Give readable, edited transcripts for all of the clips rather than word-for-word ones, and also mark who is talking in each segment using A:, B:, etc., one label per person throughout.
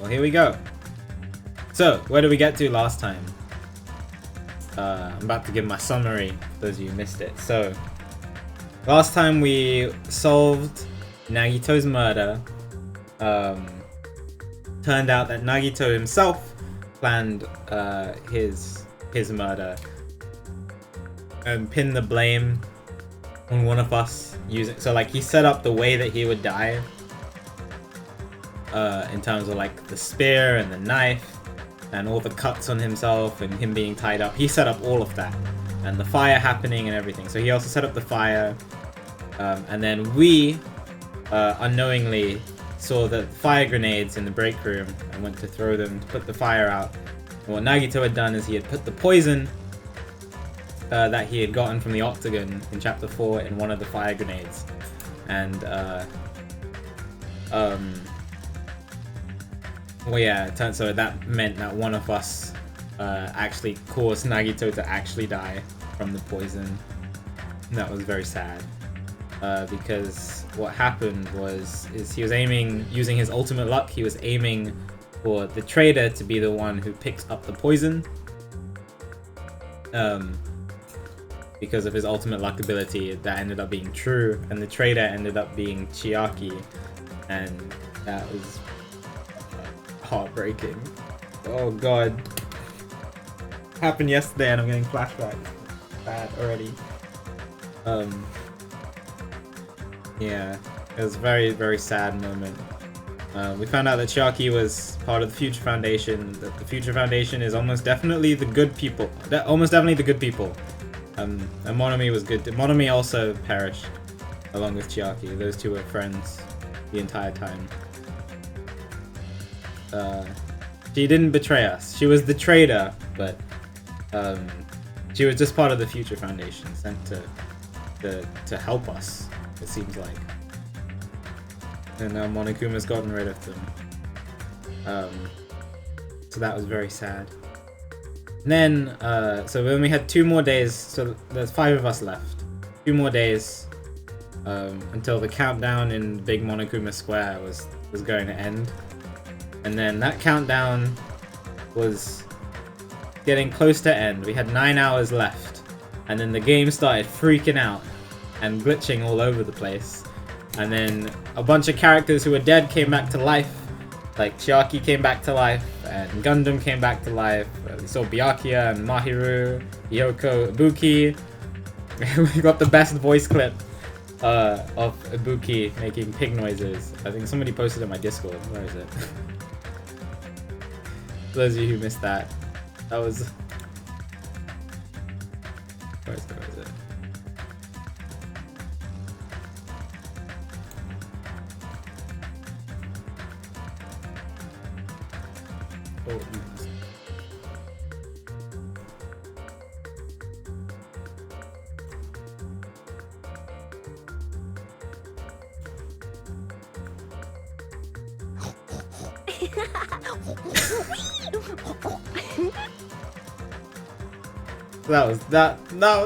A: here we go. So, where did we get to last time? I'm about to give my summary for those of you who missed it. So, last time we solved Nagito's murder. Turned out that Nagito himself planned his murder and pinned the blame on one of us so like he set up the way that he would die in terms of like the spear and the knife and all the cuts on himself and him being tied up. He set up all of that and the fire happening and everything. So he also set up the fire, and then we unknowingly saw the fire grenades in the break room and went to throw them to put the fire out. And what Nagito had done is he had put the poison that he had gotten from the octagon in chapter 4 in one of the fire grenades. And well, yeah, so that meant that one of us actually caused Nagito to actually die from the poison. And that was very sad. Because what happened is he was using his ultimate luck, he was aiming for the traitor to be the one who picks up the poison. Because of his ultimate luck ability, that ended up being true, and the traitor ended up being Chiaki, and that was heartbreaking. Oh god. Happened yesterday and I'm getting flashbacks. Bad already. Yeah, it was a very, very sad moment. We found out that Chiaki was part of the Future Foundation, that the Future Foundation is almost definitely the good people. Almost definitely the good people. And Monomi was good. Monomi also perished, along with Chiaki. Those two were friends the entire time. She didn't betray us. She was the traitor, but she was just part of the Future Foundation, sent to help us, it seems like. And now Monokuma's gotten rid of them. So that was very sad. And then, so when we had 2 more days, so there's 5 of us left. 2 more days until the countdown in Big Monokuma Square was going to end. And then that countdown was getting close to end. We had 9 hours left. And then the game started freaking out and glitching all over the place. And then a bunch of characters who were dead came back to life. Like Chiaki came back to life, and Gundam came back to life. We saw Byakuya and Mahiru, Yoko, Ibuki. We got the best voice clip of Ibuki making pig noises. I think somebody posted it on my Discord. Where is it? For those of you who missed that, that was... Where is it?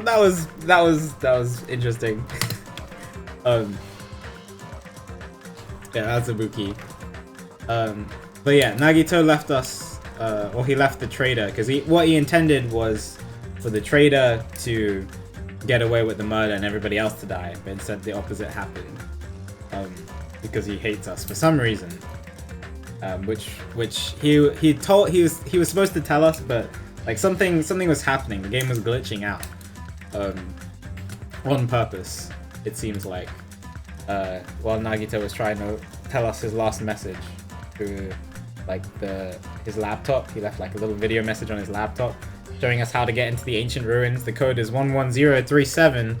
A: Oh, that was interesting. Yeah, that's Ibuki. But yeah, Nagito left us, or he left the traitor, because what he intended was for the traitor to get away with the murder and everybody else to die, but instead the opposite happened, because he hates us for some reason, which he was supposed to tell us, but like something was happening. The game was glitching out, on purpose, it seems like, while Nagito was trying to tell us his last message through like his laptop. He left like a little video message on his laptop showing us how to get into the ancient ruins. The code is 11037,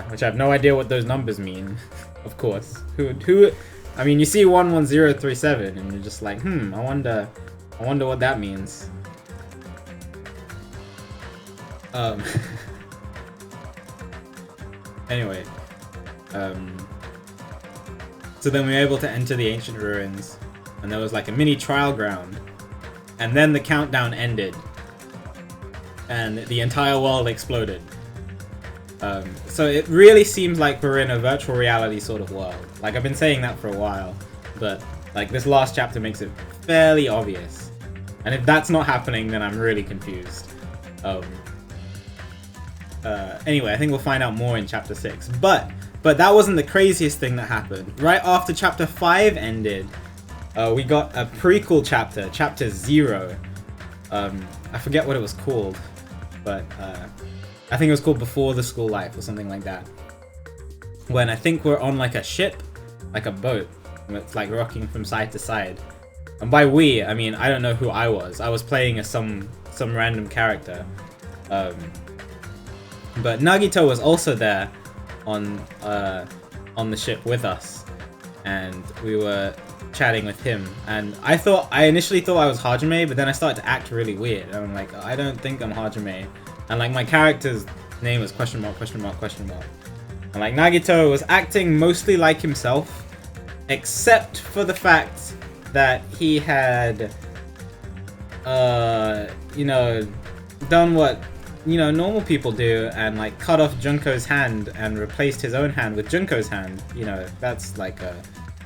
A: which I have no idea what those numbers mean. Of course, who I mean, you see 11037 and you're just like, I wonder what that means. Anyway, so then we were able to enter the ancient ruins, and there was like a mini trial ground, and then the countdown ended, and the entire world exploded. So it really seems like we're in a virtual reality sort of world. Like, I've been saying that for a while, but Like, this last chapter makes it fairly obvious. And if that's not happening, then I'm really confused. Anyway, I think we'll find out more in chapter 6. But that wasn't the craziest thing that happened. Right after chapter 5 ended, we got a prequel chapter, chapter 0. I forget what it was called, but I think it was called Before the School Life or something like that. When I think we're on like a ship, like a boat, and it's like rocking from side to side. And by we, I mean I don't know who I was. I was playing as some random character. But Nagito was also there on the ship with us, and we were chatting with him. And I initially thought I was Hajime, but then I started to act really weird. And I'm like, I don't think I'm Hajime. And like my character's name was question mark, question mark, question mark. And like Nagito was acting mostly like himself, except for the fact that he had, you know, done what, you know, normal people do and like cut off Junko's hand and replaced his own hand with Junko's hand. You know, that's like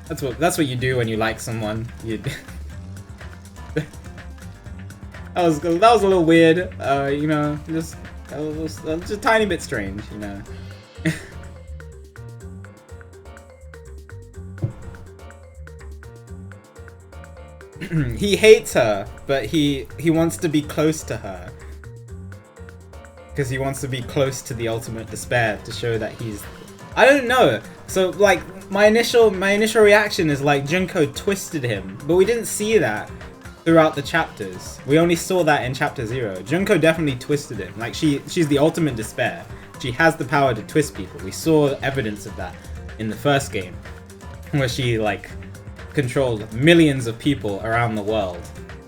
A: that's what you do when you like someone. You that was a little weird. You know, just a tiny bit strange. You know. He hates her, but he wants to be close to her. Because he wants to be close to the ultimate despair to show that he's... I don't know. So, like, my initial reaction is like Junko twisted him. But we didn't see that throughout the chapters. We only saw that in chapter 0. Junko definitely twisted him. Like, she's the ultimate despair. She has the power to twist people. We saw evidence of that in the first game. Where she, like, controlled millions of people around the world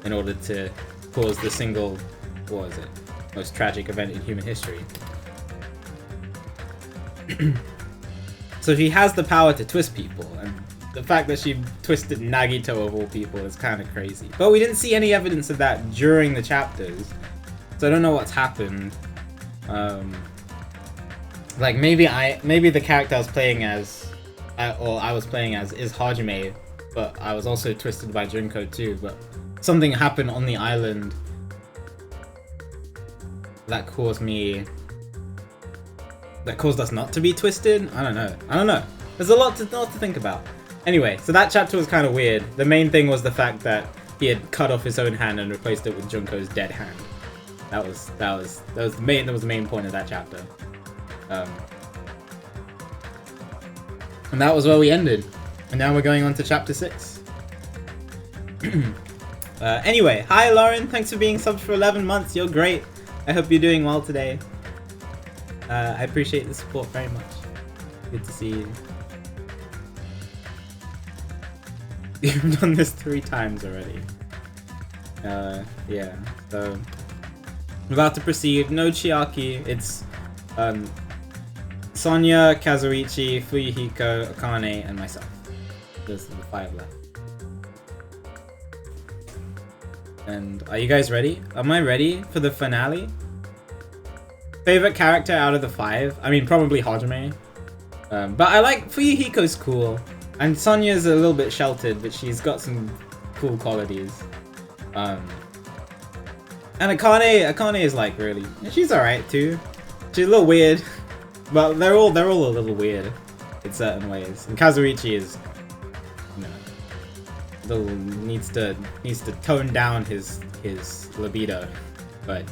A: in order to cause the single... what was it? Most tragic event in human history. So she has the power to twist people, and the fact that she twisted Nagito of all people is kind of crazy. But we didn't see any evidence of that during the chapters, so I don't know what's happened. Like maybe the character I was playing as, I was playing as, is Hajime, but I was also twisted by Junko too. But something happened on the island that caused us not to be twisted. I don't know. There's a lot to think about. Anyway, so that chapter was kind of weird. The main thing was the fact that he had cut off his own hand and replaced it with Junko's dead hand. That was the main point of that chapter. And that was where we ended. And now we're going on to chapter 6. Anyway, hi Lauren, thanks for being subbed for 11 months. You're great. I hope you're doing well today. I appreciate the support very much. Good to see you. You've done this 3 times already. Yeah, so... I'm about to proceed. No Chiaki. It's Sonya, Kazuichi, Fuyuhiko, Akane, and myself. Those are the 5 left. And are you guys ready? Am I ready for the finale? Favorite character out of the 5? I mean, probably Hajime. But I like Fuyuhiko's cool. And Sonya's a little bit sheltered, but she's got some cool qualities. And Akane is like really... She's alright too. She's a little weird. But they're all a little weird in certain ways. And Kazuichi is... you know... needs to tone down his libido. But...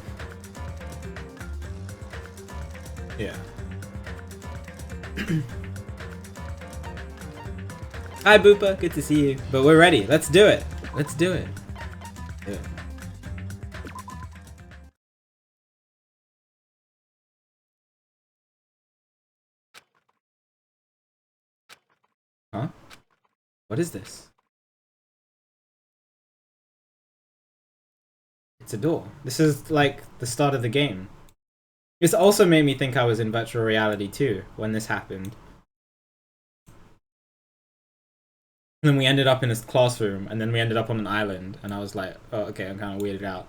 A: yeah. Hi Boopa, good to see you. But we're ready. Let's do it. Let's do it. Do it. Huh? What is this? It's a door. This is like the start of the game. This also made me think I was in virtual reality too when this happened. And then we ended up in this classroom, and then we ended up on an island, and I was like, oh, okay, I'm kind of weirded out.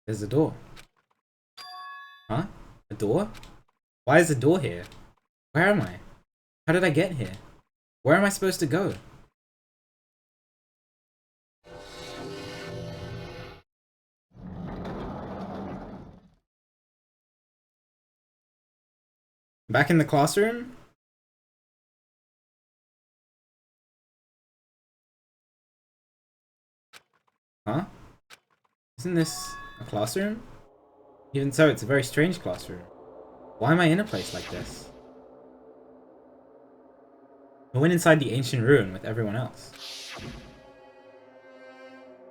A: There's a door. Huh? A door? Why is a door here? Where am I? How did I get here? Where am I supposed to go? Back in the classroom? Huh? Isn't this a classroom? Even so, it's a very strange classroom. Why am I in a place like this? I went inside the ancient ruin with everyone else.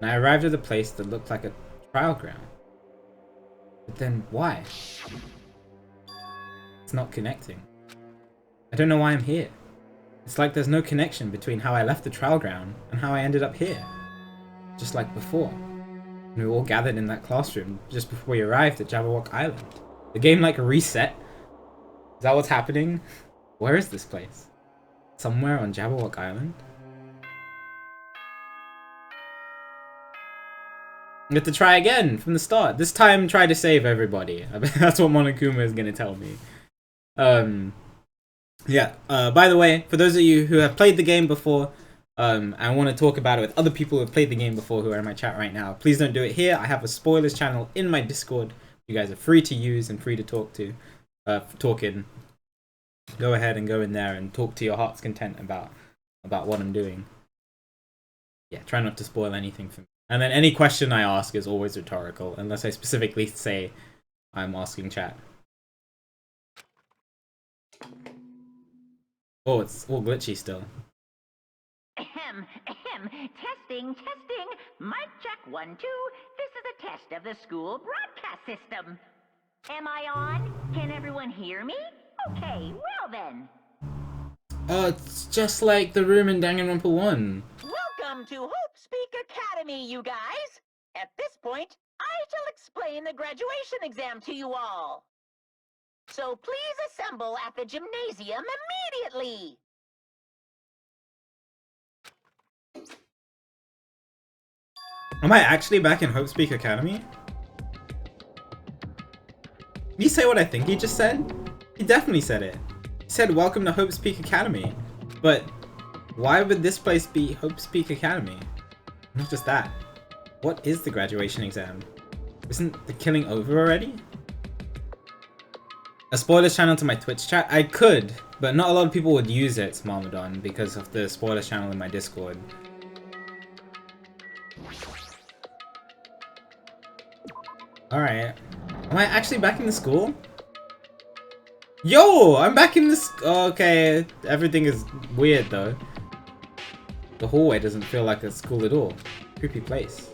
A: And I arrived at a place that looked like a trial ground. But then, why? It's not connecting. I don't know why I'm here. It's like there's no connection between how I left the trial ground and how I ended up here. Just like before. We were all gathered in that classroom just before we arrived at Jabberwock Island. The game like reset? Is that what's happening? Where is this place? Somewhere on Jabberwock Island? You have to try again from the start. This time try to save everybody. I bet that's what Monokuma is gonna tell me. Yeah, by the way, for those of you who have played the game before, and want to talk about it with other people who have played the game before who are in my chat right now, please don't do it here. I have a spoilers channel in my Discord. You guys are free to use and free to talk to. Talk in. Go ahead and go in there and talk to your heart's content about what I'm doing. Yeah, try not to spoil anything for me. And then any question I ask is always rhetorical, unless I specifically say I'm asking chat. Oh, it's all glitchy still.
B: Ahem, ahem. Testing, testing. Mic check 1, 2. This is a test of the school broadcast system. Am I on? Can everyone hear me? Okay, well then.
A: Oh, it's just like the room in Danganronpa 1.
B: Welcome to Hope Speak Academy, you guys. At this point, I shall explain the graduation exam to you all. So please assemble at the gymnasium immediately.
A: Am I actually back in Hope Speak Academy? Did he say what I think he just said? He definitely said it. He said, welcome to Hope Speak Academy. But why would this place be Hope Speak Academy? Not just that. What is the graduation exam? Isn't the killing over already? A spoilers channel to my Twitch chat? I could, but not a lot of people would use it, Marmadon, because of the spoilers channel in my Discord. Alright. Am I actually back in the school? Yo! I'm back in this. Oh, okay. Everything is weird though. The hallway doesn't feel like a school at all. Creepy place.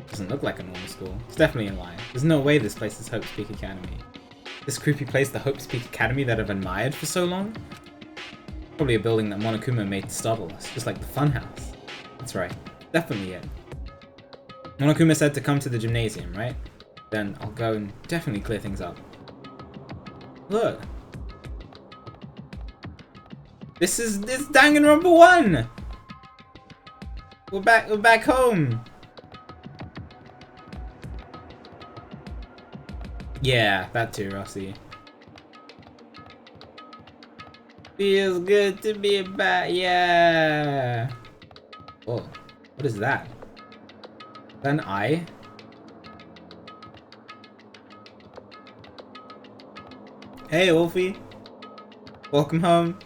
A: Doesn't look like a normal school. It's definitely a lie. There's no way this place is Hope Speak Academy. This creepy place, the Hope Speak Academy that I've admired for so long? Probably a building that Monokuma made to startle us, just like the funhouse. That's right. Definitely it. Monokuma said to come to the gymnasium, right? Then I'll go and definitely clear things up. Look. This Danganronpa 1! We're back home! Yeah, that too, Rossi. Feels good to be back, yeah! Whoa, what is that? Is that an eye? Hey, Wolfie. Welcome home.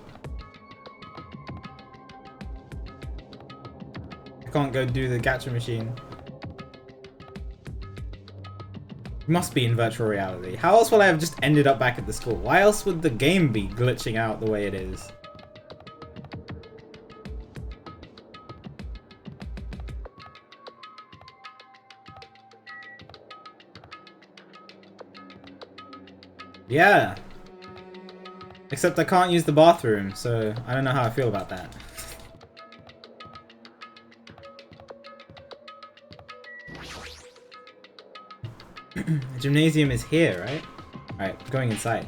A: I can't go do the gacha machine. It must be in virtual reality. How else will I have just ended up back at the school? Why else would the game be glitching out the way it is? Yeah. Except I can't use the bathroom, so I don't know how I feel about that. The gymnasium is here, right? Alright, going inside.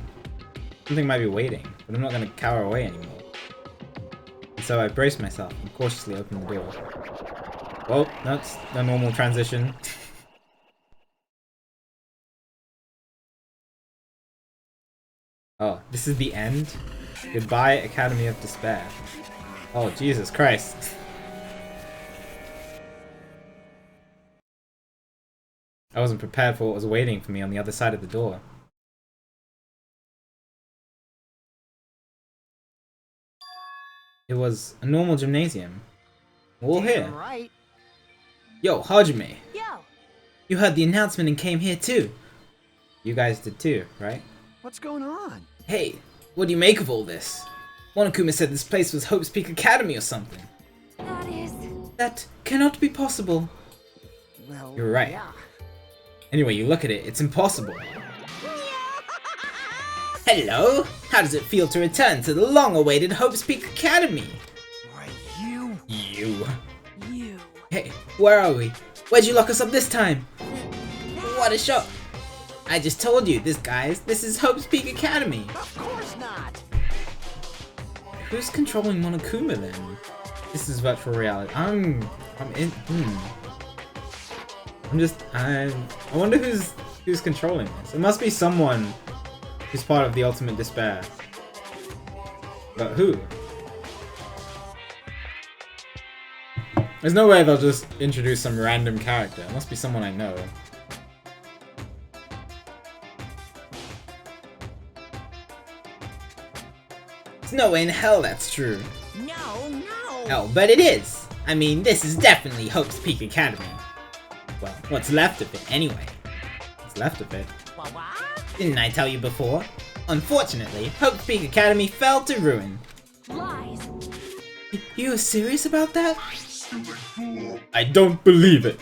A: Something might be waiting, but I'm not going to cower away anymore. And so I brace myself and cautiously open the door. Well, that's a normal transition. Oh, this is the end? Goodbye, Academy of Despair. Oh, Jesus Christ. I wasn't prepared for what was waiting for me on the other side of the door. It was a normal gymnasium. We're all here.
C: Right.
A: Yo, Hajime.
C: Yo.
A: You heard the announcement and came here too. You guys did too, right?
C: What's going on?
A: Hey, what do you make of all this? Monokuma said this place was Hope's Peak Academy or something.
D: That is...
A: That cannot be possible.
C: Well,
A: You're right.
C: Yeah.
A: Anyway, you look at it, it's impossible. Hello? How does it feel to return to the long-awaited Hope's Peak Academy?
C: Why, you.
A: You.
D: you.
A: Hey, where are we? Where'd you lock us up this time? What a shock. I just told you, this is Hope's Peak Academy.
C: Of course not.
A: Who's controlling Monokuma then? This is virtual reality. I wonder who's controlling this. It must be someone who's part of the Ultimate Despair. But who? There's no way they'll just introduce some random character. It must be someone I know. There's no way in hell that's true.
B: No, no.
A: Oh, but it is. I mean, this is definitely Hope's Peak Academy. Well, what's left of it, anyway. What's left of it?
B: What?
A: Didn't I tell you before? Unfortunately, Hope's Peak Academy fell to ruin.
D: Lies.
A: You are serious about that? I don't believe it.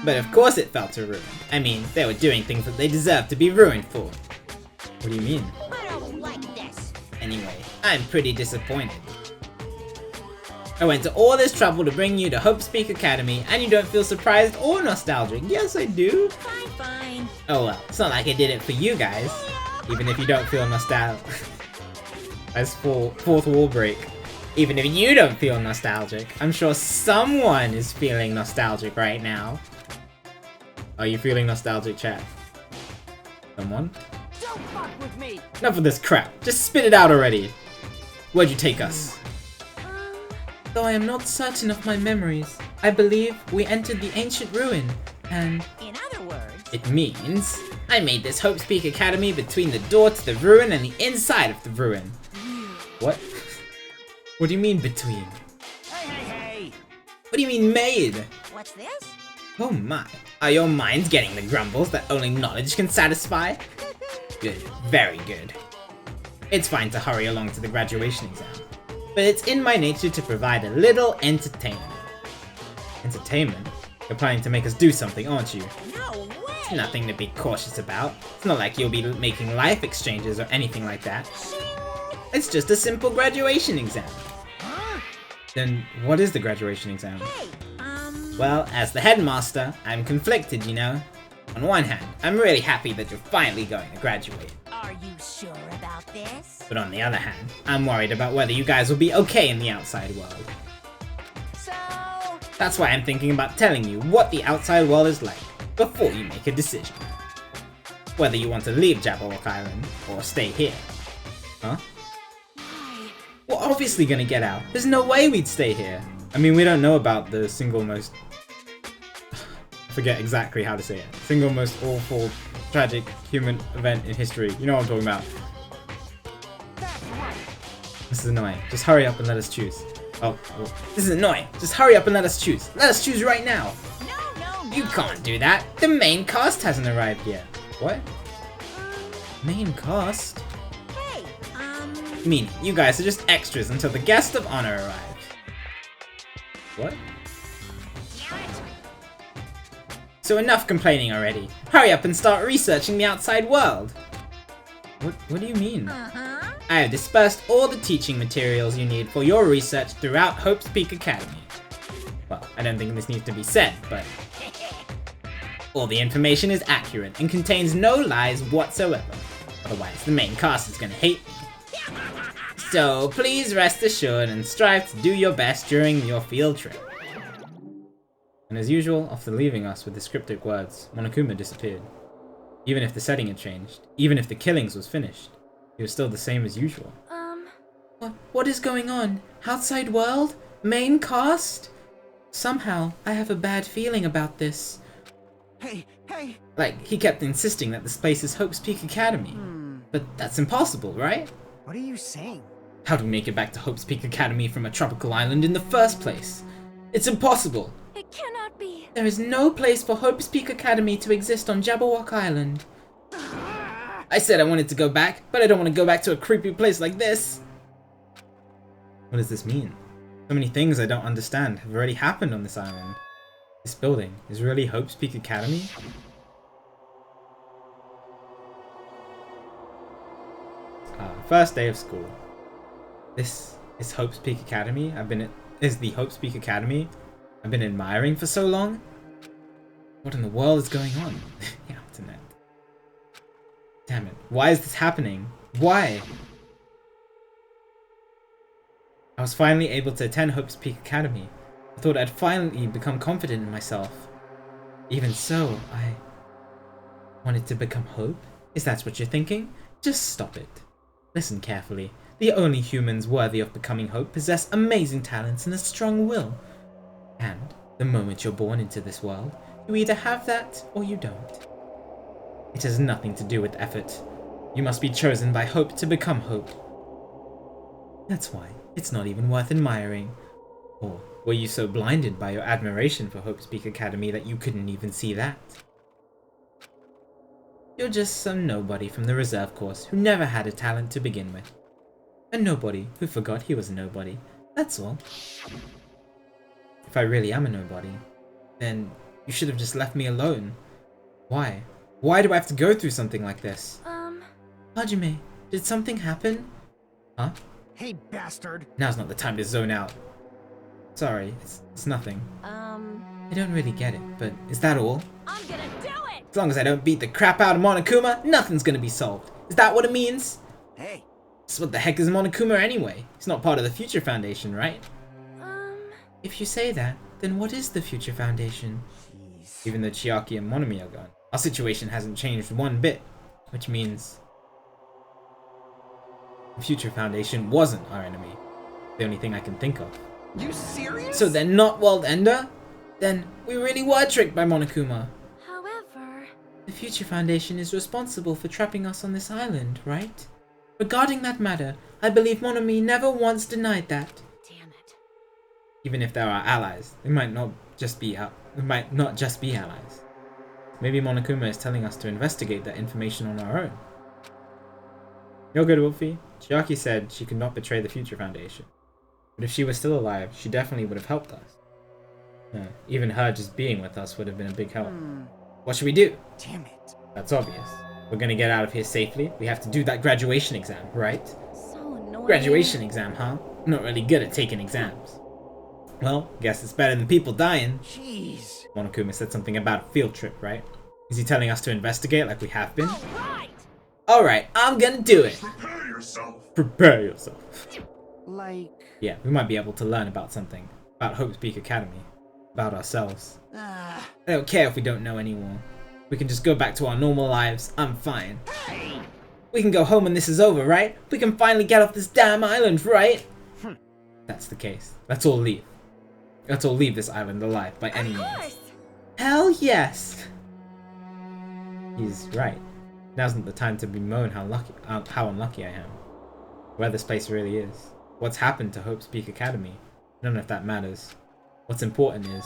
A: But of course it fell to ruin. I mean, they were doing things that they deserved to be ruined for. What do you mean?
B: I don't like this.
A: Anyway, I'm pretty disappointed. I went to all this trouble to bring you to Hope's Peak Academy, and you don't feel surprised or nostalgic. Yes, I do.
B: Fine, fine.
A: Oh well, it's not like I did it for you guys. Even if you don't feel nostalgic. As fourth wall break. Even if you don't feel nostalgic, I'm sure someone is feeling nostalgic right now. Are you feeling nostalgic, chat? Someone?
C: Don't fuck with me.
A: Enough of this crap. Just spit it out already. Where'd you take us? Though I am not certain of my memories, I believe we entered the ancient ruin, and
B: In other words,
A: it means I made this Hope's Peak Academy between the door to the ruin and the inside of the ruin. What? What do you mean between?
C: Hey, hey, hey.
A: What do you mean made?
B: what's this?
A: Oh my. Are your minds getting the grumbles that only knowledge can satisfy? Good. Very good. It's fine to hurry along to the graduation exam, but it's in my nature to provide a little entertainment. Entertainment? You're planning to make us do something, aren't you?
B: No way.
A: Nothing to be cautious about. It's not like you'll be making life exchanges or anything like that. It's just a simple graduation exam.
C: Huh?
A: Then what is the graduation exam?
B: Hey,
A: Well, as the headmaster, I'm conflicted, you know. On one hand, I'm really happy that you're finally going to graduate.
B: are you sure about this?
A: But on the other hand, I'm worried about whether you guys will be okay in the outside world.
B: So,
A: That's why I'm thinking about telling you what the outside world is like before you make a decision. Whether you want to leave Jabberwock Island or stay here. Huh? We're obviously gonna get out. There's no way we'd stay here. I mean, we don't know about the single most... I forget exactly how to say it. Single most awful, tragic human event in history. You know what I'm talking about.
C: That's right.
A: This is annoying. Just hurry up and let us choose. Oh, this is annoying. Just hurry up and let us choose. Let us choose right now.
B: no.
A: You can't do that. The main cast hasn't arrived yet. What? Main cast?
B: Hey,
A: Meaning, you guys are just extras until the guest of honor arrives. What?
B: damn it.
A: So enough complaining already. Hurry up and start researching the outside world. What do you mean?
B: Uh-huh.
A: I have dispersed all the teaching materials you need for your research throughout Hope's Peak Academy. Well, I don't think this needs to be said, but all the information is accurate and contains no lies whatsoever. Otherwise, the main cast is gonna hate me. So please rest assured and strive to do your best during your field trip. And as usual, after leaving us with the cryptic words, Monokuma disappeared. Even if the setting had changed, even if the killings was finished, he was still the same as usual. What is going on? Outside world? Main cast? Somehow, I have a bad feeling about this.
C: Hey, hey!
A: Like, he kept insisting that this place is Hope's Peak Academy. But that's impossible, right?
C: What are you saying?
A: How do we make it back to Hope's Peak Academy from a tropical island in the first place? It's impossible!
D: It cannot be.
A: There is no place for Hope's Peak Academy to exist on Jabberwock Island. I said I wanted to go back, but I don't want to go back to a creepy place like this. What does this mean? So many things I don't understand have already happened on this island. This building is really Hope's Peak Academy? First day of school. This is Hope's Peak Academy. Is the Hope's Peak Academy I've been admiring for so long? What in the world is going on? The internet. Damn it. Why is this happening? Why? I was finally able to attend Hope's Peak Academy. I thought I'd finally become confident in myself. Even so, I wanted to become Hope? Is that what you're thinking? Just stop it. Listen carefully. The only humans worthy of becoming Hope possess amazing talents and a strong will. And the moment you're born into this world, you either have that or you don't. It has nothing to do with effort. You must be chosen by Hope to become Hope. That's why it's not even worth admiring. Or were you so blinded by your admiration for Hope's Peak Academy that you couldn't even see that? You're just some nobody from the reserve course who never had a talent to begin with. A nobody who forgot he was a nobody, that's all. If I really am a nobody, then you should have just left me alone. Why? Why do I have to go through something like this? Hajime, did something happen? Huh?
C: Hey, bastard!
A: Now's not the time to zone out. Sorry, it's nothing. I don't really get it, but is that all?
D: I'm gonna do it!
A: As long as I don't beat the crap out of Monokuma, nothing's gonna be solved. Is that what it means?
C: Hey!
A: So what the heck is Monokuma anyway? He's not part of the Future Foundation, right? If you say that, then what is the Future Foundation?
C: Jeez.
A: Even though Chiaki and Monomi are gone, our situation hasn't changed one bit, which means the Future Foundation wasn't our enemy. The only thing I can think of.
C: You serious?
A: So they're not World Ender? Then we really were tricked by Monokuma.
D: However,
A: The Future Foundation is responsible for trapping us on this island, right? Regarding that matter, I believe Monomi never once denied that.
D: damn it.
A: Even if they're our allies, they might not just be allies. Maybe Monokuma is telling us to investigate that information on our own. You're good, Wolfie. Chiaki said she could not betray the Future Foundation. But if she was still alive, she definitely would have helped us. Even her just being with us would have been a big help. What should we do?
C: Damn it.
A: That's obvious. We're gonna get out of here safely. We have to do that graduation exam, right?
D: So annoying.
A: Graduation exam, huh? I'm not really good at taking exams. Well, guess it's better than people dying.
C: Jeez.
A: Monokuma said something about a field trip, right? Is he telling us to investigate like we have been?
D: Right!
A: Alright, I'm gonna do it!
E: Prepare yourself.
A: Prepare yourself.
C: Like...
A: Yeah, we might be able to learn about something. About Hope's Peak Academy. About ourselves. I don't care if we don't know anymore. We can just go back to our normal lives. I'm fine.
C: Hey!
A: We can go home when this is over, right? We can finally get off this damn island, right? That's the case. Let's all leave. Let's all leave this island alive by any
D: Of
A: means.
D: course!
A: Hell yes! He's right. Now's not the time to bemoan how unlucky I am. Where this place really is. What's happened to Hope's Peak Academy. I don't know if that matters. What's important is,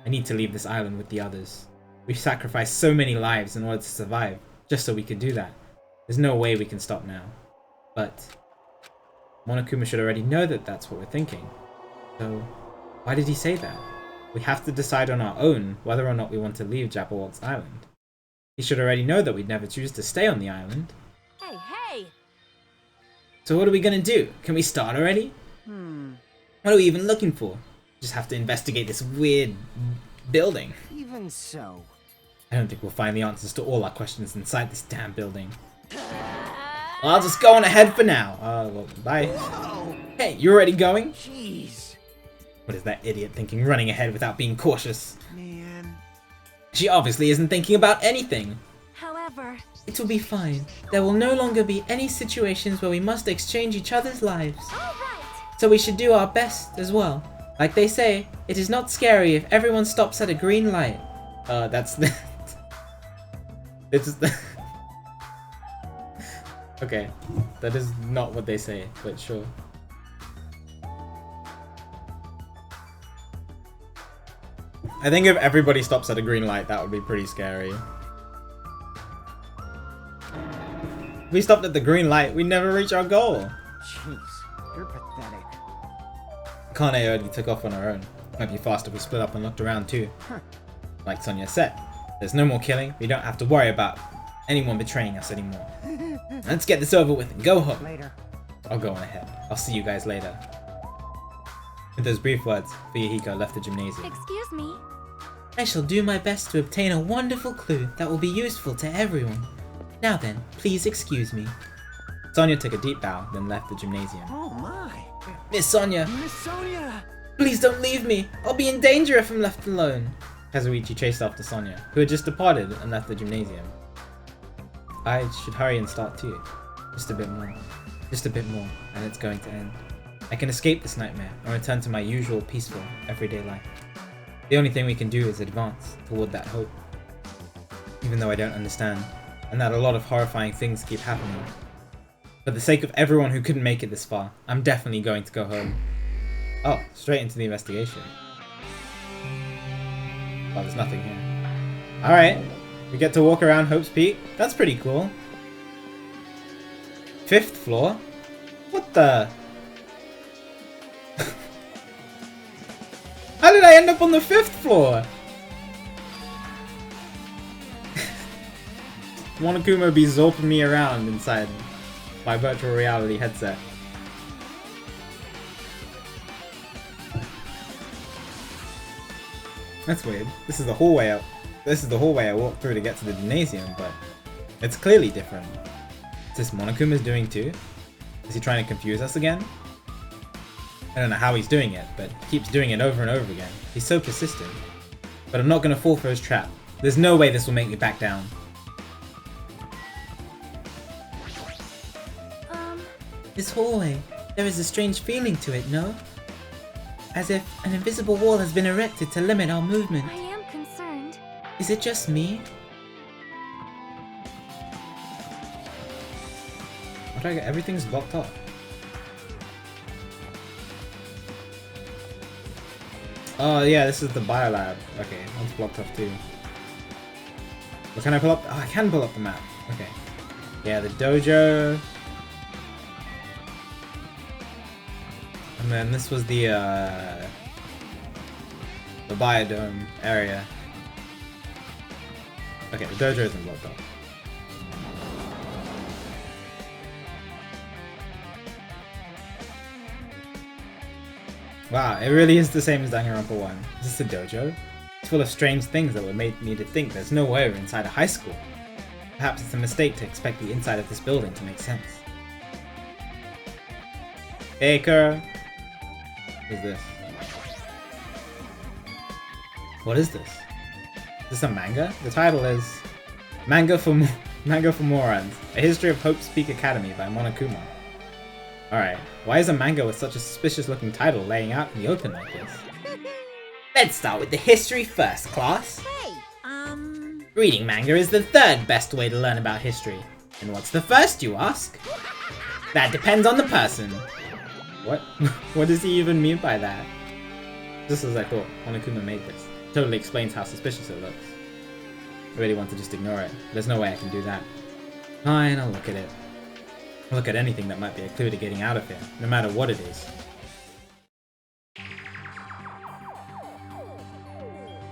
A: I need to leave this island with the others. We've sacrificed so many lives in order to survive, just so we could do that. There's no way we can stop now. But Monokuma should already know that that's what we're thinking. So, why did he say that? We have to decide on our own whether or not we want to leave Jabberwock's island. He should already know that we'd never choose to stay on the island.
D: Hey, hey!
A: So what are we gonna do? Can we start already? What are we even looking for? Just have to investigate this weird building.
C: Even so.
A: I don't think we'll find the answers to all our questions inside this damn building. Well, I'll just go on ahead for now. Well, bye.
C: Whoa!
A: Hey, you already going?
C: Jeez.
A: What is that idiot thinking, running ahead without being cautious?
C: Man.
A: She obviously isn't thinking about anything.
D: However, Whatever.
E: It will be fine. There will no longer be any situations where we must exchange each other's lives.
D: Alright.
E: So we should do our best as well. Like they say, it is not scary if everyone stops at a green light. That's the... It's... Okay, that is not what they say, but sure. I think if everybody stops at a green light, that would be pretty scary. If we stopped at the green light, we'd never reach our goal.
C: Jeez, you're pathetic.
E: Kane already took off on her own. Might be faster if we split up and looked around too. Like Sonia said, there's no more killing. We don't have to worry about anyone betraying us anymore. Let's get this over with and go home.
C: Later.
E: I'll go on ahead. I'll see you guys later. With those brief words, Fuyuhiko left the gymnasium.
D: Excuse me.
E: I shall do my best to obtain a wonderful clue that will be useful to everyone. Now then, please excuse me. Sonia took a deep bow, then left the gymnasium.
C: Oh my.
E: Miss Sonia,
C: Miss Sonia!
E: please don't leave me. I'll be in danger if I'm left alone. Kazuichi chased after Sonia, who had just departed and left the gymnasium. I should hurry and start too. Just a bit more. Just a bit more, and it's going to end. I can escape this nightmare and return to my usual peaceful, everyday life. The only thing we can do is advance toward that hope. Even though I don't understand, and that a lot of horrifying things keep happening. For the sake of everyone who couldn't make it this far, I'm definitely going to go home. Oh, straight into the investigation. Oh, there's nothing here. Alright, we get to walk around Hope's Peak. That's pretty cool. 5th floor? What the? How did I end up on the 5th floor? Monokuma be zorping me around inside my virtual reality headset. That's weird. This is the hallway up. This is the hallway I walked through to get to the gymnasium, but it's clearly different. Is this Monokuma's doing too? Is he trying to confuse us again? I don't know how he's doing it, but he keeps doing it over and over again. He's so persistent. But I'm not gonna fall for his trap. There's no way this will make me back down. This hallway, there is a strange feeling to it, no? As if an invisible wall has been erected to limit our movement.
D: I am concerned.
E: Is it just me? What do I get? Everything's blocked off. Oh yeah, this is the biolab. Okay, that's blocked off too. What can I pull up? Oh, I can pull up the map. Okay. Yeah, the dojo. And then this was the biodome area. Okay, the dojo isn't blocked off. Wow, it really is the same as Danganronpa 1. Is this a dojo? It's full of strange things that would make me to think there's no way we're inside a high school. Perhaps it's a mistake to expect the inside of this building to make sense. Baker! What is this? What is this? Is this a manga? The title is Manga for Morons, A History of Hope's Peak Academy by Monokuma. Alright, why is a manga with such a suspicious looking title laying out in the open like this? Let's start with the history first, class.
D: Hey,
E: Reading manga is the 3rd best way to learn about history. And what's the first, you ask? That depends on the person. What? What does he even mean by that? Just as I thought, Monokuma made this. Totally explains how suspicious it looks. I really want to just ignore it. There's no way I can do that. Fine, I'll look at it. I'll look at anything that might be a clue to getting out of here, no matter what it is.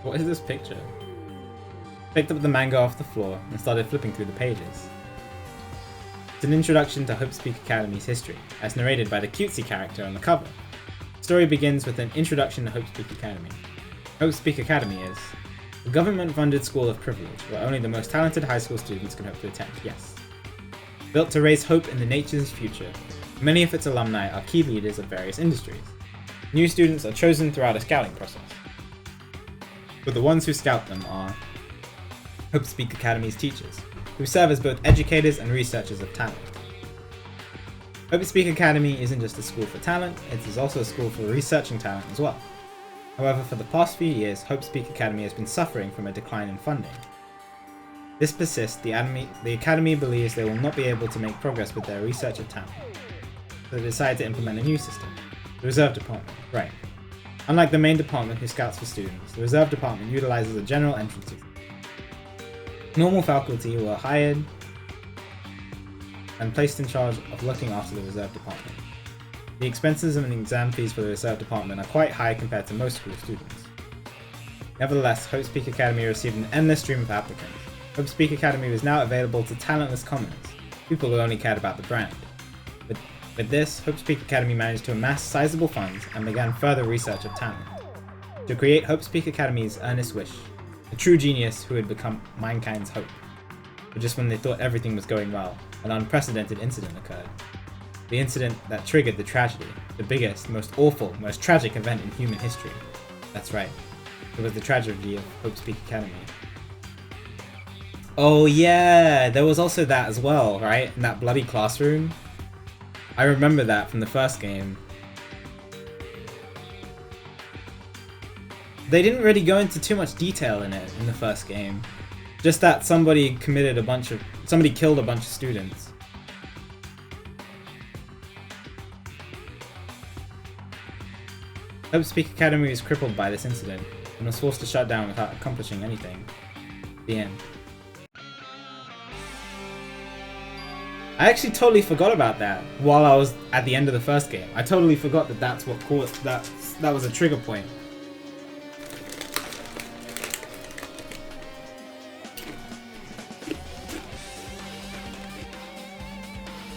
E: What is this picture? Picked up the manga off the floor and started flipping through the pages. It's an introduction to Hope's Peak Academy's history, as narrated by the cutesy character on the cover. The story begins with an introduction to Hope's Peak Academy. Hope's Peak Academy is a government-funded school of privilege where only the most talented high school students can hope to attend, yes. Built to raise hope in the nation's future, many of its alumni are key leaders of various industries. New students are chosen throughout a scouting process. But the ones who scout them are Hope's Peak Academy's teachers, who serve as both educators and researchers of talent. Hope Speak Academy isn't just a school for talent, it is also a school for researching talent as well. However, for the past few years, Hope Speak Academy has been suffering from a decline in funding. This persists, the Academy believes they will not be able to make progress with their research of talent. So they decide to implement a new system. The Reserve Department. Right. Unlike the main department who scouts for students, the Reserve Department utilizes a general entrance exam. Normal faculty were hired and placed in charge of looking after the Reserve Department. The expenses and exam fees for the Reserve Department are quite high compared to most school students. Nevertheless, Hope Speak Academy received an endless stream of applicants. Hope Speak Academy was now available to talentless commoners, people who only cared about the brand. With this, Hope Speak Academy managed to amass sizable funds and began further research of talent. To create Hope Speak Academy's earnest wish, a true genius who had become mankind's hope. But just when they thought everything was going well, an unprecedented incident occurred. The incident that triggered the tragedy, the biggest, most awful, most tragic event in human history. That's right, it was the tragedy of Hope Speak Academy. Oh yeah, there was also that as well, right? In that bloody classroom. I remember that from the first game. They didn't really go into too much detail in it in the first game. Just that somebody killed a bunch of students. Hope Speak Academy was crippled by this incident and was forced to shut down without accomplishing anything. The end. I actually totally forgot about that while I was at the end of the first game. I totally forgot that that's what caused that was a trigger point.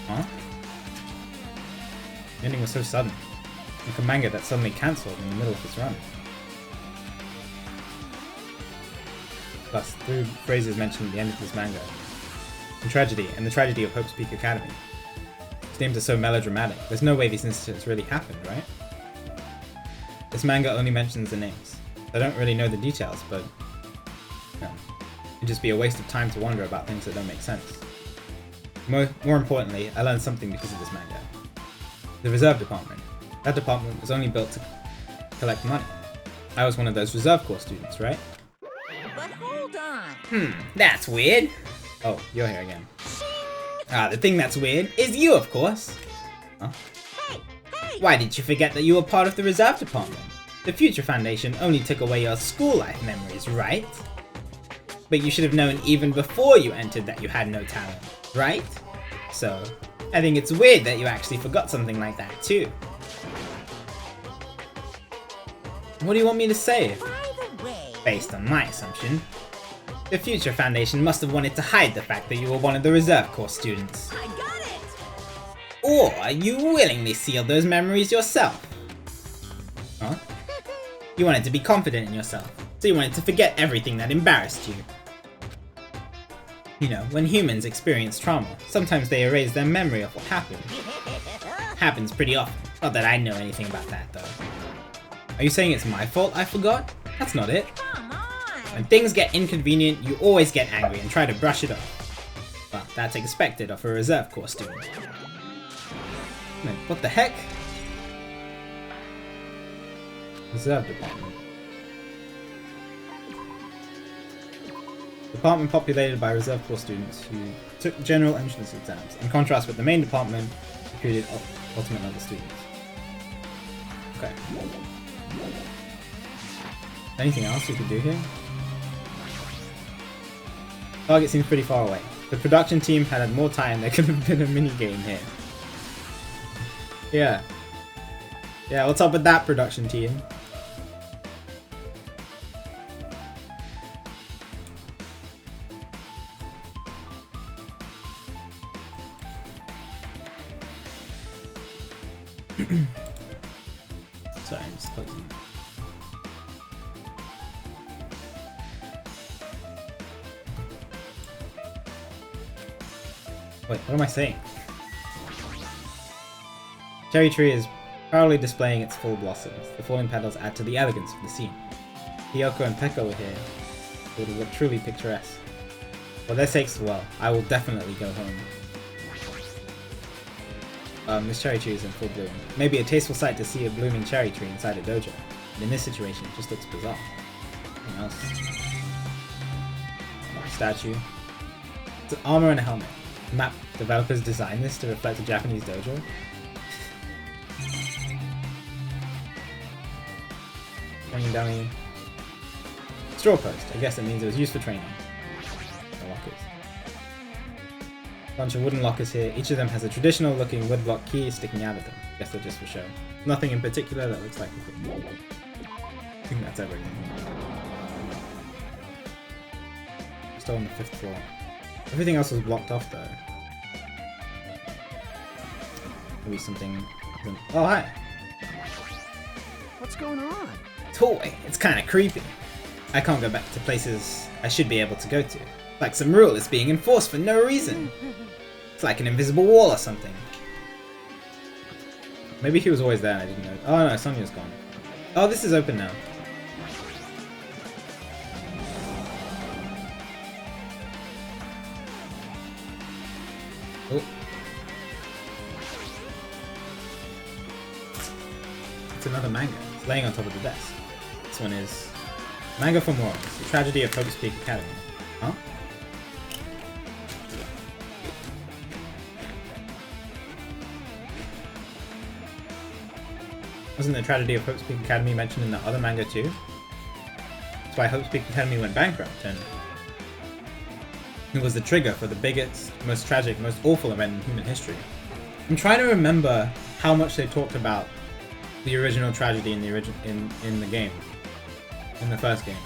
E: Huh? The ending was so sudden. Like a manga that suddenly cancelled in the middle of its run. Plus, 3 phrases mentioned at the end of this manga. The tragedy, and the tragedy of Hope Speak Academy. These names are so melodramatic. There's no way these incidents really happened, right? This manga only mentions the names. I don't really know the details, but no. It'd just be a waste of time to wonder about things that don't make sense. More importantly, I learned something because of this manga. The Reserve Department. That department was only built to collect money. I was one of those Reserve Corps students, right?
B: But hold on.
E: That's weird. Oh, you're here again. The thing that's weird is you, of course. Huh?
B: Hey!
E: Why did you forget that you were part of the Reserve Department? The Future Foundation only took away your school life memories, right? But you should have known even before you entered that you had no talent, right? So, I think it's weird that you actually forgot something like that too. What do you want me to say?
B: By the way,
E: Based on my assumption, the Future Foundation must have wanted to hide the fact that you were one of the Reserve Corps students.
B: I got it!
E: Or you willingly sealed those memories yourself. Huh? You wanted to be confident in yourself, so you wanted to forget everything that embarrassed you. You know, when humans experience trauma, sometimes they erase their memory of what happened. Happens pretty often. Not that I know anything about that, though. Are you saying it's my fault I forgot? That's not it.
B: Come on!
E: When things get inconvenient, you always get angry and try to brush it off. Well, that's expected of a Reserve Corps student. Wait, what the heck? Reserve Department. Department populated by Reserve Corps students who took general entrance exams, in contrast with the main department, who recruited ultimate level students. Okay. Anything else we could do here? Target seems pretty far away. The production team had more time, there could have been a mini game here. Yeah. Yeah, what's up with that, production team? Sorry, I'm just closing. Wait, what am I saying? Cherry Tree is proudly displaying its full blossoms. The falling petals add to the elegance of the scene. Hiyoko and Pekka were here. It would look truly picturesque. For their sakes as well, I will definitely go home. This cherry tree is in full bloom. Maybe a tasteful sight to see a blooming cherry tree inside a dojo. But in this situation, it just looks bizarre. Anything else? Statue. It's an armor and a helmet. Map developers designed this to reflect a Japanese dojo. Training dummy. Straw post. I guess it means it was used for training. The lockers. Bunch of wooden lockers here. Each of them has a traditional looking woodblock key sticking out of them. Guess they're just for show. Nothing in particular that looks like a... I think that's everything. Still on the 5th floor. Everything else was blocked off though. Maybe something... Oh, hi!
C: What's going on?
E: Toy! It's kinda creepy. I can't go back to places I should be able to go to. Like some rule is being enforced for no reason. It's like an invisible wall or something. Maybe he was always there and I didn't know. Oh no, Sonya's gone. Oh, this is open now. Oh. It's another manga. It's laying on top of the desk. This one is Manga for Morons, The Tragedy of Hope's Peak Academy. Huh? Wasn't the tragedy of Hope's Peak Academy mentioned in the other manga too? That's why Hope's Peak Academy went bankrupt, and it was the trigger for the biggest, most tragic, most awful event in human history. I'm trying to remember how much they talked about the original tragedy in the in the game, in the first game.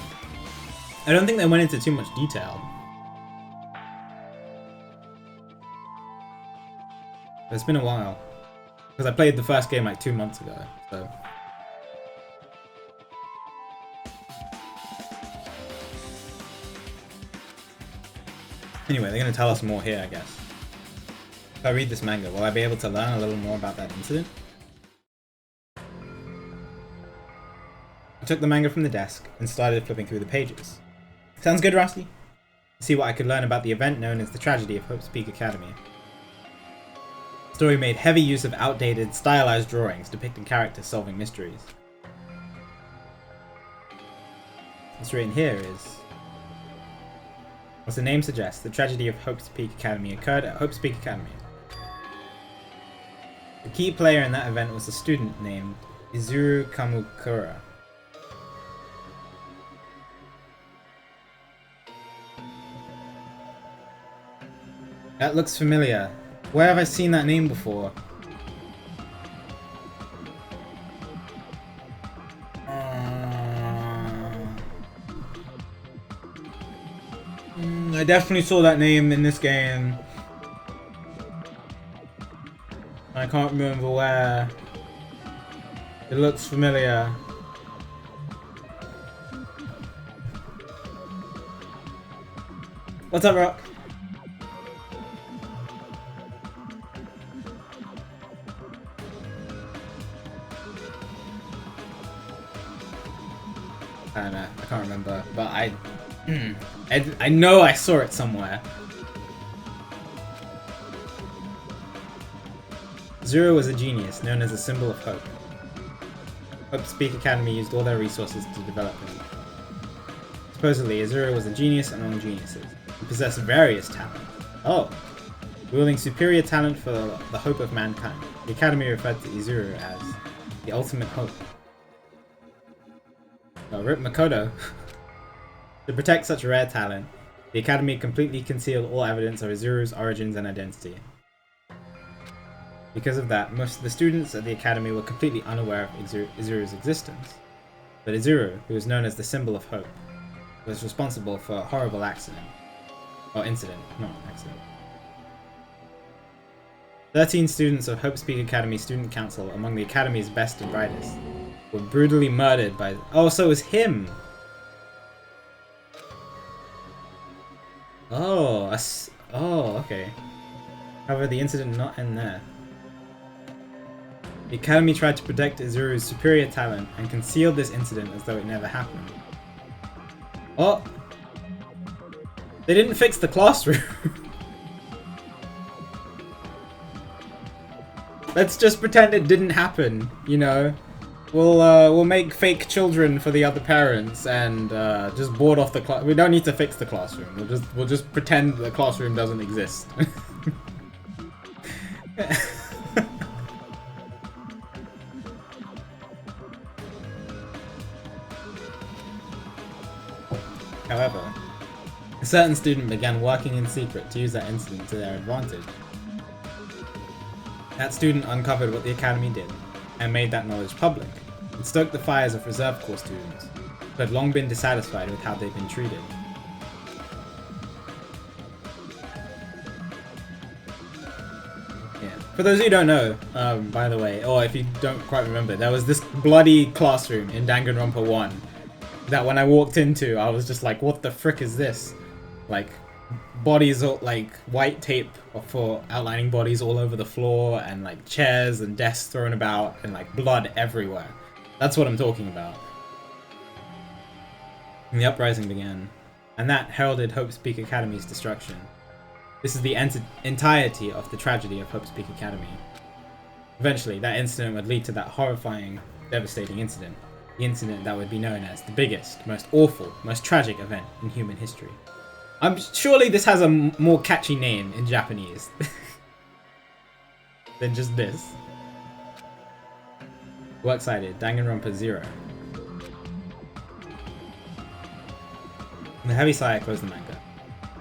E: I don't think they went into too much detail. But it's been a while. Because I played the first game like 2 months ago, so... Anyway, they're going to tell us more here, I guess. If I read this manga, will I be able to learn a little more about that incident? I took the manga from the desk and started flipping through the pages. Sounds good, Rusty? See what I could learn about the event known as the tragedy of Hope's Peak Academy. The story made heavy use of outdated, stylized drawings depicting characters solving mysteries. What's written here is... As the name suggests, the tragedy of Hope's Peak Academy occurred at Hope's Peak Academy. The key player in that event was a student named Izuru Kamukura. That looks familiar. Where have I seen that name before? I definitely saw that name in this game. I can't remember where. It looks familiar. What's up, Rock? I don't know, I can't remember, but I know I saw it somewhere. Zero was a genius, known as a symbol of hope. Hope's Peak Academy used all their resources to develop him. Supposedly, Izuru was a genius among geniuses. He possessed various talents. Oh! Wielding superior talent for the hope of mankind. The Academy referred to Izuru as the ultimate hope. Rip Makoto. To protect such rare talent, the Academy completely concealed all evidence of Izuru's origins and identity. Because of that, most of the students at the Academy were completely unaware of Izuru's existence. But Izuru, who was known as the symbol of hope, was responsible for a horrible accident. Or incident, not accident. 13 students of Hope's Peak Academy Student Council, among the Academy's best and brightest, were brutally murdered by... Oh, so it was him! Oh, okay. However, the incident did not end there. The Academy tried to protect Izuru's superior talent and concealed this incident as though it never happened. Oh!
A: They didn't fix the classroom. Let's just pretend it didn't happen, you know? We'll make fake children for the other parents and just board off the class. We don't need to fix the classroom. We'll just pretend the classroom doesn't exist. However, a certain student began working in secret to use that incident to their advantage. That student uncovered what the Academy did, and made that knowledge public. It stoked the fires of Reserve Corps students, who had long been dissatisfied with how they'd been treated. Yeah. For those who don't know, by the way, or if you don't quite remember, there was this bloody classroom in Danganronpa 1 that when I walked into, I was just like, what the frick is this? Like, bodies, like white tape for outlining bodies all over the floor, and like chairs and desks thrown about, and like blood everywhere. That's what I'm talking about. And the uprising began, and that heralded Hope's Peak Academy's destruction. This is the entirety of the tragedy of Hope's Peak Academy. Eventually, that incident would lead to that horrifying, devastating incident. The incident that would be known as the biggest, most awful, most tragic event in human history. Surely this has a more catchy name in Japanese than just this. Works cited, Danganronpa 0. The heavy sigh closed the manga.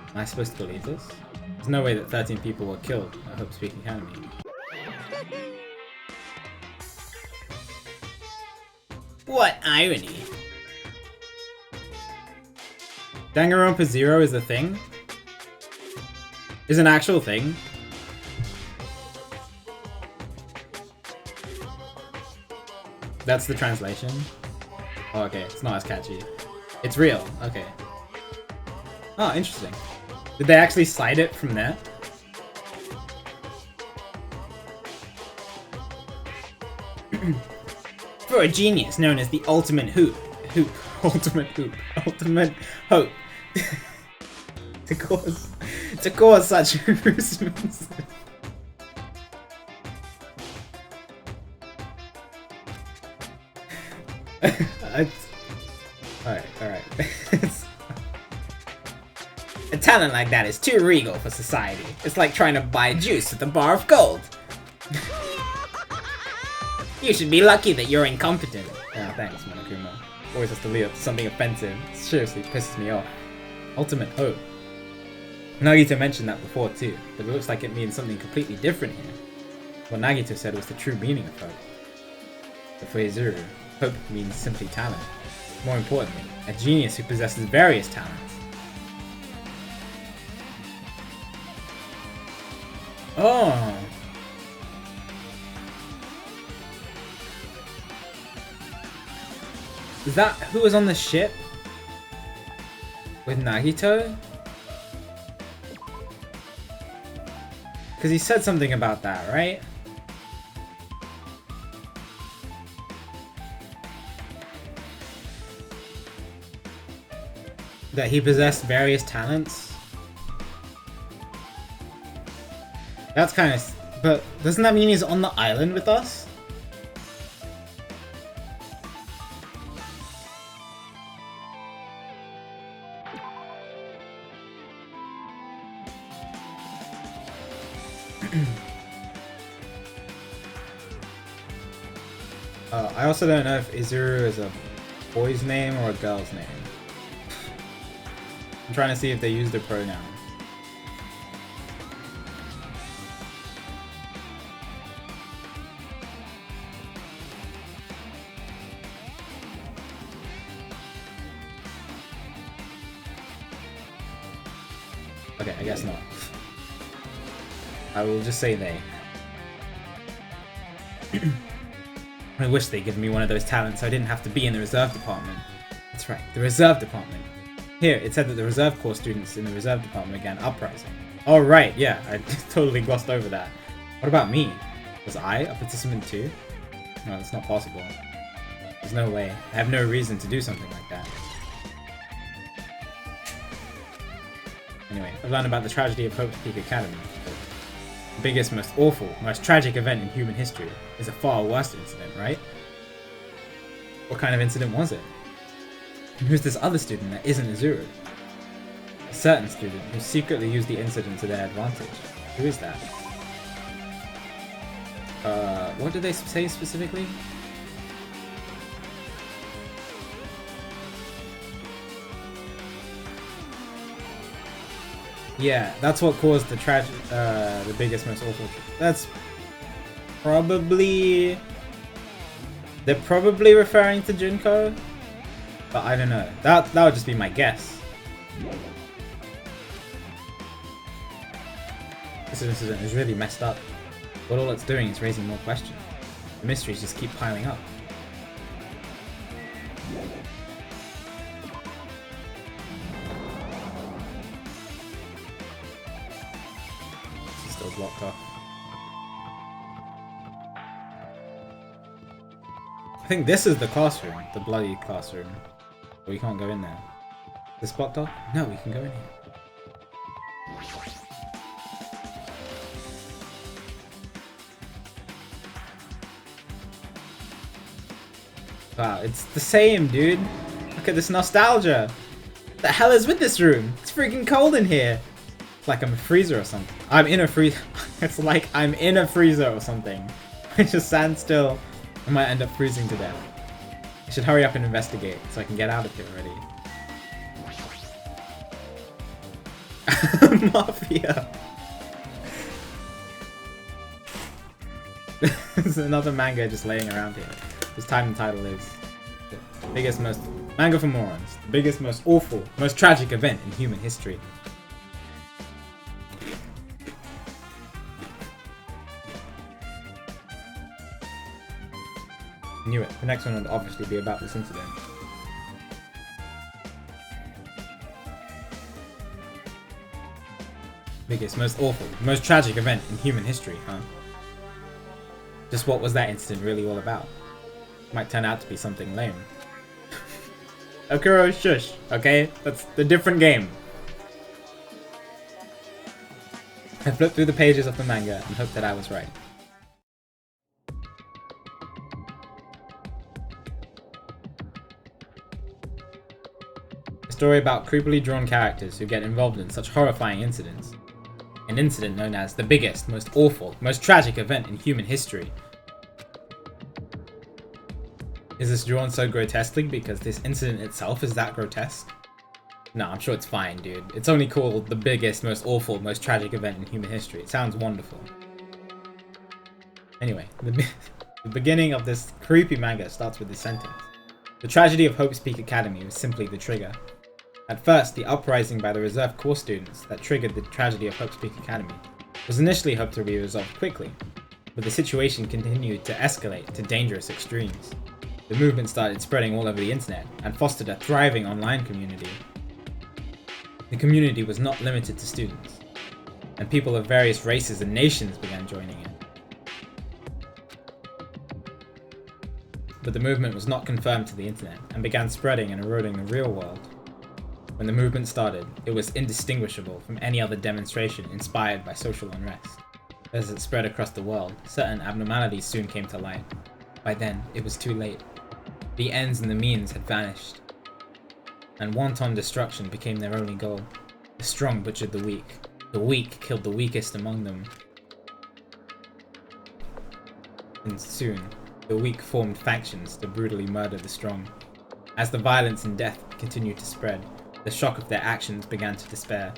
A: Am I supposed to believe this? There's no way that 13 people were killed at Hope's Peak Academy. What irony! Danganronpa 0 is a thing? Is an actual thing? That's the translation? Oh, okay, it's not as catchy. It's real, okay. Oh, interesting. Did they actually cite it from there? For a genius known as the ultimate ultimate hope. to cause such amusements. Alright. A talent like that is too regal for society. It's like trying to buy juice with a bar of gold. You should be lucky that you're incompetent. Yeah, thanks, Monokuma. Always has to lead up to something offensive. It seriously pisses me off. Ultimate hope. Nagito mentioned that before too, but it looks like it means something completely different here. What Nagito said was the true meaning of hope. The phrase Zuru, hope means simply talent. More importantly, a genius who possesses various talents. Oh. Is that who was on the ship? With Nagito? Because he said something about that, right? That he possessed various talents? That's kind of... But doesn't that mean he's on the island with us? I also don't know if Izuru is a boy's name or a girl's name. I'm trying to see if they use their pronouns. Okay, I guess not. I will just say they. I wish they'd given me one of those talents so I didn't have to be in the reserve department. That's right, the reserve department. Here, it said that the reserve corps students in the reserve department began uprising. Oh right, yeah, I totally glossed over that. What about me? Was I a participant too? No, that's not possible. There's no way. I have no reason to do something like that. Anyway, I've learned about the tragedy of Hope's Peak Academy. The biggest, most awful, most tragic event in human history is a far worse incident, right? What kind of incident was it? And who's this other student that isn't Azuru? A certain student who secretly used the incident to their advantage. Who is that? What did they say specifically? Yeah, that's what caused the biggest, most awful. That's probably... They're probably referring to Junko, but I don't know. That would just be my guess. This incident is really messed up, but all it's doing is raising more questions. The mysteries just keep piling up. This is still blocked off. I think this is the classroom, the bloody classroom. But we can't go in there. Is this blocked off? No, we can go in here. Wow, it's the same, dude. Look at this nostalgia. What the hell is with this room? It's freaking cold in here. It's like I'm a freezer or something. I'm in a freezer. It's like I'm in a freezer or something. I just stand still. I might end up freezing to death. I should hurry up and investigate so I can get out of here already. Mafia. There's another manga just laying around here. This time the title is the biggest, most manga for morons. The biggest, most awful, most tragic event in human history. Knew it. The next one would obviously be about this incident. Biggest, most awful, most tragic event in human history, huh? Just what was that incident really all about? Might turn out to be something lame. Okuro, shush, okay? That's the different game. I flipped through the pages of the manga and hoped that I was right. A story about creepily drawn characters who get involved in such horrifying incidents. An incident known as the biggest, most awful, most tragic event in human history. Is this drawn so grotesquely because this incident itself is that grotesque? No, I'm sure it's fine, dude. It's only called the biggest, most awful, most tragic event in human history. It sounds wonderful. Anyway, the beginning of this creepy manga starts with this sentence. The tragedy of Hope's Peak Academy was simply the trigger. At first, the uprising by the reserve corps students that triggered the tragedy of Hope's Peak Academy was initially hoped to be resolved quickly, but the situation continued to escalate to dangerous extremes. The movement started spreading all over the internet and fostered a thriving online community. The community was not limited to students, and people of various races and nations began joining it. But the movement was not confined to the internet and began spreading and eroding the real world. When the movement started, it was indistinguishable from any other demonstration inspired by social unrest. As it spread across the world, certain abnormalities soon came to light. By then, it was too late. The ends and the means had vanished, and wanton destruction became their only goal. The strong butchered the weak killed the weakest among them. And soon, the weak formed factions to brutally murder the strong. As the violence and death continued to spread, the shock of their actions began to despair,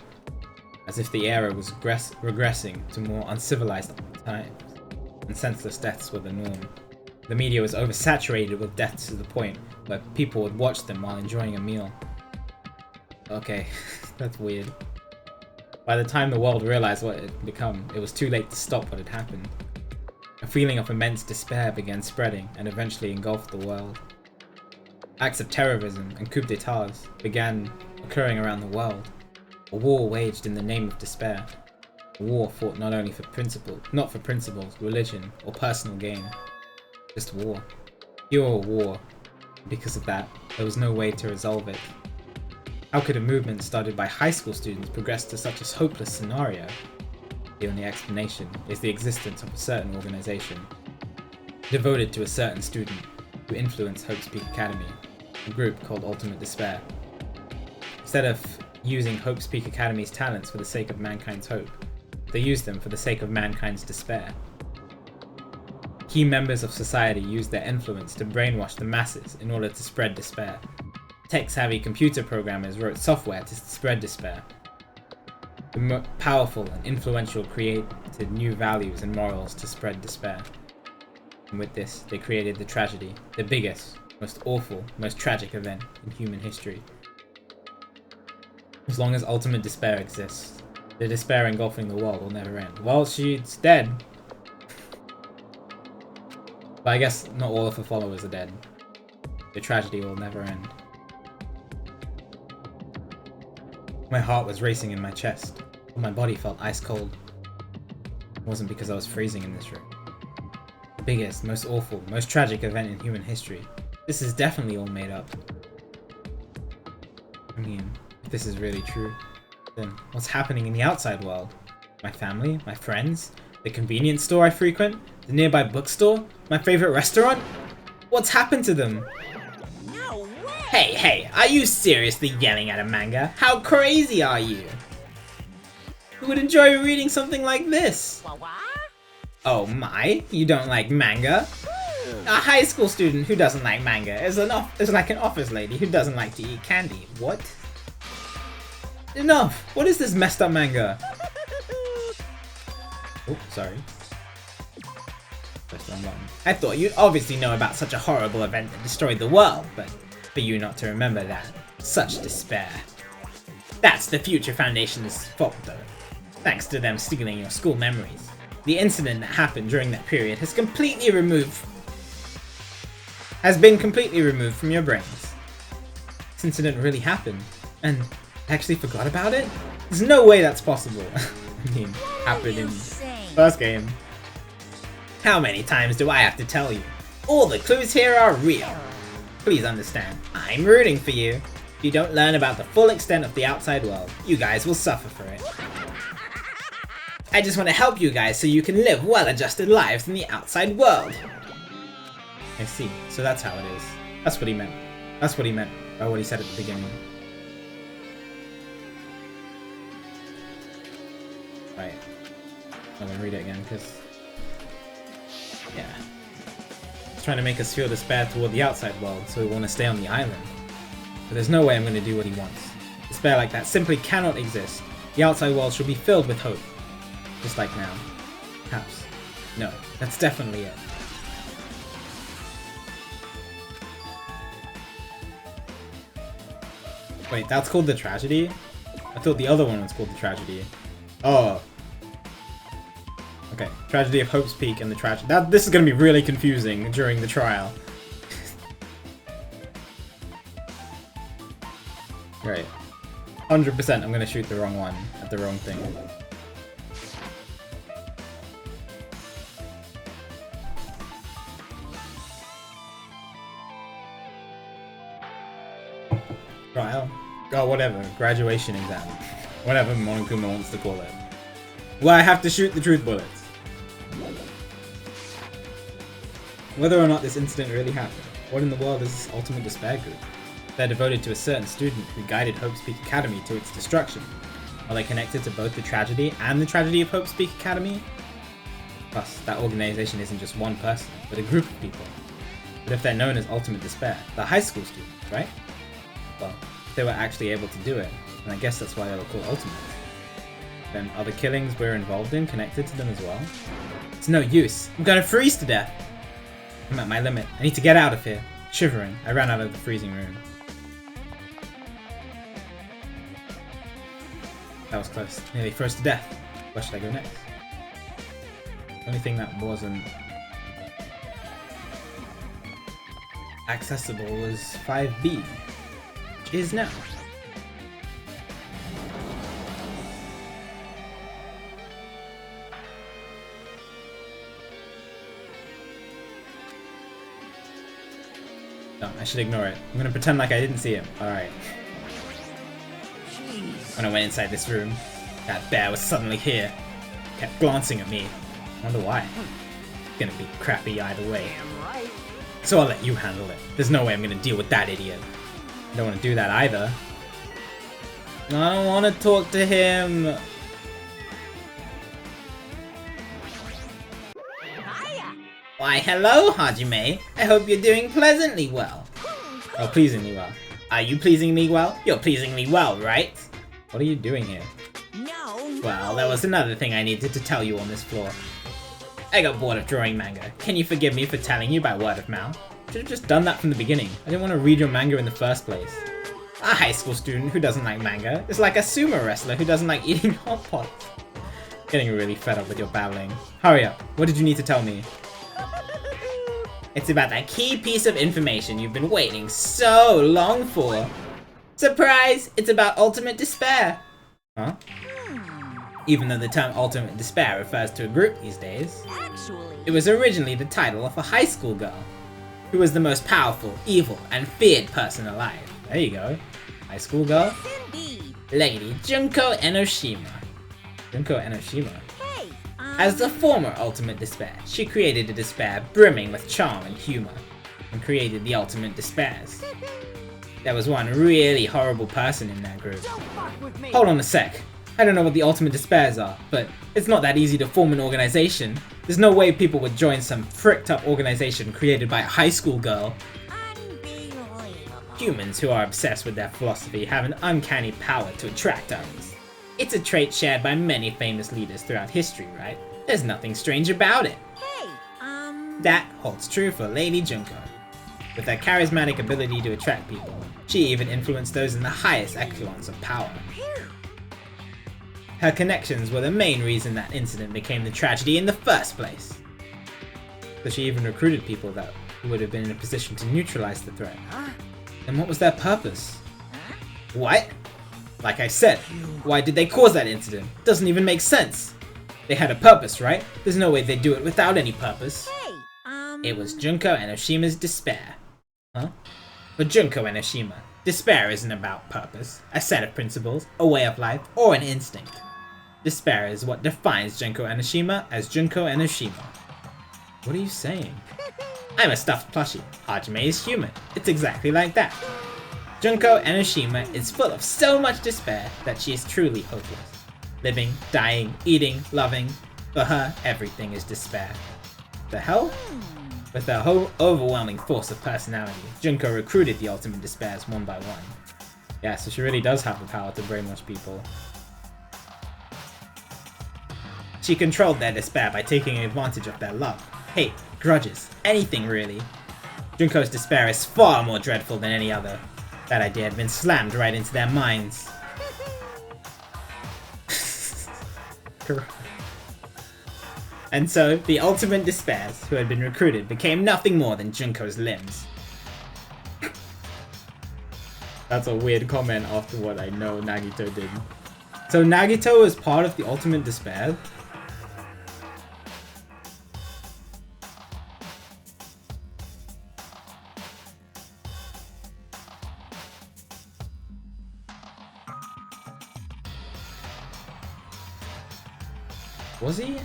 A: as if the era was regressing to more uncivilized times, and senseless deaths were the norm. The media was oversaturated with deaths to the point where people would watch them while enjoying a meal. Okay, that's weird. By the time the world realized what it had become, it was too late to stop what had happened. A feeling of immense despair began spreading and eventually engulfed the world. Acts of terrorism and coups d'etats began occurring around the world. A war waged in the name of despair. A war fought not only for principles, religion, or personal gain. Just war. Pure war. Because of that, there was no way to resolve it.
E: How could a movement started by high school students progress to such a hopeless scenario? The only explanation is the existence of a certain organization devoted to a certain student who influenced Hope's Peak Academy, a group called Ultimate Despair. Instead of using Hope's Peak Academy's talents for the sake of mankind's hope, they used them for the sake of mankind's despair. Key members of society used their influence to brainwash the masses in order to spread despair. Tech-savvy computer programmers wrote software to spread despair. The powerful and influential created new values and morals to spread despair. And with this, they created the tragedy, the biggest, most awful, most tragic event in human history. As long as ultimate despair exists, the despair engulfing the world will never end. Well, she's dead. But I guess not all of her followers are dead. The tragedy will never end. My heart was racing in my chest, but my body felt ice cold. It wasn't because I was freezing in this room. The biggest, most awful, most tragic event in human history. This is definitely all made up. I mean, if this is really true, then what's happening in the outside world? My family, my friends, the convenience store I frequent, the nearby bookstore, my favorite restaurant? What's happened to them?
D: No way!
E: Hey, are you seriously yelling at a manga? How crazy are you? Who would enjoy reading something like this?
D: What?
E: Oh my, you don't like manga? A high school student who doesn't like manga is like an office lady who doesn't like to eat candy. What? Enough! What is this messed up manga? Oh, sorry. Press the wrong button. I thought you'd obviously know about such a horrible event that destroyed the world, but for you not to remember that, such despair. That's the Future Foundation's fault though. Thanks to them stealing your school memories. The incident that happened during that period has been completely removed from your brains. This incident really happened, and I actually forgot about it? There's no way that's possible. I mean, happened in the first game. How many times do I have to tell you? All the clues here are real. Please understand, I'm rooting for you. If you don't learn about the full extent of the outside world, you guys will suffer for it. I just want to help you guys so you can live well-adjusted lives in the outside world. I see, so that's how it is. That's what he meant. That's what he meant by what he said at the beginning. Right. I'm gonna read it again, because... yeah. He's trying to make us feel despair toward the outside world, so we want to stay on the island. But there's no way I'm gonna do what he wants. Despair like that simply cannot exist. The outside world should be filled with hope. Just like now. Perhaps. No, that's definitely it. Wait, that's called the tragedy? I thought the other one was called the tragedy. Oh. Okay, tragedy of Hope's Peak and the tragedy. This is gonna be really confusing during the trial. Right. 100% I'm gonna shoot the wrong one at the wrong thing. Trial? Oh, whatever. Graduation exam. Whatever Monokuma wants to call it. Well, I have to shoot the truth bullets. Whether or not this incident really happened, what in the world is this Ultimate Despair group? They're devoted to a certain student who guided Hope's Peak Academy to its destruction. Are they connected to both the tragedy and the tragedy of Hope's Peak Academy? Plus, that organization isn't just one person, but a group of people. But if they're known as Ultimate Despair, they're high school students, right? Well, if they were actually able to do it, and I guess that's why they were called Ultimate. Then are the killings we're involved in connected to them as well? It's no use. I'm gonna freeze to death! I'm at my limit. I need to get out of here. Shivering, I ran out of the freezing room. That was close. Nearly froze to death. Where should I go next? The only thing that wasn't accessible was 5B, which is now. No, I should ignore it. I'm gonna pretend like I didn't see him. Alright. When I went inside this room, that bear was suddenly here. Kept glancing at me. Wonder why. It's gonna be crappy either way. So I'll let you handle it. There's no way I'm gonna deal with that idiot. I don't want to do that either. I don't want to talk to him. Why, hello, Hajime. I hope you're doing pleasantly well. Oh, pleasingly well. Are you pleasing me well? You're pleasing me well, right? What are you doing here?
D: No.
E: Well, there was another thing I needed to tell you on this floor. I got bored of drawing manga. Can you forgive me for telling you by word of mouth? Should have just done that from the beginning. I didn't want to read your manga in the first place. A high school student who doesn't like manga is like a sumo wrestler who doesn't like eating hot pots. Getting really fed up with your babbling. Hurry up. What did you need to tell me? It's about that key piece of information you've been waiting so long for. Surprise! It's about ultimate despair. Huh? Even though the term ultimate despair refers to a group these days,
D: Actually.
E: it was originally the title of a high school girl who was the most powerful, evil, and feared person alive. There you go. High school girl.
D: Indeed.
E: Lady Junko Enoshima. Junko Enoshima.
D: Hey.
E: As the former ultimate despair, she created a despair brimming with charm and humor, and created the ultimate despairs. There was one really horrible person in that group.
D: Don't fuck with me.
E: Hold on a sec. I don't know what the ultimate despairs are, but it's not that easy to form an organization. There's no way people would join some fricked up organization created by a high school girl.
D: Unbelievable.
E: Humans who are obsessed with their philosophy have an uncanny power to attract others. It's a trait shared by many famous leaders throughout history, right? There's nothing strange about it.
D: Hey.
E: That holds true for Lady Junko. With her charismatic ability to attract people, she even influenced those in the highest echelons of power. Her connections were the main reason that incident became the tragedy in the first place. So she even recruited people that would have been in a position to neutralize the threat. And what was their purpose? What? Like I said, why did they cause that incident? Doesn't even make sense. They had a purpose, right? There's no way they'd do it without any purpose.
D: Hey.
E: It was Junko Enoshima's despair. Huh? For Junko Enoshima, despair isn't about purpose, a set of principles, a way of life, or an instinct. Despair is what defines Junko Enoshima as Junko Enoshima. What are you saying? I'm a stuffed plushie. Hajime is human. It's exactly like that. Junko Enoshima is full of so much despair that she is truly hopeless. Living, dying, eating, loving. For her, everything is despair. The hell? With her whole overwhelming force of personality, Junko recruited the ultimate despairs one by one. Yeah, so she really does have the power to brainwash people. She controlled their despair by taking advantage of their love, hate, grudges, anything really. Junko's despair is far more dreadful than any other. That idea had been slammed right into their minds. And so, the ultimate despairs who had been recruited became nothing more than Junko's limbs. That's a weird comment after what I know Nagito did. So Nagito was part of the ultimate despair? Was he?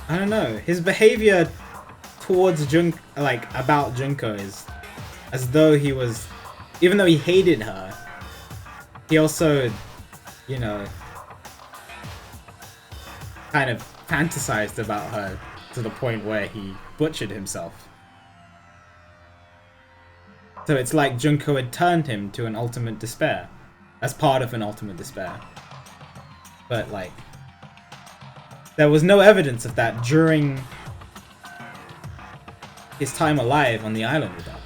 E: I don't know. His behavior towards about Junko is as though he was, even though he hated her, he also, you know, kind of fantasized about her to the point where he butchered himself. So it's like Junko had turned him to an ultimate despair, as part of an ultimate despair. But like, there was no evidence of that during his time alive on the island with her.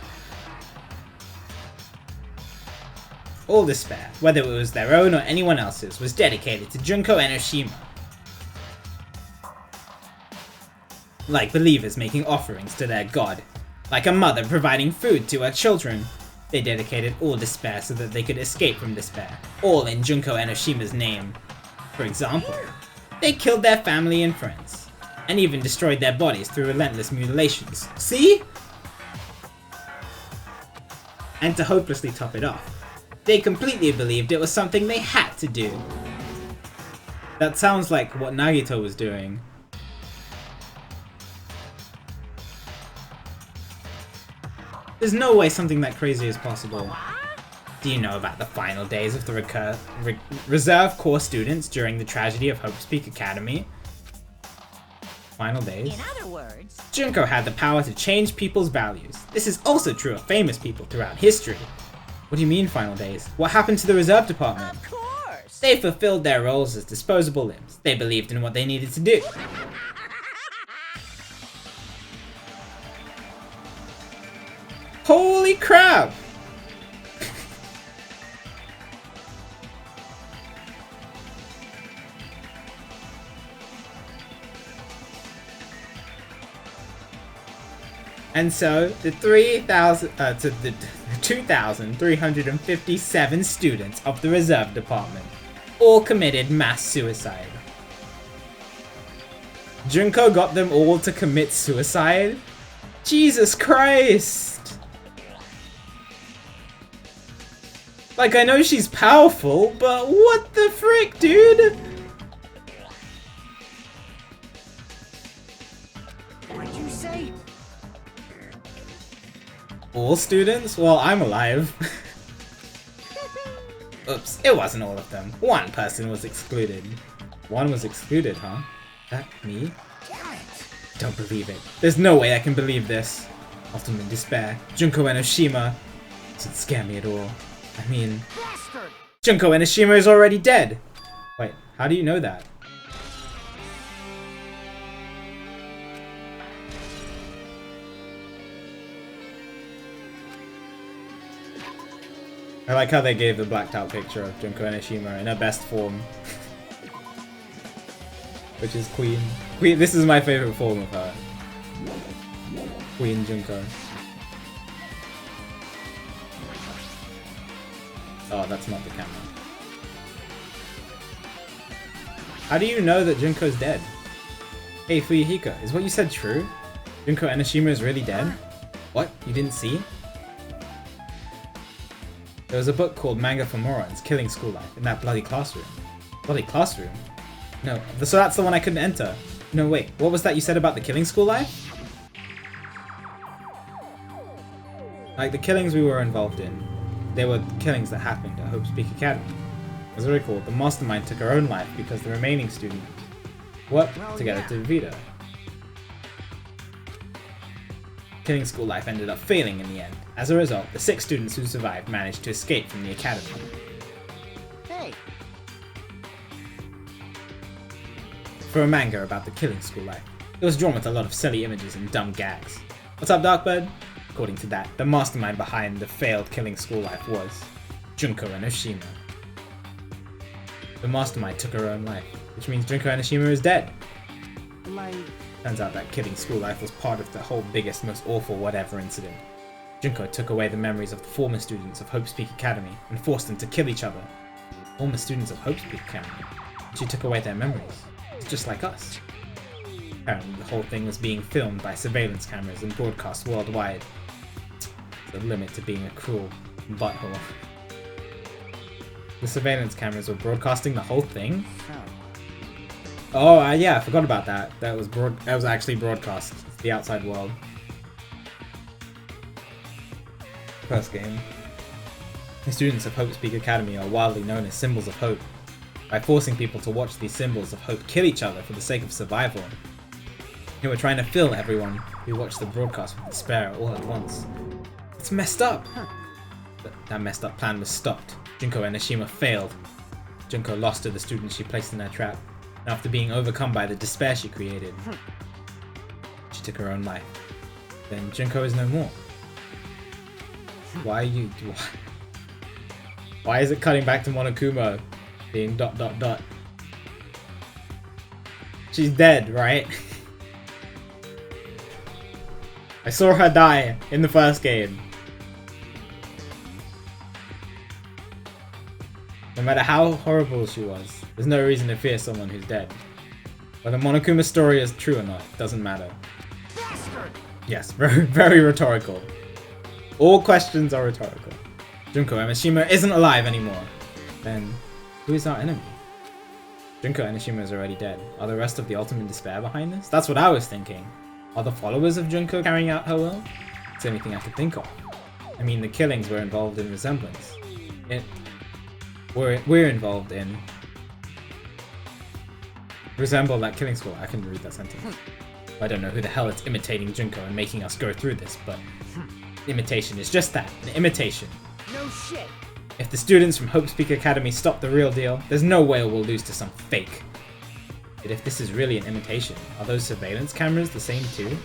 E: All despair, whether it was their own or anyone else's, was dedicated to Junko Enoshima. Like believers making offerings to their god. Like a mother providing food to her children. They dedicated all despair so that they could escape from despair, all in Junko Enoshima's name. For example, they killed their family and friends. and even destroyed their bodies through relentless mutilations. See? And to hopelessly top it off, they completely believed it was something they had to do. That sounds like what Nagito was doing. There's no way something that crazy is possible. Do you know about the final days of the reserve corps students during the tragedy of Hope's Peak Academy? Final days?
D: In other words,
E: Junko had the power to change people's values. This is also true of famous people throughout history. What do you mean final days? What happened to the reserve department?
D: of course.
E: They fulfilled their roles as disposable limbs. They believed in what they needed to do. Holy crap! And so, the 2,357 students of the reserve department all committed mass suicide. Junko got them all to commit suicide? Jesus Christ! Like, I know she's powerful, but what the frick, dude?
C: What'd you say?
E: All students? Well, I'm alive. Oops, it wasn't all of them. One person was excluded. One was excluded, huh? That me?
C: Damn it!
E: Don't believe it. There's no way I can believe this. Ultimate despair. Junko Enoshima doesn't scare me at all. I mean,
C: Bastard!
E: Junko Enoshima is already dead. Wait, how do you know that? I like how they gave the blacked out picture of Junko Enoshima in her best form. Which is Queen. This is my favorite form of her. Queen Junko. Oh, that's not the camera. How do you know that Junko's dead? Hey Fuyuhiko, is what you said true? Junko Enoshima is really dead? What? You didn't see? There was a book called Manga for Morons, Killing School Life, in that bloody classroom. Bloody classroom? No, so that's the one I couldn't enter. No, wait, what was that you said about the Killing School Life? Like, the killings we were involved in, they were killings that happened at Hope's Peak Academy. As I recall, the mastermind took her own life because the remaining students worked together to defeat her. Killing School Life ended up failing in the end. As a result, the 6 students who survived managed to escape from the academy.
C: Hey,
E: For a manga about the Killing School Life, it was drawn with a lot of silly images and dumb gags. What's up, Darkbird? According to that, the mastermind behind the failed Killing School Life was Junko Enoshima. The mastermind took her own life, which means Junko Enoshima is dead.
C: like,
E: Turns out that Killing School Life was part of the whole biggest, most awful whatever incident. Junko took away the memories of the former students of Hope's Peak Academy and forced them to kill each other. Former students of Hope's Peak Academy? She took away their memories. It's just like us. Apparently the whole thing was being filmed by surveillance cameras and broadcast worldwide. There's a limit to being a cruel butthole. The surveillance cameras were broadcasting the whole thing? Oh, yeah, I forgot about that. That was actually broadcast to the outside world. First game. The students of Hope's Peak Academy are widely known as symbols of hope. By forcing people to watch these symbols of hope kill each other for the sake of survival, they were trying to fill everyone who watched the broadcast with despair all at once. It's messed up! But that messed up plan was stopped. Junko Enoshima failed. Junko lost to the students she placed in their trap, and after being overcome by the despair she created, she took her own life. Then Junko is no more. Why is it cutting back to Monokuma being ... She's dead, right? I saw her die in the first game. No matter how horrible she was, there's no reason to fear someone who's dead. Whether Monokuma's story is true or not, doesn't matter.
C: Bastard!
E: Yes, very, very rhetorical. All questions are rhetorical. Junko Emishima isn't alive anymore. Then, who is our enemy? Junko Emishima is already dead. Are the rest of the Ultimate Despair behind this? That's what I was thinking. Are the followers of Junko carrying out her will? It's the only thing I could think of. I mean, the killings were involved in resemblance. We're involved in... Resemble that killing school. I can read that sentence. I don't know who the hell is imitating Junko and making us go through this, but... Imitation is just that, an imitation.
C: No shit!
E: If the students from Hope's Peak Academy stop the real deal, there's no way we'll lose to some fake. But if this is really an imitation, are those surveillance cameras the same too?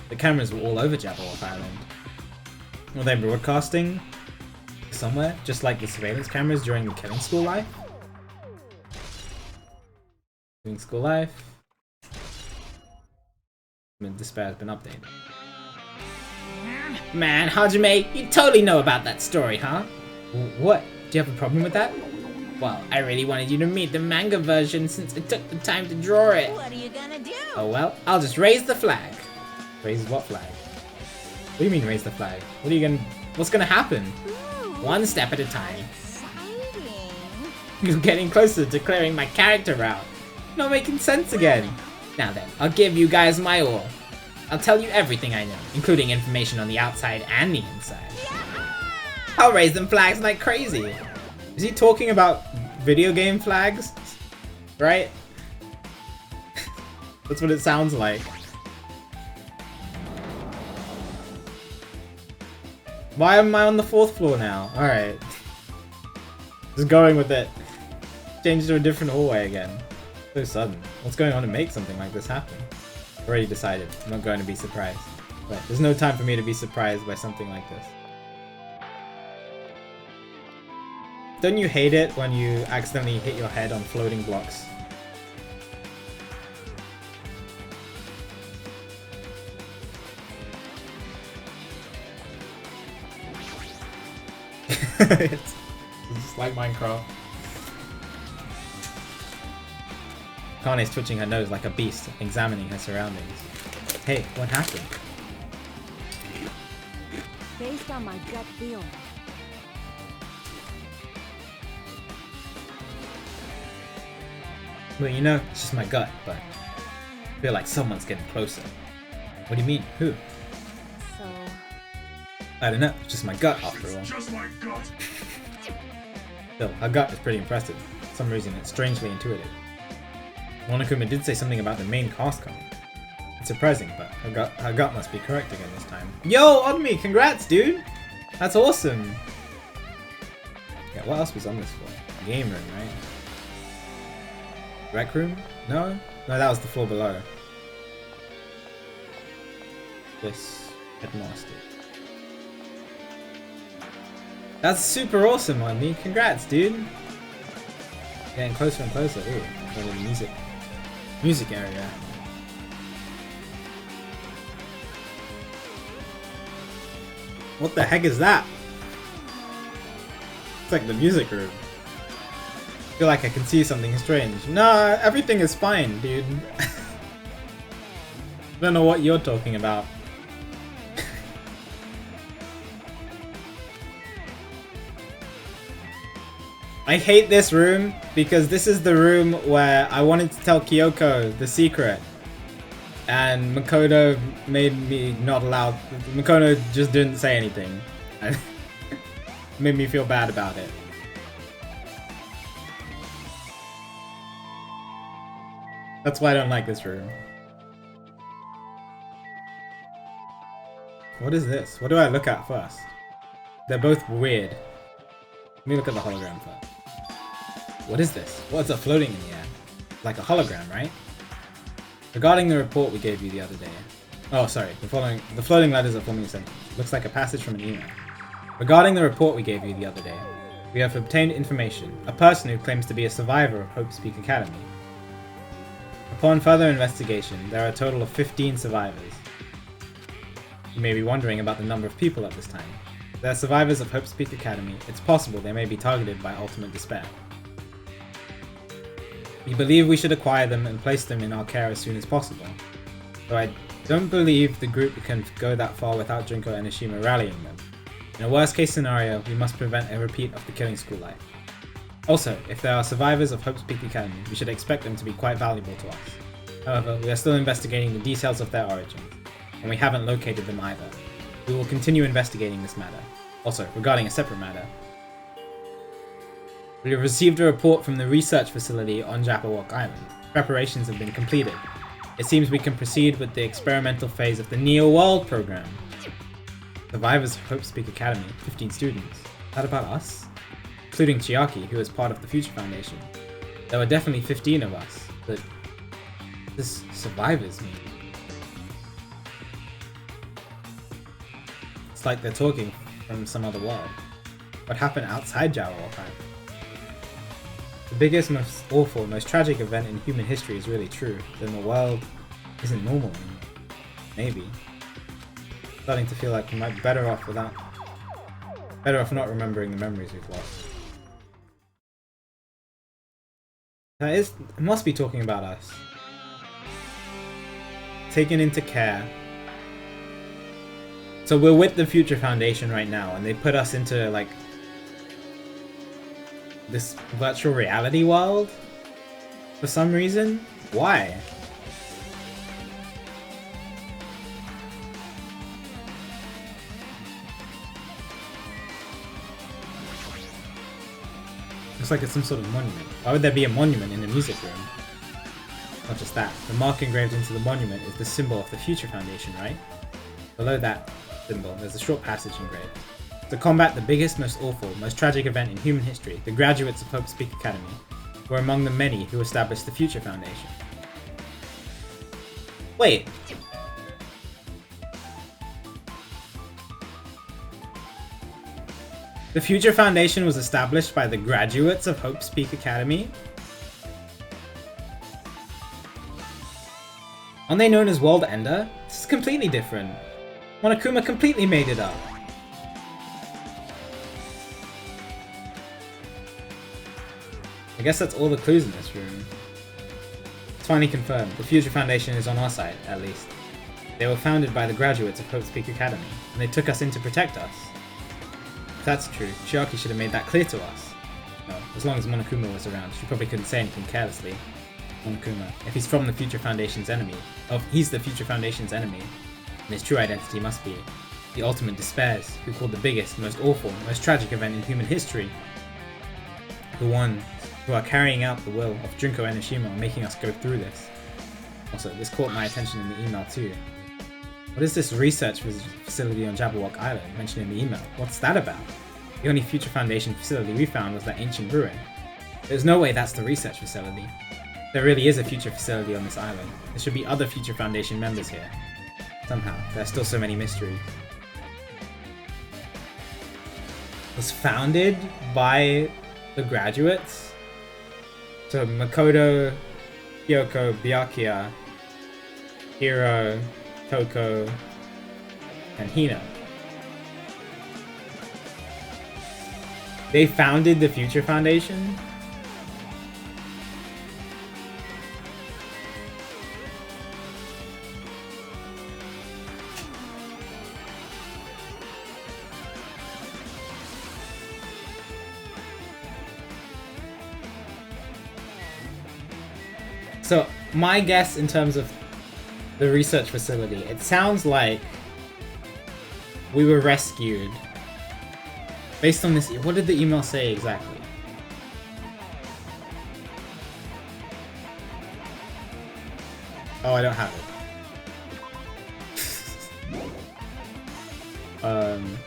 E: The cameras were all over Jabberwock Island. Were they broadcasting somewhere, just like the surveillance cameras during the Killing School Life? Killing School Life. Despair has been updated. Man, Hajime, you totally know about that story, huh? What? Do you have a problem with that? Well, I really wanted you to meet the manga version since I took the time to draw it.
D: What are you gonna do?
E: Oh well, I'll just raise the flag. Raise what flag? What do you mean raise the flag? What's gonna happen?
D: Ooh,
E: One step at a time.
D: exciting.
E: You're getting closer to clearing my character out. Not making sense again. Now then, I'll give you guys my all. I'll tell you everything I know, including information on the outside and the inside. I'll raise them flags like crazy. Is he talking about video game flags? Right? That's what it sounds like. Why am I on the 4th floor now? Alright. Just going with it. Change to a different hallway again. So sudden. What's going on to make something like this happen? Already decided. I'm not going to be surprised. But there's no time for me to be surprised by something like this. Don't you hate it when you accidentally hit your head on floating blocks? It's just like Minecraft. Kane's twitching her nose like a beast, examining her surroundings. Hey, what happened?
D: Based on my gut feeling.
E: Well, you know, it's just my gut, but I feel like someone's getting closer. What do you mean? Who?
D: So,
E: I don't know, it's just my gut after all.
F: Just my gut.
E: Still, her gut is pretty impressive. For some reason, it's strangely intuitive. Monokuma did say something about the main cast coming. It's surprising, but her gut must be correct again this time. Yo, Odmi, congrats, dude! That's awesome! Yeah, what else was on this floor? Game room, right? Rec room? No? No, that was the floor below. This headmaster. That's super awesome, Odmi. Congrats, dude! Getting closer and closer. Ooh, going to the music area. What the heck is that? It's like the music room. I feel like I can see something strange. No, everything is fine, dude. I don't know what you're talking about. I hate this room because this is the room where I wanted to tell Kyoko the secret. And Makoto made me not allow. Makoto just didn't say anything. Made me feel bad about it. That's why I don't like this room. What is this? What do I look at first? They're both weird. Let me look at the hologram first. What is this? What's it floating in the air? Like a hologram, right? Regarding the report we gave you the other day. Oh, sorry. The floating letters are forming a sentence. Looks like a passage from an email. Regarding the report we gave you the other day, we have obtained information. A person who claims to be a survivor of Hope's Peak Academy. Upon further investigation, there are a total of 15 survivors. You may be wondering about the number of people at this time. They are survivors of Hope's Peak Academy. It's possible they may be targeted by Ultimate Despair. We believe we should acquire them and place them in our care as soon as possible. Though I don't believe the group can go that far without Junko and Ishima rallying them. In a worst case scenario, we must prevent a repeat of the killing school life. Also, if there are survivors of Hope's Peak Academy, we should expect them to be quite valuable to us. However, we are still investigating the details of their origins, and we haven't located them either. We will continue investigating this matter. Also, regarding a separate matter, we have received a report from the research facility on Jabberwock Island. Preparations have been completed. It seems we can proceed with the experimental phase of the Neo World program. Survivors of Hope's Peak Academy, 15 students. Is that about us? Including Chiaki, who is part of the Future Foundation. There were definitely 15 of us, but what does survivors mean? It's like they're talking from some other world. What happened outside Jabberwock Island? The biggest, most awful, most tragic event in human history is really true. Then the world isn't normal anymore. Maybe. Starting to feel like we might be better off not remembering the memories we've lost. It must be talking about us. Taken into care. So we're with the Future Foundation right now, and they put us into, like, this virtual reality world? For some reason? Why? Looks like it's some sort of monument. Why would there be a monument in a music room? Not just that, the mark engraved into the monument is the symbol of the Future Foundation, right? Below that symbol, there's a short passage engraved. To combat the biggest, most awful, most tragic event in human history, the graduates of Hope's Peak Academy were among the many who established the Future Foundation. Wait. The Future Foundation was established by the graduates of Hope's Peak Academy? Aren't they known as World Ender? This is completely different. Monokuma completely made it up. I guess that's all the clues in this room. It's finally confirmed. The Future Foundation is on our side, at least. They were founded by the graduates of Hope's Peak Academy, and they took us in to protect us. If that's true, Chiaki should have made that clear to us. No, as long as Monokuma was around, she probably couldn't say anything carelessly. Monokuma, if he's from the Future Foundation's enemy, he's the Future Foundation's enemy, and his true identity must be the ultimate despairs, who called the biggest, most awful, most tragic event in human history. The ones who are carrying out the will of Junko and Ishima are making us go through this. Also, this caught my attention in the email too. What is this research facility on Jabberwock Island mentioned in the email? What's that about? The only Future Foundation facility we found was that ancient ruin. There's no way that's the research facility. There really is a future facility on this island. There should be other Future Foundation members here. Somehow, there are still so many mysteries. It was founded by the graduates? So Makoto, Kyoko, Byakuya, Hiro, Toko, and Hina. They founded the Future Foundation? So, my guess in terms of the research facility, it sounds like we were rescued. Based on this, what did the email say exactly? Oh, I don't have it.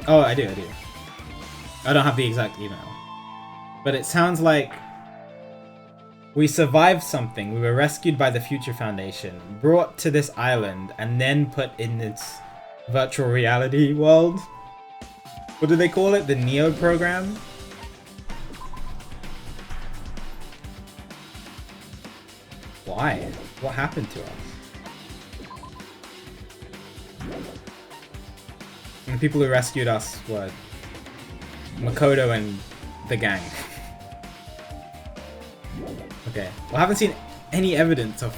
E: Oh, I do. I don't have the exact email. But it sounds like we survived something. We were rescued by the Future Foundation, brought to this island, and then put in this virtual reality world. What do they call it? The Neo program? Why? What happened to us? And the people who rescued us were Makoto and the gang. Okay,
A: Okay. Well, I haven't seen any evidence of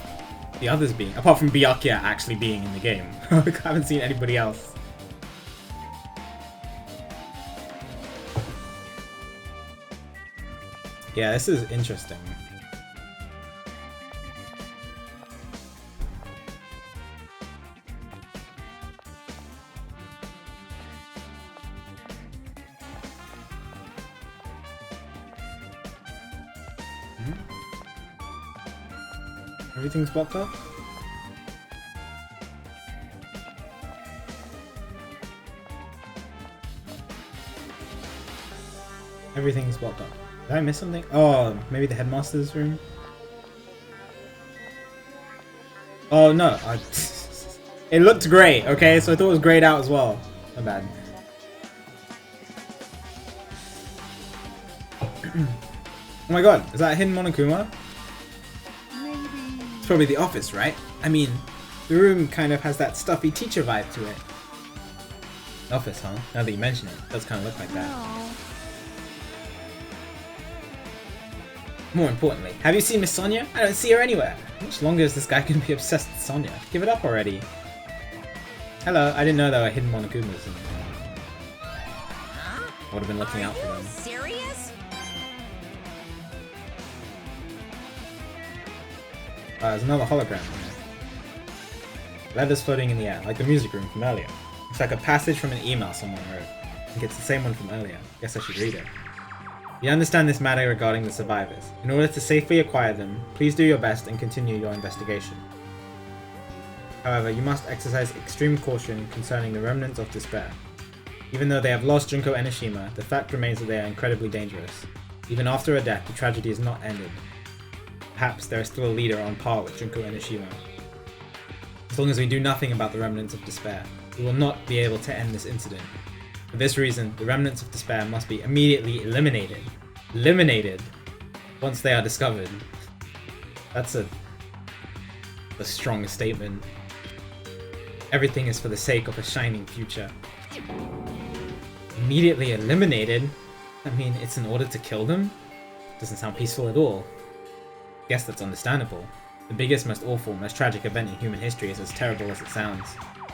A: the others being, apart from Byakuya actually being in the game. I haven't seen anybody else. Yeah, this is interesting. Everything's blocked off? Everything's blocked off. Did I miss something? Oh, maybe the headmaster's room? Oh no, it looked great, okay? So I thought it was grayed out as well. Not bad. Oh my god, is that a hidden Monokuma? It's probably the office, right? I mean, the room kind of has that stuffy teacher vibe to it. Office, huh? Now that you mention it, it does kind of look like that.
D: No.
A: More importantly, have you seen Miss Sonia? I don't see her anywhere. How much longer is this guy going to be obsessed with Sonia? Give it up already. Hello, I didn't know there were hidden Monokumas in I would have been looking out for them.
D: Serious?
A: There's another hologram in there. Letters floating in the air, like the music room from earlier. It's like a passage from an email someone wrote. I think it's the same one from earlier. Guess I should read it. You understand this matter regarding the survivors. In order to safely acquire them, please do your best and continue your investigation. However, you must exercise extreme caution concerning the remnants of despair. Even though they have lost Junko Enoshima, the fact remains that they are incredibly dangerous. Even after her death, the tragedy is not ended. Perhaps there is still a leader on par with Junko Enoshima. As long as we do nothing about the remnants of despair, we will not be able to end this incident. For this reason, the remnants of despair must be immediately eliminated. Eliminated! Once they are discovered. That's a strong statement. Everything is for the sake of a shining future. Immediately eliminated? I mean, it's in order to kill them? Doesn't sound peaceful at all. Guess that's understandable. The biggest, most awful, most tragic event in human history is as terrible as it sounds.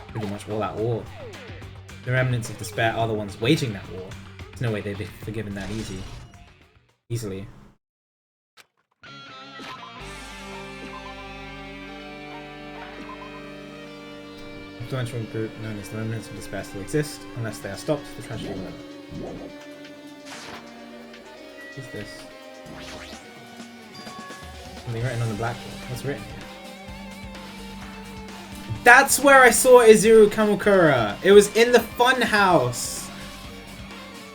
A: Pretty much all out war. The remnants of despair are the ones waging that war. There's no way they'd be forgiven that easily. Influential group known as the remnants of despair still exist. Unless they are stopped, the tragedy will end. What's this? Something written on the blackboard. What's written here? That's where I saw Izuru Kamukura! It was in the fun house!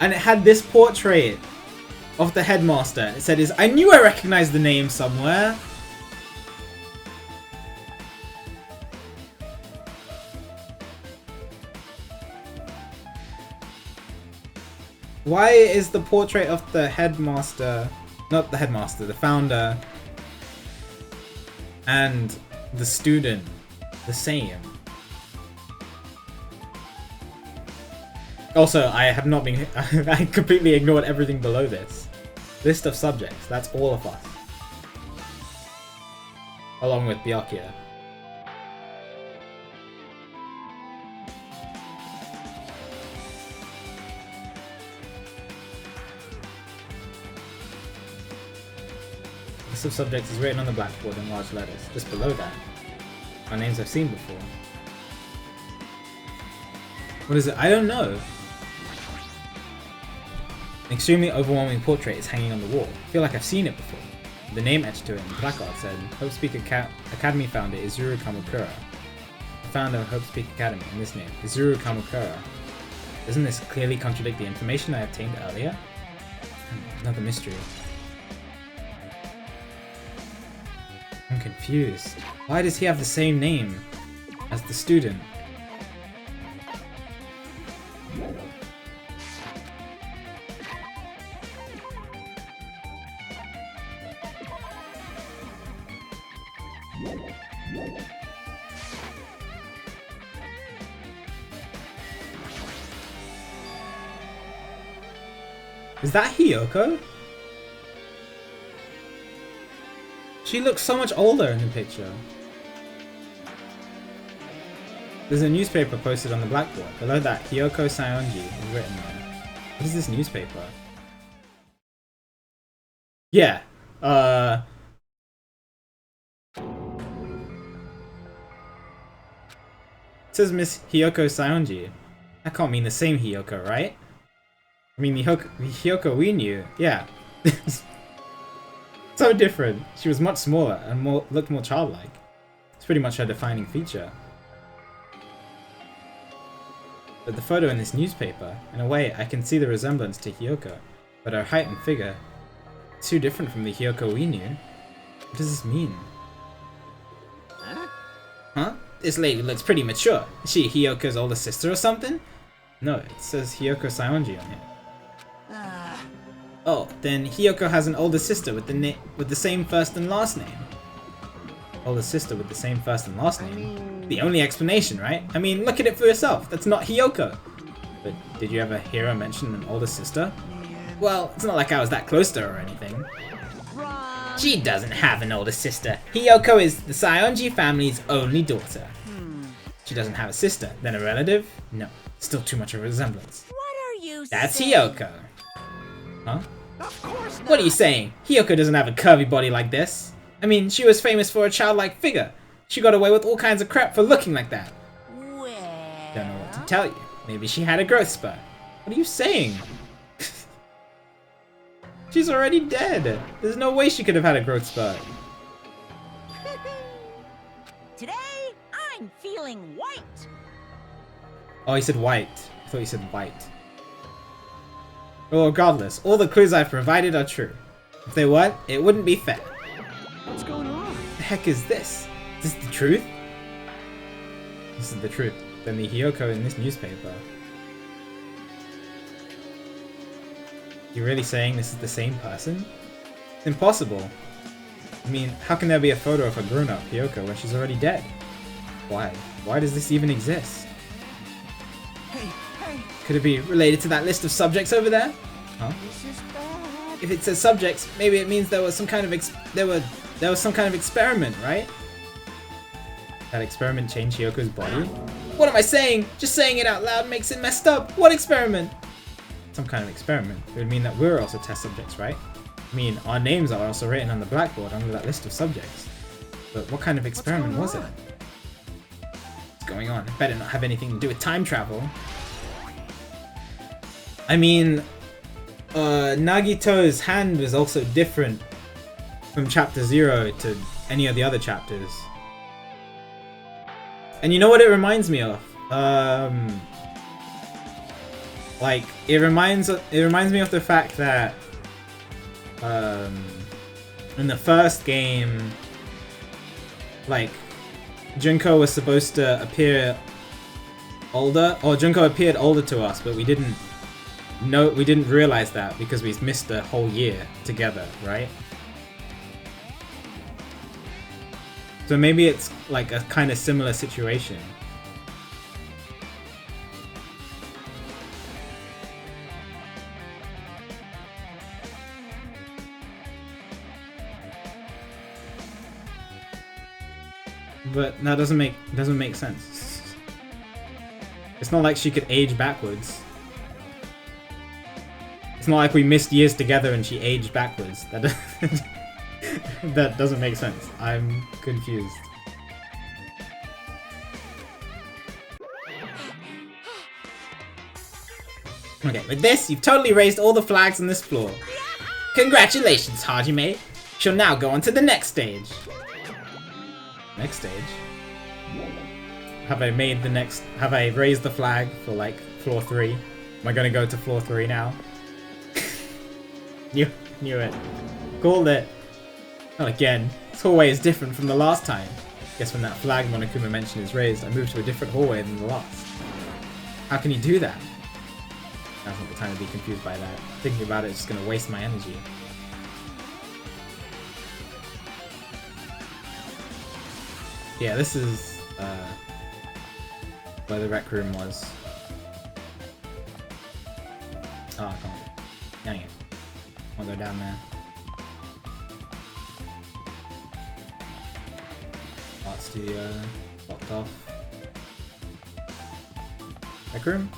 A: And it had this portrait of the headmaster. It said, I knew I recognized the name somewhere! Why is the portrait of the headmaster, not the headmaster, the founder, and the student the same? Also, I have not been, I completely ignored everything below this. List of subjects, that's all of us. Along with Byakuya. List of subjects is written on the blackboard in large letters. Just below that are names I've seen before. What is it? I don't know. An extremely overwhelming portrait is hanging on the wall. I feel like I've seen it before. The name etched to it in the placard said, Hope Speak Academy founder Izuru Kamukura. The founder of Hope Speak Academy, and this name, Izuru Kamukura. Doesn't this clearly contradict the information I obtained earlier? Another mystery. I'm confused. Why does he have the same name as the student? Is that Hiyoko?
E: She looks so much older in the picture. There's a newspaper posted on the blackboard. Below that, Hiyoko Saionji is written there. What is this newspaper? Yeah. It says Miss Hiyoko Saionji. That can't mean the same Hiyoko, right? I mean, the Hiyoko we knew, yeah. So different. She was much smaller and looked more childlike. It's pretty much her defining feature. But the photo in this newspaper, in a way, I can see the resemblance to Hiyoko, but her height and figure, too different from the Hiyoko we knew. What does this mean? Huh? This lady looks pretty mature. Is she Hiyoko's older sister or something? No, it says Hiyoko Saionji on here. Oh, then Hiyoko has an older sister with the same first and last name. Older sister with the same first and last name? The only explanation, right? I mean, look at it for yourself. That's not Hiyoko. But did you ever hear her mention an older sister? Well, it's not like I was that close to her or anything. She doesn't have an older sister. Hiyoko is the Saionji family's only daughter. She doesn't have a sister. Then a relative? No. Still too much of a resemblance.
D: What are you
E: That's
D: saying?
E: Hiyoko. Huh? What are you saying? Hiyoko doesn't have a curvy body like this. I mean, she was famous for a childlike figure. She got away with all kinds of crap for looking like that.
D: Well...
E: Don't know what to tell you. Maybe she had a growth spurt. What are you saying? She's already dead. There's no way she could have had a growth spurt.
D: Today, I'm feeling white.
E: Oh, he said white. I thought he said white. Well, regardless, all the clues I've provided are true. If they weren't, it wouldn't be fair.
C: What's going on?
E: The heck is this? Is this the truth? This is the truth. Then the Hiyoko in this newspaper. You really saying this is the same person? It's impossible. I mean, how can there be a photo of a grown-up Hiyoko when she's already dead? Why? Why does this even exist?
C: Hey,
E: Could it be related to that list of subjects over there? Huh?
C: this is bad.
E: If it says subjects, maybe it means there was some kind of there was some kind of experiment, right? That experiment changed Hiyoko's body? What am I saying? Just saying it out loud makes it messed up. What experiment? Some kind of experiment. It would mean that we're also test subjects, right? I mean, our names are also written on the blackboard under that list of subjects. But what kind of experiment was it? What's going on? It better not have anything to do with time travel. I mean, Nagito's hand was also different from chapter 0 to any of the other chapters. And you know what it reminds me of? Like, it reminds me of the fact that in the first game, like, Junko was supposed to appear older, or Junko appeared older to us, but we didn't realize that because we missed a whole year together, right? So maybe it's like a kind of similar situation. But that doesn't make sense. It's not like she could age backwards. It's not like we missed years together and she aged backwards. That doesn't make sense. I'm confused. Okay, with this, you've totally raised all the flags on this floor. Congratulations, Hajime! She'll now go on to the next stage. Next stage? Have I raised the flag for, like, floor 3? Am I gonna go to floor 3 now? Knew it. Called it. Not again. This hallway is different from the last time. Guess when that flag Monokuma mentioned is raised, I moved to a different hallway than the last. How can you do that? Now's not the time to be confused by that. Thinking about it is just gonna waste my energy. Yeah, this is where the rec room was. Oh, I can't. Dang it. I'll go down there. studio. Locked off. Rec room?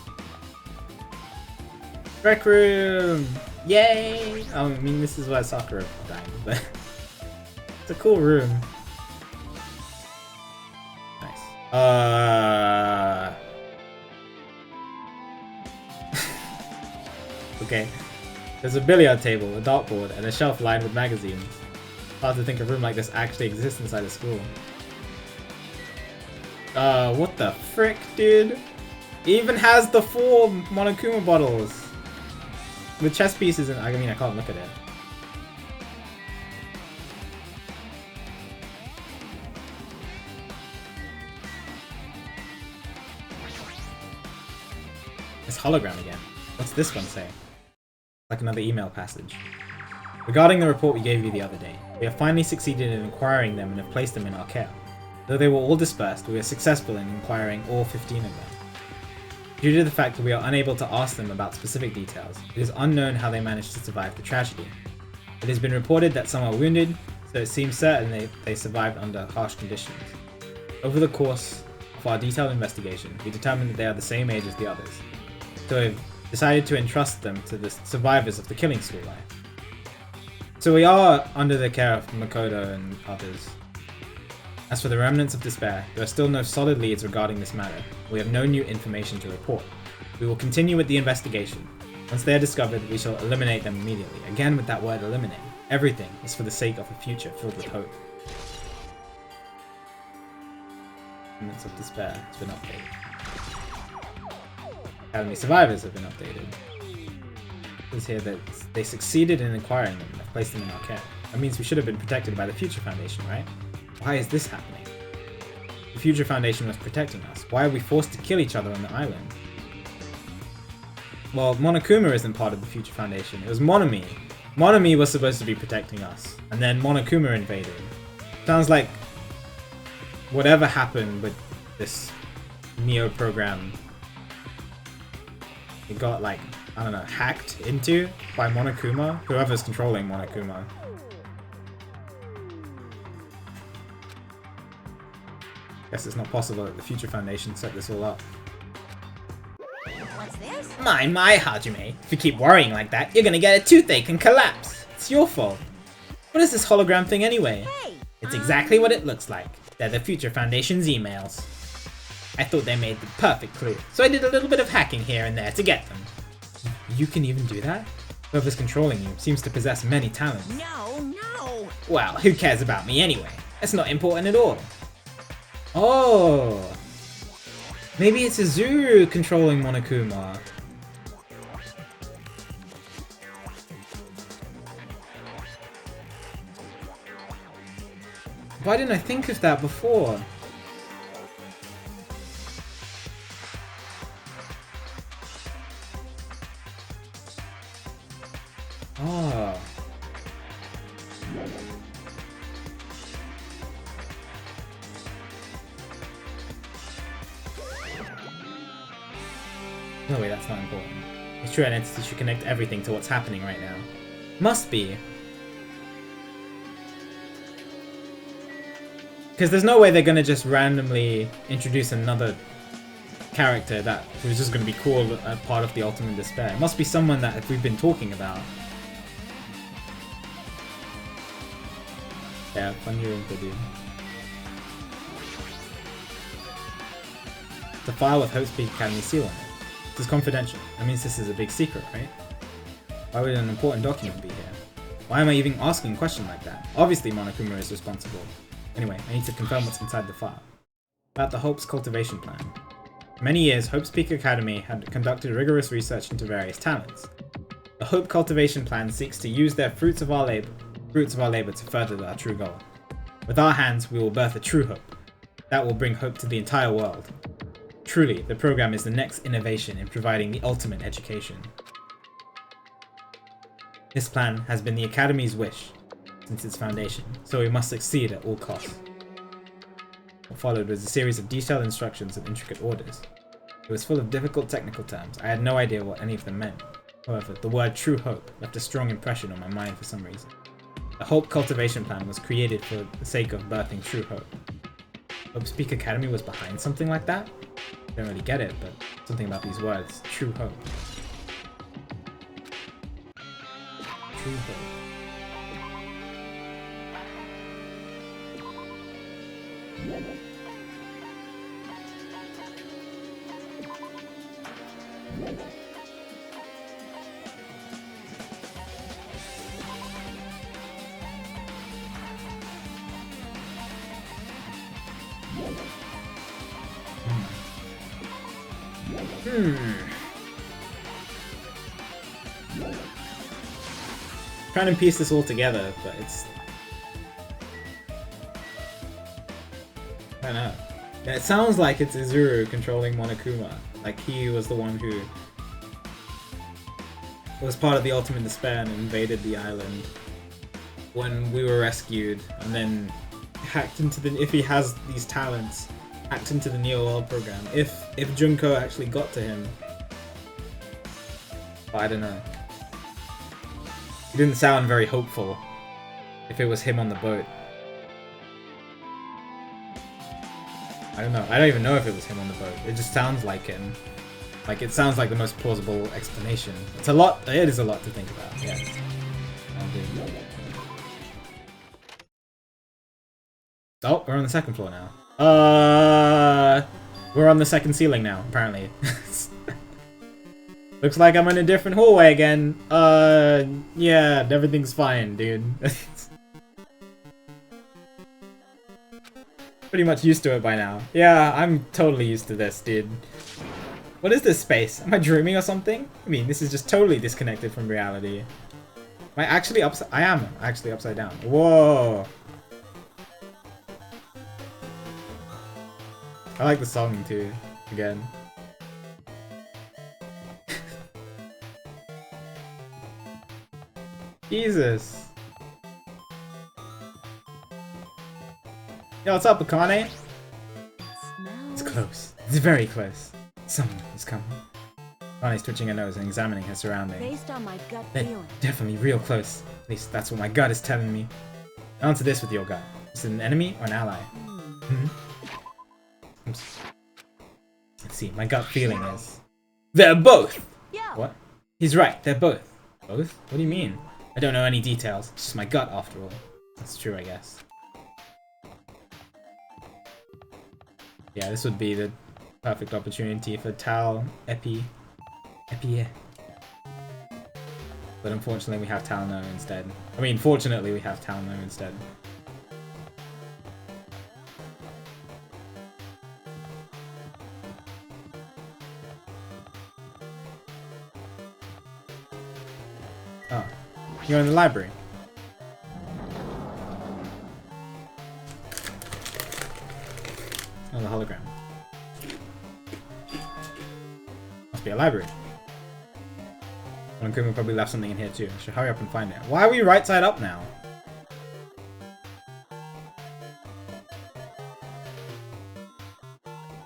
E: Rec room! Yay! I mean, this is where Sakura died, but it's a cool room. Nice. Okay. There's a billiard table, a dartboard, and a shelf lined with magazines. Hard to think a room like this actually exists inside a school. What the frick, dude? It even has the 4 Monokuma bottles! With chess pieces and I mean, I can't look at it. It's hologram again. What's this one say? Like another email passage. Regarding the report we gave you the other day, we have finally succeeded in acquiring them and have placed them in our care. Though they were all dispersed, we were successful in acquiring all 15 of them. Due to the fact that we are unable to ask them about specific details, it is unknown how they managed to survive the tragedy. It has been reported that some are wounded, so it seems certain they survived under harsh conditions. Over the course of our detailed investigation, we determined that they are the same age as the others, so we've decided to entrust them to the survivors of the killing school life. So we are under the care of Makoto and others. As for the remnants of despair, there are still no solid leads regarding this matter. We have no new information to report. We will continue with the investigation. Once they are discovered, we shall eliminate them immediately. Again with that word eliminate. Everything is for the sake of a future filled with hope. Remnants of despair has been updated. Academy survivors have been updated. It says here that they succeeded in acquiring them and have placed them in our care. That means we should have been protected by the Future Foundation, right? Why is this happening? The Future Foundation was protecting us. Why are we forced to kill each other on the island? Well, Monokuma isn't part of the Future Foundation. It was Monomi. Monomi was supposed to be protecting us. And then Monokuma invaded. Sounds like whatever happened with this Neo program, it got like, I don't know, hacked into by Monokuma. Whoever's controlling Monokuma. Guess it's not possible that the Future Foundation set this all up.
D: What's this?
E: My, Hajime. If you keep worrying like that, you're gonna get a toothache and collapse. It's your fault. What is this hologram thing anyway?
D: Hey!
E: It's exactly what it looks like. They're the Future Foundation's emails. I thought they made the perfect clue, so I did a little bit of hacking here and there to get them. You can even do that? Whoever's controlling you seems to possess many talents.
D: No!
E: Well, who cares about me anyway? That's not important at all. Oh! Maybe it's Azuru controlling Monokuma. Why didn't I think of that before? Oh. No way, that's not important. This true identity should connect everything to what's happening right now. Must be. Because there's no way they're gonna just randomly introduce another character that who's just gonna be called a part of the Ultimate Despair. It must be someone that we've been talking about. Yeah, fun new info, dude. The file with Hope's Peak Academy seal on it. This is confidential. That means this is a big secret, right? Why would an important document be here? Why am I even asking a question like that? Obviously Monokuma is responsible. Anyway, I need to confirm what's inside the file. About the Hope's cultivation plan. For many years, Hope's Peak Academy had conducted rigorous research into various talents. The Hope cultivation plan seeks to use their fruits of our labor to further our true goal. With our hands, we will birth a true hope. That will bring hope to the entire world. Truly, the program is the next innovation in providing the ultimate education. This plan has been the Academy's wish since its foundation, so we must succeed at all costs. What followed was a series of detailed instructions and intricate orders. It was full of difficult technical terms. I had no idea what any of them meant. However, the word true hope left a strong impression on my mind for some reason. The Hope cultivation plan was created for the sake of birthing true hope. Hope Speak Academy was behind something like that? Don't really get it, but something about these words. True hope. True hope. Trying to piece this all together, but it's... I don't know. Yeah, it sounds like it's Izuru controlling Monokuma. Like he was the one who was part of the Ultimate Despair and invaded the island when we were rescued, and then hacked into the... If he has these talents, hacked into the Neo World program. If Junko actually got to him. But I don't know. He didn't sound very hopeful if it was him on the boat. I don't know. I don't even know if it was him on the boat. It just sounds like him. Like, it sounds like the most plausible explanation. It's a lot. It is a lot to think about. Yeah. Oh, we're on the second floor now. We're on the second ceiling now, apparently. Looks like I'm in a different hallway again. Yeah, everything's fine, dude. Pretty much used to it by now. Yeah, I'm totally used to this, dude. What is this space? Am I dreaming or something? I mean, this is just totally disconnected from reality. Am I actually upside... I am actually upside down. Whoa. I like the song too, again. Jesus. Yo, what's up, Akane? It's close. It's very close. Someone is coming. Akane's twitching her nose and examining her surroundings.
D: Based on my gut
E: They're
D: feeling.
E: definitely real close. At least that's what my gut is telling me. Answer this with your gut. Is it an enemy or an ally? Oops. Let's see, my gut feeling is... They're both!
D: Yeah.
E: What? He's right, they're both. Both? What do you mean? I don't know any details. It's just my gut, after all. That's true, I guess. Yeah, this would be the perfect opportunity for Tal, Epi... Epi... But unfortunately we have Tal No instead. I mean, fortunately we have Tal No instead. Oh, you're in the library. Oh, the hologram. Must be a library. Monokuma probably left something in here too. I should hurry up and find it. Why are we right side up now?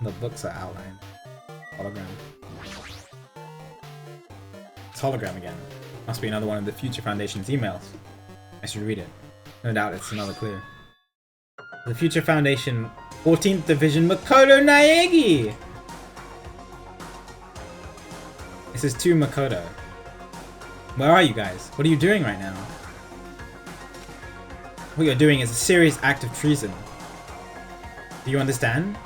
E: The books are outlined. Hologram. It's hologram again. Must be another one of the Future Foundation's emails. I should read it. No doubt it's another clue. The Future Foundation 14th Division Makoto Naegi! This is to Makoto. Where are you guys? What are you doing right now? What you're doing is a serious act of treason. Do you understand?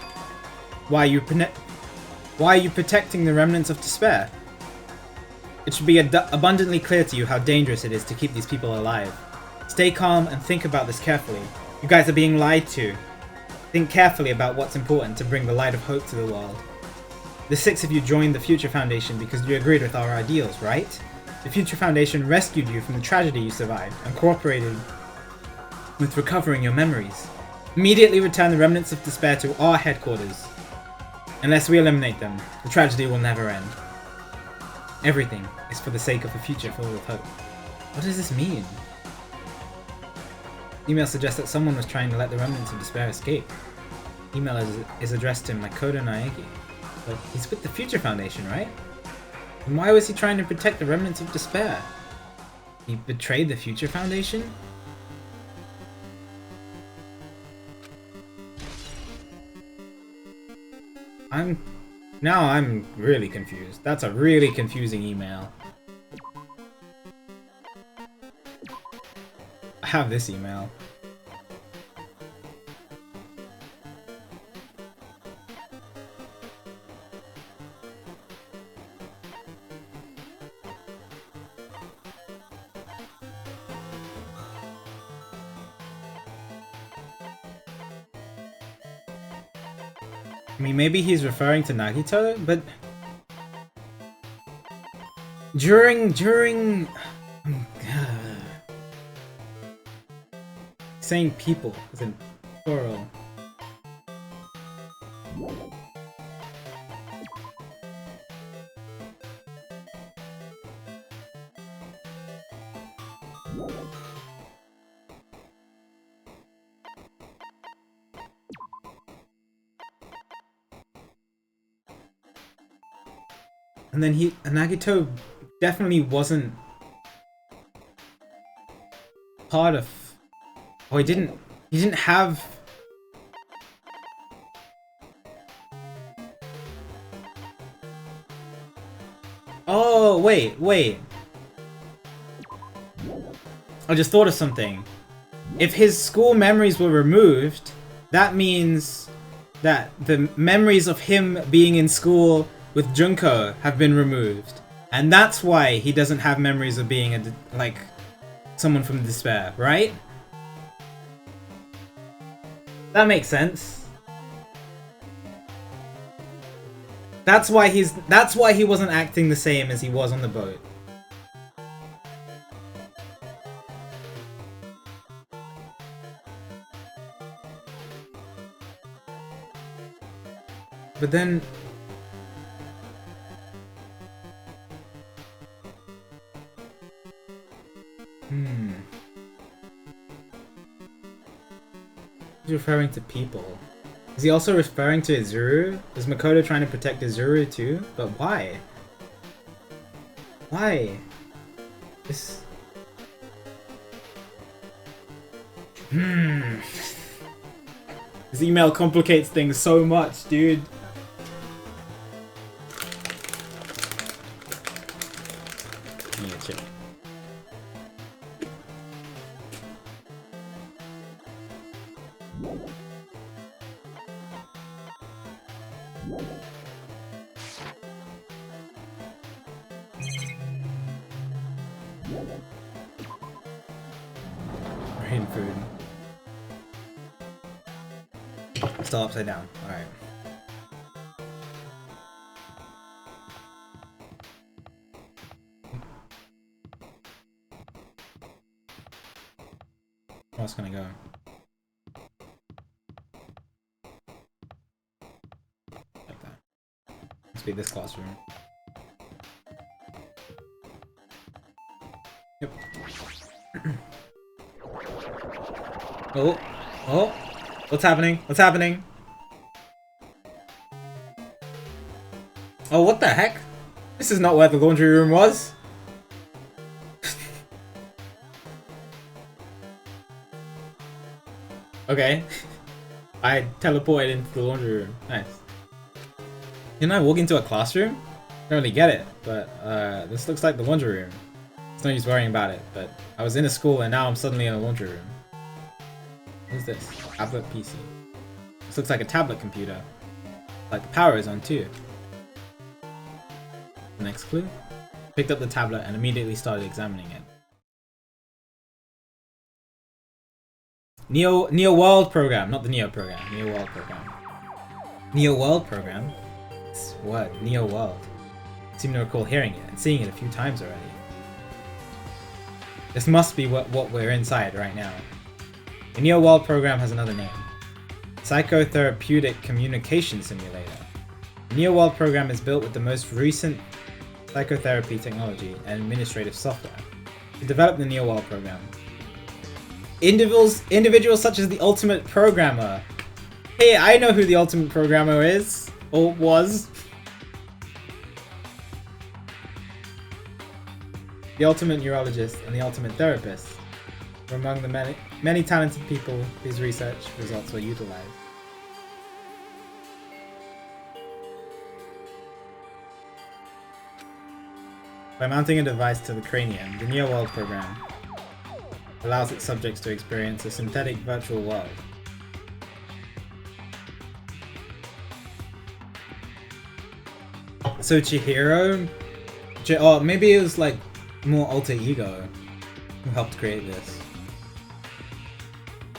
E: Why are you protecting the remnants of despair? It should be abundantly clear to you how dangerous it is to keep these people alive. Stay calm and think about this carefully. You guys are being lied to. Think carefully about what's important to bring the light of hope to the world. The 6 of you joined the Future Foundation because you agreed with our ideals, right? The Future Foundation rescued you from the tragedy you survived and cooperated with recovering your memories. Immediately return the remnants of despair to our headquarters. Unless we eliminate them, the tragedy will never end. Everything is for the sake of a future filled with hope. What does this mean? Email suggests that someone was trying to let the remnants of despair escape. Email is addressed to Makoto Naegi. But he's with the Future Foundation, right? And why was he trying to protect the remnants of despair? He betrayed the Future Foundation? Now I'm really confused. That's a really confusing email. I have this email. I mean, maybe he's referring to Nagito, but during saying people as in plural. And then Nagito definitely wasn't part of, or he didn't have Oh, wait. I just thought of something. If his school memories were removed, that means that the memories of him being in school with Junko have been removed. And that's why he doesn't have memories of being like someone from Despair, right? That makes sense. That's why he wasn't acting the same as he was on the boat. But then he's referring to people. Is he also referring to Izuru? Is Makoto trying to protect Izuru too? But why? Why? This... This email complicates things so much, dude. Yeah, chill. Brain food. Still upside down. Alright. Where's gonna go? Like that. Must be this classroom. Yep. Oh! What's happening? What's happening? Oh, what the heck? This is not where the laundry room was. Okay. I teleported into the laundry room. Nice. Didn't I walk into a classroom? Don't really get it, but this looks like the laundry room. It's no use worrying about it, but I was in a school and now I'm suddenly in a laundry room. What is this? Tablet PC. This looks like a tablet computer. Like the power is on too. Next clue. Picked up the tablet and immediately started examining it. Neo World program, not the Neo program. Neo World program. Neo World program? It's what? Neo World. I seem to recall hearing it and seeing it a few times already. This must be what we're inside right now. The Neo World program has another name. Psychotherapeutic Communication Simulator. The Neo World program is built with the most recent psychotherapy technology and administrative software. To develop the Neo World program, individuals such as the Ultimate Programmer. Hey, I know who the Ultimate Programmer is. Or was. The Ultimate Neurologist and the Ultimate Therapist were among the many talented people whose research results were utilized.
A: By mounting a device to the cranium, the Neo World program allows its subjects to experience a synthetic virtual world. So Chihiro, oh, maybe it was like more alter ego who helped create this.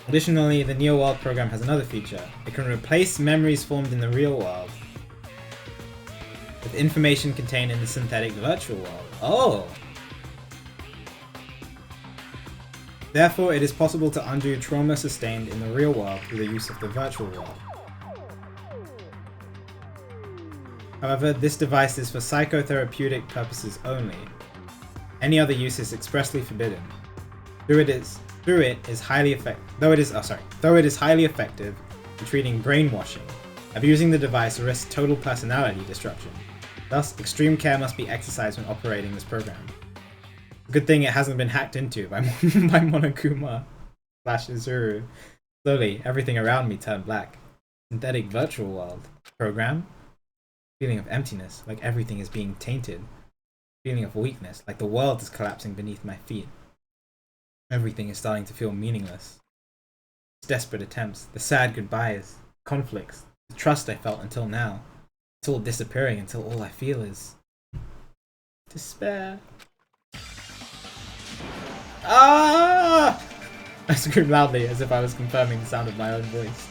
A: Additionally, the Neo World program has another feature. It can replace memories formed in the real world with information contained in the synthetic virtual world. Oh! Therefore, it is possible to undo trauma sustained in the real world through the use of the virtual world. However, this device is for psychotherapeutic purposes only. Any other use is expressly forbidden. Though it is highly effective in treating brainwashing, abusing the device risks total personality disruption. Thus, extreme care must be exercised when operating this program. Good thing it hasn't been hacked into by Monokuma / Izuru. Slowly, everything around me turned black. Synthetic virtual world. Program? Feeling of emptiness, like everything is being tainted. Feeling of weakness, like the world is collapsing beneath my feet. Everything is starting to feel meaningless. Desperate attempts, the sad goodbyes, conflicts, the trust I felt until now. It's all disappearing until all I feel is despair. Ah! I screamed loudly as if I was confirming the sound of my own voice.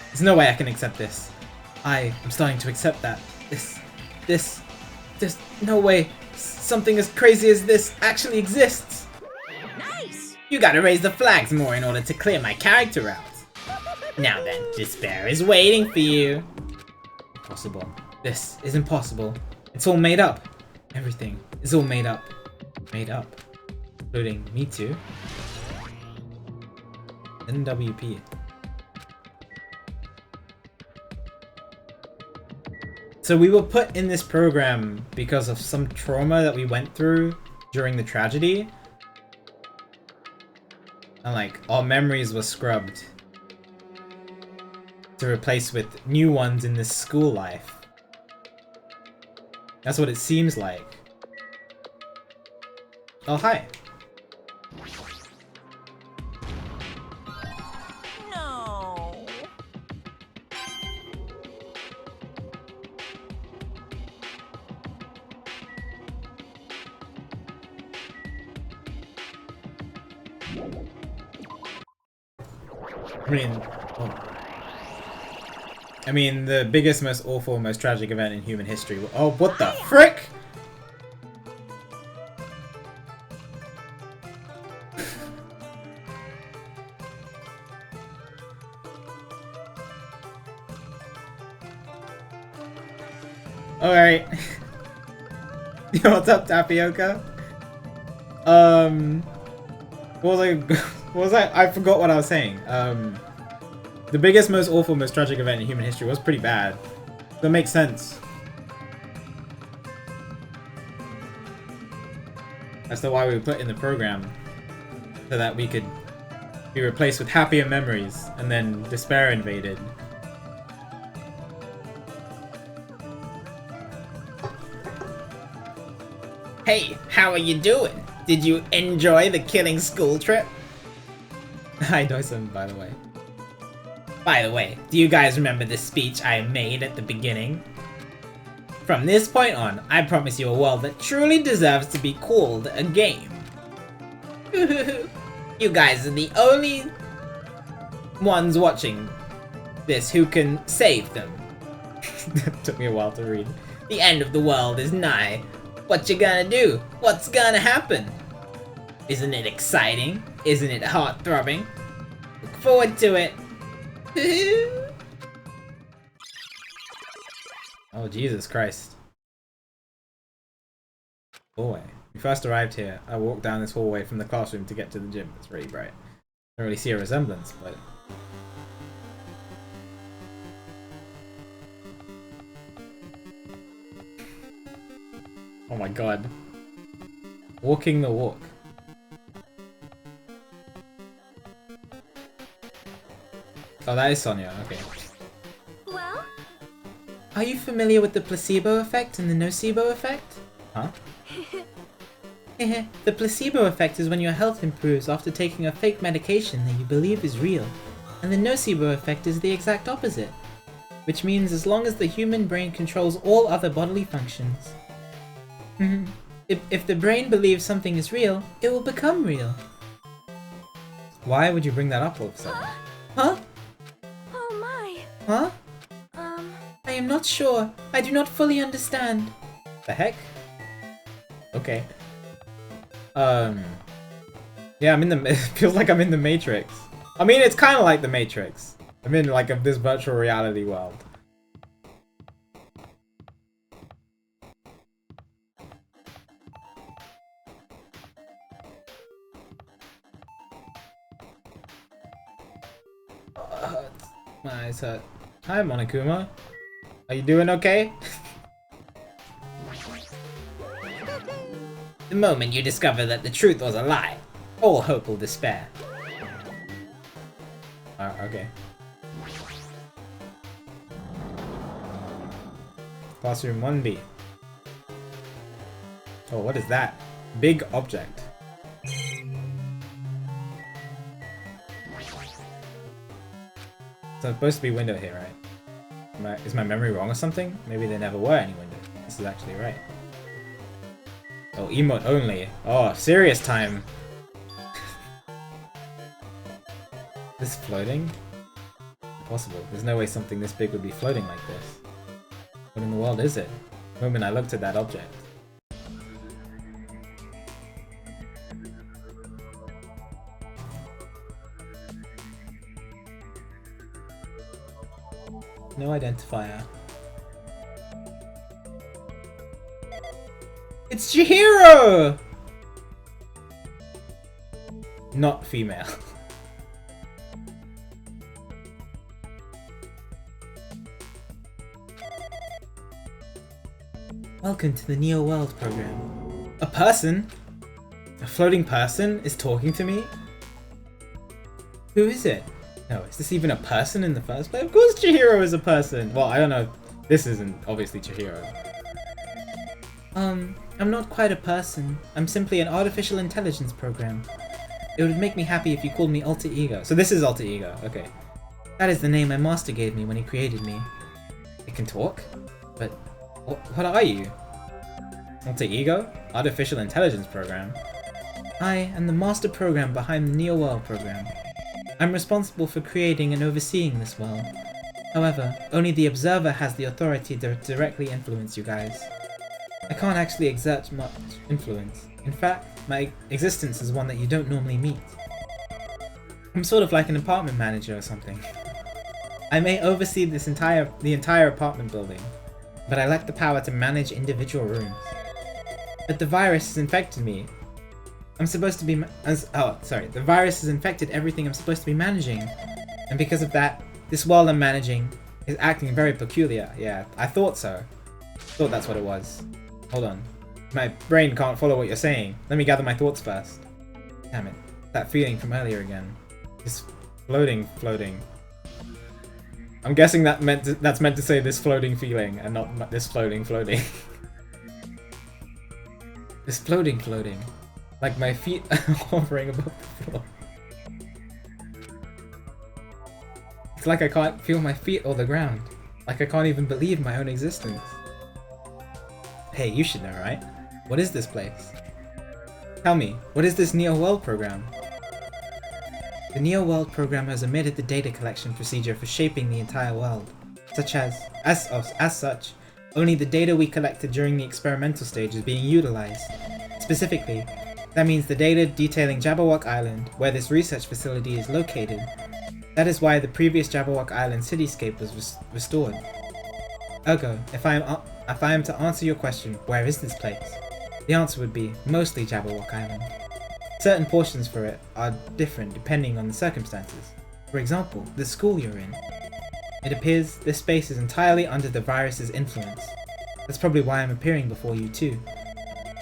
A: There's no way I can accept this. I am starting to accept that. There's no way something as crazy as this actually exists.
D: Nice!
E: You gotta raise the flags more in order to clear my character out. Now then, despair is waiting for you. Impossible. This is impossible. It's all made up. Everything is all made up. Made up. Including me too. NWP. So we were put in this program because of some trauma that we went through during the tragedy. And like, our memories were scrubbed to replace with new ones in this school life. That's what it seems like. Oh, hi.
D: No.
A: I mean, the biggest, most awful, most tragic event in human history. Oh, what the frick? Alright. Yo, what's up, Tapioca? What was I forgot what I was saying. The biggest, most awful, most tragic event in human history was pretty bad. That makes sense. That's the why we were put in the program. So that we could be replaced with happier memories, and then despair invaded. Hey, how are you doing? Did you enjoy the killing school trip? Hi, Dyson, by the way. By the way, do you guys remember the speech I made at the beginning? From this point on, I promise you a world that truly deserves to be called a game. You guys are the only ones watching this who can save them. That took me a while to read. The end of the world is nigh. What you gonna do? What's gonna happen? Isn't it exciting? Isn't it heart-throbbing? Look forward to it. Oh, Jesus Christ. Hallway. We first arrived here. I walked down this hallway from the classroom to get to the gym. It's really bright. Don't really see a resemblance, but... Oh my god. Walking the walk. Oh, that is Sonia, okay.
F: Well?
E: Are you familiar with the placebo effect and the nocebo effect? Huh? The placebo effect is when your health improves after taking a fake medication that you believe is real, and the nocebo effect is the exact opposite, which means as long as the human brain controls all other bodily functions. If the brain believes something is real, it will become real. Why would you bring that up all of a sudden? Huh?
F: Oh my.
E: Huh? I am not sure. I do not fully understand. The heck? Okay. Yeah, it feels like I'm in the Matrix. I mean, it's kind of like the Matrix. I'm in like this virtual reality world. My eyes hurt. Hi, Monokuma. Are you doing okay? The moment you discover that the truth was a lie, all hope will despair. Okay. Classroom 1B. Oh, what is that? Big object. So it's supposed to be window here, right? Is my memory wrong or something? Maybe there never were any windows. This is actually right. Oh, emote only. Oh, serious time. This floating? Impossible. There's no way something this big would be floating like this. What in the world is it? The moment I looked at that object. No identifier. It's Chihiro! Not female. Welcome to the Neo World program. A person? A floating person is talking to me? Who is it? No, is this even a person in the first place? Of course Chihiro is a person! Well, I don't know. This isn't obviously Chihiro. I'm not quite a person. I'm simply an artificial intelligence program. It would make me happy if you called me Alter Ego. So this is Alter Ego, okay. That is the name my master gave me when he created me. It can talk? But what are you? Alter Ego? Artificial intelligence program? I am the master program behind the Neo World program. I'm responsible for creating and overseeing this world. However, only the observer has the authority to directly influence you guys. I can't actually exert much influence. In fact, my existence is one that you don't normally meet. I'm sort of like an apartment manager or something. I may oversee the entire apartment building, but I lack the power to manage individual rooms. But the virus has infected me. I'm supposed to be the virus has infected everything I'm supposed to be managing. And because of that, this world I'm managing is acting very peculiar. Yeah, I thought so. Thought that's what it was. Hold on. My brain can't follow what you're saying. Let me gather my thoughts first. Damn it. That feeling from earlier again. This floating. I'm guessing that's meant to say this floating feeling and not this floating. This floating. Like my feet are hovering above the floor. It's like I can't feel my feet or the ground. Like I can't even believe my own existence. Hey, you should know, right? What is this place? Tell me, what is this Neo World program? The Neo World program has omitted the data collection procedure for shaping the entire world. As such, only the data we collected during the experimental stage is being utilized. Specifically, that means the data detailing Jabberwock Island, where this research facility is located. That is why the previous Jabberwock Island cityscape was restored. Ergo, if I am to answer your question, where is this place? The answer would be mostly Jabberwock Island. Certain portions for it are different depending on the circumstances. For example, the school you're in. It appears this space is entirely under the virus's influence. That's probably why I'm appearing before you too.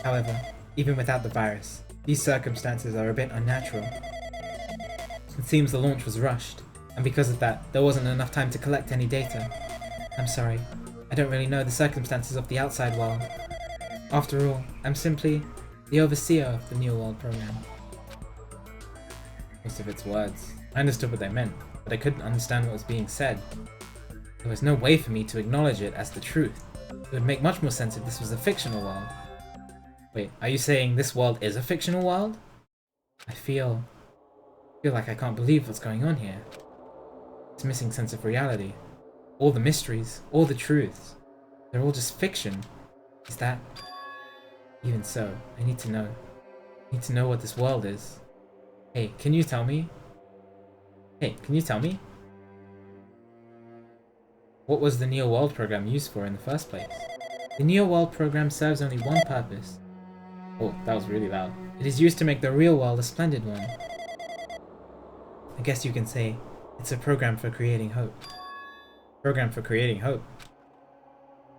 E: However, even without the virus, these circumstances are a bit unnatural. It seems the launch was rushed, and because of that, there wasn't enough time to collect any data. I'm sorry, I don't really know the circumstances of the outside world. After all, I'm simply the overseer of the Neo World program. Most of its words. I understood what they meant, but I couldn't understand what was being said. There was no way for me to acknowledge it as the truth. It would make much more sense if this was a fictional world. Wait, are you saying this world is a fictional world? I feel like I can't believe what's going on here. It's a missing sense of reality. All the mysteries, all the truths, they're all just fiction. Is that? Even so, I need to know. I need to know what this world is. Hey, can you tell me? Hey, can you tell me? What was the Neo World program used for in the first place? The Neo World program serves only one purpose. Oh, that was really loud. It is used to make the real world a splendid one. I guess you can say it's a program for creating hope. Program for creating hope.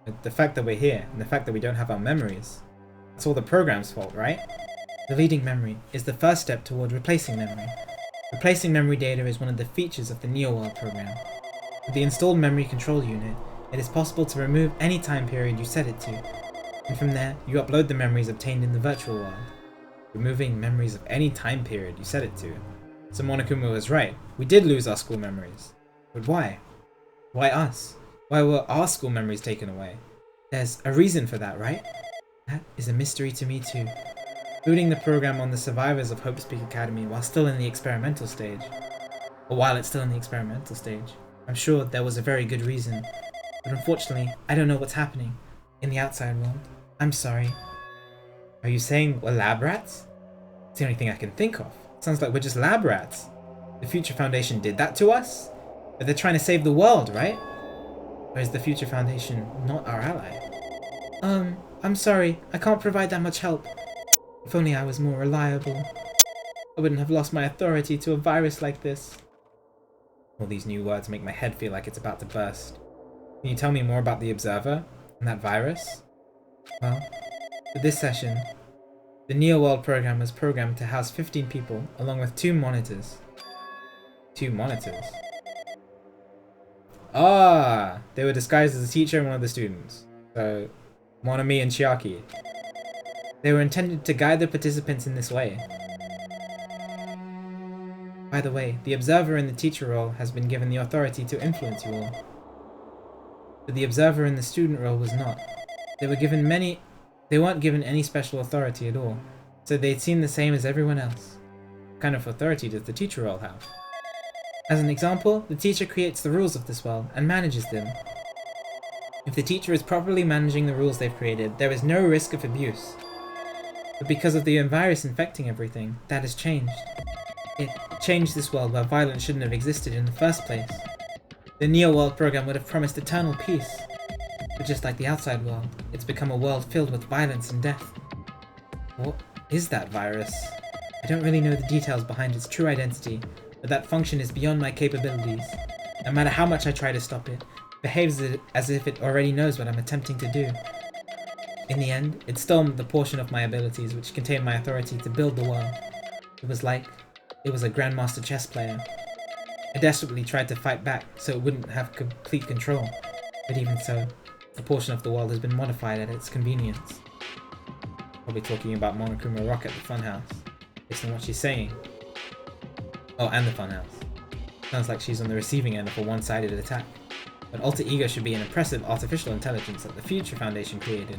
E: But the fact that we're here, and the fact that we don't have our memories, that's all the program's fault, right? Deleting memory is the first step toward replacing memory. Replacing memory data is one of the features of the Neo World program. With the installed memory control unit, it is possible to remove any time period you set it to, and from there, you upload the memories obtained in the virtual world. Removing memories of any time period you set it to. So Monokuma was right, we did lose our school memories. But why? Why us? Why were our school memories taken away? There's a reason for that, right? That is a mystery to me too. Booting the program on the survivors of Hope Speak Academy while still in the experimental stage. Or while it's still in the experimental stage. I'm sure there was a very good reason. But unfortunately, I don't know what's happening in the outside world. I'm sorry. Are you saying we're lab rats? It's the only thing I can think of. Sounds like we're just lab rats. The Future Foundation did that to us? But they're trying to save the world, right? Or is the Future Foundation not our ally? I'm sorry. I can't provide that much help. If only I was more reliable. I wouldn't have lost my authority to a virus like this. All these new words make my head feel like it's about to burst. Can you tell me more about the Observer and that virus? Well, for this session, the Neo World program was programmed to house 15 people along with 2 monitors. 2 monitors? Ah! They were disguised as a teacher and one of the students. So, Monami and Chiaki. They were intended to guide the participants in this way. By the way, the observer in the teacher role has been given the authority to influence you all. But the observer in the student role was not. They weren't given any special authority at all, so they'd seem the same as everyone else. What kind of authority does the teacher role have? As an example, the teacher creates the rules of this world and manages them. If the teacher is properly managing the rules they've created, there is no risk of abuse. But because of the virus infecting everything, that has changed. It changed this world where violence shouldn't have existed in the first place. The Neo World program would have promised eternal peace. But just like the outside world, it's become a world filled with violence and death. What is that virus? I don't really know the details behind its true identity, but that function is beyond my capabilities. No matter how much I try to stop it, it behaves as if it already knows what I'm attempting to do. In the end, it stole the portion of my abilities which contained my authority to build the world. It was like it was a grandmaster chess player. I desperately tried to fight back so it wouldn't have complete control, but even so, a portion of the world has been modified at its convenience. Probably talking about Monokuma Rock at the funhouse, based on what she's saying. Oh, and the funhouse. Sounds like she's on the receiving end of a one-sided attack. But Alter Ego should be an impressive artificial intelligence that the Future Foundation created.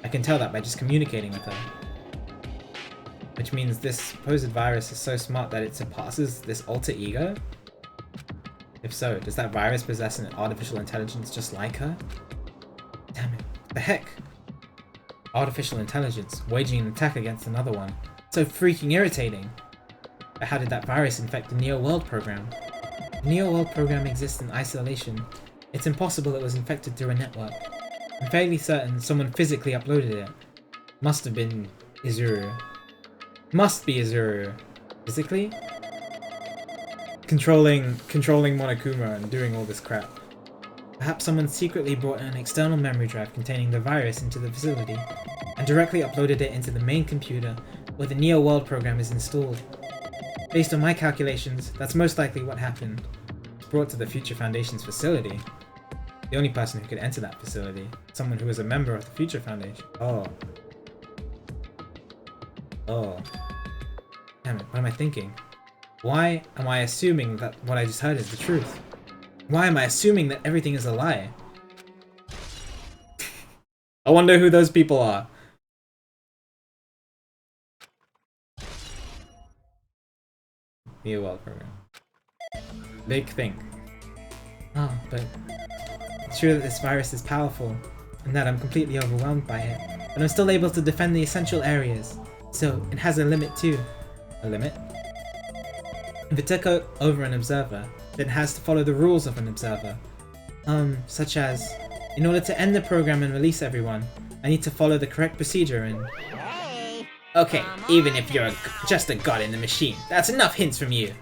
E: I can tell that by just communicating with her. Which means this supposed virus is so smart that it surpasses this Alter Ego? If so, does that virus possess an artificial intelligence just like her? Damn it, what the heck? Artificial intelligence waging an attack against another one. So freaking irritating! But how did that virus infect the Neo World program? The Neo World program exists in isolation. It's impossible it was infected through a network. I'm fairly certain someone physically uploaded it. Must have been Izuru. Must be Izuru. Physically? Controlling Monokuma and doing all this crap. Perhaps someone secretly brought an external memory drive containing the virus into the facility, and directly uploaded it into the main computer where the Neo World program is installed. Based on my calculations, that's most likely what happened. It's brought to the Future Foundation's facility. The only person who could enter that facility, someone who was a member of the Future Foundation. Oh. Oh. Damn it, what am I thinking? Why am I assuming that what I just heard is the truth? Why am I assuming that everything is a lie? I wonder who those people are. New World Program. Big thing. Oh, but it's true that this virus is powerful, and that I'm completely overwhelmed by it. But I'm still able to defend the essential areas. So, it has a limit too. A limit? If it took over an observer, then it has to follow the rules of an observer. Such as, in order to end the program and release everyone, I need to follow the correct procedure and...
B: Hey!
E: Okay, even if you're just a god in the machine, that's enough hints from you.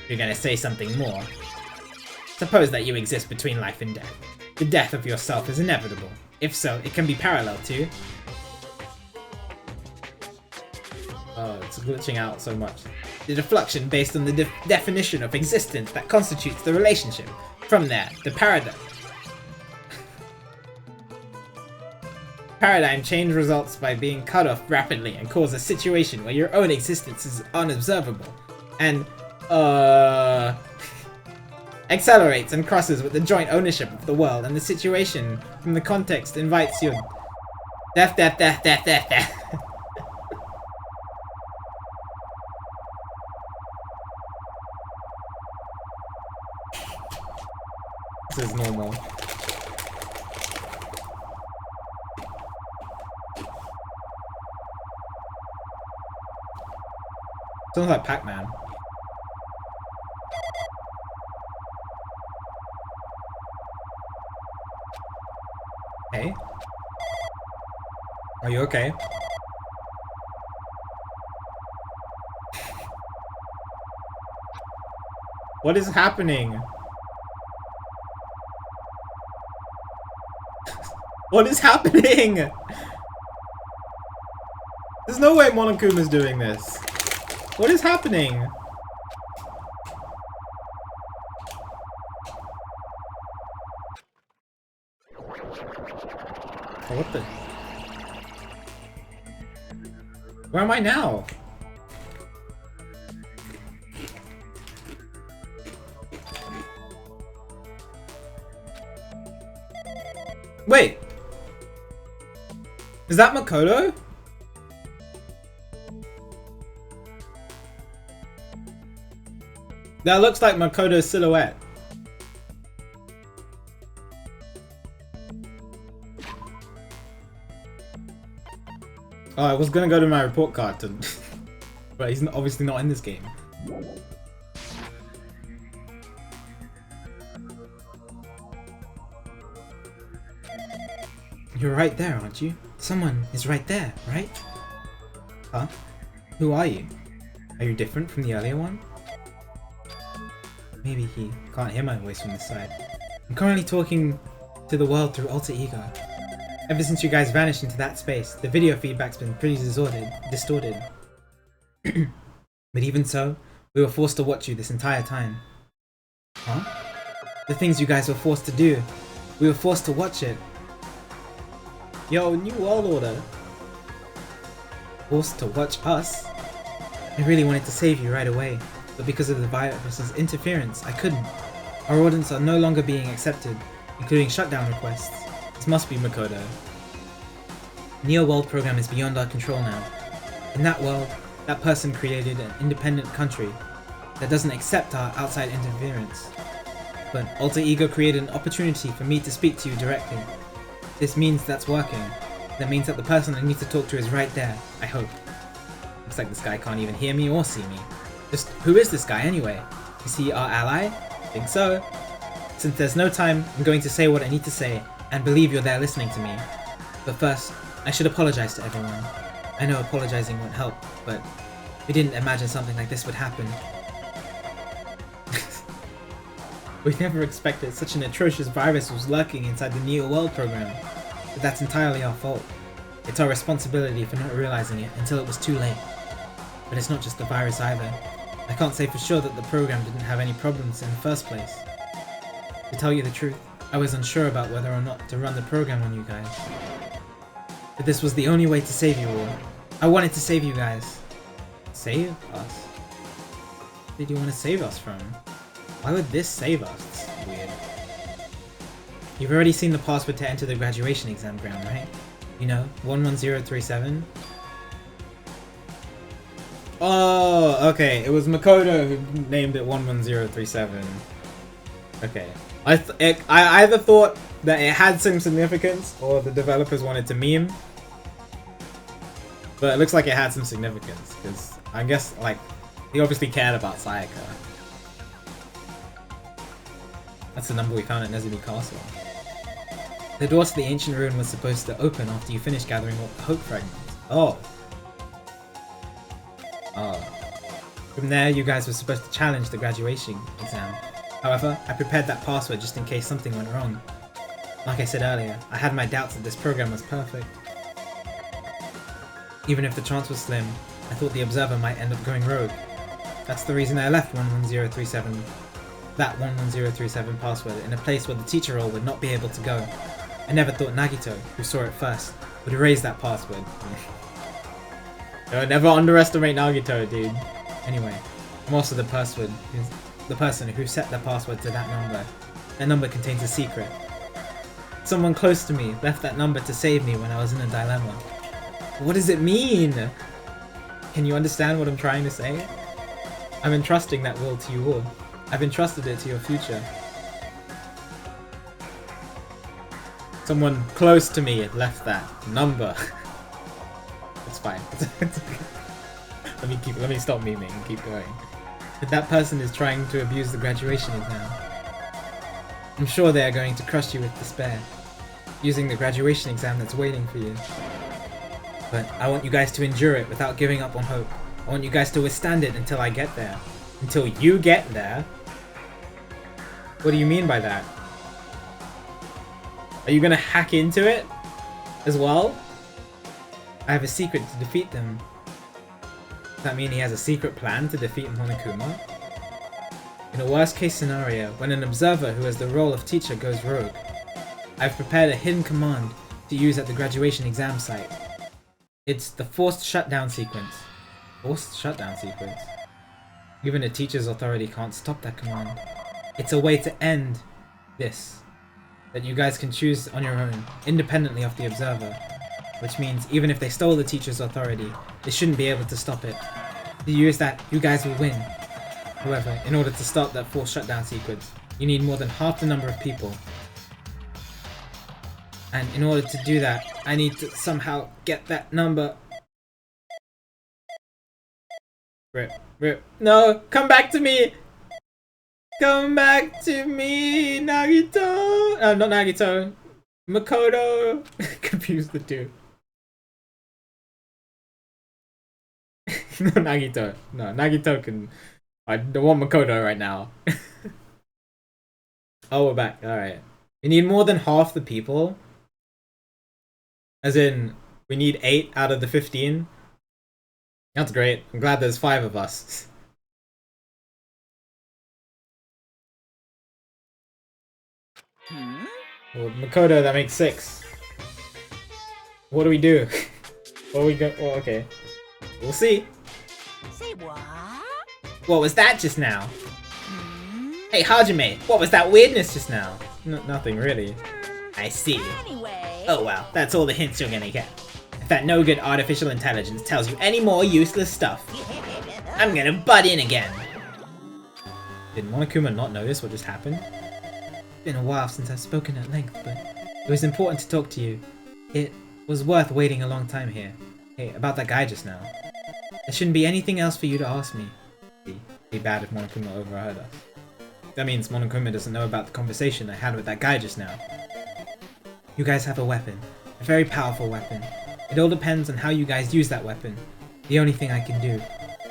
E: You're gonna say something more. Suppose that you exist between life and death. The death of yourself is inevitable. If so, it can be parallel to... Oh, it's glitching out so much. The deflection based on the definition of existence that constitutes the relationship. From there, the paradigm change results by being cut off rapidly and cause a situation where your own existence is unobservable. And, accelerates and crosses with the joint ownership of the world, and the situation from the context invites your death. This is normal. Sounds like Pac-Man. Hey? Are you okay? What is happening? What is happening? There's no way Monokuma's doing this. What is happening? Oh, what the? Where am I now? Wait! Is that Makoto? That looks like Makoto's silhouette. Oh, I was gonna go to my report card to... but he's obviously not in this game. You're right there, aren't you? Someone is right there, right? Huh? Who are you? Are you different from the earlier one? Maybe he can't hear my voice from this side. I'm currently talking to the world through alter ego. Ever since you guys vanished into that space, the video feedback's been pretty distorted. But even so, we were forced to watch you this entire time. Huh? The things you guys were forced to do. We were forced to watch it. Yo, New World Order. Forced to watch us? I really wanted to save you right away, but because of the virus's interference, I couldn't. Our orders are no longer being accepted, including shutdown requests. This must be Makoto. Neo World program is beyond our control now. In that world, that person created an independent country that doesn't accept our outside interference. But Alter Ego created an opportunity for me to speak to you directly. This means that's working. That means that the person I need to talk to is right there, I hope. Looks like this guy can't even hear me or see me. Just who is this guy anyway? Is he our ally? I think so. Since there's no time, I'm going to say what I need to say, and believe you're there listening to me. But first, I should apologize to everyone. I know apologizing won't help, but we didn't imagine something like this would happen. We never expected such an atrocious virus was lurking inside the Neo World program. But that's entirely our fault. It's our responsibility for not realizing it until it was too late. But it's not just the virus either. I can't say for sure that the program didn't have any problems in the first place. To tell you the truth, I was unsure about whether or not to run the program on you guys. But this was the only way to save you all. I wanted to save you guys. Save us? What did you want to save us from? Why would this save us? It's weird. You've already seen the password to enter the graduation exam ground, right? You know, 11037. Oh, okay. It was Makoto who named it 11037. Okay. I either thought that it had some significance or the developers wanted to meme. But it looks like it had some significance because I guess like he obviously cared about Sayaka. That's the number we found at Nezumi Castle. The door to the ancient ruin was supposed to open after you finished gathering all the hope fragments. Oh. Oh. From there, you guys were supposed to challenge the graduation exam. However, I prepared that password just in case something went wrong. Like I said earlier, I had my doubts that this program was perfect. Even if the chance was slim, I thought the observer might end up going rogue. That's the reason I left 11037, that 11037 password in a place where the teacher role would not be able to go. I never thought Nagito, who saw it first, would erase that password. Never underestimate Nagito, dude. Anyway, I'm also the person who set the password to that number. That number contains a secret. Someone close to me left that number to save me when I was in a dilemma. What does it mean? Can you understand what I'm trying to say? I'm entrusting that will to you all. I've entrusted it to your future. Someone close to me left that number. It's fine. Let me stop memeing and keep going. But that person is trying to abuse the graduation exam. I'm sure they are going to crush you with despair, using the graduation exam that's waiting for you. But I want you guys to endure it without giving up on hope. I want you guys to withstand it until I get there. Until you get there? What do you mean by that? Are you gonna hack into it as well? I have a secret to defeat them. Does that mean he has a secret plan to defeat Monokuma? In a worst case scenario, when an observer who has the role of teacher goes rogue, I've prepared a hidden command to use at the graduation exam site. It's the forced shutdown sequence. Forced shutdown sequence? Even a teacher's authority can't stop that command. It's a way to end this that you guys can choose on your own, independently of the observer. Which means even if they stole the teacher's authority, they shouldn't be able to stop it. To use that, you guys will win. However, in order to start that forced shutdown sequence, you need more than half the number of people. And in order to do that, I need to somehow get that number. Rip. No, come back to me! Come back to me, Nagito! Not Nagito. Makoto. Confused the two. No, Nagito. No, Nagito can... I don't want Makoto right now. Oh, we're back. Alright. We need more than half the people. As in, we need 8 out of the 15. That's great. I'm glad there's 5 of us. Well, Makoto, that makes 6. What do we do? What we go? Oh, okay. We'll see.
D: Say what?
E: What was that just now? Hey, Hajime, what was that weirdness just now? Nothing really. I see.
D: Anyway.
E: Oh well, that's all the hints you're gonna get. If that no good artificial intelligence tells you any more useless stuff, I'm gonna butt in again. Did Monokuma not notice what just happened? It's been a while since I've spoken at length, but it was important to talk to you. It was worth waiting a long time here. Hey, about that guy just now. There shouldn't be anything else for you to ask me. It'd be bad if Monokuma overheard us. That means Monokuma doesn't know about the conversation I had with that guy just now. You guys have a weapon. A very powerful weapon. It all depends on how you guys use that weapon. The only thing I can do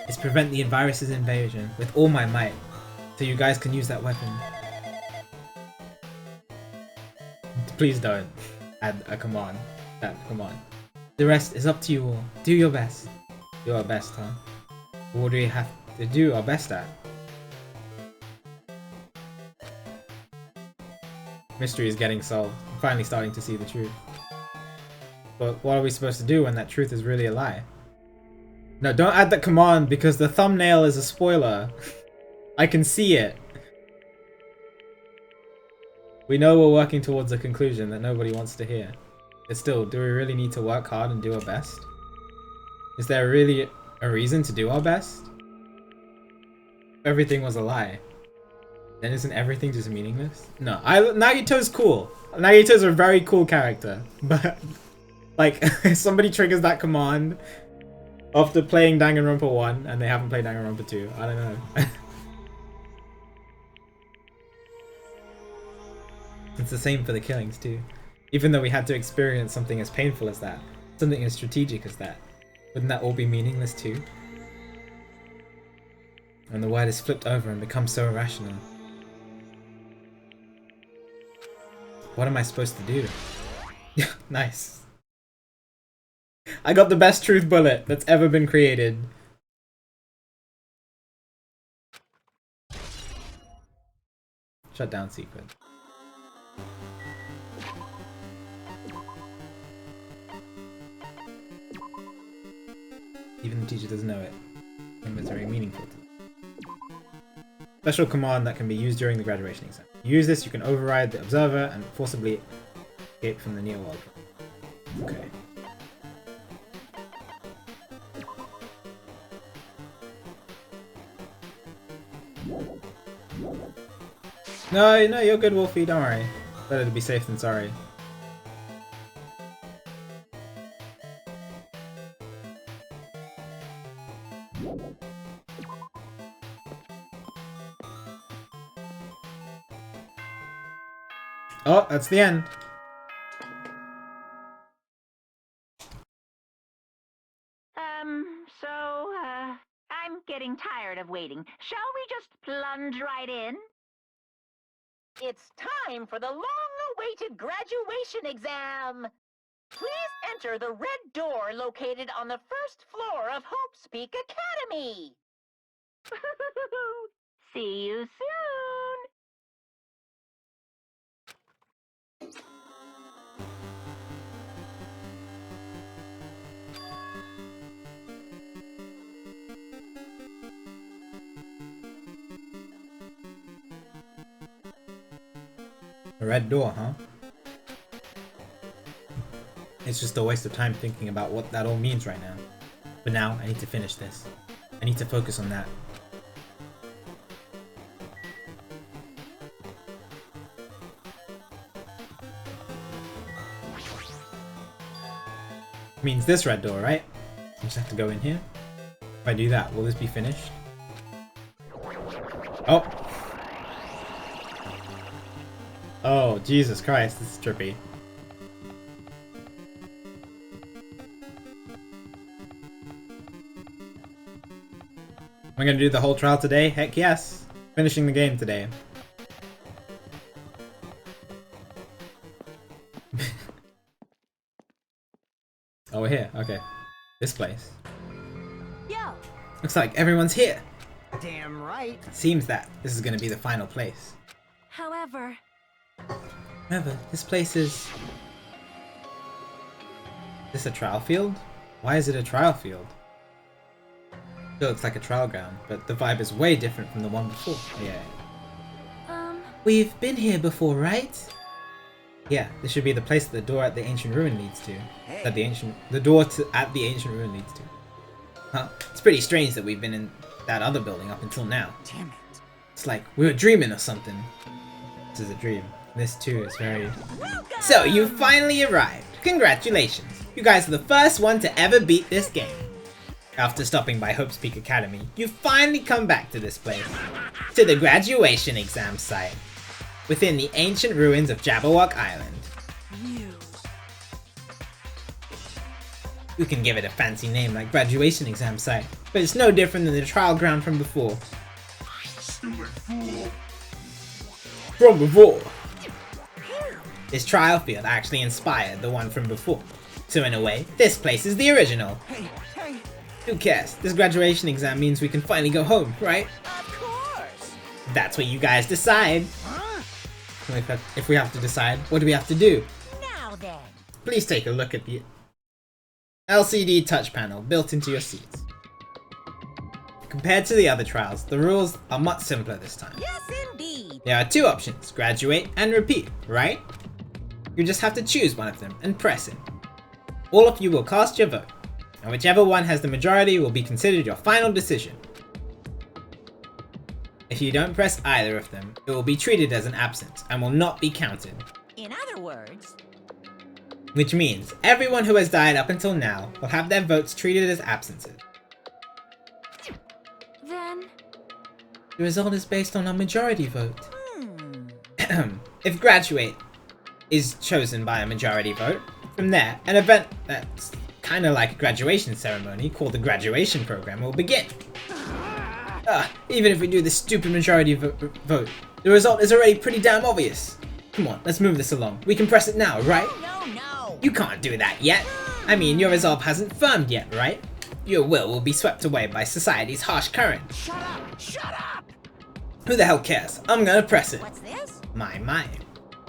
E: is prevent the virus's invasion with all my might, so you guys can use that weapon. Please don't add a command. Come on. The rest is up to you all. Do your best. Do our best, huh? What do we have to do our best at? Mystery is getting solved. I'm finally starting to see the truth. But what are we supposed to do when that truth is really a lie? No, don't add that command because the thumbnail is a spoiler. I can see it. We know we're working towards a conclusion that nobody wants to hear. But still, do we really need to work hard and do our best? Is there really a reason to do our best? Everything was a lie. Then isn't everything just meaningless? No, Nagito's cool. Nagito's a very cool character. But, like, somebody triggers that command after playing Danganronpa 1 and they haven't played Danganronpa 2. I don't know. It's the same for the killings too. Even though we had to experience something as painful as that, something as strategic as that, wouldn't that all be meaningless too? And the word is flipped over and becomes so irrational. What am I supposed to do? Nice. I got the best truth bullet that's ever been created. Shut down secret. Even the teacher doesn't know it. And it's very meaningful to them. Special command that can be used during the graduation exam. Use this, you can override the observer and forcibly escape from the neo world. Okay. No, you're good, Wolfie, don't worry. Better to be safe than sorry. Oh, that's the end.
B: I'm getting tired of waiting. Shall we just plunge right in?
D: It's time for the long-awaited graduation exam. Please enter the red door located on the first floor of Hope's Peak Academy.
B: See you soon.
E: A red door, huh? It's just a waste of time thinking about what that all means right now. But now, I need to finish this. I need to focus on that. Means this red door, right? I just have to go in here. If I do that, will this be finished? Oh! Oh, Jesus Christ, this is trippy. Am I gonna do the whole trial today? Heck yes! Finishing the game today. Oh, we're here. Okay. This place.
D: Yeah.
E: Looks like everyone's here.
C: Damn right.
E: Seems that this is gonna be the final place.
F: However,
E: This place is... Is this a trial field? Why is it a trial field? It looks like a trial ground, but the vibe is way different from the one before. Yeah. We've been here before, right? Yeah, this should be the place that the door at the ancient ruin leads to.
C: Hey.
E: At the door at the ancient ruin leads to. Huh? It's pretty strange that we've been in that other building up until now.
C: Damn it.
E: It's like we were dreaming or something. This is a dream. This too is very... So, you finally arrived. Congratulations. You guys are the first one to ever beat this game. After stopping by Hope's Peak Academy, you finally come back to this place. To the graduation exam site. Within the ancient ruins of Jabberwock Island. You can give it a fancy name like graduation exam site, but it's no different than the trial ground from before. From before. This trial field actually inspired the one from before. So in a way, this place is the original.
C: Hey, hey.
E: Who cares? This graduation exam means we can finally go home, right?
D: Of course.
E: That's what you guys decide.
C: Huh?
E: If we have to decide, what do we have to do?
D: Now then.
E: Please take a look at the LCD touch panel built into your seats. compared to the other trials, the rules are much simpler this time.
F: Yes, indeed.
E: There are two options, graduate and repeat, right? You just have to choose one of them and press it. All of you will cast your vote, and whichever one has the majority will be considered your final decision. If you don't press either of them, it will be treated as an absence and will not be counted.
F: In other words,
E: Which means everyone who has died up until now will have their votes treated as absences.
F: then,
E: The result is based on a majority vote.
F: hmm.
E: If graduate is chosen by a majority vote, from there, an event that's kind of like a graduation ceremony called the graduation program will begin. Even if we do this stupid majority vote, the result is already pretty damn obvious. Come on, let's move this along. We can press it now, right?
F: No.
E: You can't do that yet. I mean, your resolve hasn't firmed yet, right? Your will be swept away by society's harsh current.
F: Shut up.
E: Who the hell cares? I'm gonna press it.
F: What's this?
E: My.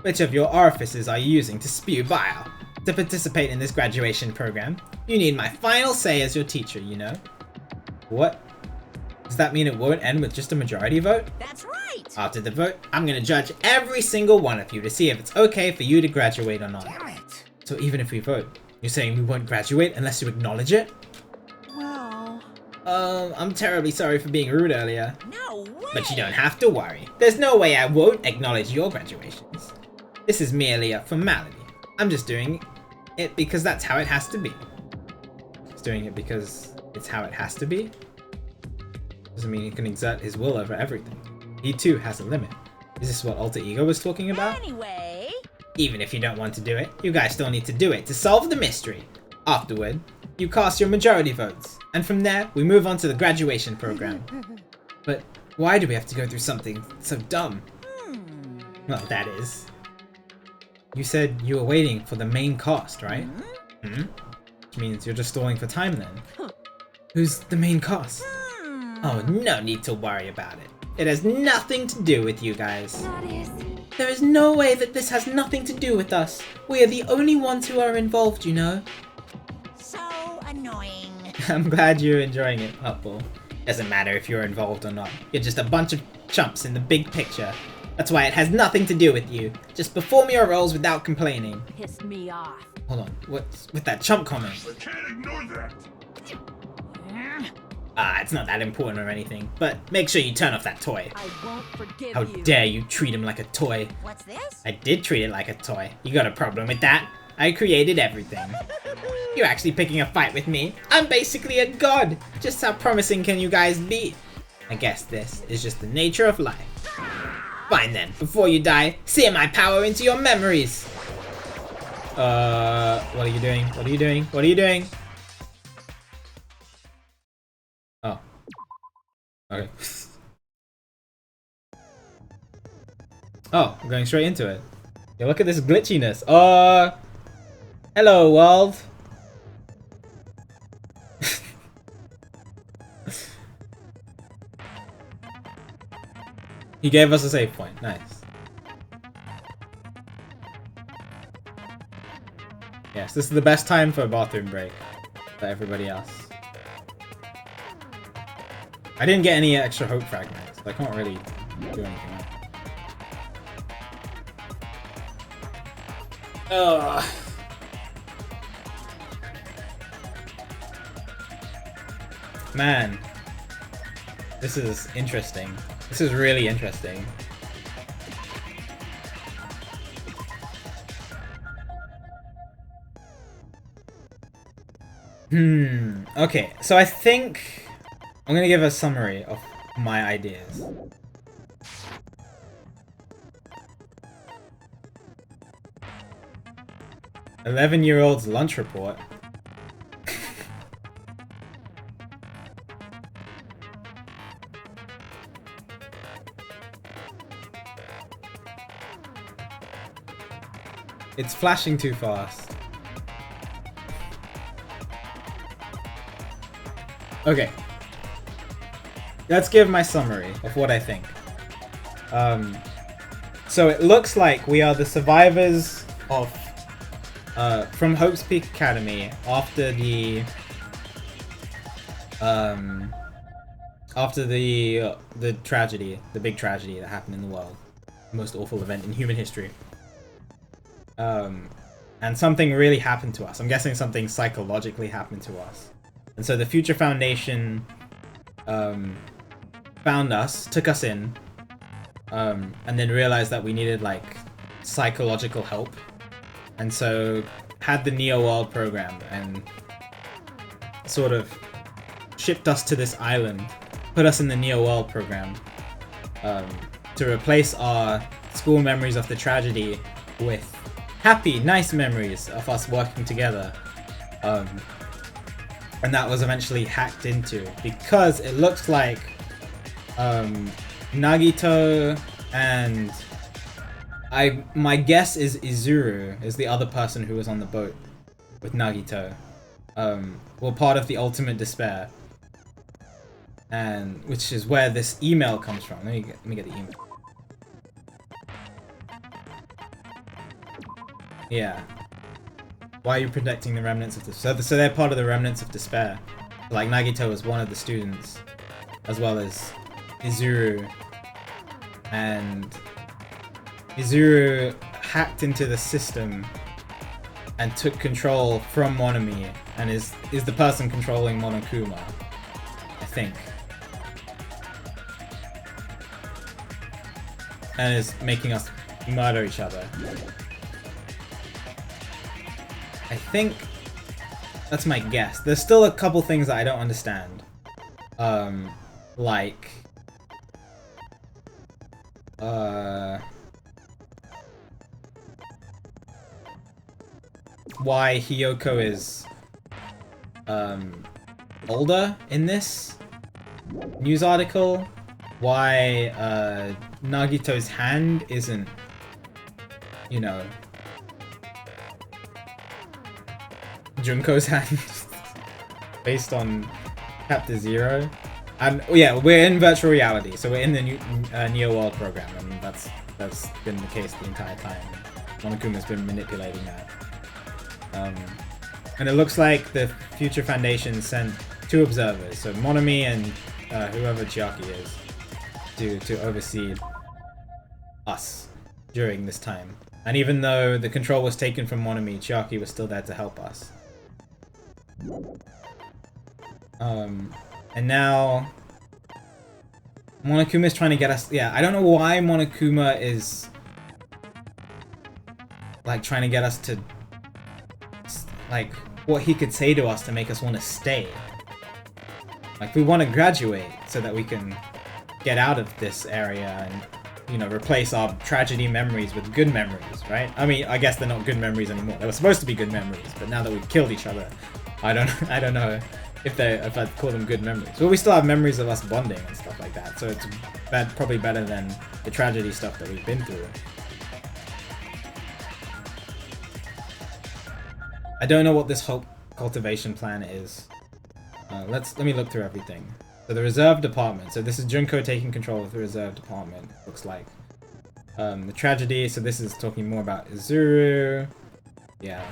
E: Which of your orifices are you using to spew bile? To participate in this graduation program, you need my final say as your teacher, you know? What? Does that mean it won't end with just a majority vote?
F: That's right.
E: After the vote, I'm gonna judge every single one of you to see if it's okay for you to graduate or not.
F: Damn it.
E: So even if we vote, you're saying we won't graduate unless you acknowledge it?
F: Well,
E: I'm terribly sorry for being rude earlier.
F: no way.
E: But you don't have to worry. There's no way I won't acknowledge your graduations. This is merely a formality. I'm just doing it because that's how it has to be. He's doing it because it's how it has to be? Doesn't mean he can exert his will over everything. He too has a limit. Is this what Alter Ego was talking about?
F: Anyway,
E: Even if you don't want to do it, you guys still need to do it to solve the mystery. Afterward, you cast your majority votes, and from there, we move on to the graduation program. But why do we have to go through something so dumb? Well, that is. You said you were waiting for the main cast, right? Which means you're just stalling for time then. Who's the main cast? Oh, no need to worry about it. It has nothing to do with you guys.
F: that is.
E: There is no way that this has nothing to do with us. We are the only ones who are involved, you know.
F: So annoying.
E: I'm glad you're enjoying it, Hutball. Doesn't matter if you're involved or not. You're just a bunch of chumps in the big picture. That's why it has nothing to do with you. Just perform your roles without complaining.
F: Pissed me off.
E: Hold on, what's with that chump comment?
G: I can't ignore that.
E: It's not that important or anything, but make sure you turn off that toy.
F: I won't forgive
E: How
F: you.
E: dare you treat him like a toy.
F: What's this?
E: I did treat it like a toy. You got a problem with that? I created everything. You're actually picking a fight with me. I'm basically a god. Just how promising can you guys be? I guess this is just the nature of life. Fine then, before you die, sear my power into your memories. What are you doing? What are you doing? What are you doing? Oh. Okay. Oh, I'm going straight into it. Yeah, look at this glitchiness. Hello world. He gave us a save point. Nice. Yes, this is the best time for a bathroom break for everybody else. I didn't get any extra hope fragments, so I can't really do anything else. Ugh. Man, this is interesting. This is really interesting. Okay, so I think I'm gonna give a summary of my ideas. "11-year-old's lunch report." It's flashing too fast. Okay. Let's give my summary of what I think. So it looks like we are the survivors of from Hope's Peak Academy after the after the tragedy, the big tragedy that happened in the world, the most awful event in human history. And something really happened to us. I'm guessing something psychologically happened to us. And so the Future Foundation found us, took us in, and then realized that we needed like psychological help. And so had the Neo World program and sort of shipped us to this island, put us in the Neo World program to replace our school memories of the tragedy with happy, nice memories of us working together. And that was eventually hacked into because it looks like Nagito and my guess is Izuru is the other person who was on the boat with Nagito. Were part of the Ultimate Despair, and which is where this email comes from. Let me get the email. Yeah. Why are you protecting the remnants of despair? So they're part of the remnants of despair. Like Nagito was one of the students, as well as Izuru. And Izuru hacked into the system and took control from Monami, and is the person controlling Monokuma, I think. And is making us murder each other. I think that's my guess. There's still a couple things that I don't understand. Like why Hiyoko is older in this news article. Why Nagito's hand isn't, you know, Junko's hand based on Chapter 0. And yeah, we're in virtual reality, so we're in the new Neo World program, and that's been the case the entire time. Monokuma's been manipulating that. And it looks like the Future Foundation sent 2 observers, so Monami and whoever Chiaki is, to oversee us during this time. And even though the control was taken from Monami, Chiaki was still there to help us. And now Monokuma is trying to get us. Yeah, I don't know why Monokuma is like trying to get us to like what he could say to us to make us want to stay. Like we want to graduate so that we can get out of this area and, you know, replace our tragedy memories with good memories, right? I mean, I guess they're not good memories anymore. They were supposed to be good memories, but now that we've killed each other, I don't know if I'd call them good memories. But we still have memories of us bonding and stuff like that, so it's probably better than the tragedy stuff that we've been through. I don't know what this whole cultivation plan is. Let me look through everything. So the reserve department. So this is Junko taking control of the reserve department. Looks like the tragedy. So this is talking more about Izuru. Yeah,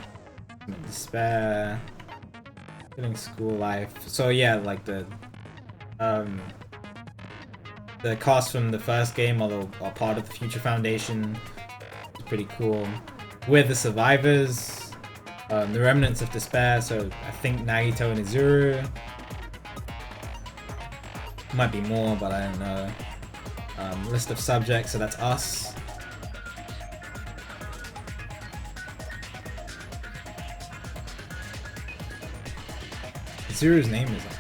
E: despair. Killing school life. So yeah, like the cast from the first game are part of the Future Foundation. It's pretty cool. We're the survivors. The remnants of despair. So I think Nagito and Izuru. Might be more, but I don't know. List of subjects. So that's us. Izuru's name is on it.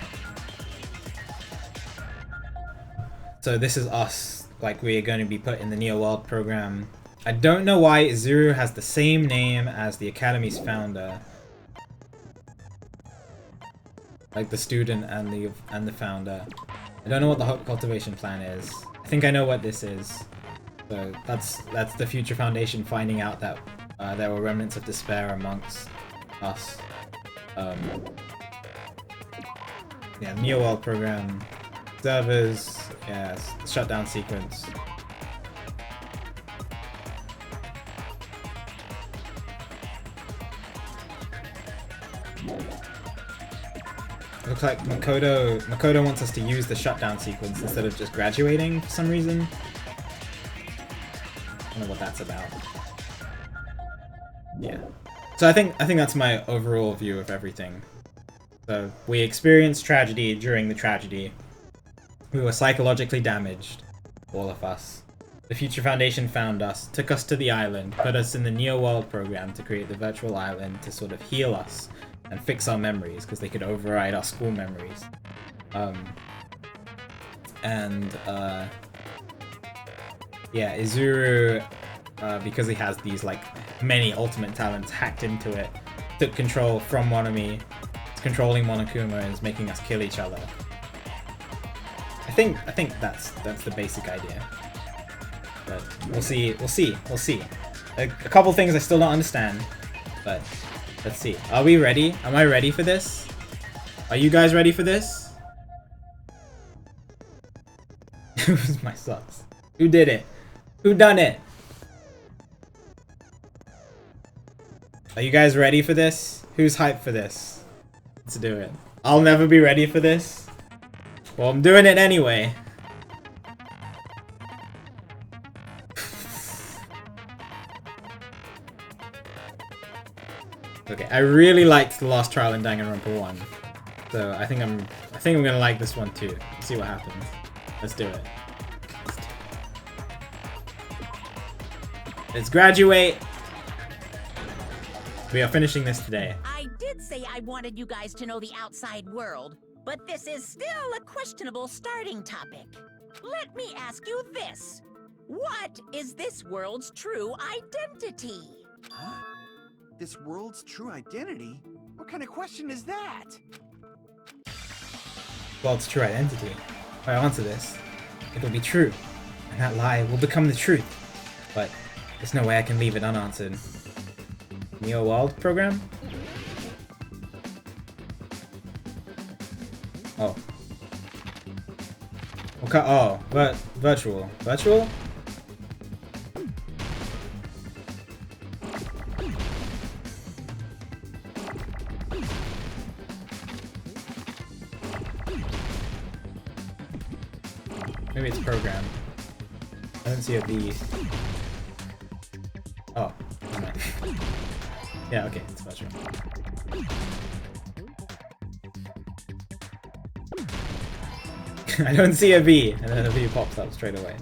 E: So this is us, like we are going to be put in the Neo World program. I don't know why Izuru has the same name as the Academy's founder. Like the student and the founder. I don't know what the cultivation plan is. I think I know what this is. So that's the Future Foundation finding out that there were remnants of despair amongst us. Yeah, Neo World program, servers, yeah, shutdown sequence. Looks like Makoto wants us to use the shutdown sequence instead of just graduating for some reason. I don't know what that's about. Yeah. So I think that's my overall view of everything. So we experienced tragedy during the tragedy. We were psychologically damaged, all of us. The Future Foundation found us, took us to the island, put us in the Neo World program to create the virtual island to sort of heal us and fix our memories, because they could override our school memories. Yeah, Izuru, because he has these like many ultimate talents hacked into it, took control from Monami, is controlling Monokuma, and is making us kill each other. I think that's the basic idea. But we'll see. A couple things I still don't understand, but let's see. Are we ready? Am I ready for this? Are you guys ready for this? Who's my sus? Who did it? Who done it? Are you guys ready for this? Who's hyped for this? Let's do it. I'll never be ready for this. Well, I'm doing it anyway. Okay, I really liked the last trial in Danganronpa 1. So I think I'm gonna like this one too. Let's see what happens. Let's do it. Let's graduate. We are finishing this today.
F: I did say I wanted you guys to know the outside world, but this is still a questionable starting topic. Let me ask you this. What is this world's true identity?
C: Huh? This world's true identity? What kind of question is that?
E: Well, it's true identity. If I answer this, it'll be true, and that lie will become the truth. But there's no way I can leave it unanswered. Neo World program? Oh. Okay. Oh, but virtual. Virtual? Maybe it's program. I don't see a V. Oh. No. Yeah, okay, it's virtual. I don't see a V, and then a V pops up straight away.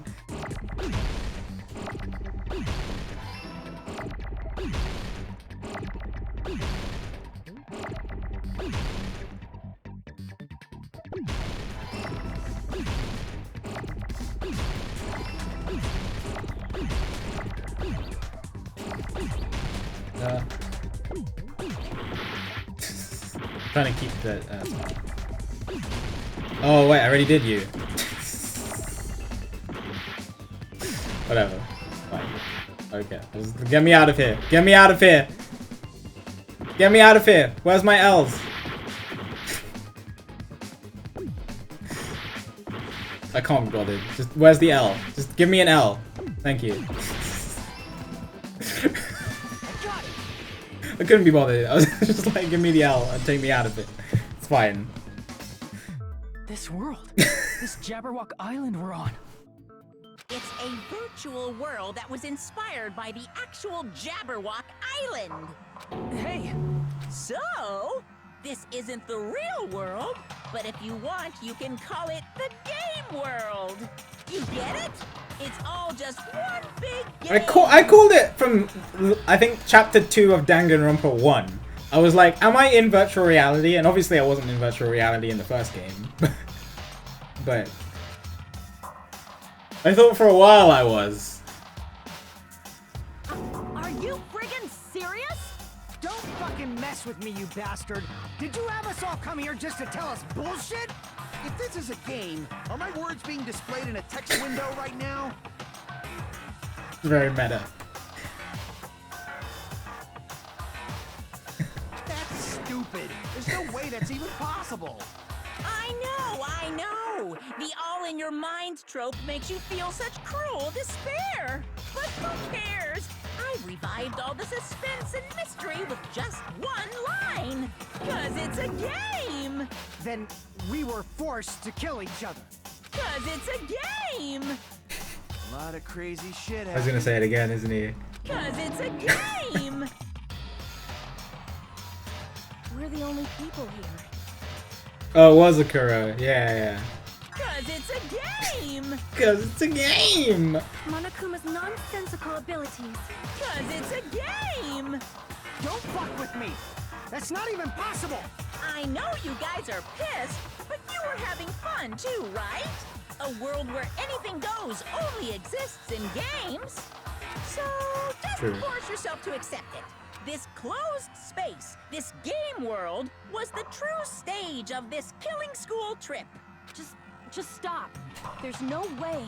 E: Trying to keep the. Oh wait, I already did you. Whatever. Fine. Okay. Get me out of here. Get me out of here. Get me out of here. Where's my L's? I can't be bothered. Just where's the L? Just give me an L. Thank you. I couldn't be bothered. I was just like, give me the L and take me out of it. It's fine.
G: This world. This Jabberwock Island we're on.
F: It's a virtual world that was inspired by the actual Jabberwock Island.
G: Hey,
F: So, this isn't the real world, but if you want, you can call it the game world. You get it? It's all just one big game.
E: I called it from, I think, chapter 2 of Danganronpa 1. I was like, am I in virtual reality? And obviously I wasn't in virtual reality in the first game. But I thought for a while I was.
F: Are you friggin' serious?
C: Don't fucking mess with me, you bastard! Did you have us all come here just to tell us bullshit? If this is a game, are my words being displayed in a text window right now?
E: Very meta.
C: That's stupid. There's no way that's even possible.
F: I know! The all-in-your-mind trope makes you feel such cruel despair. But who cares? I've revived all the suspense and mystery with just one line. 'Cause it's a game.
C: Then we were forced to kill each other.
F: 'Cause it's a game.
C: A lot of crazy shit
E: I was gonna say it again, isn't he?
F: 'Cause it's a game.
H: We're the only people here.
E: Oh, it was Akuro. Yeah.
F: 'Cause it's a game.
E: Cause it's a game!
H: Monokuma's nonsensical abilities.
F: 'Cause it's a game.
C: Don't fuck with me! That's not even possible!
F: I know you guys are pissed, but you were having fun too, right? A world where anything goes only exists in games. So just
E: True.
F: force yourself to accept it. This closed space, this game world, was the true stage of this killing school trip.
H: Just stop. There's no way.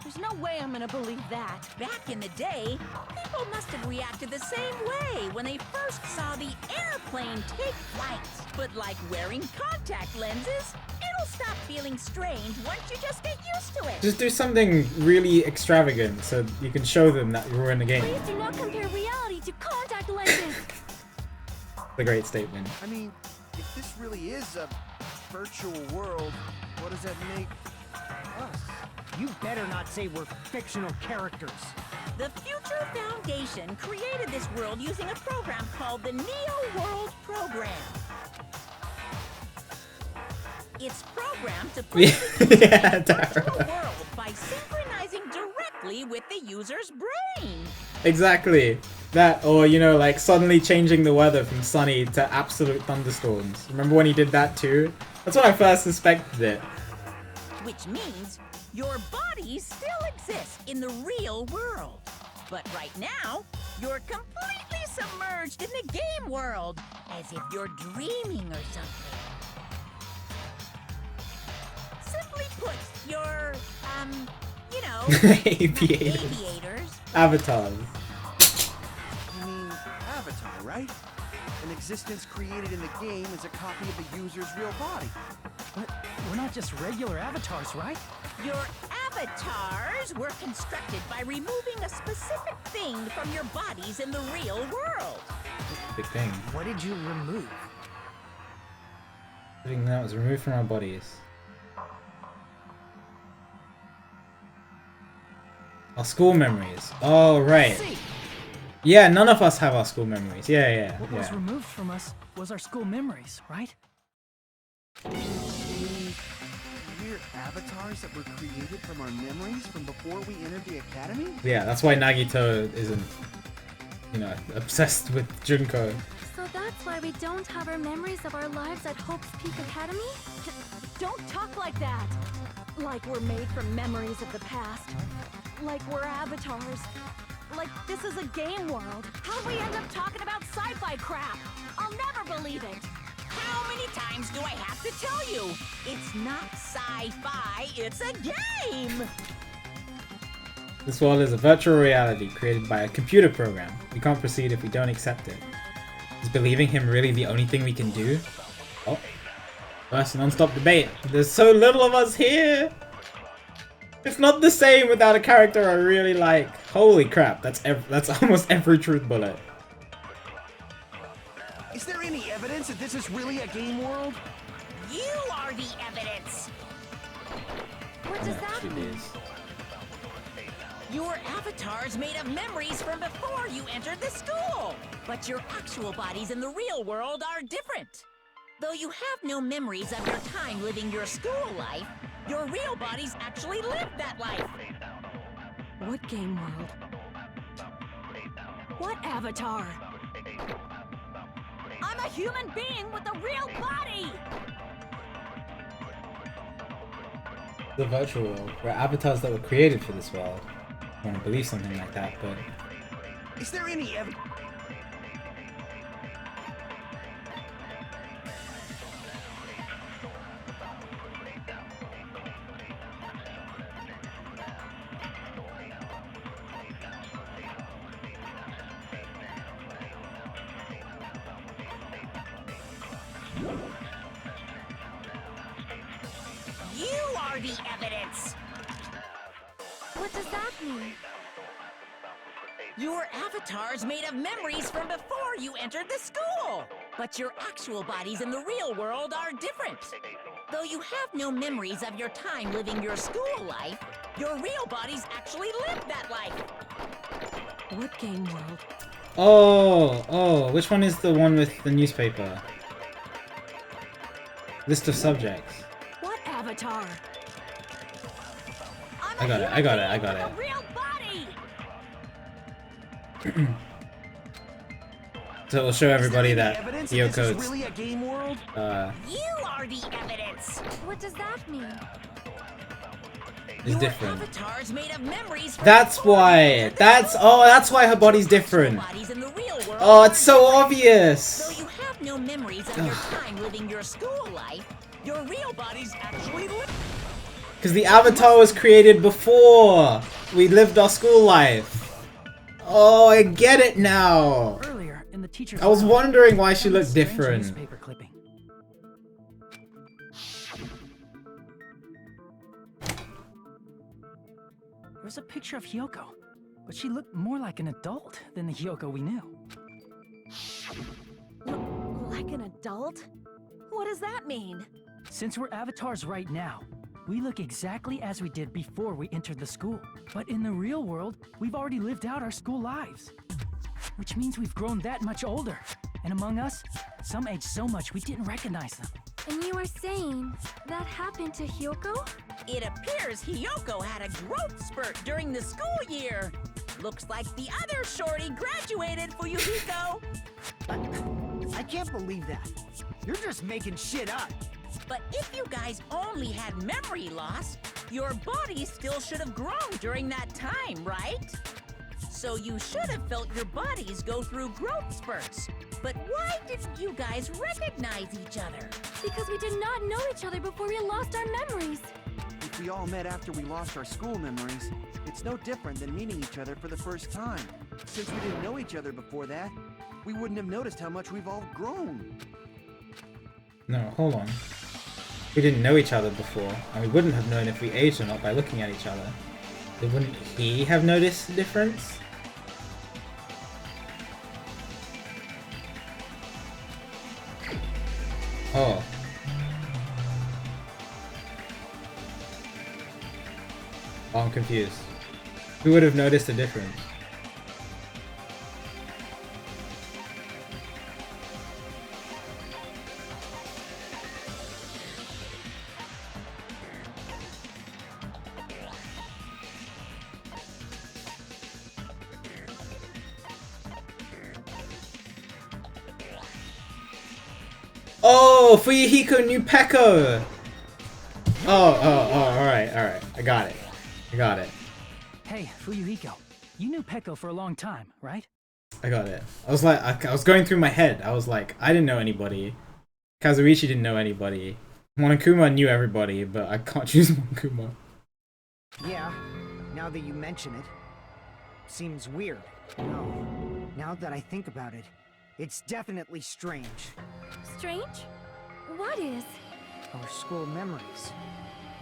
H: There's no way I'm gonna believe that.
F: Back in the day, people must have reacted the same way when they first saw the airplane take flight. But like wearing contact lenses, it'll stop feeling strange once you just get used to it.
E: Just do something really extravagant so you can show them that you're in the game.
H: Please do not compare reality to contact lenses.
E: The great statement.
C: I mean, if this really is a virtual world, what does that make us? You better not say we're fictional characters.
F: The Future Foundation created this world using a program called the Neo World Program. It's programmed to put
E: Yeah,
F: the virtual
E: Tara.
F: world by synchronizing directly with the user's brain.
E: Exactly. That, or like suddenly changing the weather from sunny to absolute thunderstorms. Remember when he did that too? That's when I first suspected it.
F: Which means your body still exists in the real world. But right now, you're completely submerged in the game world, as if you're dreaming or something. Simply put, you're,
E: Aviators.
F: aviators.
E: Avatars.
C: You mean Avatar, right? An existence created in the game is a copy of the user's real body.
G: But we're not just regular avatars, right?
F: Your avatars were constructed by removing a specific thing from your bodies in the real world.
E: Big thing.
C: What did you remove?
E: Everything that was removed from our bodies. Our school memories. Oh, right.
G: See,
E: Yeah, none of us have our school memories. Yeah.
G: what was removed from us was our school memories, right?
C: We're avatars that were created from our memories from before we entered the academy?
E: Yeah, that's why Nagito isn't, obsessed with Junko.
H: So that's why we don't have our memories of our lives at Hope's Peak Academy? Don't talk like that! Like we're made from memories of the past. Like we're avatars. Like this is a game world. How'd we end up talking about sci-fi crap? I'll never believe it!
F: How many times do I have to tell you? It's not sci-fi, it's a game!
E: This world is a virtual reality created by a computer program. We can't proceed if we don't accept it. Is believing him really the only thing we can do? Oh. First non-stop debate. There's so little of us here! It's not the same without a character I really like. Holy crap, that's almost every truth bullet.
C: Is there any evidence that this is really a game world?
F: You are the evidence!
H: What does that mean?
F: Your avatar's made of memories from before you entered the school! But your actual bodies in the real world are different. Though you have no memories of your time living your school life, your real bodies actually lived that life.
H: What game world? What avatar? I'm a human being with a real body!
E: The virtual world, where avatars that were created for this world. I want to believe something like that, but
C: Is there any evidence?
F: You are the evidence!
H: What does that mean?
F: Your avatar's made of memories from before you entered the school. But your actual bodies in the real world are different. Though you have no memories of your time living your school life, your real bodies actually lived that life.
H: What game world?
E: Oh, which one is the one with the newspaper? List of subjects.
H: What avatar?
E: I got it.
H: A real body!
E: So it'll show everybody that
C: Evidence that this is
E: Hyoko's
C: really a game world?
F: You are the evidence.
H: What does that mean?
E: is
F: Your
E: different.
F: avatar's made of memories from
E: That's
F: before you
E: why.
F: entered the
E: That's
F: school.
E: that's why her body's different.
F: Bodies in the real world
E: Oh,
F: are
E: it's so
F: different.
E: obvious.
F: Though you have no memories of your time living your school life, your real bodies actually live.
E: Because the avatar was created before we lived our school life. Oh, I get it now.
G: Earlier in the teacher's
E: I was
G: lounge,
E: wondering why
G: I
E: she
G: found a
E: looked
G: strange
E: different.
G: newspaper clipping. There was a picture of Hyoko, but she looked more like an adult than the Hyoko we knew.
H: Like an adult? What does that mean?
G: Since we're avatars right now, we look exactly as we did before we entered the school. But in the real world, we've already lived out our school lives. Which means we've grown that much older. And among us, some aged so much we didn't recognize them.
H: And you are saying that happened to Hyoko?
F: It appears Hyoko had a growth spurt during the school year. Looks like the other shorty graduated for Yukiko.
C: I can't believe that. You're just making shit up.
F: But if you guys only had memory loss, your bodies still should have grown during that time, right? So you should have felt your bodies go through growth spurts. But why didn't you guys recognize each other?
H: Because we did not know each other before we lost our memories.
C: If we all met after we lost our school memories, it's no different than meeting each other for the first time. Since we didn't know each other before that, we wouldn't have noticed how much we've all grown.
E: No, hold on. We didn't know each other before, and we wouldn't have known if we aged or not by looking at each other. Then wouldn't he have noticed the difference? Oh. Oh, I'm confused. Who would have noticed the difference? Oh, Fuyuhiko knew Peko! Alright. I got it.
G: Hey, Fuyuhiko, you knew Peko for a long time, right?
E: I got it. I was like, I was going through my head. I was like, I didn't know anybody. Kazuichi didn't know anybody. Monokuma knew everybody, but I can't choose Monokuma.
C: Yeah, now that you mention it. Seems weird. No, now that I think about it, it's definitely strange.
H: Strange? What is?
C: Our school memories.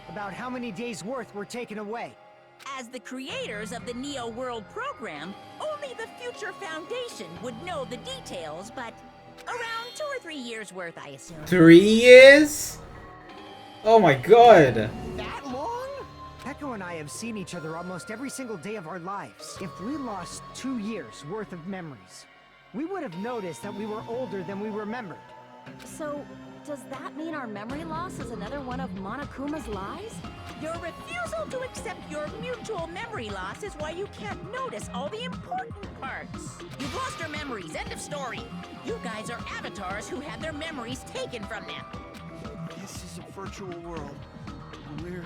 C: About how many days' worth were taken away.
F: As the creators of the Neo World program, only the Future Foundation would know the details, but around 2 or 3 years worth, I assume.
E: 3 years? Oh my god.
C: That long? Peko and I have seen each other almost every single day of our lives. If we lost 2 years worth of memories, we would have noticed that we were older than we remembered.
H: So, does that mean our memory loss is another one of Monokuma's lies?
F: Your refusal to accept your mutual memory loss is why you can't notice all the important parts. You've lost your memories, end of story. You guys are avatars who had their memories taken from them.
C: This is a virtual world. We're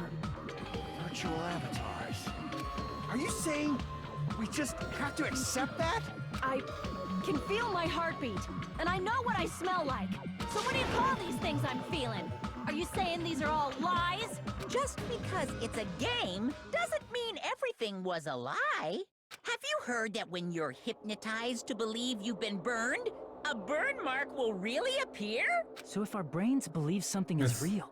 C: virtual avatars. Are you saying we just have to accept that?
H: I can feel my heartbeat, and I know what I smell like. So what do you call these things I'm feeling? Are you saying these are all lies?
F: Just because it's a game doesn't mean everything was a lie. Have you heard that when you're hypnotized to believe you've been burned, a burn mark will really appear?
G: So if our brains believe something is
E: Yes.
G: real,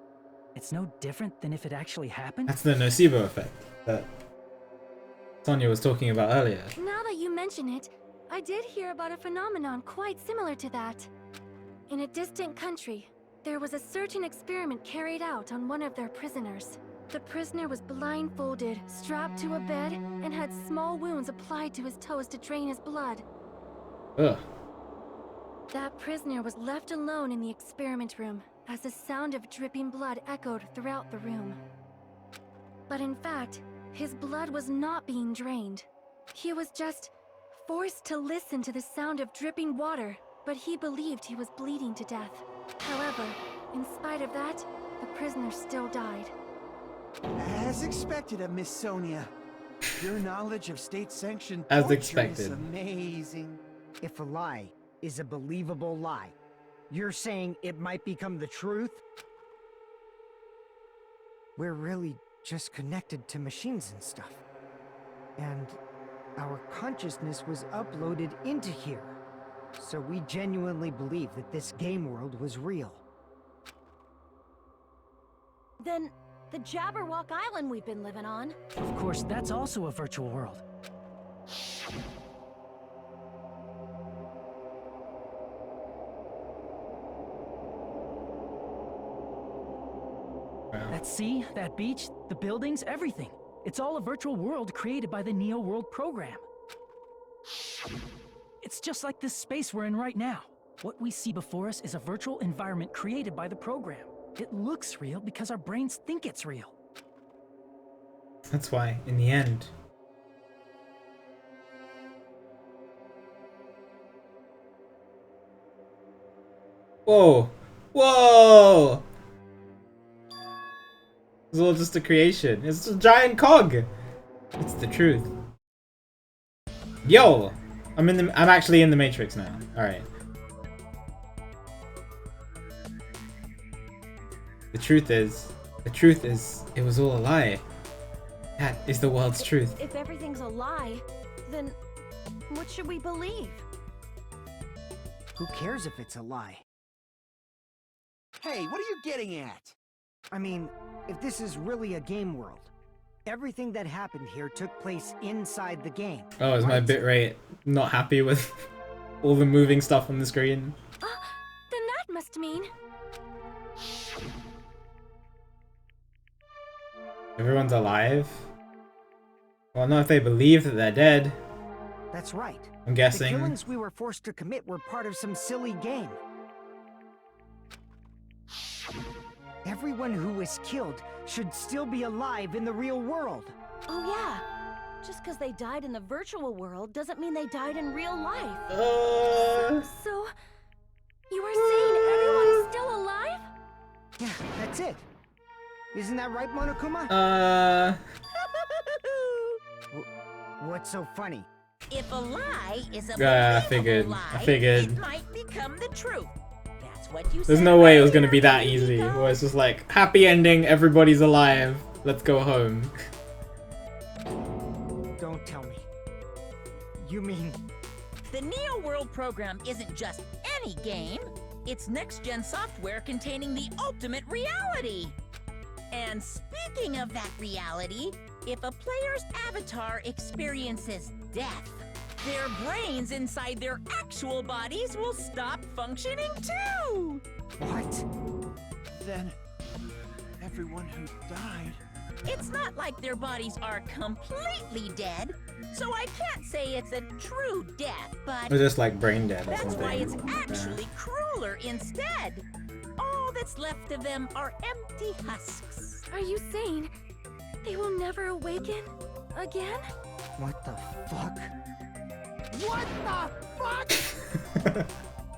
G: it's no different than if it actually happened?
E: That's the nocebo effect. That Sonia was talking about earlier.
H: Now that you mention it, I did hear about a phenomenon quite similar to that. In a distant country, there was a certain experiment carried out on one of their prisoners. The prisoner was blindfolded, strapped to a bed, and had small wounds applied to his toes to drain his blood.
E: Ugh.
H: That prisoner was left alone in the experiment room as the sound of dripping blood echoed throughout the room. But in fact, his blood was not being drained. He was just forced to listen to the sound of dripping water, but he believed he was bleeding to death. However, in spite of that, the prisoner still died.
I: As expected of Miss Sonia. Your knowledge of state-sanctioned
E: As
I: torture
E: expected.
I: is amazing.
C: If a lie is a believable lie, you're saying it might become the truth? We're really just connected to machines and stuff. And our consciousness was uploaded into here. So we genuinely believe that this game world was real.
H: Then, the Jabberwock Island we've been living on.
G: Of course, that's also a virtual world.
E: Wow.
G: That sea, that beach, the buildings, everything. It's all a virtual world created by the Neo World program. It's just like this space we're in right now. What we see before us is a virtual environment created by the program. It looks real because our brains think it's real.
E: That's why, in the end. Whoa! Whoa! It's all just a creation. It's a giant cog. It's the truth. Yo! I'm actually in the Matrix now. Alright. The truth is, it was all a lie. That is the world's truth.
H: If everything's a lie, then what should we believe?
C: Who cares if it's a lie?
I: Hey, what are you getting at?
C: I mean, if this is really a game world, everything that happened here took place inside the game.
E: Oh, is my bitrate not happy with all the moving stuff on the screen?
H: Then that must mean...
E: Everyone's alive? Well, not if they believe that they're dead.
C: That's right.
E: I'm
C: The
E: guessing.
C: killings we were forced to commit were part of some silly game. Everyone who was killed should still be alive in the real world.
H: Oh yeah. Just because they died in the virtual world doesn't mean they died in real life. So, you are saying everyone is still alive?
C: Yeah, that's it. Isn't that right, Monokuma? What's so funny?
F: If a lie is a
E: Yeah, I
F: believable
E: figured.
F: lie, it might become the truth. That's what you
E: There's
F: said
E: no way it was gonna
F: earlier,
E: be that
F: baby
E: easy.
F: girl.
E: Where it's just like, happy ending, everybody's alive, let's go home.
C: Don't tell me. You mean...
F: The Neo World program isn't just any game. It's next-gen software containing the ultimate reality. And speaking of that reality, if a player's avatar experiences death, their brains inside their actual bodies will stop functioning too!
C: What?
I: Then, everyone who died...
F: It's not like their bodies are completely dead, so I can't say it's a true death, but
E: Or just like brain dead or
F: that's
E: something.
F: why it's actually crueler instead. All that's left of them are empty husks.
H: Are you saying they will never awaken again?
C: What the fuck?
I: What the fuck?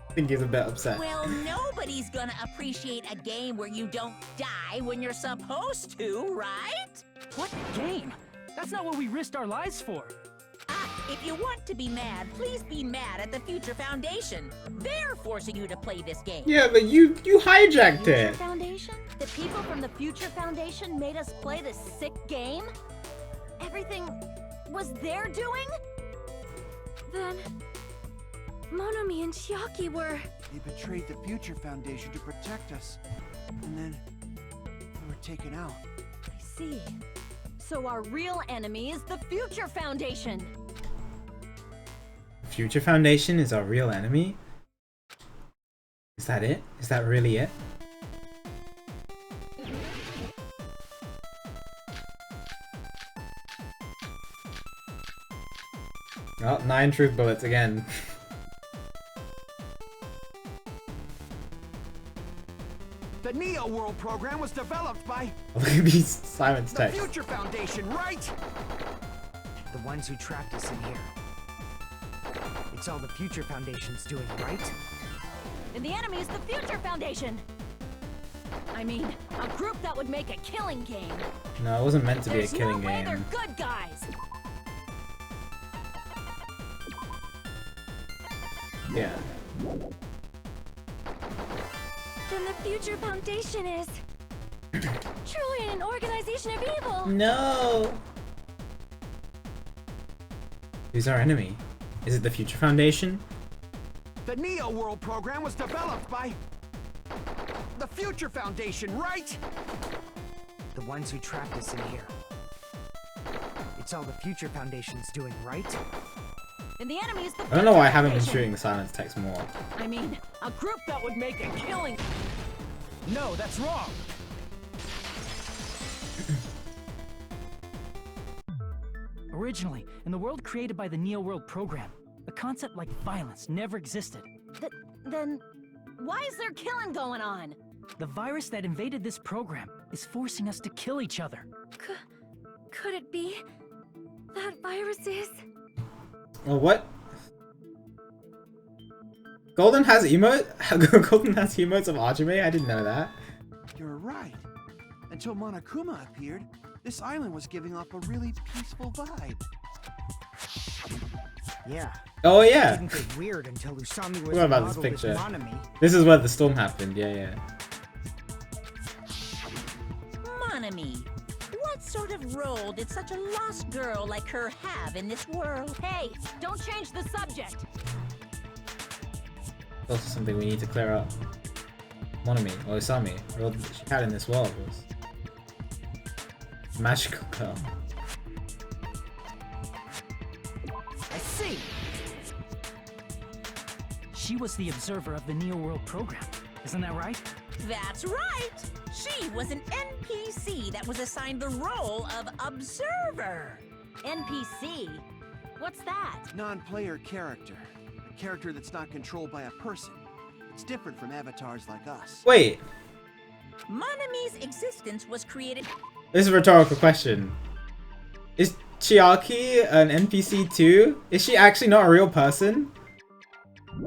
E: I think he's a bit upset.
F: Well, nobody's gonna appreciate a game where you don't die when you're supposed to, right?
G: What game? That's not what we risked our lives for.
F: If you want to be mad, please be mad at the Future Foundation. They're forcing you to play this game.
E: Yeah, but you hijacked
H: Future
E: it.
H: Foundation? The people from the Future Foundation made us play this sick game? Everything was their doing? Then... Monomi and Chiaki were...
I: They betrayed the Future Foundation to protect us. And then... we were taken out.
H: I see. So our real enemy is the Future Foundation.
A: Future Foundation is our real enemy? Is that it? Is that really it? Oh, 9 truth bullets again.
I: The Neo World program was developed by
A: Look at these Simon's
I: the
A: text.
I: Future Foundation, right?
C: The ones who trapped us in here. It's all the Future Foundation's doing, right?
H: And the enemy is the Future Foundation. I mean, a group that would make a killing game.
A: No, it wasn't meant to be a
H: There's
A: killing
H: no way
A: game.
H: they're good guys.
A: Yeah.
H: Then the Future Foundation is truly an organization of evil.
A: No! Who's our enemy? Is it the Future Foundation?
I: The Neo World program was developed by the Future Foundation, right?
C: The ones who trapped us in here. It's all the Future Foundation's doing, right?
H: And the enemy is the
A: I don't know why I
H: Future
A: haven't been
H: Foundation.
A: shooting the Silence text more.
H: I mean, a group that would make a killing.
G: No, that's wrong. Originally, in the world created by the Neo World program, a concept like violence never existed.
H: Then, why is there killing going on?
G: The virus that invaded this program is forcing us to kill each other.
H: Could it be that virus is?
A: Oh, what? Golden has emote? Golden has emotes of Ajime? I didn't know that.
I: You're right. Until Monokuma appeared, this island was giving off a really peaceful vibe.
C: Yeah.
A: Oh yeah.
C: Didn't get weird until Usami was
A: What about this
C: modeled as
A: picture?
C: Monami.
A: This is where the storm happened, yeah.
F: Monami, what sort of role did such a lost girl like her have in this world?
H: Hey, don't change the subject.
A: That's also something we need to clear up. Monami, or Usami, the role that she had in this world was magical girl.
G: I see! She was the observer of the Neo World program. Isn't that right?
F: That's right! She was an NPC that was assigned the role of observer.
H: NPC? What's that?
I: Non-player character. A character that's not controlled by a person. It's different from avatars like us.
A: Wait,
F: Monami's existence was created.
A: this is a rhetorical question. Is Chiaki an NPC too? Is she actually not a real person?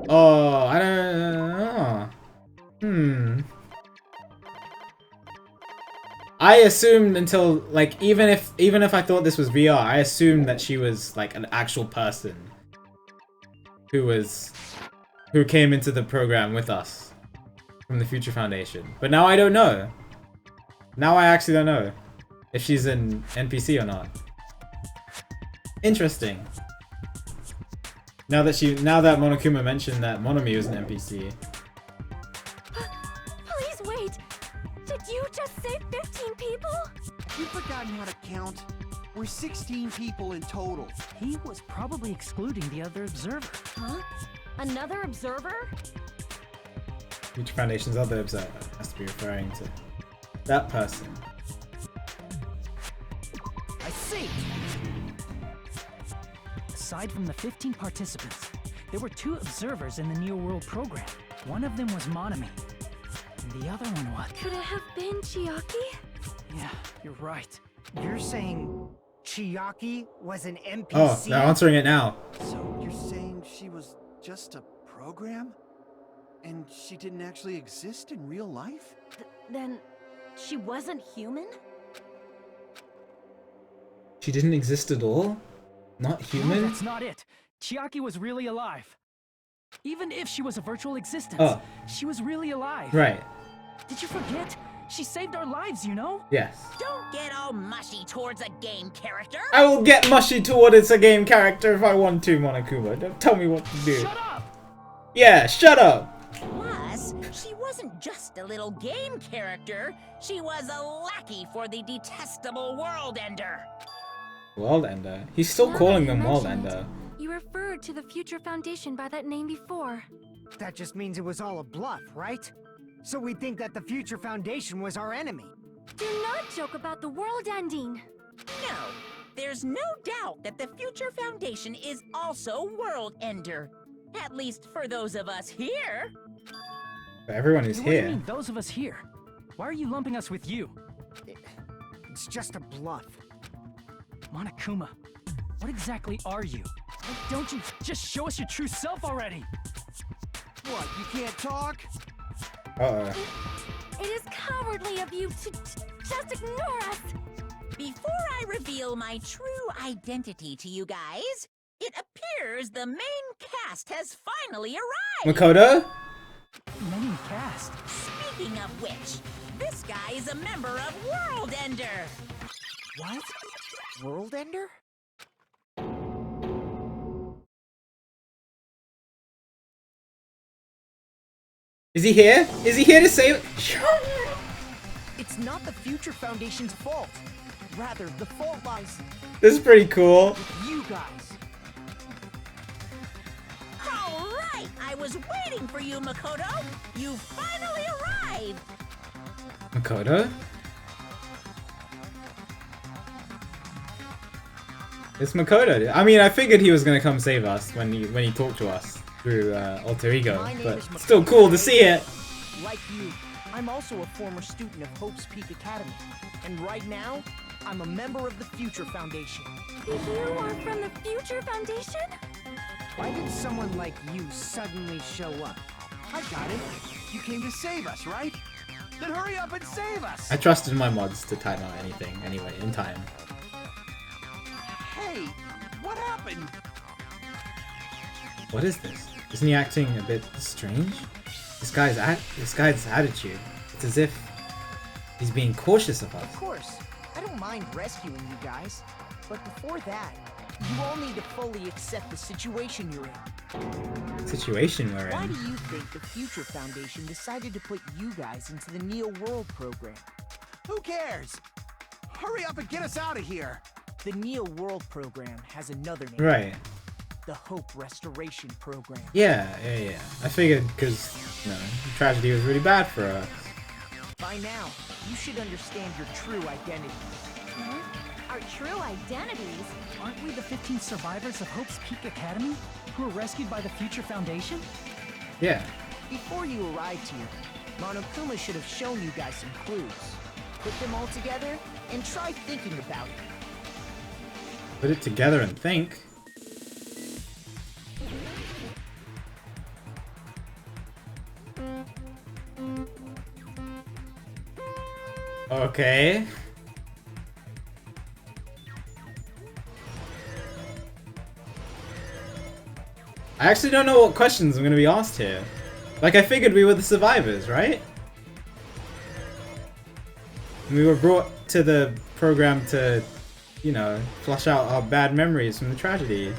A: Oh, I don't know. I assumed until like even if I thought this was VR, I assumed that she was like an actual person who came into the program with us from the Future Foundation. But now I don't know. Now I actually don't know if she's an NPC or not. Interesting. Now that Monokuma mentioned that Monami was an NPC.
H: Please wait. Did you just say 15 people?
I: You've forgotten how to count. We're 16 people in total.
G: He was probably excluding the other observer.
H: Huh? Another observer?
A: Future Foundation's other observer has to be referring to that person.
G: I see! Aside from the 15 participants, there were 2 observers in the Neo World program. One of them was Monami, and the other one was...
H: Could it have been Chiaki?
G: Yeah, you're right.
C: You're saying Chiaki was an NPC?
A: Oh, they're answering it now.
I: So you're saying she was just a program? And she didn't actually exist in real life?
H: Then she wasn't human?
A: She didn't exist at all? Not
G: No,
A: human?
G: that's not it. Chiaki was really alive. Even if she was a virtual existence,
A: Oh.
G: she was really alive.
A: Right.
G: Did you forget? She saved our lives, you know?
A: Yes.
F: Don't get all mushy towards a game character.
A: I will get mushy towards a game character if I want to, Monokuma. Don't tell me what to do.
G: Shut up!
A: Yeah, shut up!
F: Plus, She wasn't just a little game character. She was a lackey for the detestable World Ender.
E: World Ender. He's still
H: Now
E: calling
H: that you
E: them World
H: mention it,
E: Ender.
H: You referred to the Future Foundation by that name before.
C: That just means it was all a bluff, right? So we think that the Future Foundation was our enemy.
H: Do not joke about the world ending.
F: No, there's no doubt that the Future Foundation is also World Ender. At least for those of us here.
E: But everyone is
G: What do you
E: here.
G: mean, those of us here? Why are you lumping us with you?
C: It's just a bluff.
G: Monokuma, what exactly are you? Why don't you just show us your true self already?
I: What, you can't talk?
E: Uh-oh.
H: It is cowardly of you to just ignore us.
F: Before I reveal my true identity to you guys, it appears the main cast has finally arrived.
E: Makoto?
G: Main cast.
F: Speaking of which, this guy is a member of World Ender.
C: What? World Ender?
E: Is he here? Is he here to save?
J: It's not the Future Foundation's fault. Rather, the fault lies
E: This is pretty cool.
J: with you guys.
F: All right, I was waiting for you, Makoto. You finally arrived.
E: Makoto? It's Makoto. I mean, I figured he was gonna come save us when he talked to us through Alter Ego,
J: My name
E: but
J: is
E: still
J: Makoto.
E: cool to see it.
J: Like you, I'm also a former student of Hope's Peak Academy. And right now, I'm a member of the Future Foundation.
H: You are from the Future Foundation?
C: Why did someone like you suddenly show up?
I: I got it. You came to save us, right? Then hurry up and save us!
E: I trusted my mods to time out anything anyway in time.
I: Hey, what happened?
E: What is this? Isn't he acting a bit strange? This guy's attitude. It's as if he's being cautious of
J: Of
E: us.
J: course, I don't mind rescuing you guys. But before that, you all need to fully accept the situation you're in.
E: Situation we're
J: Why do
E: in.
J: you think the Future Foundation decided to put you guys into the Neo World program?
I: Who cares? Hurry up and get us out of here!
J: The Neo World program has another name.
E: Right.
J: The Hope Restoration Program.
E: Yeah. I figured because the tragedy was really bad for us.
J: By now, you should understand your true identity.
H: Our true identities?
G: Aren't we the 15 survivors of Hope's Peak Academy who were rescued by the Future Foundation?
E: Yeah.
J: Before you arrived here, Monokuma should have shown you guys some clues. Put them all together and try thinking about it.
E: Put it together and think. Okay. I actually don't know what questions I'm gonna be asked here. Like, I figured we were the survivors, right? We were brought to the program to, you know, flush out our bad memories from the tragedy.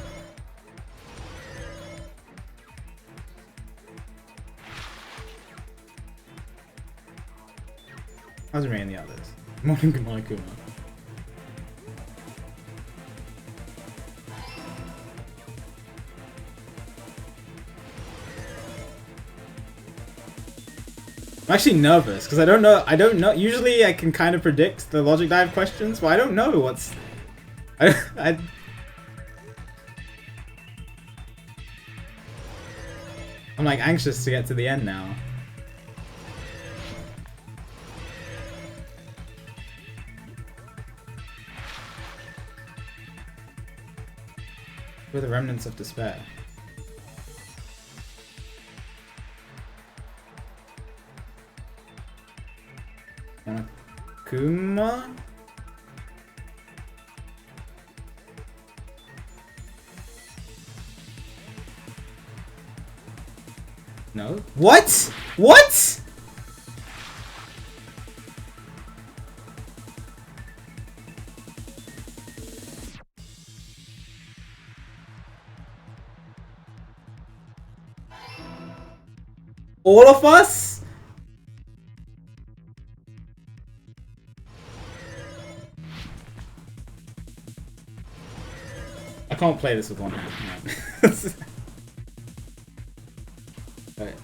E: How's Ray and the others? Morning, Kuma. I'm actually nervous because I don't know. Usually I can kind of predict the logic dive questions, but I don't know what's. I I'm like anxious to get to the end now. We're the remnants of despair. Kuma? No? What? What? All of us?
A: I can't play this with one hand. Alright.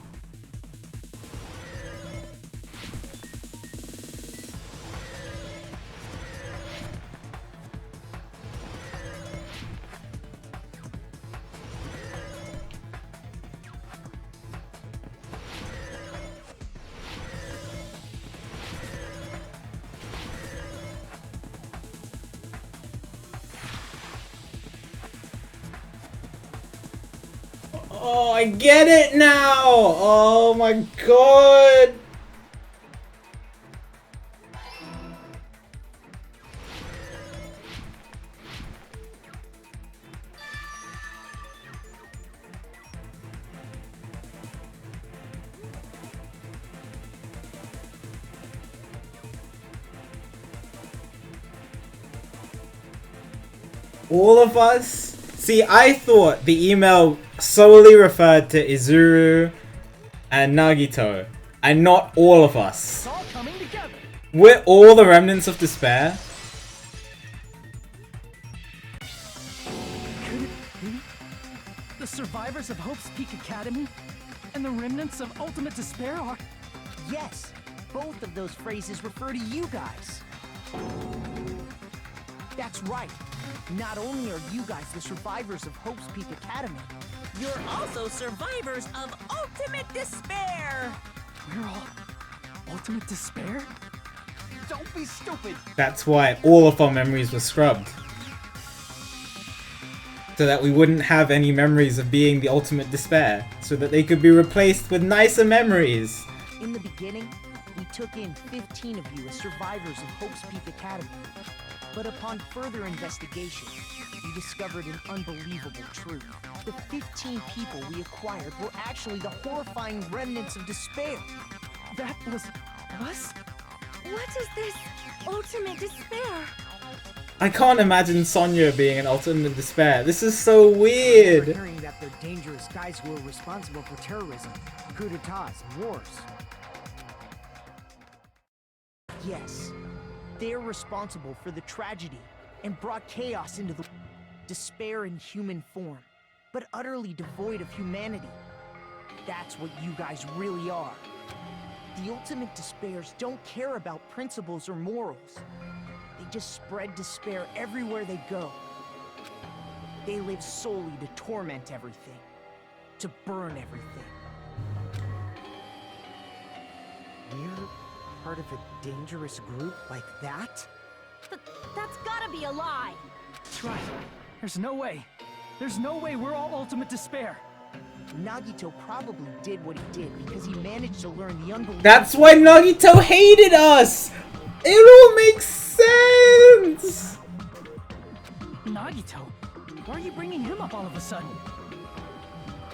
A: Oh, I get it now! Oh my god! All of us? See, I thought the email solely referred to Izuru and Nagito, and not all of us.
G: It's all coming together.
A: We're all the remnants of despair.
G: Could it be the survivors of Hope's Peak Academy and the remnants of Ultimate Despair are...
J: Yes, both of those phrases refer to you guys. That's right. Not only are you guys the survivors of Hope's Peak Academy,
F: You're also survivors of Ultimate Despair!
G: we're all Ultimate Despair?
I: Don't be stupid.
A: That's why all of our memories were scrubbed. So that we wouldn't have any memories of being the ultimate despair. So that they could be replaced with nicer memories.
J: in the beginning, we took in 15 of you as survivors of Hope's Peak Academy. But upon further investigation, we discovered an unbelievable truth. The 15 people we acquired were actually the horrifying remnants of despair.
G: That was us?
H: What is this ultimate despair?
A: I can't imagine Sonya being an ultimate despair. This is so weird.
C: We're hearing that they're dangerous guys who are responsible for terrorism, coup d'etats, and wars.
J: Yes, they're responsible for the tragedy and brought chaos into the despair in human form, but utterly devoid of humanity. That's what you guys really are. The ultimate despairs don't care about principles or morals. They just spread despair everywhere they go. They live solely to torment everything, to burn everything.
C: We're part of a dangerous group like that?
H: That's gotta be a lie.
G: That's right. There's no way. There's no way we're all Ultimate Despair.
J: Nagito probably did what he did because he managed to learn the unbelievable.
A: That's why Nagito hated us! It all makes sense!
G: Nagito? Why are you bringing him up all of a sudden?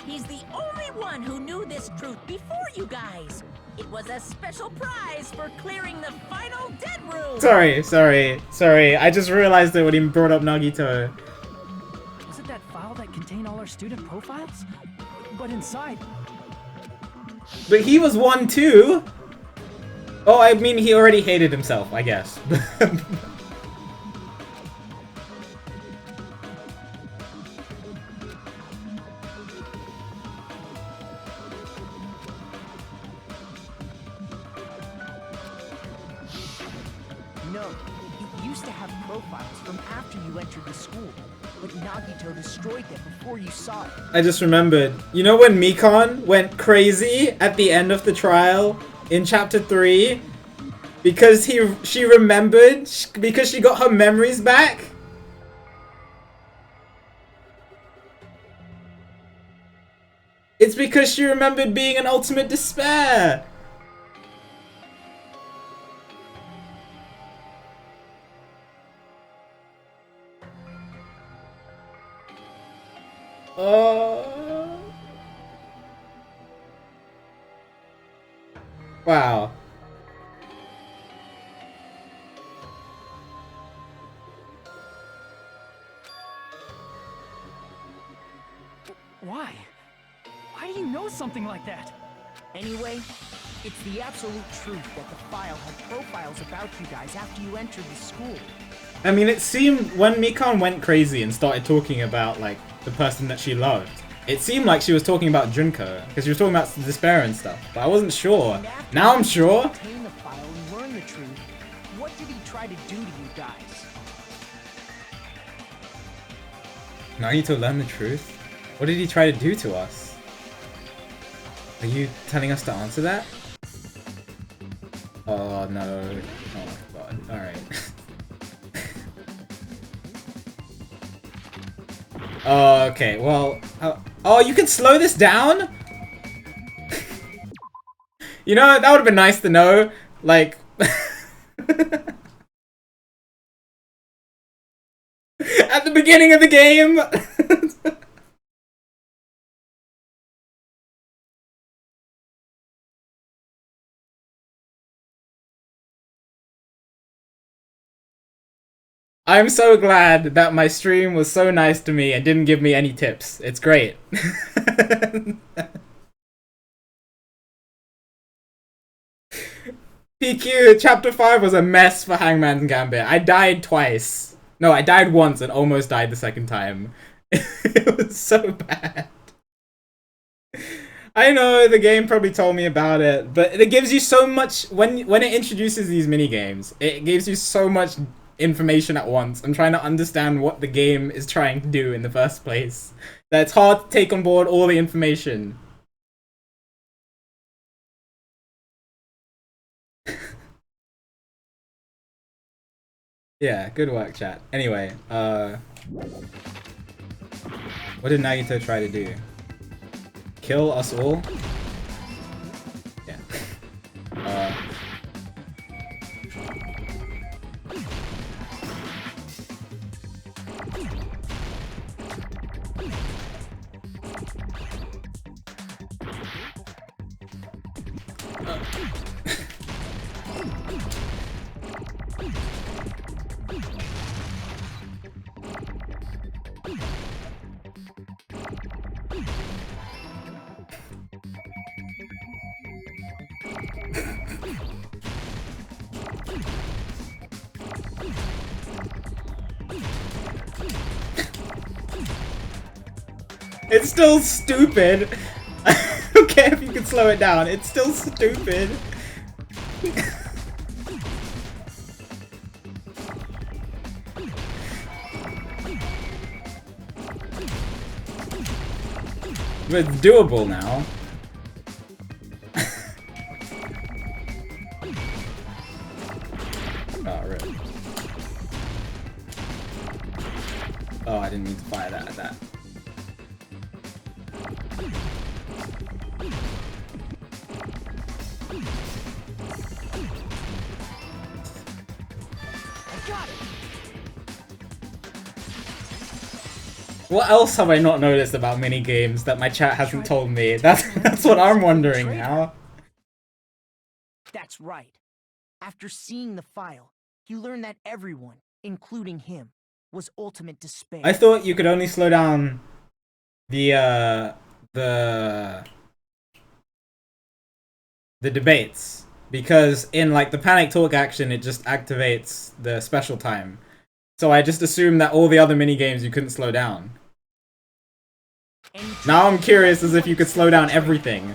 F: He's the only one who knew this truth before you guys. It was a special prize for clearing the final dead room.
A: Sorry. I just realized that when he brought up Nagito.
G: Was it that file that contained all our student profiles? But inside...
A: But he was one too! Oh, I mean, he already hated himself, I guess.
J: No, it used to have profiles from after you entered the school, but Nagito destroyed them before you saw it.
A: I just remembered. You know when Mikon went crazy at the end of the trial in chapter 3? Because she remembered, because she got her memories back? It's because she remembered being an ultimate despair! Wow.
G: Why? Why do you know something like that?
J: Anyway, it's the absolute truth that the file had profiles about you guys after you entered the school.
A: I mean, it seemed when Mikan went crazy and started talking about like the person that she loved, it seemed like she was talking about Junko because she was talking about despair and stuff. But I wasn't sure.
J: And after
A: Now I'm
J: you
A: sure.
J: obtain the file and learn the truth, what did he try to do to you guys?
A: Now I need to learn the truth. What did he try to do to us? Are you telling us to answer that? Oh no. Oh god. Alright. Okay, well... oh, you can slow this down? You know, that would have been nice to know. Like... at the beginning of the game! I'm so glad that my stream was so nice to me and didn't give me any tips. It's great. PQ, Chapter 5 was a mess for Hangman's Gambit. I died twice. No, I died once and almost died the second time. It was so bad. I know the game probably told me about it, but it gives you so much... When it introduces these minigames, it gives you so much information at once. I'm trying to understand what the game is trying to do in the first place. That it's hard to take on board all the information. Yeah, good work, chat. Anyway, what did Nagito try to do? Kill us all? Yeah. It's still stupid. I don't care if you can slow it down. It's still stupid. But it's doable now. Oh, really? Oh, I didn't mean to fire that at that. What else have I not noticed about mini games that my chat hasn't told me? That's what I'm wondering now.
J: That's right. After seeing the file, he learned that everyone, including him, was ultimate despair.
A: I thought you could only slow down the debates because in like the panic talk action it just activates the special time. So I just assumed that all the other mini games you couldn't slow down. Now I'm curious as if you could slow down everything.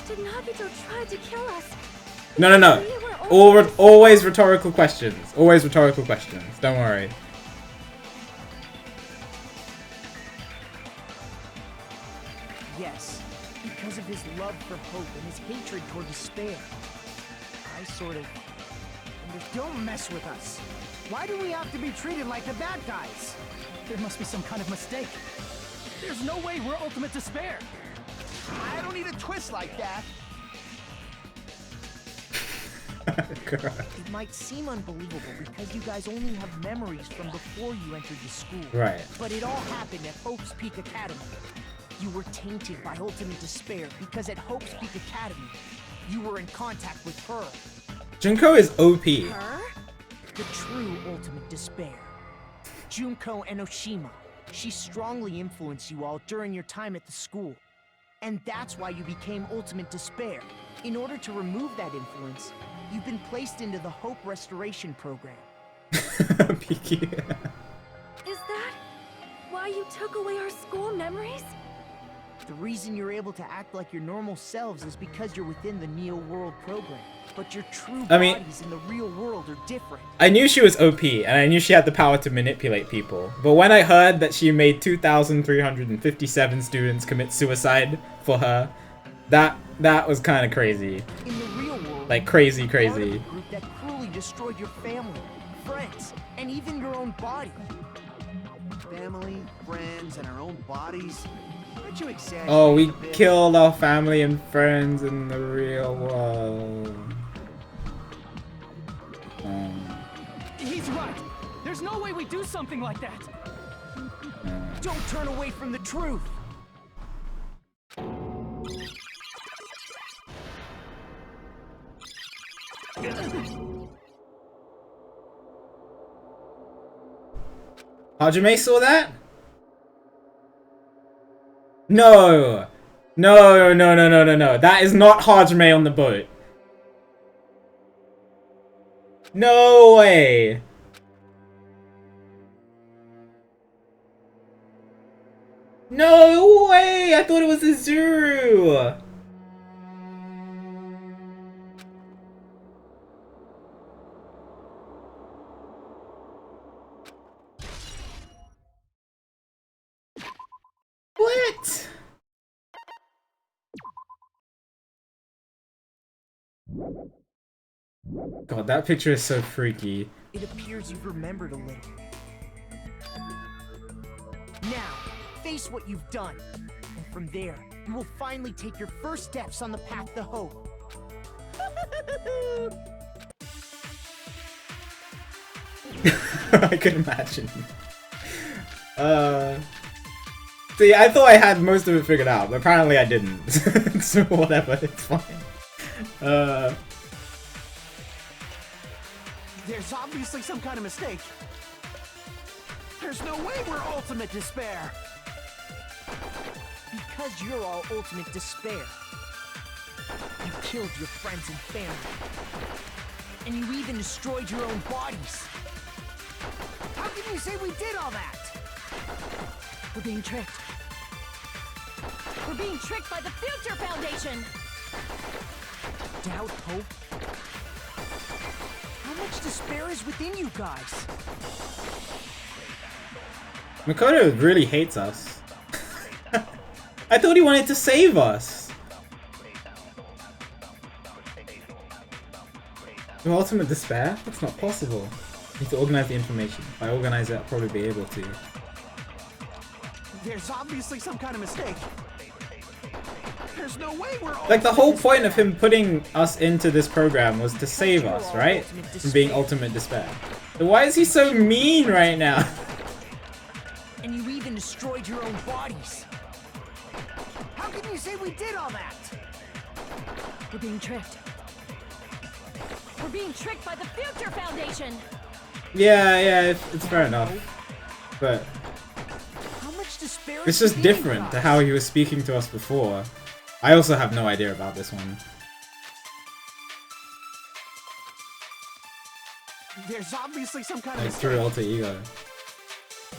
H: Did Nagito try to kill us?
A: No. Always rhetorical questions. Always rhetorical questions. Don't worry.
J: Yes, because of his love for hope and his hatred toward despair. I sort of...
C: Don't mess with us. Why do we have to be treated like the bad guys?
G: There must be some kind of mistake. There's no way we're ultimate despair.
I: I don't need a twist like that.
J: It might seem unbelievable because you guys only have memories from before you entered the school.
A: Right.
J: But it all happened at Hope's Peak Academy. You were tainted by ultimate despair because at Hope's Peak Academy, you were in contact with her.
A: Junko is OP.
H: Her?
J: The true ultimate despair. Junko Enoshima. She strongly influenced you all during your time at the school. And that's why you became ultimate despair. In order to remove that influence, you've been placed into the Hope Restoration Program.
H: Is that why you took away our school memories?
J: The reason you're able to act like your normal selves is because you're within the Neo World program. But your true bodies in the real world are different.
E: I knew she was OP, and I knew she had the power to manipulate people. But when I heard that she made 2,357 students commit suicide for her, that was kind of crazy.
J: In the real world,
E: like crazy.
J: Part of a group that cruelly destroyed your family, friends, and even your own body.
I: Family, friends, and our own bodies. Aren't you exaggerating?
E: Oh, we
I: a bit?
E: killed our family and friends in the real world.
G: He's right. There's no way we do something like that.
J: Don't turn away from the truth.
E: Hajime saw that? No. No. That is not Hajime on the boat. No way. No way. I thought it was Izuru. What? God, that picture is so freaky.
J: It appears you've remembered a little. Now, face what you've done. And from there, you will finally take your first steps on the path to hope.
E: I can imagine. See, I thought I had most of it figured out, but apparently I didn't. So whatever, it's fine.
I: There's obviously some kind of mistake. There's no way we're ultimate despair.
J: Because you're all ultimate despair. You killed your friends and family. And you even destroyed your own bodies.
C: How can you say we did all that?
H: We're being tricked. We're being tricked by the Future Foundation!
J: Doubt, hope. How much despair is within you guys?
E: Makoto really hates us. I thought he wanted to save us. No ultimate despair? That's not possible. Need to organize the information. If I organize it, I'll probably be able to.
I: There's obviously some kind of mistake. There's no way we're
E: Like, the whole point of him putting us into this program was to save us, right? From being ultimate despair. So why is he so mean right now?
J: And you even destroyed your own bodies.
C: How can you say we did all that?
H: We're being tricked. We're being tricked by the Future Foundation!
E: Yeah, it's fair enough. But
J: How much despair
E: it's
J: is
E: just
J: within you
E: different to
J: guys?
E: how he was speaking to us before. I also have no idea about this one.
I: There's obviously some kind of
E: Like,
I: mistake.
E: true alter ego.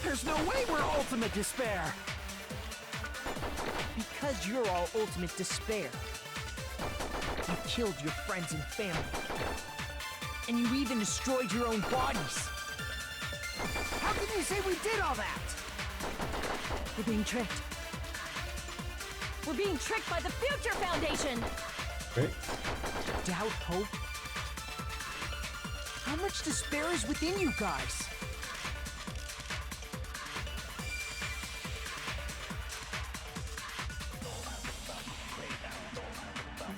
I: There's no way we're ultimate despair.
J: Because you're all ultimate despair. You killed your friends and family. And you even destroyed your own bodies.
C: How can you say we did all that?
H: We're being tricked. We're being tricked by the Future Foundation!
E: Right?
J: Doubt, hope. How much despair is within you guys?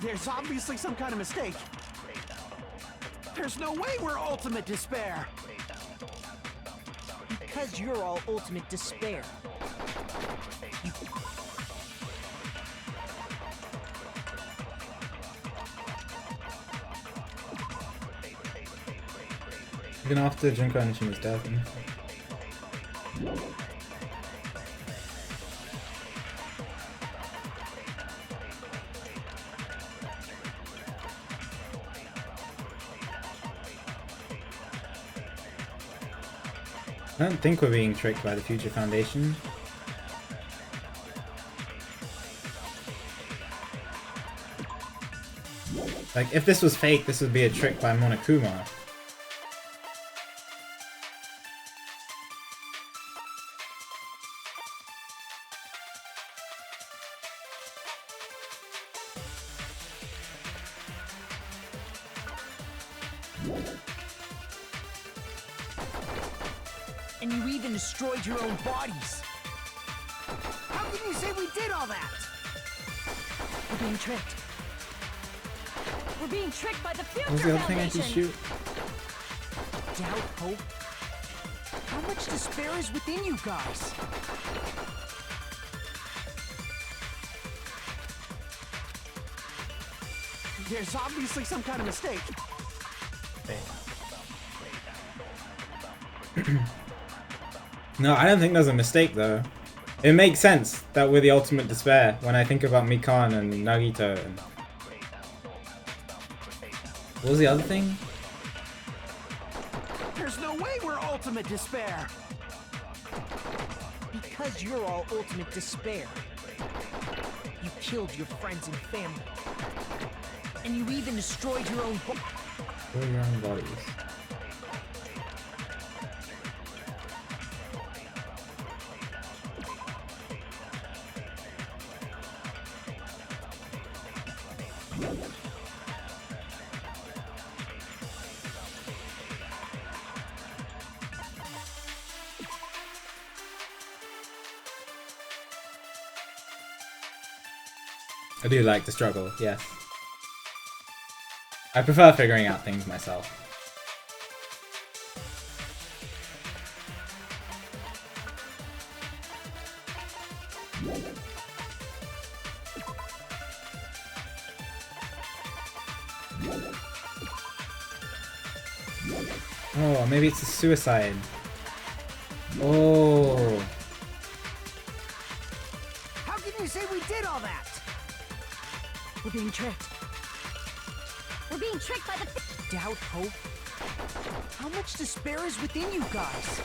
I: There's obviously some kind of mistake. There's no way we're ultimate despair.
J: Because you're all ultimate despair. You
E: Even after Junko and Shima's death.
A: I don't think we're being tricked by the Future Foundation. Like, if this was fake, this would be a trick by Monokuma.
J: And you even destroyed your own bodies.
C: How can you say we did all that?
H: We're being tricked. We're being tricked by the
A: What was
H: Future
A: the other thing I
H: Foundation.
A: could shoot?
J: Doubt, hope. How much despair is within you guys?
I: There's obviously some kind of mistake.
A: No, I don't think there's a mistake though. It makes sense that we're the ultimate despair when I think about Mikan and Nagito and... What was the other thing?
I: There's no way we're ultimate despair.
J: Because you're all ultimate despair. You killed your friends and family. And you even destroyed your own
A: Kill your own bodies. I do like the struggle, yes. I prefer figuring out things myself. Oh, maybe it's a suicide. Oh.
C: How can you say we did all that?
H: We're being tricked. We're being tricked by the
J: doubt, hope. How much despair is within you guys?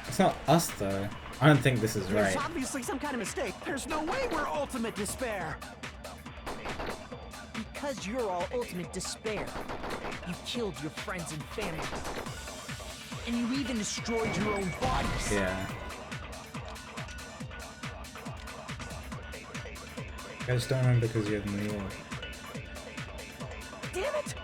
A: It's not us though. I don't think this is
I: There's
A: right.
I: obviously some kind of mistake. There's no way we're ultimate despair.
J: Because you're all ultimate despair. You killed your friends and family. And you even destroyed your own bodies.
A: Yeah. I just don't remember because you're in New York.
J: Damn it!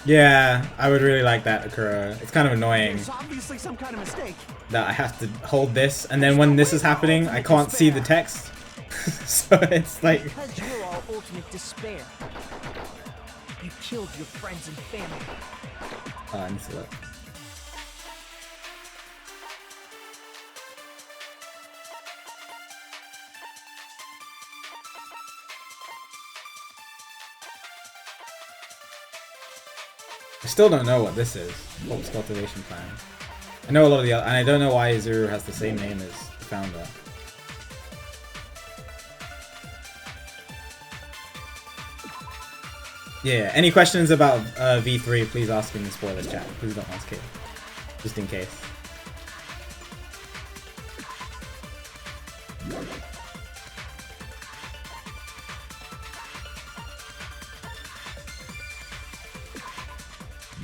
A: Yeah, I would really like that, Akura. It's kind of annoying
I: There's obviously some kind of mistake.
A: that I have to hold this, and then when this is happening, I can't see the text. So it's like...
J: Because you're all ultimate despair. You killed your friends and family.
A: Oh, I need to look. I still don't know what this is. Hope's cultivation plan. I know a lot of the other, and I don't know why Izuru has the same name as the founder. Yeah, any questions about V3, please ask in the spoiler chat. Please don't ask it. Just in case.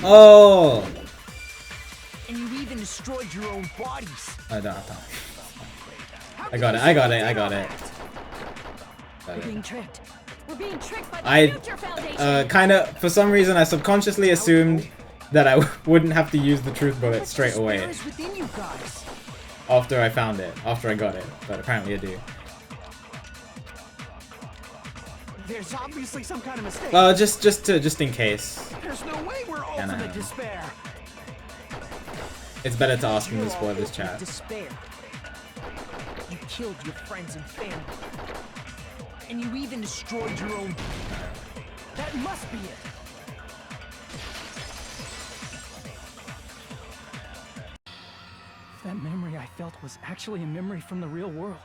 A: Oh!
J: And you even destroyed your own bodies.
A: I don't have time. I got it, I got it, I got it. Got
H: We're
A: it.
H: being tricked. We're being tricked by the Future Foundation.
A: Kinda, for some reason, I subconsciously assumed that I wouldn't have to use the truth bullet straight away
J: Despair is within you guys.
A: after I found it, after I got it, but apparently I do.
I: There's obviously some kind of mistake.
A: Just in case.
I: There's no way we're ultimate despair.
A: It's better to ask in the
J: You're all
A: spoilers
J: ultimate
A: chat.
J: Despair. You killed your friends and family. And you even destroyed your own. That must be it.
G: That memory I felt was actually a memory from the real world.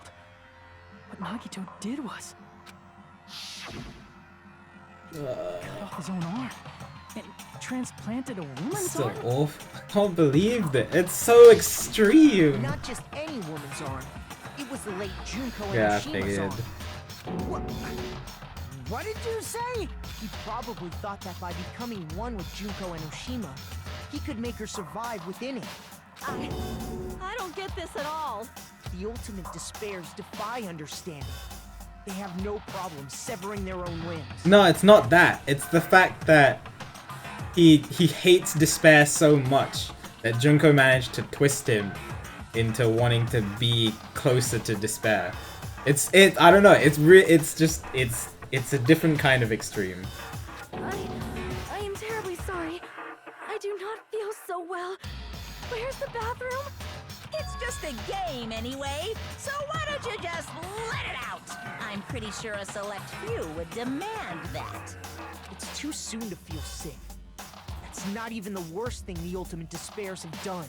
G: What Nagito did was... cut off his own arm and transplanted a woman's
E: So
G: arm.
E: awful. I can't believe that. It's so extreme.
J: Not just any woman's arm. It was the late Junko
E: Yeah, I
J: Enoshima's
E: figured.
J: arm. What did you say? He probably thought that by becoming one with Junko Enoshima, he could make her survive within it.
H: I don't get this at all.
J: The ultimate despairs defy understanding. They have no problem severing their own limbs.
E: No, it's not that. It's the fact that he hates despair so much that Junko managed to twist him into wanting to be closer to despair. I don't know. It's a different kind of extreme.
H: I am terribly sorry. I do not feel so well. Where's the bathroom?
F: It's just a game anyway, so why don't you just let it out? I'm pretty sure a select few would demand that.
J: It's too soon to feel sick. That's not even the worst thing the ultimate despairs have done.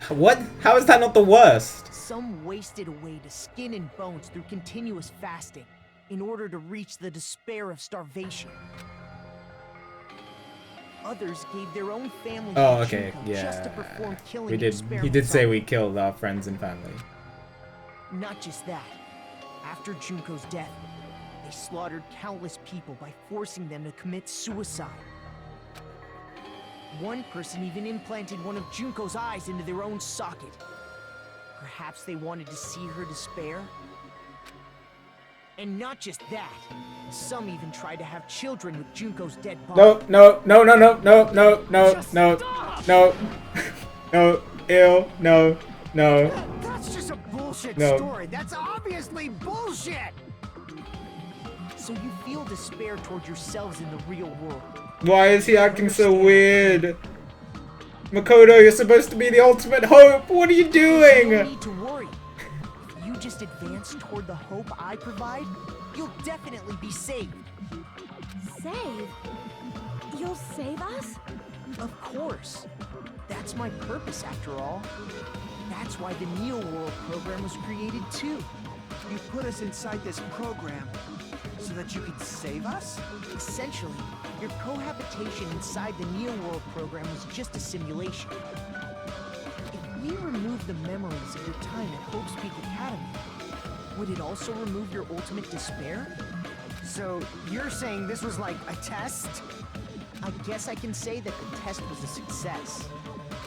E: What? How is that not the worst?
J: Some wasted away to skin and bones through continuous fasting in order to reach the despair of starvation. Others gave their own family
E: Oh,
J: to
E: okay,
J: Junko just to perform
E: yeah.
J: killing
E: We did. He
J: experiments
E: did say
J: on
E: we
J: them.
E: killed our friends and family.
J: Not just that. After Junko's death, they slaughtered countless people by forcing them to commit suicide. One person even implanted one of Junko's eyes into their own socket. Perhaps they wanted to see her despair? And not just that. Some even tried to have children with Junko's dead body.
E: No, ew, no.
C: That's just a bullshit
E: No.
C: story. That's obviously bullshit.
J: So you feel despair toward yourselves in the real world.
E: Why is he acting so weird? Makoto, you're supposed to be the ultimate hope. What are you
J: No
E: doing?
J: need to worry. If you just advance toward the hope I provide, you'll definitely be saved.
H: Save? You'll save us?
J: Of course. That's my purpose after all. That's why the Neo World program was created too.
I: You put us inside this program so that you could save us?
J: Essentially, your cohabitation inside the Neo World program was just a simulation. If we remove the memories of your time at Hope's Peak Academy, would it also remove your ultimate despair?
C: So you're saying this was like a test?
J: I guess I can say that the test was a success.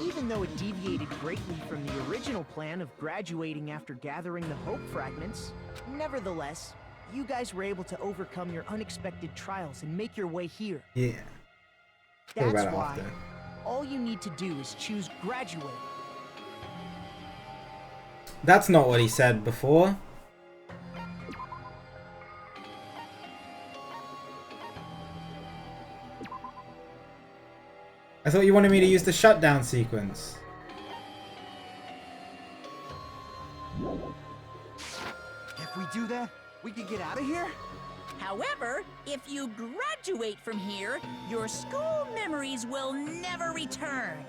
J: Even though it deviated greatly from the original plan of graduating after gathering the Hope Fragments, nevertheless, you guys were able to overcome your unexpected trials and make your way here.
E: Yeah. Feel
J: That's
E: better
J: why
E: after.
J: all you need to do is choose graduate.
E: That's not what he said before. I thought you wanted me to use the shutdown sequence.
I: If we do that, we can get out of here?
F: However, if you graduate from here, your school memories will never return.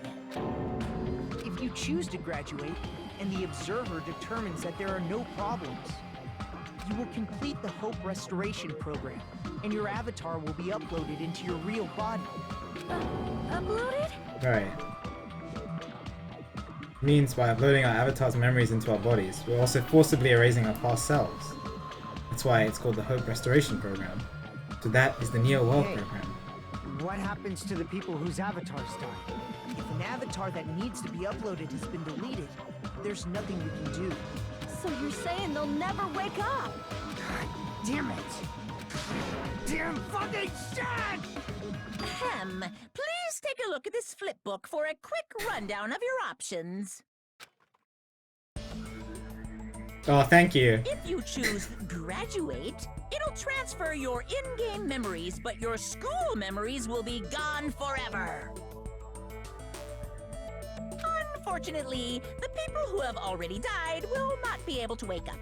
J: If you choose to graduate, and the observer determines that there are no problems, you will complete the Hope Restoration Program, and your avatar will be uploaded into your real body.
H: Uploaded?
E: Right. Means by uploading our avatar's memories into our bodies, we're also forcibly erasing our past selves. That's why it's called the Hope Restoration Program. So that is the Neo World
C: Okay.
E: Program.
C: What happens to the people whose avatars die?
J: If an avatar that needs to be uploaded has been deleted, there's nothing we can do.
H: So you're saying they'll never wake up?
C: Damn it! Damn fucking shit!
F: Ahem. Please take a look at this flipbook for a quick rundown of your options.
E: Oh, thank you.
F: If you choose graduate, it'll transfer your in-game memories, but your school memories will be gone forever. Unfortunately, the people who have already died will not be able to wake up.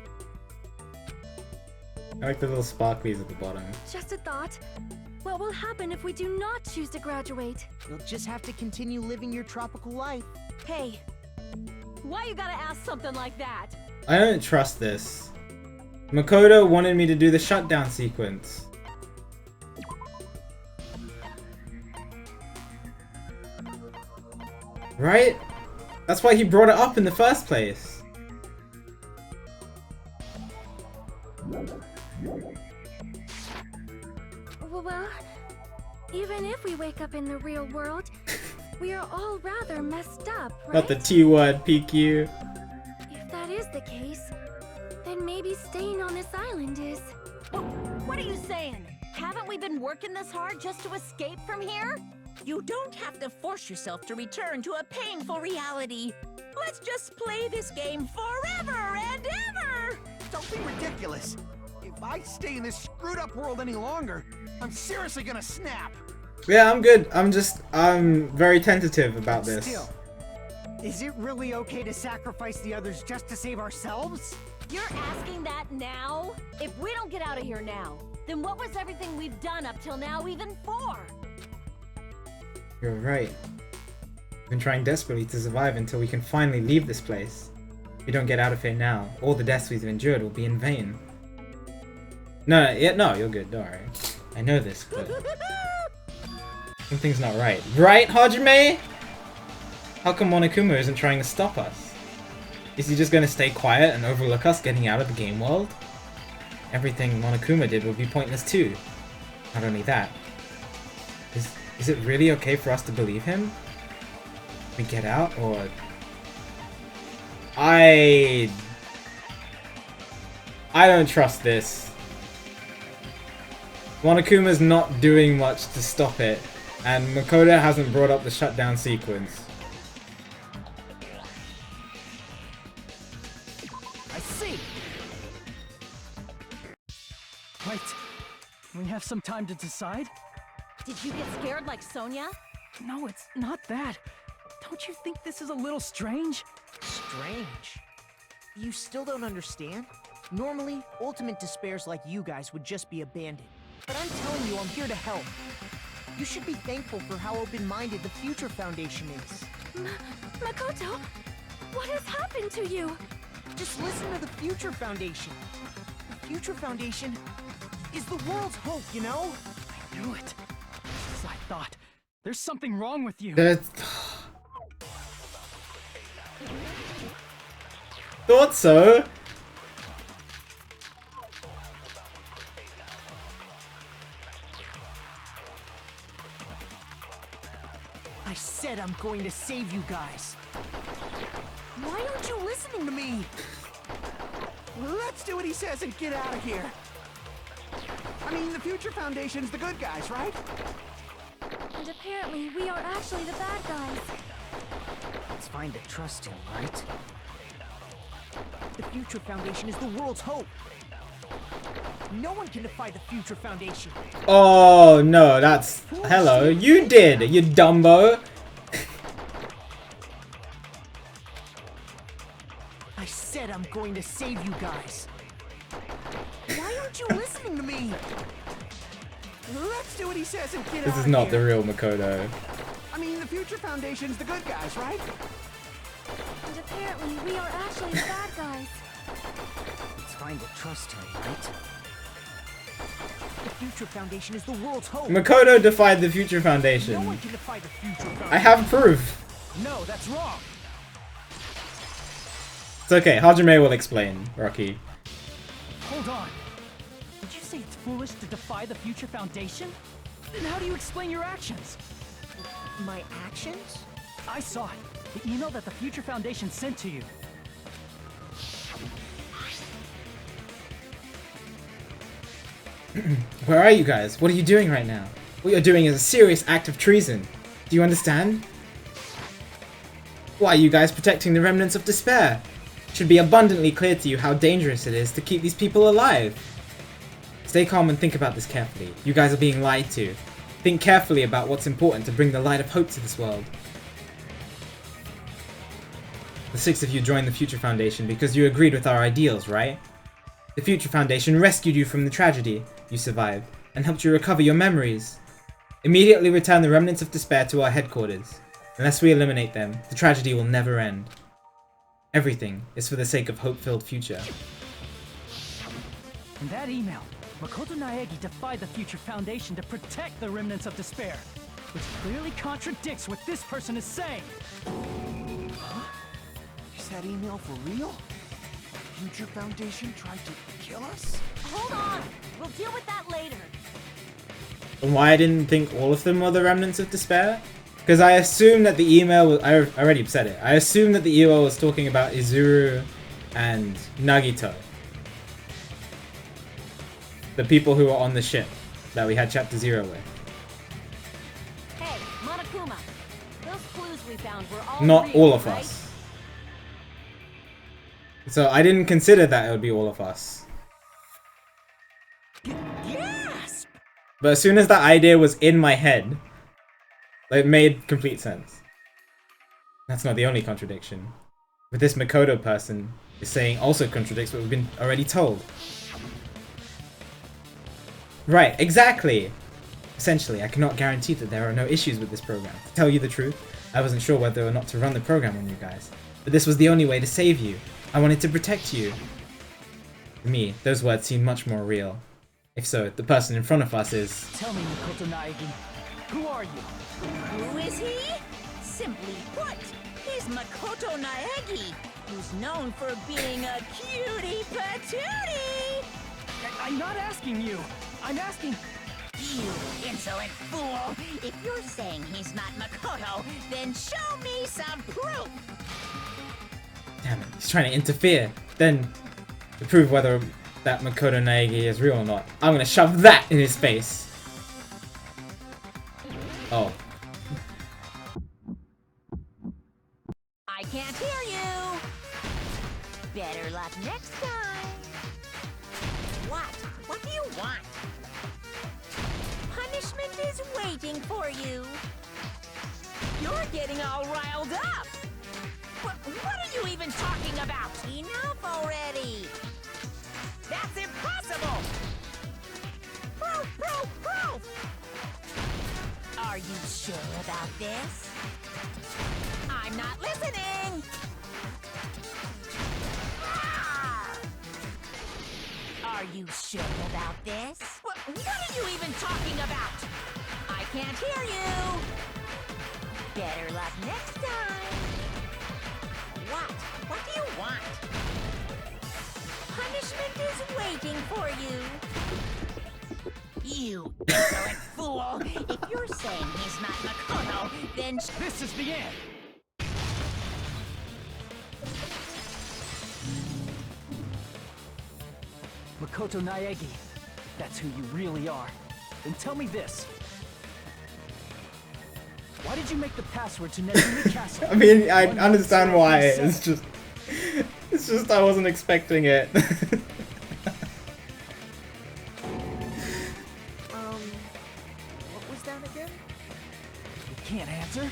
E: I like the little sparklies at the bottom.
H: Just a thought. What will happen if we do not choose to graduate?
J: You'll just have to continue living your tropical life.
H: Hey, why you gotta ask something like that?
E: I don't trust this. Makoto wanted me to do the shutdown sequence. Right? That's why he brought it up in the first place.
H: Well, even if we wake up in the real world, we are all rather messed up, right?
E: Not the T word, PQ.
H: If that is the case, then maybe staying on this island is...
F: What are you saying? Haven't we been working this hard just to escape from here? You don't have to force yourself to return to a painful reality. Let's just play this game forever and ever!
I: Don't be ridiculous. If I stay in this screwed up world any longer, I'm seriously gonna snap.
E: Yeah, I'm good. I'm very tentative about this.
C: Still, is it really okay to sacrifice the others just to save ourselves?
H: You're asking that now? If we don't get out of here now, then what was everything we've done up till now even for?
E: You're right. We've been trying desperately to survive until we can finally leave this place. If we don't get out of here now, all the deaths we've endured will be in vain. No, you're good, don't worry. I know this, but... something's not right. Right, Hajime? How come Monokuma isn't trying to stop us? Is he just gonna stay quiet and overlook us getting out of the game world? Everything Monokuma did would be pointless too. Not only that, is it really okay for us to believe him? We get out, or... I don't trust this. Monokuma's not doing much to stop it, and Makoto hasn't brought up the shutdown sequence.
G: I see. Wait, we have some time to decide?
H: Did you get scared like Sonia?
G: No, it's not that. Don't you think this is a little strange?
J: Strange. You still don't understand? Normally, ultimate despairs like you guys would just be abandoned. But I'm telling you, I'm here to help. You should be thankful for how open-minded the Future Foundation is.
H: Makoto, what has happened to you?
J: Just listen to the Future Foundation. The Future Foundation is the world's hope, you know?
G: I knew it. As I thought. There's something wrong with you.
E: Thought so.
J: I said I'm going to save you guys.
I: Why aren't you listening to me? Let's do what he says and get out of here. I mean, the Future Foundation's the good guys, right?
H: And apparently we are actually the bad guys.
C: It's fine to trust him, right?
J: The Future Foundation is the world's hope. No one can defy the Future Foundation.
E: Oh no, that's... Hello, you did, you dumbo.
J: I said I'm going to save you guys. Why aren't you listening to me?
I: Let's do what he says and get out of here.
E: This is not the real Makoto.
I: I mean, the Future Foundation's the good guys, right?
H: And apparently we are actually the bad guys.
C: It's fine to trust him, right?
J: The Future Foundation is the world's hope.
E: Makoto defied the Future
J: No
E: Foundation.
J: one can defy the Future Foundation.
E: I have proof.
G: No, that's wrong.
E: It's okay, Hajime will explain, Rocky.
G: Hold on. Did you say it's foolish to defy the Future Foundation? Then how do you explain your actions?
J: My actions?
G: I saw it. The email that the Future Foundation sent to you.
E: Where are you guys? What are you doing right now? What you're doing is a serious act of treason. Do you understand? Why are you guys protecting the remnants of despair? It should be abundantly clear to you how dangerous it is to keep these people alive. Stay calm and think about this carefully. You guys are being lied to. Think carefully about what's important to bring the light of hope to this world. The 6 of you joined the Future Foundation because you agreed with our ideals, right? The Future Foundation rescued you from the tragedy you survived and helped you recover your memories. Immediately return the remnants of despair to our headquarters. Unless we eliminate them, the tragedy will never end. Everything is for the sake of hope-filled future.
G: In that email, Makoto Naegi defied the Future Foundation to protect the remnants of despair. which clearly contradicts what this person is saying.
I: Is that email for real? Future Foundation tried to kill us?
H: Hold on. We'll deal with that later.
A: And why I didn't think all of them were the remnants of despair? Because I assumed that the email was, I already said it. I assumed that the email was talking about Izuru and Nagito. The people who were on the ship that we had chapter 0 with.
H: Hey, Monokuma. Those clues we found were all
A: Not
H: real,
A: all of
H: right?
A: us. So I didn't consider that it would be all of us.
F: Gasp!
A: But as soon as that idea was in my head, it made complete sense. That's not the only contradiction. But this Makoto person is saying also contradicts what we've been already told. Right, exactly! Essentially, I cannot guarantee that there are no issues with this program. To tell you the truth, I wasn't sure whether or not to run the program on you guys. But this was the only way to save you. I wanted to protect you. To me, those words seem much more real. If so, the person in front of us is...
G: Tell me, Makoto Naegi, who are you?
F: Who is he? Simply put, he's Makoto Naegi, who's known for being a cutie patootie!
G: I'm not asking you. I'm asking...
F: You insolent fool! If you're saying he's not Makoto, then show me some proof!
A: Damn it, he's trying to interfere. Then, to prove whether that Makoto Naegi is real or not, I'm gonna shove that in his face. Oh.
F: I can't hear you! Better luck next time! What? What do you want? Punishment is waiting for you! You're getting all riled up! What are you even talking about? Enough already! That's impossible! Proof, proof, proof! Are you sure about this? I'm not listening! Are you sure about this? What are you even talking about? I can't hear you! Better luck next time! What? What do you want? Punishment is waiting for you! You insolent fool! If you're saying he's not Makoto, then...
G: This is the end! Makoto Naegi, that's who you really are. Then tell me this. Why did you make the password to Nezumi Castle?
A: I mean, I understand why. It's just I wasn't expecting it.
J: What was that again?
G: You can't answer?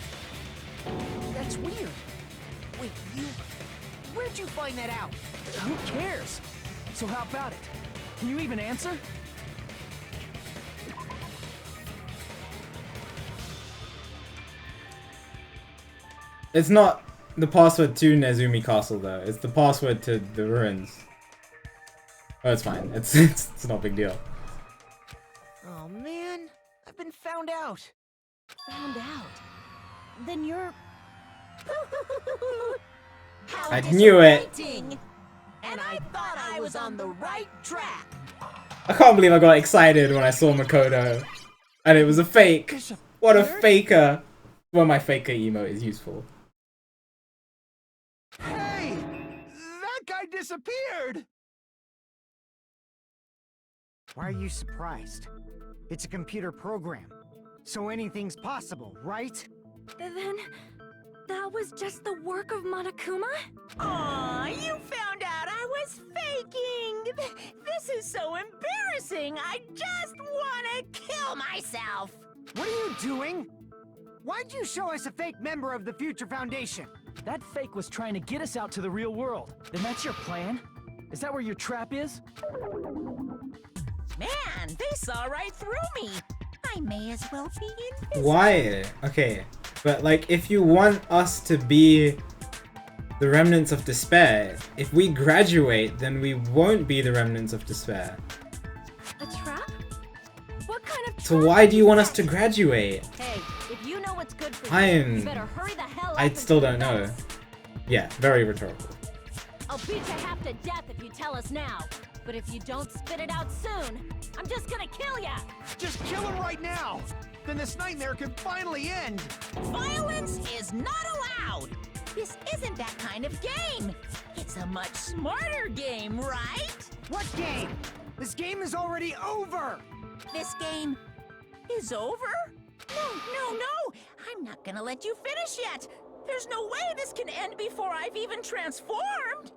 J: That's weird. Wait, where'd you find that out?
G: Who cares? So how about it? Can you even answer?
A: It's not the password to Nezumi Castle though. It's the password to the ruins. Oh, it's fine. It's not a big deal.
J: Oh man, I've been found out.
H: Found out. Then you're...
F: How
A: I knew it.
F: disappointing. And I thought I was on the right track.
A: I can't believe I got excited when I saw Makoto. And it was a fake. What a faker. Well, my faker emote is useful.
I: Hey! That guy disappeared!
C: Why are you surprised? It's a computer program, so anything's possible, right?
H: Then... that was just the work of Monokuma?
F: Aw, you found out I was faking! This is so embarrassing! I just wanna kill myself!
C: What are you doing? Why'd you show us a fake member of the Future Foundation?
G: That fake was trying to get us out to the real world. Then that's your plan? Is that where your trap is?
F: Man, they saw right through me! I may as well be invisible.
A: Why? Okay. But like, if you want us to be the remnants of despair, if we graduate, then we won't be the remnants of despair.
H: A trap? What kind of trap?
A: So why do you want us to graduate?
H: Hey, if You better hurry the hell up
A: I
H: and
A: still
H: do
A: don't know.
H: this.
A: Yeah, very rhetorical.
H: I'll beat you half to death if you tell us now. But if you don't spit it out soon, I'm just gonna kill ya!
I: Just kill him right now! Then this nightmare can finally end!
F: Violence is not allowed! This isn't that kind of game! It's a much smarter game, right?
C: What game? This game is already over!
F: This game is over? No! I'm not gonna let you finish yet! There's no way this can end before I've even transformed!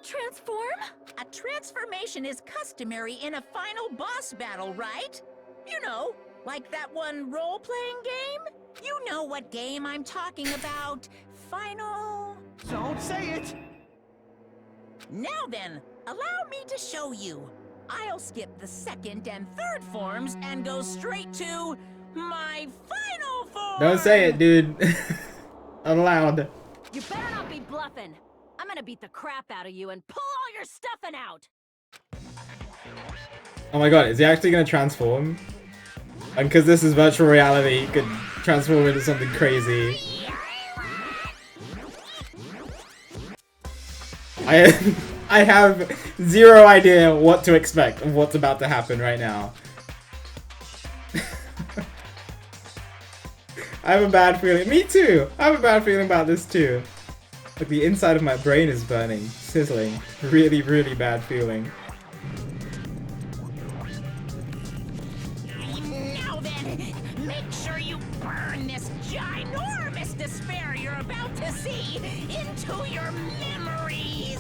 H: Transform?
F: A transformation is customary in a final boss battle, right? You know, like that one role-playing game? You know what game I'm talking about. Final...
I: Don't say it!
F: Now then, allow me to show you. I'll skip the second and third forms and go straight to my final form!
A: Don't say it, dude. Aloud.
H: You better not be bluffing. I'm gonna beat the crap out of you and pull all your stuffing out!
A: Oh my god, is he actually gonna transform? And because this is virtual reality, he could transform into something crazy. I have zero idea what to expect of what's about to happen right now. I have a bad feeling. Me too! I have a bad feeling about this too. Like the inside of my brain is burning, sizzling. Really, really bad feeling.
F: Now then, make sure you burn this ginormous despair you're about to see into your memories!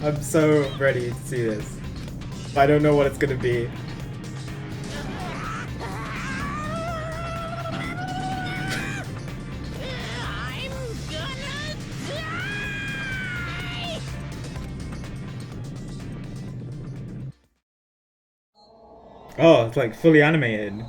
A: I'm so ready to see this. I don't know what it's gonna be.
F: I'm gonna die!
A: Oh, it's like fully animated.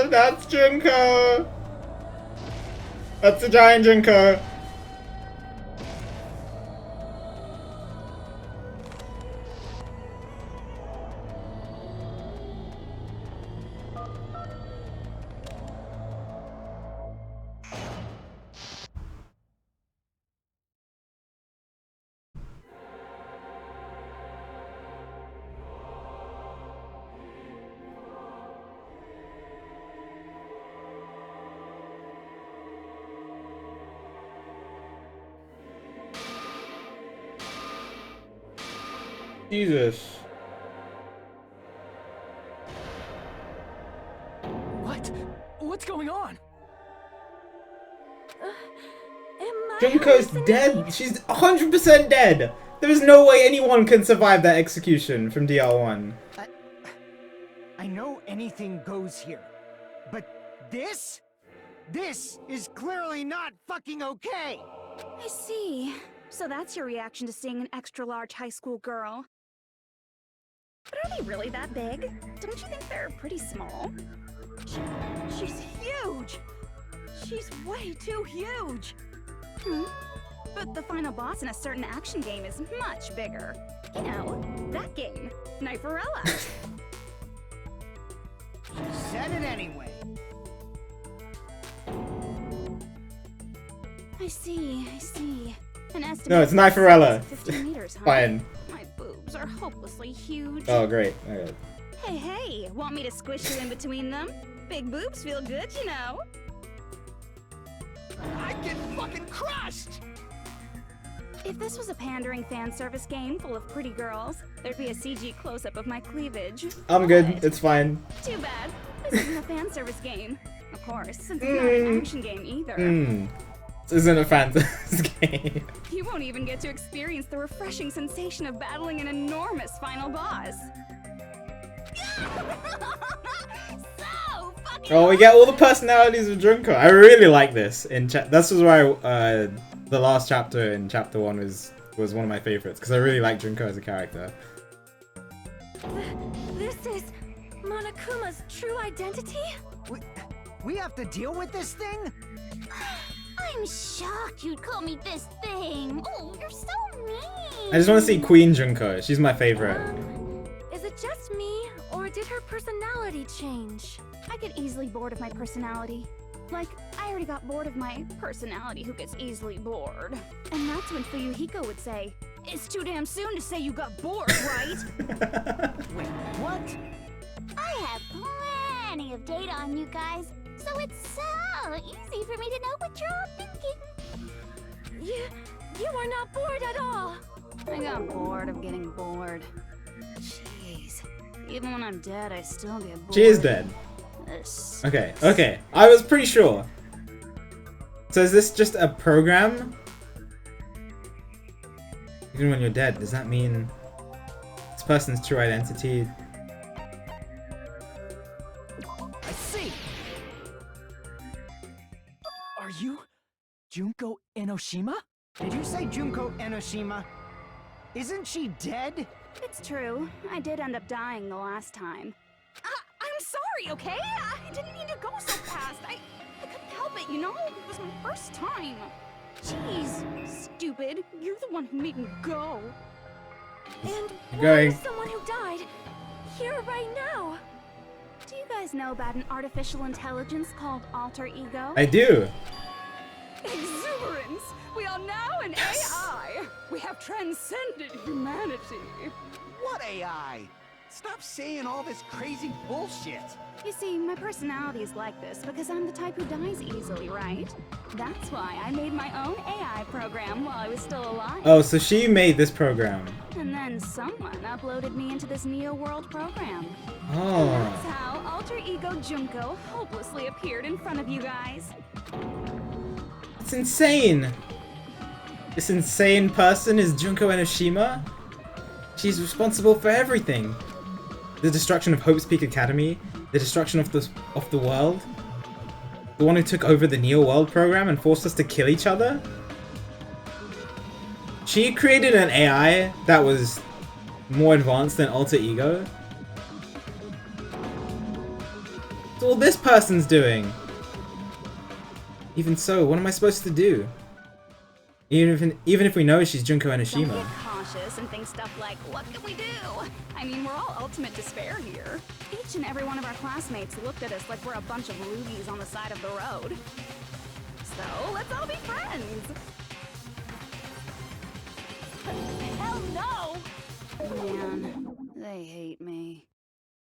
A: That's Junko. That's a giant Junko. Jesus.
G: What? What's going on?
H: Am I
A: Junko's
H: hallucinating?
A: dead. She's 100% dead. There is no way anyone can survive that execution from DR1.
C: I know anything goes here, but this is clearly not fucking okay!
K: I see. So that's your reaction to seeing an extra-large high school girl. But are they really that big? Don't you think they're pretty small? She's huge! She's way too huge! But the final boss in a certain action game is much bigger. You know, that game. Kniferella.
C: She said it anyway.
K: I see. An estimate
A: No, it's
K: of
A: Kniferella.
K: 15 meters, huh?
A: Fine.
K: My boobs are hopelessly huge.
A: Oh, great. Okay.
K: Hey, want me to squish you in between them? Big boobs feel good, you know.
I: I'm getting fucking crushed!
K: If this was a pandering fan service game full of pretty girls, there'd be a CG close-up of my cleavage.
A: I'm good. It's fine.
K: Too bad. This isn't a fan service game. Of course, since it's not an action game either.
A: This isn't a fantasy game.
K: You won't even get to experience the refreshing sensation of battling an enormous final boss. So fucking
A: Oh, we get all the personalities of Junko. I really like this. This was why the last chapter in chapter 1 was one of my favorites, because I really like Junko as a character.
K: This is Monokuma's true identity?
C: We have to deal with this thing?
H: I'm shocked you'd call me this thing. Oh, you're so mean.
E: I just want to see Queen Junko. She's my favorite.
H: Is it just me, or did her personality change?
K: I get easily bored of my personality. Like, I already got bored of my personality who gets easily bored. And that's when Fuyuhiko would say, "It's too damn soon to say you got bored, right?"
J: Wait, what?
H: I have plenty of data on you guys, so it's so easy for me to know what you're all thinking. You are not bored at all.
K: I got bored of getting bored. Jeez. Even when I'm dead, I still get bored.
E: She is dead.
K: This
E: Okay. I was pretty sure. So is this just a program? Even when you're dead, does that mean this person's true identity?
G: I see. Are you Junko Enoshima?
C: Did you say Junko Enoshima? Isn't she dead?
K: It's true. I did end up dying the last time. I'm sorry, okay? I didn't mean to go so fast. I couldn't help it, you know? It was my first time. Jeez, stupid. You're the one who made me go.
H: And
E: Going.
H: someone who died here right now.
K: Do you guys know about an artificial intelligence called alter ego?
E: I do.
H: Exuberance! We are now an AI! We have transcended humanity!
I: What AI? Stop saying all this crazy bullshit.
K: You see, my personality is like this because I'm the type who dies easily, right? That's why I made my own AI program while I was still alive.
E: Oh, so she made this program.
K: And then someone uploaded me into this Neo World program.
E: Oh.
K: That's how Alter Ego Junko hopelessly appeared in front of you guys.
E: It's insane. This insane person is Junko Enoshima. She's responsible for everything. The destruction of Hope's Peak Academy, the destruction of the world. The one who took over the Neo World program and forced us to kill each other. She created an AI that was more advanced than Alter Ego. That's all this person's doing. Even so, what am I supposed to do? Even if we know she's Junko
K: Don't
E: Enoshima.
K: get cautious and think stuff like, what can we do? I mean, we're all ultimate despair here. Each and every one of our classmates looked at us like we're a bunch of loogies on the side of the road. So, let's all be friends!
H: Hell no!
K: Man, they hate me.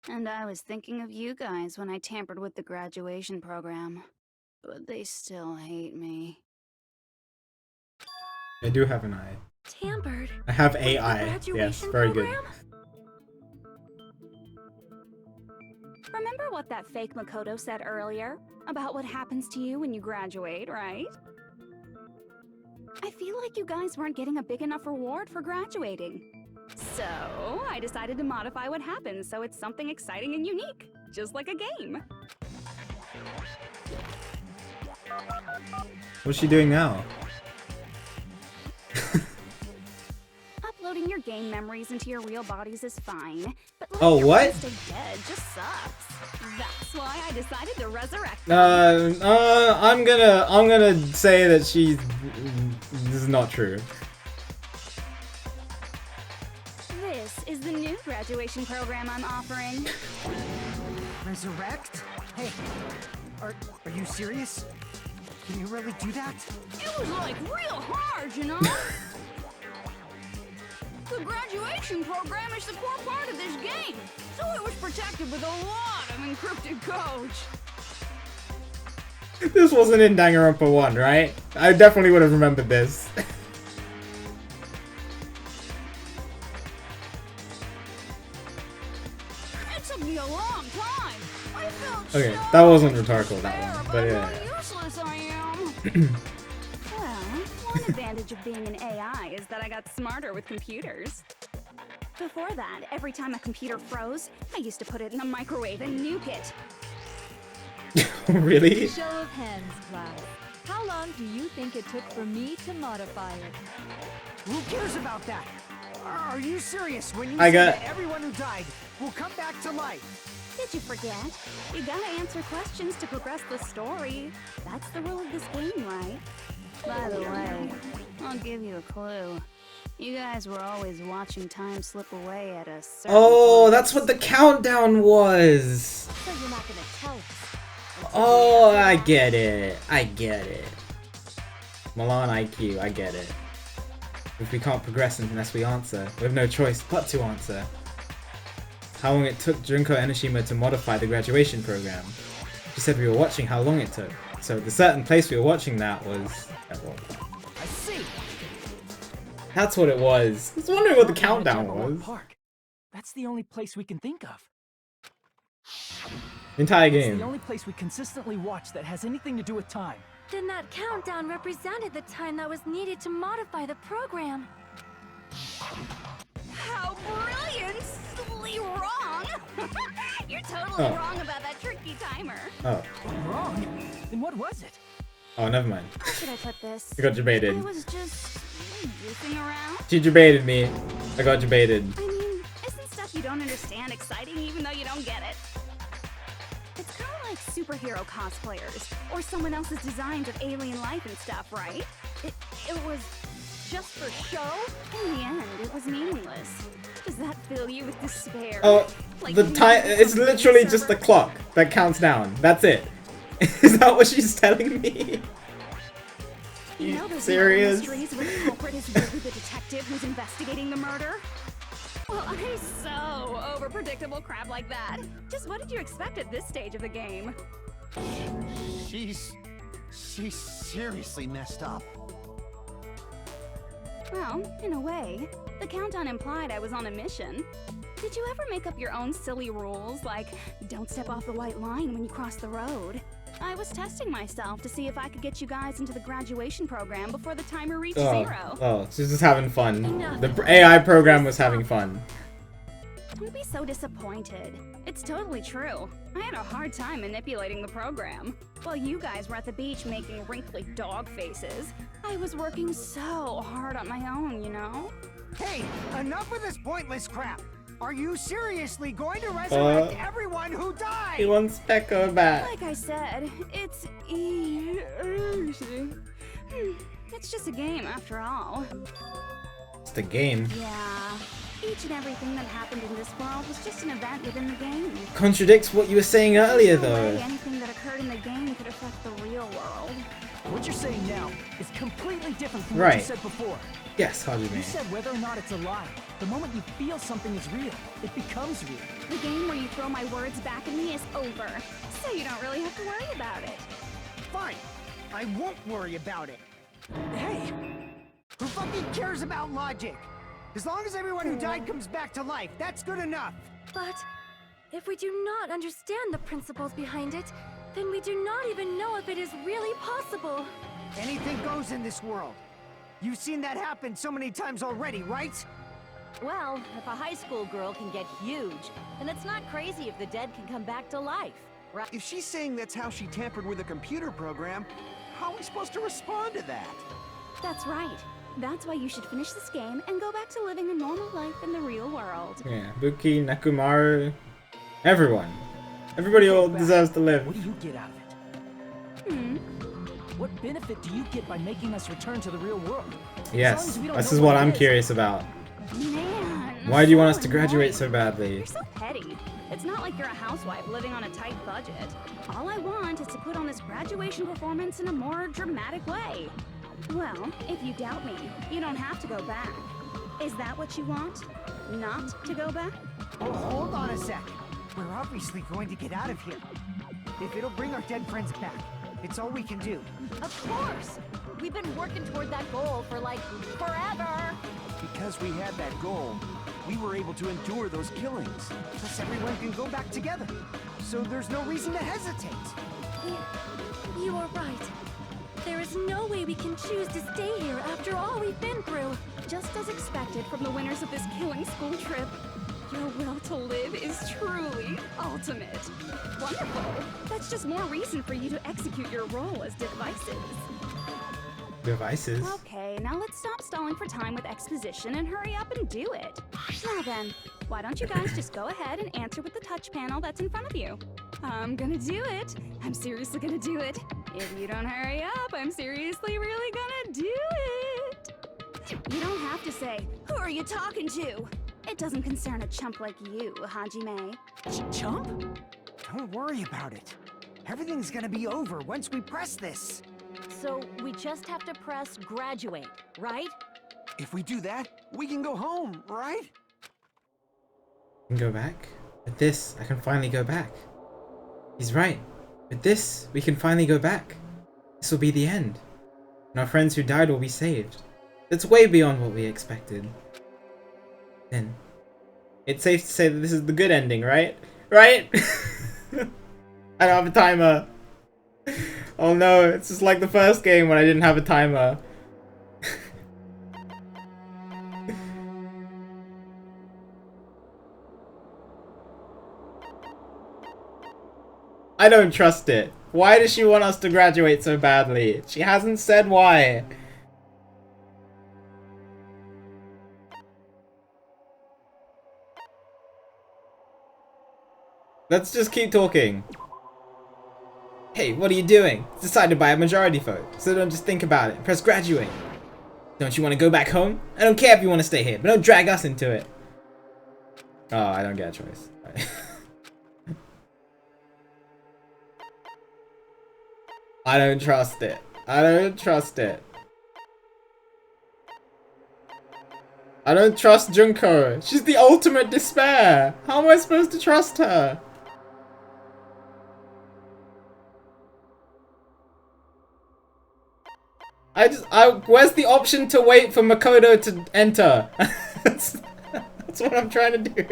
K: And I was thinking of you guys when I tampered with the graduation program. But they still hate me.
E: I do have an eye.
H: Tampered?
E: I have
H: with the
E: AI. Yes,
H: graduation
E: very
H: program?
K: Remember what that fake Makoto said earlier? About what happens to you when you graduate, right? I feel like you guys weren't getting a big enough reward for graduating. So, I decided to modify what happens so it's something exciting and unique. Just like a game.
E: What's she doing now?
K: Uploading your game memories into your real bodies is fine, but letting
E: Oh,
K: your
E: what?
K: friends stay dead just sucks. That's why I decided to resurrect them.
E: I'm gonna say that this is not true.
K: This is the new graduation program I'm offering.
C: Resurrect? Hey, are you serious? Can you really do that?
K: It was like real hard, you know? The graduation program is the core part of this game, so it was protected with a lot of encrypted codes.
E: This wasn't in Danganronpa 1, right? I definitely would have remembered this.
K: It took me a long time. I felt
E: Okay,
K: so
E: that wasn't rhetorical, that one, but
K: how
E: yeah.
K: useless I am. Well, one advantage of being an AI is that I got smarter with computers. Before that, every time a computer froze, I used to put it in the microwave and nuke it.
E: Really?
L: Show of hands, class. How long do you think it took for me to modify it?
C: Who cares about that? Are you serious when you
E: I
C: say
E: got-
C: that everyone who died will come back to life?
K: Did you forget? You gotta answer questions to progress the story. That's the rule of this game, right? By the way, I'll give you a clue. You guys were always watching time slip away at a certain
E: Oh,
K: point.
E: that's what the countdown was.
L: So you're not gonna tell us.
E: Oh, I get it. I get it. Milan IQ, I get it. If we can't progress unless we answer, we have no choice but to answer. How long it took Junko Enoshima to modify the graduation program. She said we were watching how long it took. So the certain place we were watching that was...
G: I see.
E: That's what it was. I was wondering what the countdown
G: Danganronpa
E: was.
G: Park. That's the only place we can think of.
E: The entire
G: It's
E: game.
G: the only place we consistently watch that has anything to do with time.
H: Then that countdown represented the time that was needed to modify the program.
K: How brilliantly wrong! You're totally
E: Oh.
K: wrong about that tricky timer.
E: Oh.
G: I'm wrong? Then what was it?
E: Oh, never mind.
K: How should I put this?
E: I got you baited.
K: It was just goofing around.
E: She baited me. I got you baited.
K: I mean, isn't stuff you don't understand exciting even though you don't get it? It's kind of like superhero cosplayers or someone else's designs of alien life and stuff, right? It was just for show? In the end, it was meaningless. Does that fill you with despair?
E: Oh,
K: Like
E: the
K: you
E: time.
K: needed
E: It's
K: something
E: literally
K: to
E: just the
K: serve-
E: clock that counts down. That's it. Is that what she's telling me?
K: You know those
E: serious?
K: mysteries where the culprit is really the detective who's investigating the murder? Well, I'm so over predictable crap like that. Just what did you expect at this stage of the game?
I: She's seriously messed up.
K: Well, in a way, the countdown implied I was on a mission. Did you ever make up your own silly rules, like don't step off the white line when you cross the road? I was testing myself to see if I could get you guys into the graduation program before the timer reached zero.
E: Oh, she's just having fun.
K: Enough.
E: The AI program was having fun.
K: Don't be so disappointed. It's totally true. I had a hard time manipulating the program. While you guys were at the beach making wrinkly dog faces, I was working so hard on my own, you know?
C: Hey, enough of this pointless crap. Are you seriously going to resurrect everyone who died?
E: He wants Pekka back.
K: Like I said, it's easy. It's just a game after all.
E: It's the game.
K: Yeah. Each and everything that happened in this world was just an event within the game.
E: Contradicts what you were saying earlier,
K: There's no way
E: though.
K: anything that occurred in the game could affect the real world.
G: What you're saying now is completely different from what you
E: Right.
G: said before.
E: Yes, how do you
G: You
E: mean?
G: said whether or not it's a lie. The moment you feel something is real, it becomes real.
K: The game where you throw my words back at me is over, so you don't really have to worry about it.
C: Fine. I won't worry about it.
G: Hey,
C: Who fucking cares about logic? As long as everyone who died comes back to life, that's good enough.
H: But if we do not understand the principles behind it, then we do not even know if it is really possible.
C: Anything goes in this world. You've seen that happen so many times already, right?
L: Well, if a high school girl can get huge, then it's not crazy if the dead can come back to life, right?
I: If she's saying that's how she tampered with a computer program, how are we supposed to respond to that?
K: That's right. That's why you should finish this game and go back to living a normal life in the real world.
E: Yeah, Buki, Nakumaru, everyone. Everybody all deserves to live.
G: what do you get out of it?
K: Hmm.
G: What benefit do you get by making us return to the real world?
E: Yes,
G: we don't
E: this
G: know
E: is what
G: what it
E: I'm
G: is.
E: curious about.
K: Man.
E: Why do you want us
K: so
E: to graduate
K: annoying.
E: so badly?
K: You're so petty. It's not like you're a housewife living on a tight budget. All I want is to put on this graduation performance in a more dramatic way. Well, if you doubt me, you don't have to go back. Is that what you want? Not to go back?
C: Oh, hold on a sec. We're obviously going to get out of here. If it'll bring our dead friends back, it's all we can do.
L: Of course! We've been working toward that goal for like forever!
I: Because we had that goal, we were able to endure those killings.
C: Plus everyone can go back together. So there's no reason to hesitate.
H: You are right. There is no way we can choose to stay here after all we've been through.
K: Just as expected from the winners of this killing school trip, your will to live is truly ultimate. Wonderful. That's just more reason for you to execute your role as devices.
E: Devices.
K: Okay, now let's stop stalling for time with exposition and hurry up and do it. Now then, Why don't you guys just go ahead and answer with the touch panel that's in front of you? I'm gonna do it. I'm seriously gonna do it. If you don't hurry up, I'm seriously really gonna do it. You don't have to say, who are you talking to? It doesn't concern a chump like you, Hajime.
C: Chump? Don't worry about it. Everything's gonna be over once we press this.
L: So we just have to press graduate, right?
I: If we do that, we can go home, right?
E: I can go back? With this, I can finally go back. He's right. With this, we can finally go back. This will be the end. And our friends who died will be saved. That's way beyond what we expected. Then,
A: It's safe to say that this is the good ending, right? Right? I don't have a timer. Oh no, it's just like the first game when I didn't have a timer. I don't trust it. Why does she want us to graduate so badly? She hasn't said why. Let's just keep talking. Hey, what are you doing? It's decided by a majority vote, so don't just think about it. Press graduate. Don't you want to go back home? I don't care if you want to stay here, but don't drag us into it. Oh, I don't get a choice. I don't trust it. I don't trust it. I don't trust Junko. She's the ultimate despair. How am I supposed to trust her? Where's the option to wait for Makoto to enter? that's what I'm trying to do.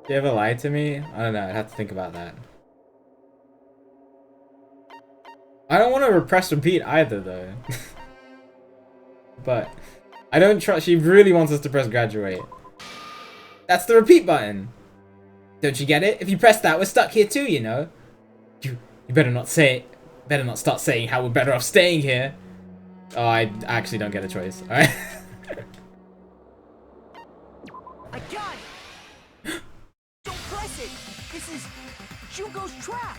A: Do you ever lie to me? I don't know, I'd have to think about that. I don't want to repress repeat either, though. But I don't trust. She really wants us to press graduate. That's the repeat button. Don't you get it? If you press that, we're stuck here too, you know. You better not say it. Better not start saying how we're better off staying here. Oh, I actually don't get a choice. All right.
J: I got it! Don't press it! This is Junko's trap!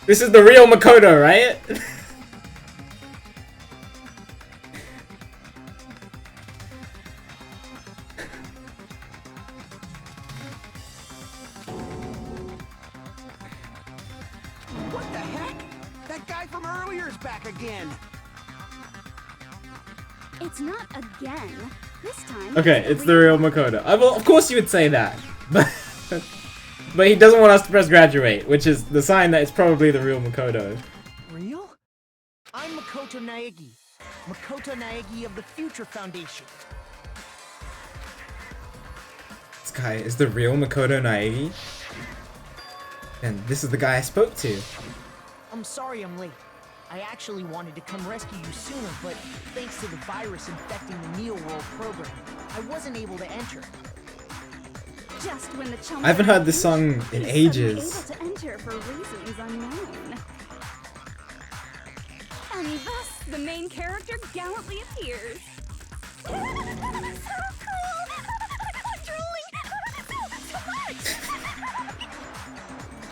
A: This is the real Makoto, right?
I: What the heck? That guy from earlier is back again.
K: It's not again. This time.
A: Okay, it's the real Makoto. Well, of course you would say that, but he doesn't want us to press graduate, which is the sign that it's probably the real Makoto.
J: Real? I'm Makoto Naegi. Makoto Naegi of the Future Foundation.
E: this guy is the real Makoto Naegi. And this is the guy I spoke to.
J: I'm sorry I'm late. I actually wanted to come rescue you sooner, but thanks to the virus infecting the Neo World program, I wasn't able to enter.
K: Just when the chump
E: I haven't heard this song in ages.
K: Able to enter for reasons unknown. And thus, the main character gallantly appears. So cool! I'm drooling! So much!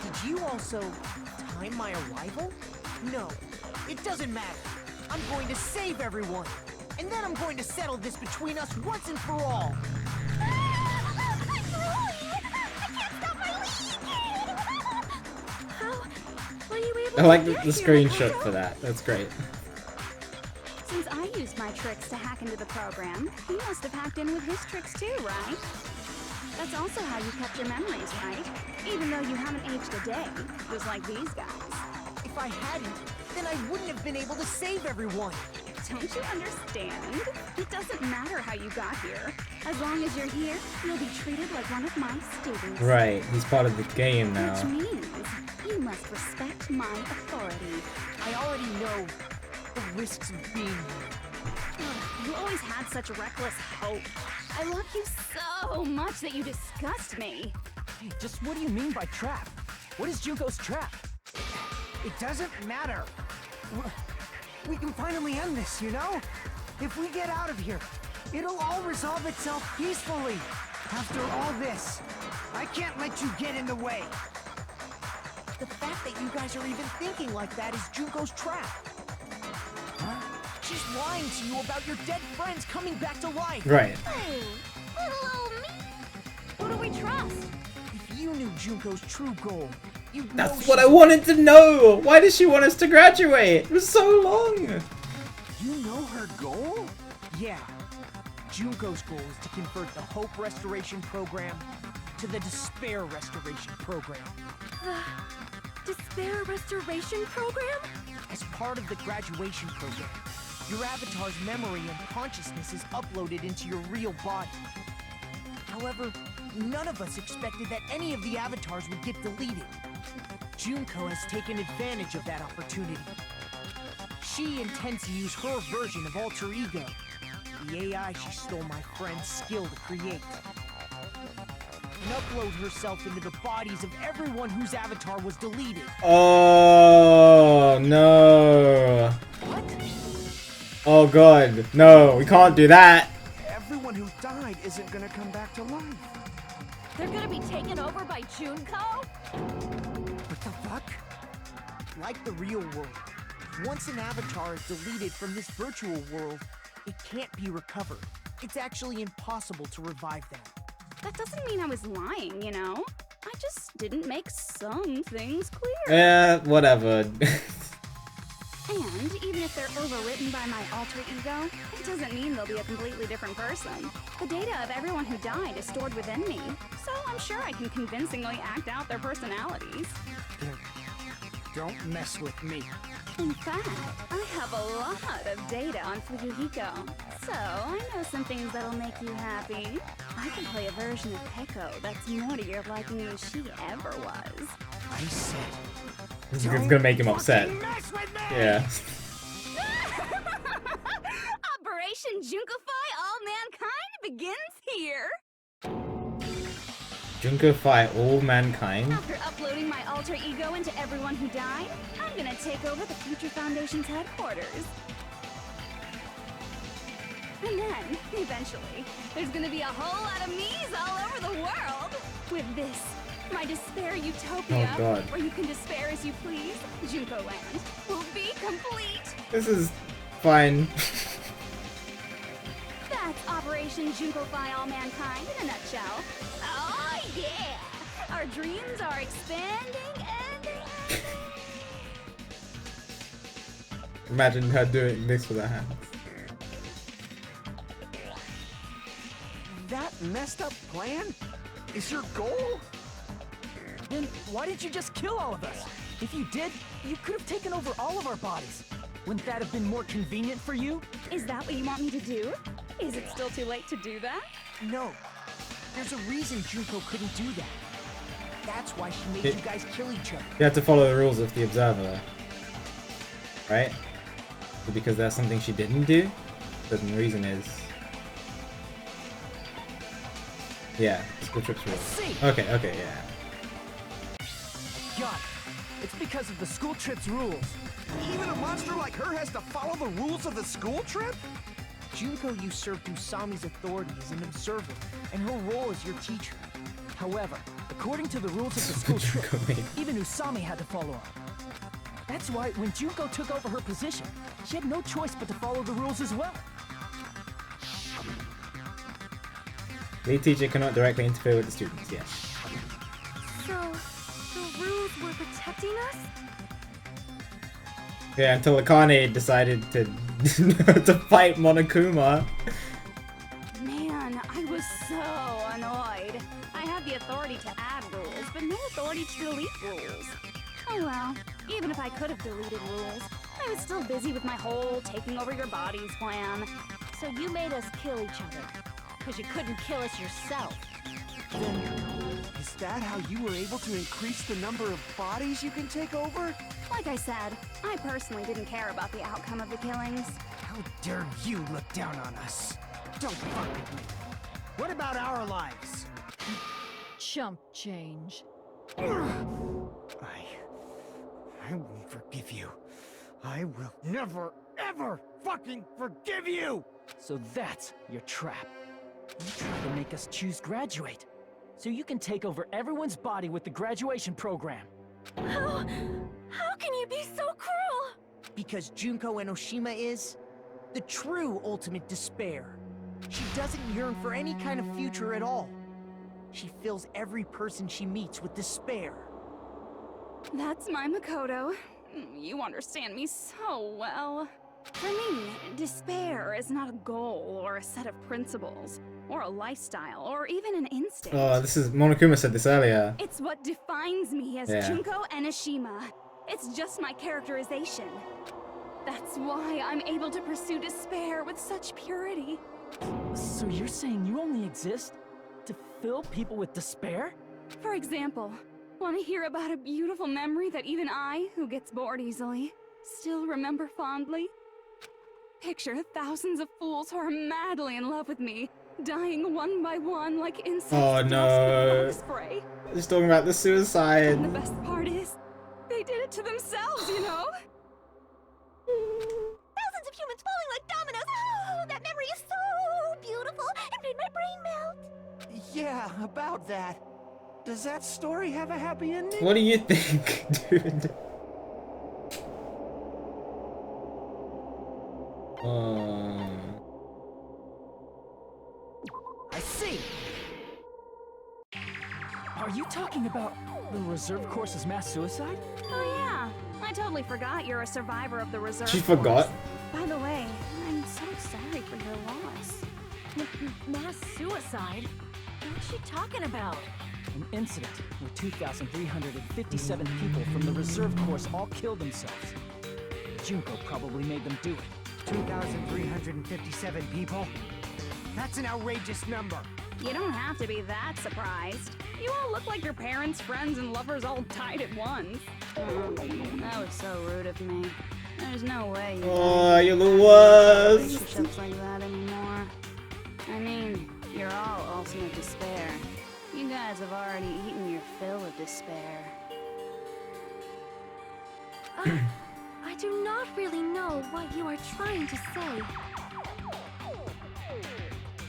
J: Did you also time my arrival? No, it doesn't matter. I'm going to save everyone. And then I'm going to settle this between us once and for all.
A: I like the screenshot for that. That's great.
K: Since I used my tricks to hack into the program, he must have hacked in with his tricks too, right? That's also how you kept your memories, right? Even though you haven't aged a day, just like these guys.
J: If I hadn't, then I wouldn't have been able to save everyone.
K: Don't you understand? It doesn't matter how you got here. As long as you're here, you'll be treated like one of my students.
A: Right, he's part of the game now.
K: Which means you must respect my authority.
J: I already know the risks of being here.
K: You always had such reckless hope. I love you so much that you disgust me.
G: Hey, just what do you mean by trap? What is Junko's trap?
C: It doesn't matter. We can finally end this, you know? If we get out of here, it'll all resolve itself peacefully. After all this, I can't let you get in the way.
J: The fact that you guys are even thinking like that is Junko's trap.
C: Huh?
J: She's lying to you about your dead friends coming back to life.
E: Right.
K: Oh, little old me. Who do we trust?
J: If you knew Junko's true goal, you'd know
E: That's what I
J: she's-
E: wanted to know! Why does she want us to graduate? It was so long!
J: You know her goal? Yeah. Junko's goal is to convert the Hope Restoration Program to the Despair Restoration Program.
K: Despair Restoration Program?
J: As part of the graduation program, your avatar's memory and consciousness is uploaded into your real body. However, none of us expected that any of the avatars would get deleted. Junko has taken advantage of that opportunity. She intends to use her version of Alter Ego, the AI she stole my friend's skill to create, and upload herself into the bodies of everyone whose avatar was deleted.
E: Oh, no.
J: What?
E: Oh god, no, we can't do that.
I: Everyone who died isn't gonna come back to life.
L: They're gonna be taken over by Junko?
J: What the fuck? Like the real world, once an avatar is deleted from this virtual world, it can't be recovered. It's actually impossible to revive them.
K: That doesn't mean I was lying, you know? I just didn't make some things clear.
E: Yeah, whatever.
K: And even if they're overwritten by my alter ego, it doesn't mean they'll be a completely different person. The data of everyone who died is stored within me, so I'm sure I can convincingly act out their personalities.
C: Don't mess with me.
K: In fact, I have a lot of data on Fuyuhiko, so I know some things that'll make you happy. I can play a version of Peko that's more to your liking than she ever was.
C: I said,
E: This is gonna make him upset.
C: mess with me!
E: Yeah.
K: Operation Junkify All Mankind begins here!
E: Junkify all mankind?
K: After uploading my alter ego into everyone who died, I'm gonna take over the Future Foundation's headquarters. And then, eventually, there's gonna be a whole lot of me's all over the world! With this, my Despair Utopia,
E: Oh, God.
K: where you can despair as you please, Junko Land, will be complete!
E: This is fine.
K: That's Operation Junkify All Mankind in a nutshell. Oh yeah! Our dreams are expanding and...
E: Imagine her doing this with her hands.
I: That messed up plan is your goal?
G: Then why didn't you just kill all of us? If you did, you could have taken over all of our bodies. Wouldn't that have been more convenient for you?
K: Is that what you want me to do? Is it still too late to do that?
J: No. There's a reason Junko couldn't do that. That's why she made you guys kill each other.
E: You have to follow the rules of the Observer. Right? But because that's something she didn't do? But the reason is... Yeah, school trips rules.
G: see.
E: Okay, yeah.
G: Got it. It's because of the school trip's rules.
I: Even a monster like her has to follow the rules of the school trip?
J: Junko usurped Usami's authority as an observer, and her role as your teacher.
G: However, according to the rules of the school trip, even Usami had to follow up. That's why when Junko took over her position, she had no choice but to follow the rules as well.
E: Lead teacher cannot directly interfere with the students, yes.
K: So, the rules were protecting us?
E: Yeah, until Akane decided to to fight Monokuma.
K: Man, I was so annoyed. I have the authority to add rules, but no authority to delete rules. Oh well, even if I could have deleted rules, I was still busy with my whole taking over your bodies plan.
L: So you made us kill each other. Because you couldn't kill us yourself.
J: Then, is
I: that how you were able to increase the number of bodies you can take over?
K: Like I said, I personally didn't care about the outcome of the killings.
C: How dare you look down on us? Don't fuck with me. What about our lives?
L: Chump change.
C: I won't forgive you. I will never, ever fucking forgive you!
G: So that's your trap. You try to make us choose graduate, so you can take over everyone's body with the graduation program.
H: How can you be so cruel?
J: Because Junko Enoshima is the true ultimate despair. She doesn't yearn for any kind of future at all. She fills every person she meets with despair.
K: That's my Makoto. You understand me so well. For me, despair is not a goal or a set of principles, or a lifestyle, or even an instinct.
E: Oh, this is Monokuma said this earlier.
K: It's what defines me as Junko Enoshima. It's just my characterization. That's why I'm able to pursue despair with such purity.
G: So you're saying you only exist to fill people with despair?
K: For example, want to hear about a beautiful memory that even I, who gets bored easily, still remember fondly? Picture thousands of fools who are madly in love with me, dying one by one like insects.
E: Oh no.
K: Spray.
E: He's talking about the suicide.
K: And the best part is, they did it to themselves, you know?
H: Thousands of humans falling like dominoes. Oh, that memory is so beautiful. It made my brain melt.
I: Yeah, about that. Does that story have a happy ending?
E: What do you think, dude?
J: I see.
G: Are you talking about the reserve course's mass suicide?
K: Oh yeah, I totally forgot you're a survivor of the reserve
E: She
K: force.
E: forgot?
K: By the way, I'm so sorry for your loss.
L: Mass suicide? What's she talking about?
G: An incident where 2,357 people from the reserve course all killed themselves. Junko probably made them do it.
C: 2,357 people? That's an outrageous number.
K: You don't have to be that surprised. You all look like your parents, friends, and lovers all died at once. That was so rude of me. There's no way you
E: Oh, you're the worst.
K: relationships like that anymore. I mean, you're all ultimate despair. You guys have already eaten your fill of despair.
H: I do not really know what you are trying to say.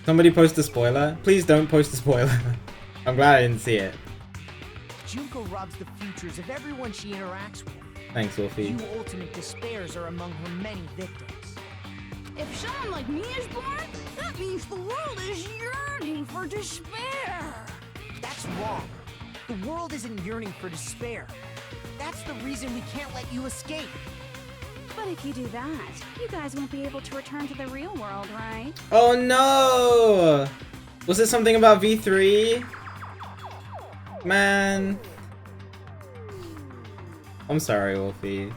E: Somebody post a spoiler. Please don't post a spoiler. I'm glad I didn't see it.
J: Junko robs the futures of everyone she interacts with.
E: Thanks, Wolfie.
J: You ultimate despairs are among her many victims.
K: If someone like me is born, that means the world is yearning for despair.
J: That's wrong. The world isn't yearning for despair. That's the reason we can't let you escape.
K: But if you do that, you guys won't be able to return to the real world, right?
E: Oh no! Was it something about V3? Man. I'm sorry, Wolfie.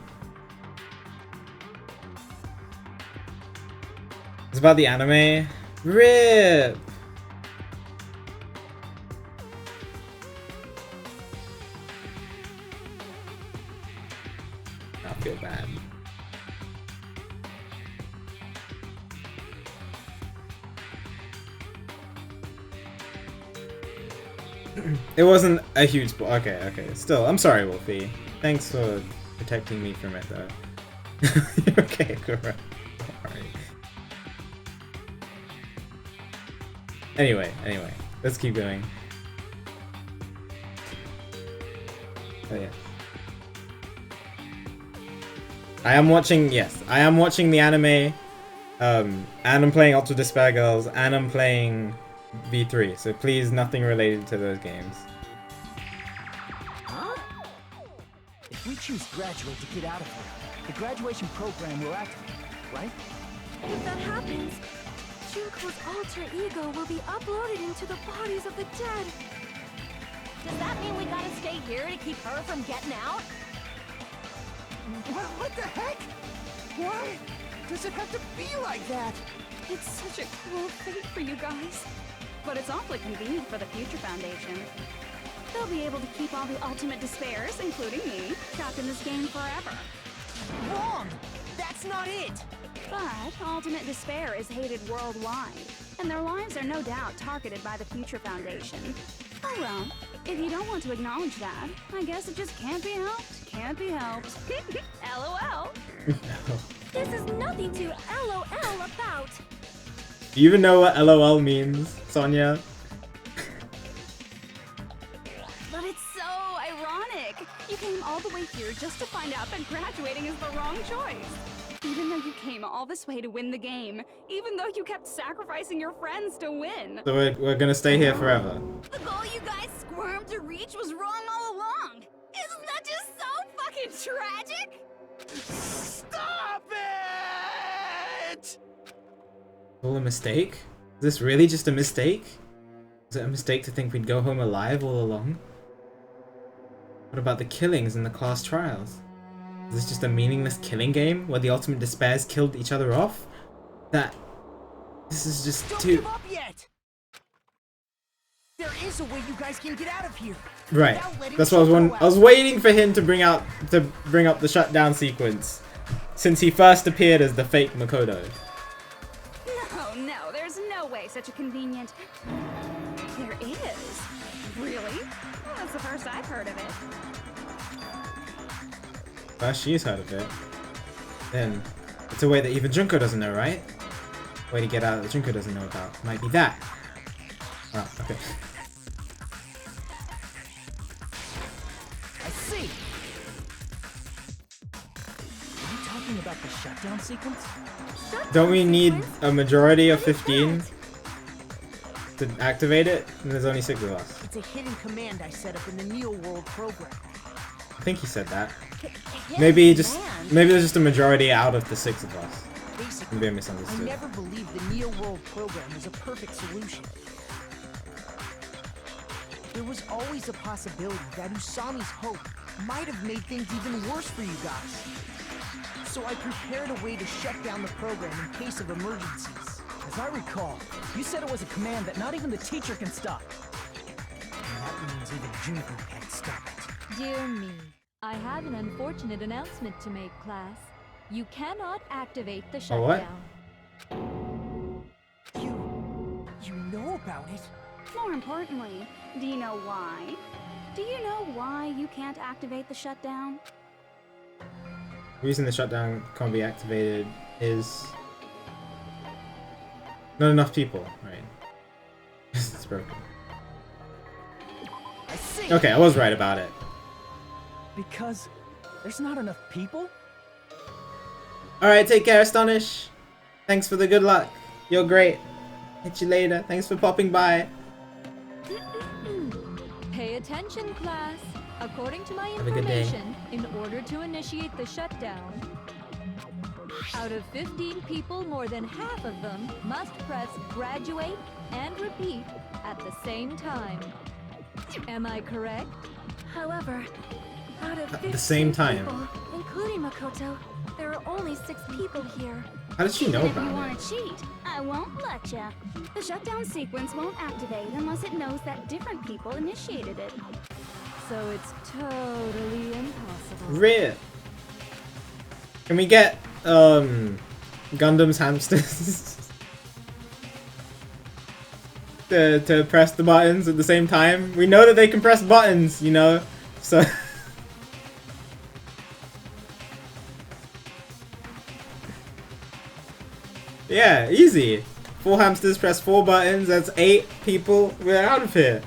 E: It's about the anime? RIP! I feel bad. It wasn't a huge okay. Still, I'm sorry, Wolfie. Thanks for protecting me from it, though. Okay, correct. Alright. Anyway, let's keep going. Oh yeah. I am watching the anime, and I'm playing Ultra Despair Girls, and I'm playing V3, so please nothing related to those games.
G: Huh? If we choose graduate to get out of here, the graduation program will activate, right?
H: If that happens, Junko's alter ego will be uploaded into the bodies of the dead.
L: Does that mean we gotta stay here to keep her from getting out?
I: What the heck? Why does it have to be like that?
K: It's such a cruel fate for you guys. But it's awfully convenient for the Future Foundation. They'll be able to keep all the ultimate despairs, including me, trapped in this game forever.
J: Wrong! That's not it!
K: But ultimate despair is hated worldwide, and their lives are no doubt targeted by the Future Foundation. Oh well, if you don't want to acknowledge that, I guess it just can't be helped. Can't be helped. LOL.
H: This is nothing to LOL about.
A: Do you even know what LOL means, Sonia?
K: But it's so ironic. You came all the way here just to find out that graduating is the wrong choice. Even though you came all this way to win the game, even though you kept sacrificing your friends to win.
A: So we're gonna stay here forever.
K: The goal you guys squirmed to reach was wrong all along. Isn't that just so fucking tragic?
I: Stop it!
A: All a mistake? Is this really just a mistake? Is it a mistake to think we'd go home alive all along? What about the killings in the class trials? Is this just a meaningless killing game where the ultimate despairs killed each other off? This is just
J: Don't
A: too...
J: give up yet! There is a way you guys can get out of here.
A: Right.
J: without letting
A: That's what I was
J: Choco
A: I was waiting for him to bring up the shutdown sequence, since he first appeared as the fake Makoto.
K: No, there's no way such a convenient... There is. Really? Well, that's the first I've heard of it.
A: First she's heard of it. Then, it's a way that even Junko doesn't know, right? Way to get out that Junko doesn't know about. Might be that. Oh, okay.
G: I see. Are you talking about the shutdown sequence?
A: Don't we need a majority of 15 to activate it? And there's only 6 of us.
J: It's a hidden command I set up in the Neo World program.
A: I think he said that. Maybe there's just a majority out of the 6 of us.
J: Basically,
A: Maybe I
J: I
A: misunderstood.
J: never believed the Neo World program was a perfect solution. There was always a possibility that Usami's hope might have made things even worse for you guys. So I prepared a way to shut down the program in case of emergencies.
G: As I recall, you said it was a command that not even the teacher can stop.
C: And that means even Junko can't stop it.
L: Dear me, I have an unfortunate announcement to make, class. You cannot activate the
A: A what?
L: shutdown.
J: You know about it?
K: More importantly, do you know why? Do you know why you can't activate the shutdown?
A: The reason the shutdown can't be activated is not enough people, right? It's broken.
J: I see.
A: Okay, I was right about it.
G: Because there's not enough people?
A: Alright, take care, Astonish. Thanks for the good luck. You're great. Hit you later. Thanks for popping by.
L: Pay attention, class. According to my
A: Have a good day.
L: information, in order to initiate the shutdown, out of 15 people, more than half of them must press graduate and repeat at the same time. Am I correct?
H: However, out of 15
A: At the same time.
H: people, including Makoto, there are only 6 people here.
A: How did she know
K: Even if you
A: about
K: want
A: it?
K: to cheat, I won't let ya. The shutdown sequence won't activate unless it knows that different people initiated it.
L: So it's totally impossible.
A: Rip. Can we get Gundam's hamsters to press the buttons at the same time? We know that they can press buttons, you know, so. Yeah, easy. 4 hamsters press 4 buttons, that's 8 people. We're out of here.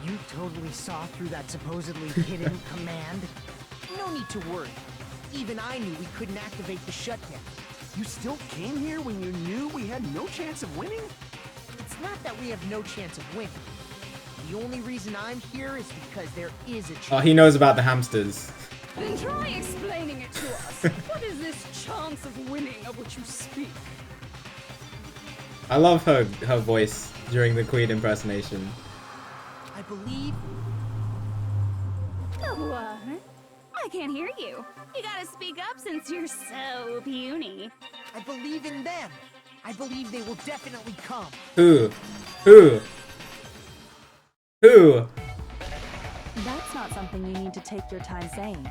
C: You totally saw through that supposedly hidden command?
J: No need to worry. Even I knew we couldn't activate the shutdown.
I: You still came here when you knew we had no chance of winning?
J: It's not that we have no chance of winning. The only reason I'm here is because there is a chance.
A: Oh, he knows about the hamsters.
K: Then try explaining it to us. What is this chance of winning of which you speak?
A: I love her voice during the Queen impersonation.
J: I believe
K: What? I can't hear you. You gotta speak up since you're so puny.
J: I believe in them. I believe they will definitely come.
A: Who? Who?
E: Who?
L: That's not something you need to take your time saying.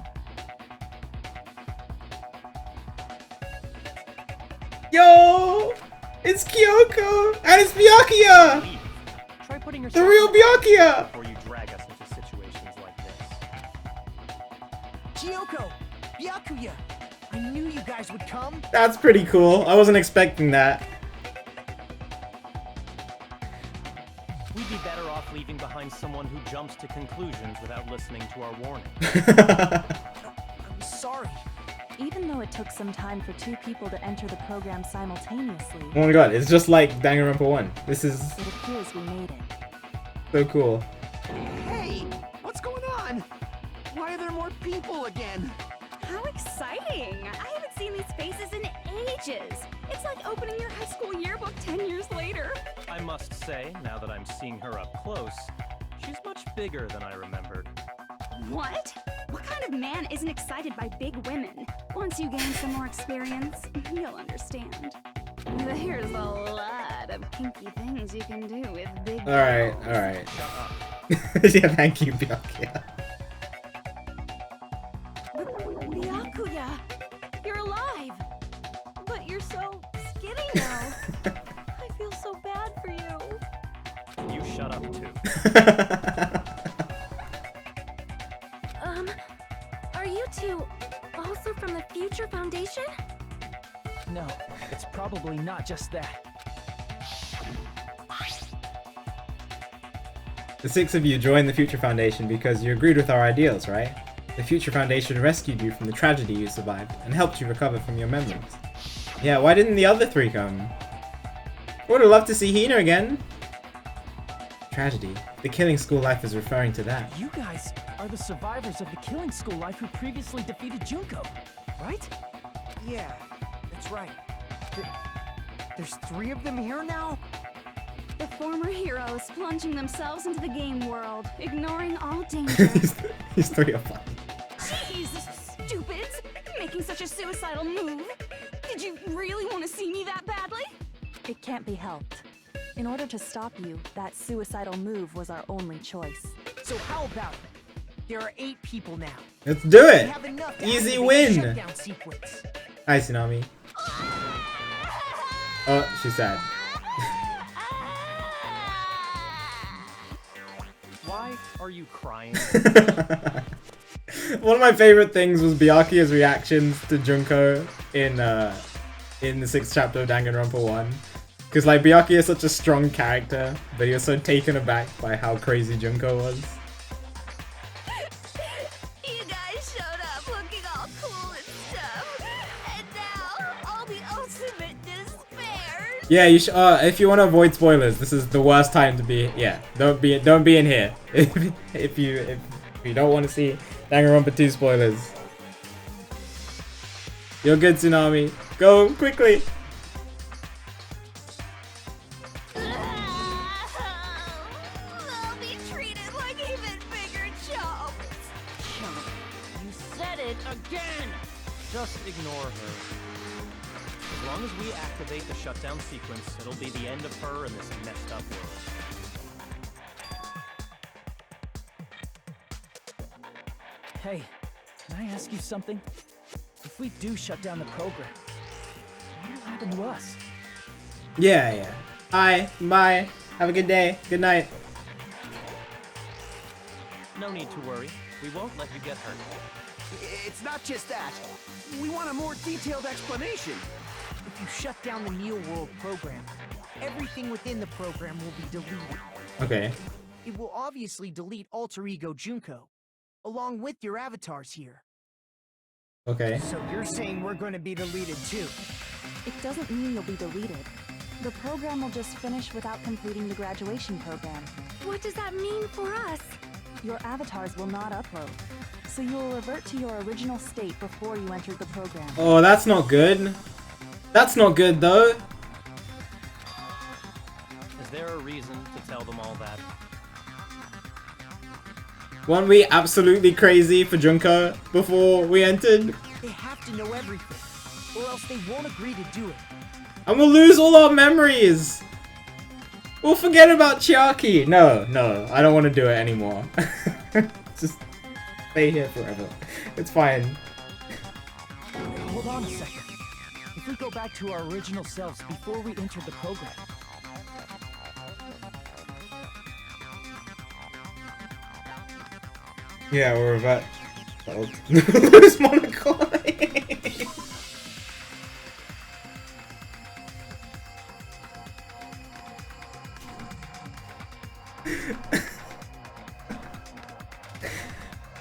E: Yo! It's Kyoko! And it's Byakuya!
G: Try putting
E: The
G: yourself
E: real Byakuya!
M: Before you drag us into situations like this.
J: Kyoko! Byakuya! I knew you guys would come!
E: That's pretty cool. I wasn't expecting that.
M: We'd be better off leaving behind someone who jumps to conclusions without listening to our warning.
J: I'm sorry.
L: Even though it took some time for two people to enter the program simultaneously,
E: Oh my god, it's just like Danganronpa 1. This is
L: it appears we made it.
E: so cool.
I: Hey, what's going on? Why are there more people again?
K: How exciting! I haven't seen these faces in ages. It's like opening your high school yearbook 10 years later.
M: I must say, now that I'm seeing her up close, she's much bigger than I remembered.
K: What? What kind of man isn't excited by big women? Once you gain some more experience, you'll understand. There's a lot of kinky things you can do with big
E: Alright,
K: girls.
E: alright. Yeah, thank you, Byakuya.
K: Byakuya, you're alive! But you're so skinny now. I feel so bad for you.
M: You shut up too.
K: Are you two also from the Future Foundation?
G: No, it's probably not just that.
E: The 6 of you joined the Future Foundation because you agreed with our ideals, right? The Future Foundation rescued you from the tragedy you survived and helped you recover from your memories. Yeah, why didn't the other 3 come? Would have loved to see Hina again. Tragedy. The killing school life is referring to that.
G: You guys are the survivors of the killing school life who previously defeated Junko, right?
J: Yeah, that's right. There's 3 of them here now?
K: The former heroes plunging themselves into the game world, ignoring all danger.
E: These 3 are funny.
K: Jeez, stupids! Making such a suicidal move. Did you really want to see me that badly?
L: It can't be helped. In order to stop you, that suicidal move was our only choice.
J: So how about it? There are 8 people now.
E: Let's do
J: We
E: it!
J: have enough to
E: Easy
J: activate the
E: win!
J: shutdown sequence.
E: Hi, Tsunami. Oh, she's sad.
M: Why are you crying?
E: One of my favorite things was Byakuya's reactions to Junko in the 6th chapter of Danganronpa 1. Because like Byakuya is such a strong character, but he was so taken aback by how crazy Junko was.
K: You guys showed up looking all cool and stuff, and now all the ultimate despair.
E: Yeah, you if you want to avoid spoilers, this is the worst time to be. Yeah, don't be in here if you don't want to see Danganronpa 2 spoilers. You're good, Tsunami. Go quickly.
K: I'll be treated like even bigger chumps.
M: You said it again! Just ignore her. As long as we activate the shutdown sequence, it'll be the end of her in this messed up world.
G: Hey, can I ask you something? If we do shut down the program, what will happen to us?
E: Yeah. Hi, bye. Have a good day. Good night.
M: No need to worry. We won't let you get hurt.
I: It's not just that. We want a more detailed explanation.
J: If you shut down the Neo World program, everything within the program will be deleted.
E: Okay.
J: It will obviously delete Alter Ego Junko, along with your avatars here.
E: Okay.
C: So you're saying we're going to be deleted too?
L: It doesn't mean you'll be deleted. The program will just finish without completing the graduation program.
K: What does that mean for us?
L: Your avatars will not upload, so you will revert to your original state before you entered the program.
E: Oh, that's not good. That's not good though.
M: Is there a reason to tell them all that?
E: Weren't we absolutely crazy for Junko before we entered?
J: They have to know everything, or else they won't agree to do it.
E: And we'll lose all our memories.
A: We'll forget about Chiaki. No, I don't want to do it anymore. Just stay here forever. It's fine.
G: Hold on a second. If we go back to our original selves before we entered the program.
A: Yeah, we're about lose Monaco.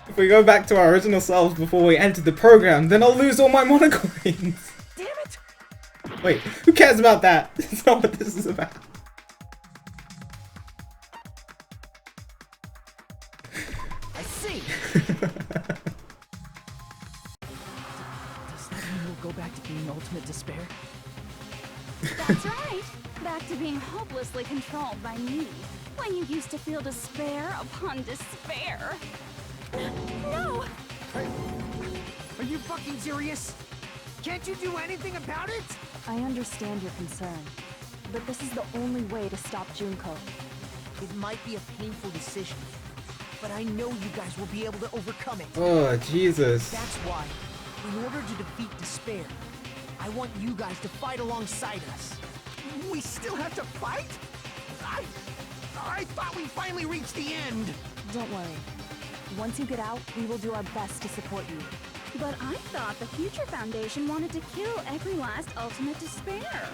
A: If we go back to our original selves before we enter the program, then I'll lose all my monocoins.
G: Damn it!
A: Wait, who cares about that? That's not what this is about.
G: I see. Does that mean we'll go back to being ultimate despair?
K: That's right. Back to being hopelessly controlled by me. When you used to feel despair upon despair. No!
I: Are you fucking serious? Can't you do anything about it?
H: I understand your concern, but this is the only way to stop Junko.
J: It might be a painful decision, but I know you guys will be able to overcome it.
A: Oh, Jesus.
J: That's why, in order to defeat despair, I want you guys to fight alongside us.
I: We still have to fight? I thought we finally reached the end.
H: Don't worry. Once you get out, we will do our best to support you.
K: But I thought the Future Foundation wanted to kill every last ultimate despair.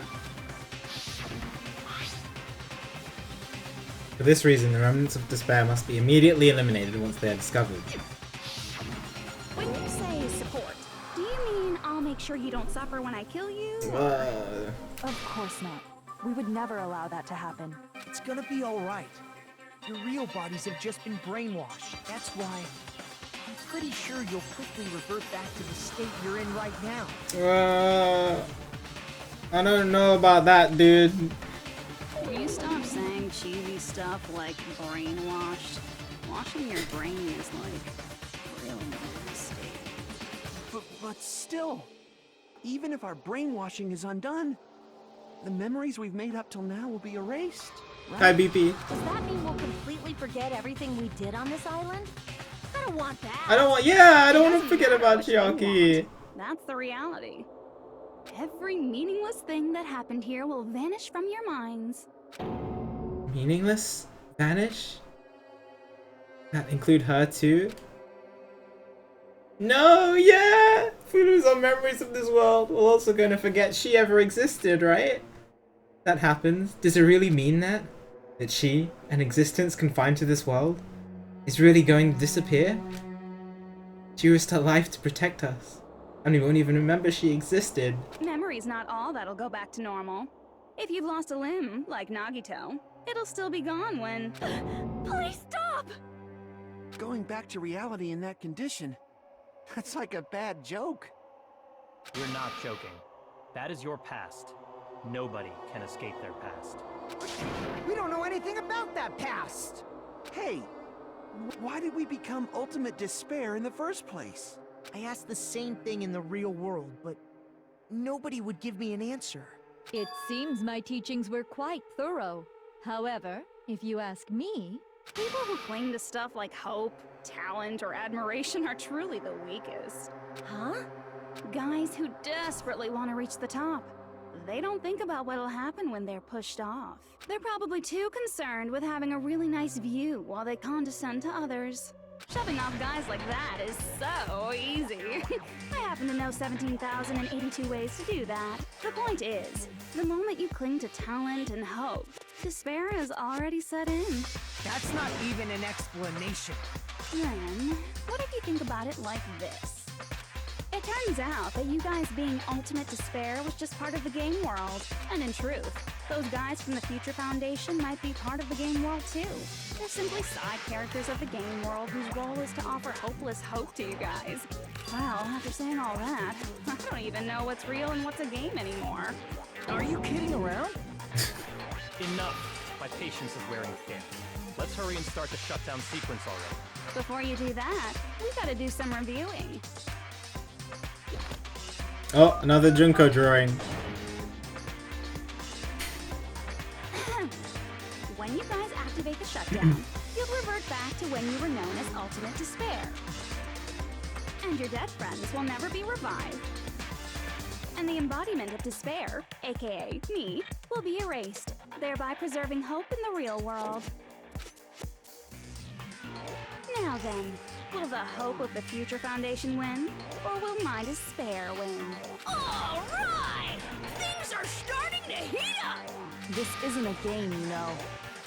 A: For this reason, the remnants of despair must be immediately eliminated once they are discovered.
K: When you say support, do you mean I'll make sure you don't suffer when I kill you?
H: Of course not. We would never allow that to happen.
J: It's gonna be alright. Your real bodies have just been brainwashed. That's why I'm pretty sure you'll quickly revert back to the state you're in right now.
A: I don't know about that, dude.
K: Will you stop saying cheesy stuff like brainwashed? Washing your brain is like real nasty.
I: But still, even if our brainwashing is undone, the memories we've made up till now will be erased. Right?
A: Hi, BP.
H: Does that mean we'll completely forget everything we did on this island?
K: I don't want that.
A: I don't want to forget about Chiaki.
K: That's the reality. Every meaningless thing that happened here will vanish from your minds.
A: Meaningless? Vanish? That include her too? No, yeah! If we lose our memories of this world, we're also going to forget she ever existed, right? That happens. Does it really mean that? That she, an existence confined to this world, is really going to disappear? She risked her life to protect us, and we won't even remember she existed.
K: Memory's not all that'll go back to normal. If you've lost a limb, like Nagito, it'll still be gone when... Please stop!
I: Going back to reality in that condition, that's like a bad joke.
M: You're not joking. That is your past. Nobody can escape their past.
I: We don't know anything about that past! Hey, why did we become ultimate despair in the first place?
J: I asked the same thing in the real world, but nobody would give me an answer.
L: It seems my teachings were quite thorough. However, if you ask me...
K: People who cling to stuff like hope, talent, or admiration are truly the weakest.
H: Huh?
K: Guys who desperately want to reach the top. They don't think about what'll happen when they're pushed off. They're probably too concerned with having a really nice view while they condescend to others. Shoving off guys like that is so easy. I happen to know 17,082 ways to do that. The point is, the moment you cling to talent and hope, despair is already set in.
J: That's not even an explanation.
K: Then, what if you think about it like this? It turns out that you guys being ultimate despair was just part of the game world. And in truth, those guys from the Future Foundation might be part of the game world too. They're simply side characters of the game world whose role is to offer hopeless hope to you guys. Well, after saying all that, I don't even know what's real and what's a game anymore.
J: Are you kidding around?
M: Enough. My patience is wearing thin. Let's hurry and start the shutdown sequence already.
K: Before you do that, we gotta do some reviewing.
A: Oh, another Junko drawing.
K: shutdown, you'll revert back to when you were known as Ultimate Despair. And your dead friends will never be revived. And the embodiment of despair, aka me, will be erased, thereby preserving hope in the real world. Now then, will the hope of the Future Foundation win, or will my despair win?
F: All right! Things are starting to heat up!
J: This isn't a game, you know.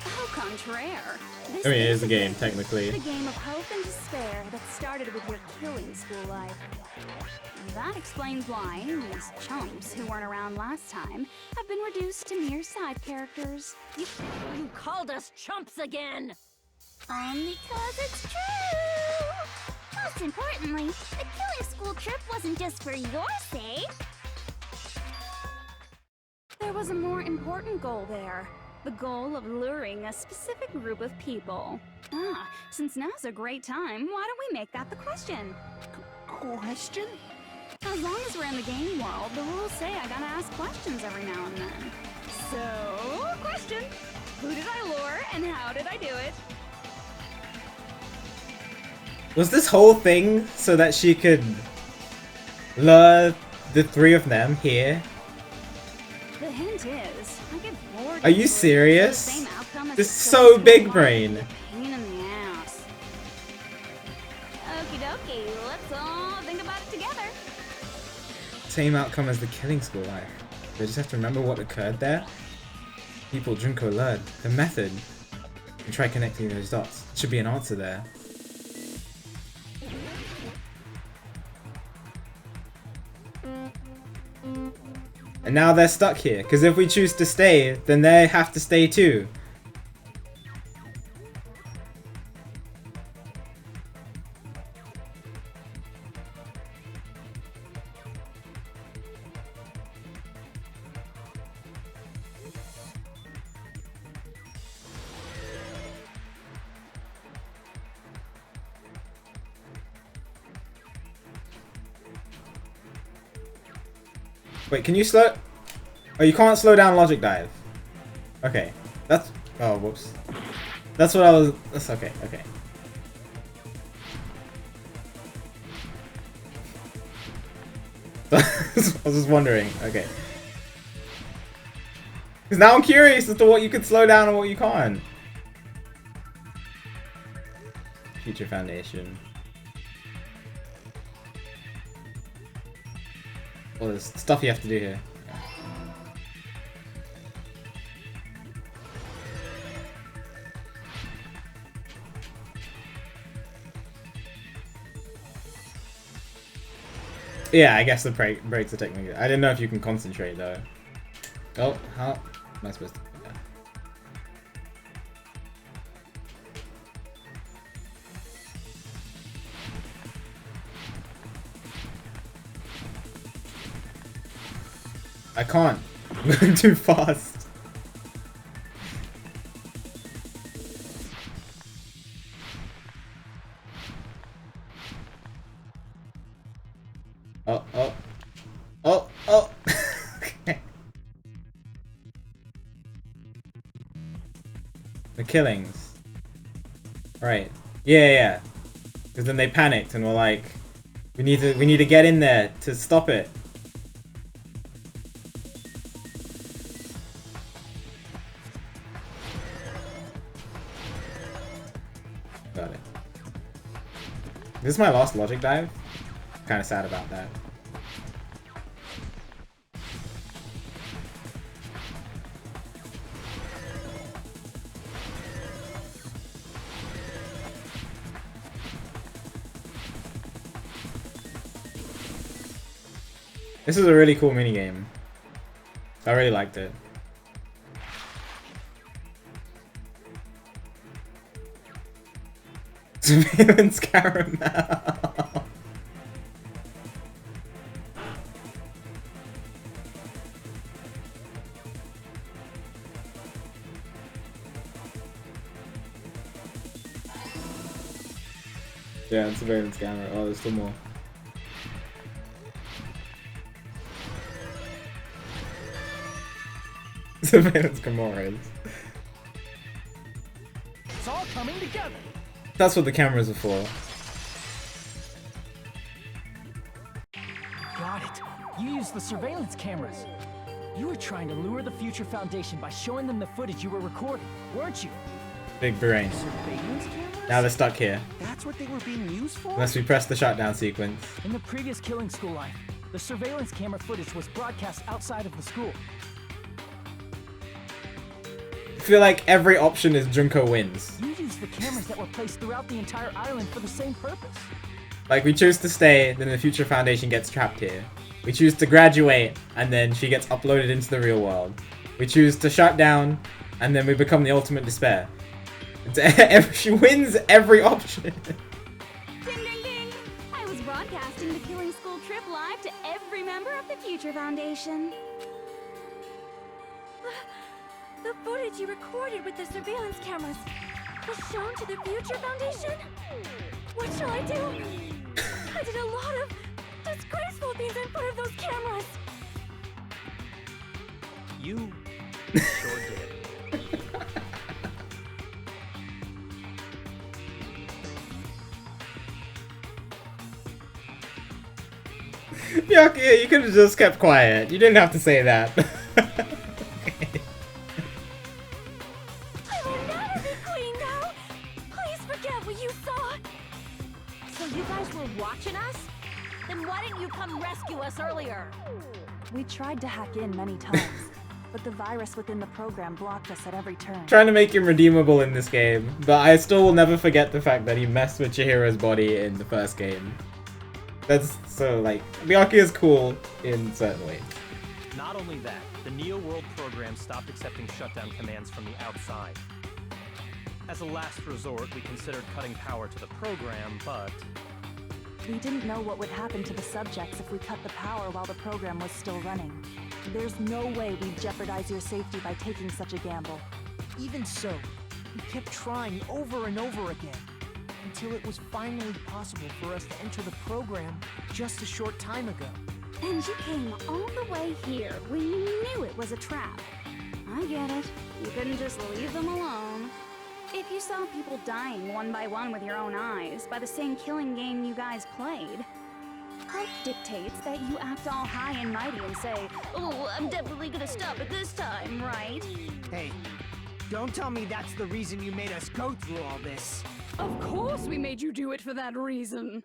K: Au contraire. This
A: I mean, it is a game, technically.
K: The game of hope and despair that started with your killing school life. That explains why these chumps who weren't around last time have been reduced to mere side characters.
F: You called us chumps again!
H: Because it's true! Most importantly, the killing school trip wasn't just for your sake.
K: There was a more important goal there. The goal of luring a specific group of people. Since now's a great time, why don't we make that the question?
I: Question?
K: As long as we're in the game world, the rules say I gotta ask questions every now and then. So, question. Who did I lure and how did I do it?
A: Was this whole thing so that she could lure the three of them here?
K: The hint is, I get bored.
A: Are you serious?
K: Same outcome as
A: This is
K: the
A: so
K: killing
A: big
K: school
A: brain.
K: life. Pain in the ass. Okie dokie, let's all think about it together.
A: Same outcome as the killing school life. They just have to remember what occurred there. People Junko learned the method and try connecting those dots. Should be an answer there. And now they're stuck here, because if we choose to stay, then they have to stay too. Wait, can you slow? Oh, you can't slow down logic dive. Okay, that's. Oh, whoops. That's what I was. That's okay. Okay. I was just wondering. Okay. Because now I'm curious as to what you could slow down and what you can't. Future Foundation. Well, there's stuff you have to do here. Yeah, I guess the breaks are technically. I didn't know if you can concentrate though. Oh, how am I supposed to? Yeah. I can't. I'm going too fast. Oh, oh. Oh, oh. Okay. The killings. Right. Yeah, yeah. Because then they panicked and were like, we need to get in there to stop it. Got it. This is my last logic dive. Kind of sad about that. This is a really cool minigame. I really liked it. Surveillance caramel. Yeah, it's surveillance camera. Oh, there's still more. Surveillance cameras.
I: It's all
G: coming together.
E: That's what the cameras are for.
G: Got it. You used the surveillance cameras. You were trying to lure the Future Foundation by showing them the footage you were recording, weren't you?
E: Big brain.
I: Surveillance cameras?
E: Now they're stuck here.
I: That's what they were being used for?
E: Unless we press the shutdown sequence.
G: In the previous Killing School life, the surveillance camera footage was broadcast outside of the school.
E: I feel like every option is Junko wins.
G: You used the cameras that were placed throughout the entire island for the same purpose.
E: Like, we choose to stay, then the Future Foundation gets trapped here. We choose to graduate, and then she gets uploaded into the real world. We choose to shut down, and then we become the ultimate despair. She wins every option.
K: Ding ding ding! I was broadcasting the Killing School trip live to every member of the Future Foundation. The footage you recorded with the surveillance cameras was shown to the Future Foundation? What shall I do? I did a lot of disgraceful things in front of those cameras.
M: You sure did.
E: Byakuya, you could have just kept quiet. You didn't have to say that.
K: I will never be queen now. Please forget what you saw.
F: So you guys were watching us? Then why didn't you come rescue us earlier?
H: We tried to hack in many times, but the virus within the program blocked us at every turn.
E: Trying to make him redeemable in this game, but I still will never forget the fact that he messed with Chihiro's body in the first game. That's so, like, Byakuya's cool in certain ways.
M: Not only that, the Neo World program stopped accepting shutdown commands from the outside. As a last resort, we considered cutting power to the program, but
H: We didn't know what would happen to the subjects if we cut the power while the program was still running. There's no way we'd jeopardize your safety by taking such a gamble.
J: Even so, we kept trying over and over again, until it was finally possible for us to enter the program just a short time ago.
K: And you came all the way here when you knew it was a trap. I get it. You couldn't just leave them alone. If you saw people dying one by one with your own eyes by the same killing game you guys played, Hope dictates that you act all high and mighty and say, "Oh, I'm definitely gonna stop it this time, right?"
C: Hey, don't tell me that's the reason you made us go through all this.
N: Of course we made you do it for that reason.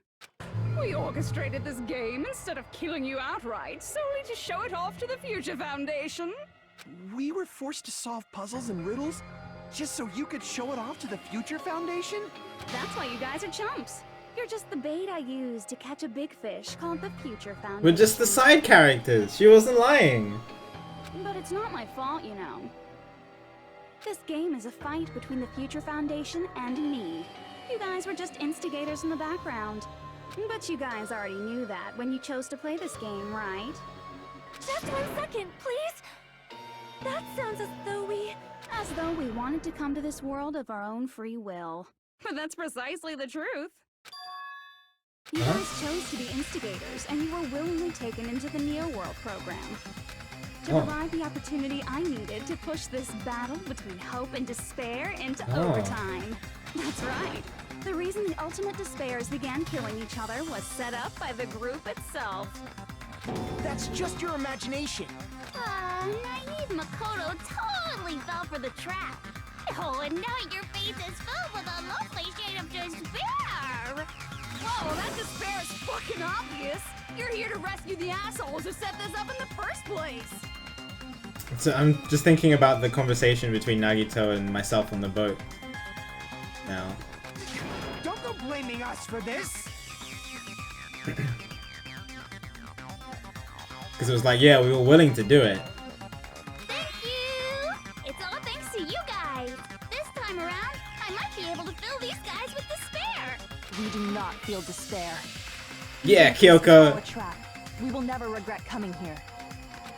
N: We orchestrated this game instead of killing you outright, solely to show it off to the Future Foundation.
I: We were forced to solve puzzles and riddles just so you could show it off to the Future Foundation?
K: That's why you guys are chumps. You're just the bait I used to catch a big fish called the Future Foundation.
E: We're just the side characters. She wasn't lying.
K: But it's not my fault, you know. This game is a fight between the Future Foundation and me. You guys were just instigators in the background. But you guys already knew that when you chose to play this game, right? Just 1 second, please! That sounds as though we wanted to come to this world of our own free will.
N: But that's precisely the truth.
K: You guys chose to be instigators, and you were willingly taken into the Neo World program. To provide the opportunity I needed to push this battle between hope and despair into overtime. That's right. The reason the ultimate despairs began killing each other was set up by the group itself.
J: That's just your imagination.
O: Naive Makoto totally fell for the trap. Oh, and now your face is filled with a lovely shade of despair.
N: Whoa, that despair is fucking obvious. You're here to rescue the assholes who set this up in the first place.
E: So I'm just thinking about the conversation between Nagito and myself on the boat. Now.
C: Don't go blaming us for this!
E: Because it was like, yeah, we were willing to do it.
O: Thank you! It's all thanks to you guys. This time around, I might be able to fill these guys with despair.
H: We do not feel despair.
E: Yeah,
H: This is all
E: Kyoko.
H: a trap. We will never regret coming here.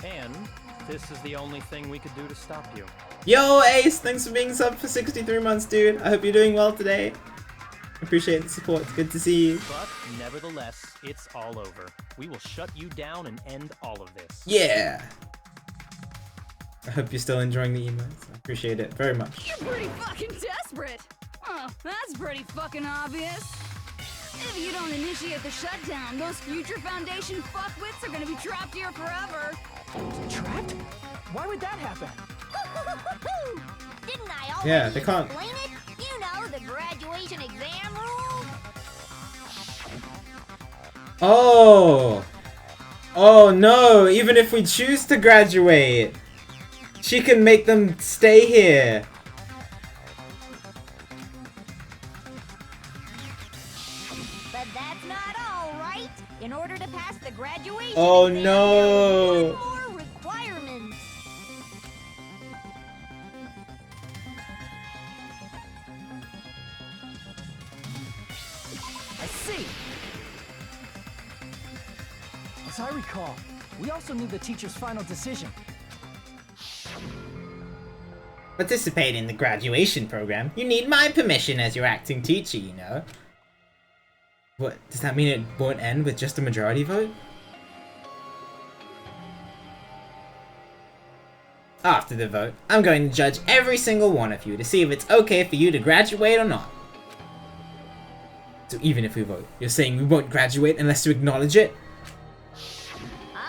M: And this is the only thing we could do to stop you.
E: Yo, Ace, thanks for being subbed for 63 months, dude. I hope you're doing well today. Appreciate the support. It's good to see you.
M: But nevertheless, it's all over. We will shut you down and end all of this.
E: Yeah. I hope you're still enjoying the emotes. I appreciate it very much.
N: You're pretty fucking desperate. Oh, that's pretty fucking obvious. If you don't initiate the shutdown, those Future Foundation fuckwits are gonna be trapped here forever.
G: Trapped? Why would that happen?
O: Didn't I already
A: Yeah, they can't.
O: explain it? You know, the graduation exam rules.
A: Oh! Oh no! Even if we choose to graduate, she can make them stay here.
O: But that's not all, right? In order to pass the graduation
A: Oh
O: exam,
A: no!
O: there are more requirements.
G: I see. As I recall, we also need the teacher's final decision.
E: Participate in the graduation program. You need my permission as your acting teacher, you know.
A: What, does that mean it won't end with just a majority vote?
E: After the vote, I'm going to judge every single one of you to see if it's okay for you to graduate or not.
A: So even if we vote, you're saying we won't graduate unless you acknowledge it?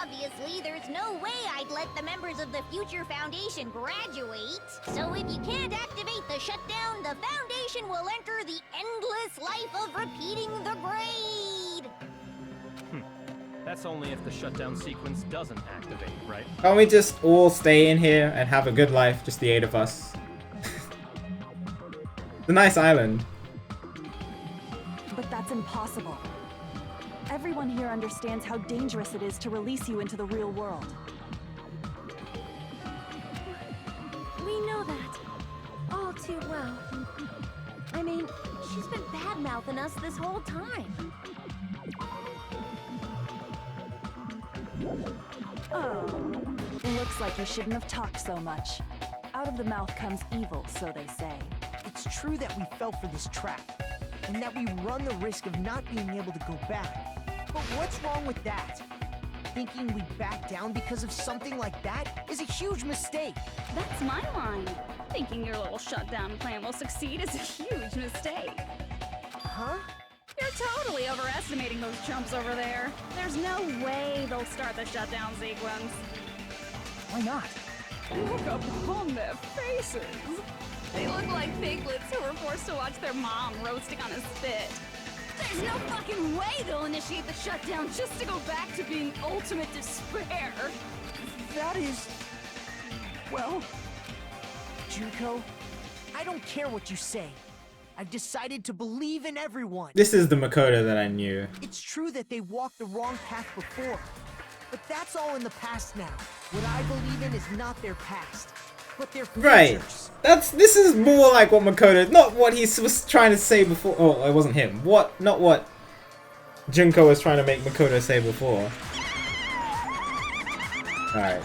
O: Obviously, there's no way I'd let the members of the Future Foundation graduate. So if you can't activate the shutdown, the Foundation will enter the endless life of repeating the grade.
M: That's only if the shutdown sequence doesn't activate, right?
A: Can't we just all stay in here and have a good life, just the 8 of us? It's a nice island.
H: But that's impossible. Everyone here understands how dangerous it is to release you into the real world.
K: We know that. All too well. I mean, she's been bad-mouthing us this whole time.
H: Oh. Looks like you shouldn't have talked so much. Out of the mouth comes evil, so they say.
J: It's true that we fell for this trap, and that we run the risk of not being able to go back. But what's wrong with that? Thinking we'd back down because of something like that is a huge mistake.
N: That's my line. Thinking your little shutdown plan will succeed is a huge mistake.
J: Huh?
N: You're totally overestimating those chumps over there. There's no way they'll start the shutdown sequence.
G: Why not?
N: Look upon their faces. They look like piglets who were forced to watch their mom roasting on a spit. There's no fucking way they'll initiate the shutdown just to go back to being ultimate despair.
J: That is... Well... Junko, I don't care what you say. I've decided to believe in everyone.
A: This is the Makoto that I knew.
J: It's true that they walked the wrong path before, but that's all in the past now. What I believe in is not their past, but their futures.
A: Right. This is more like what Makoto, not what he was trying to say before. Oh, it wasn't him. Not what Junko was trying to make Makoto say before. Alright.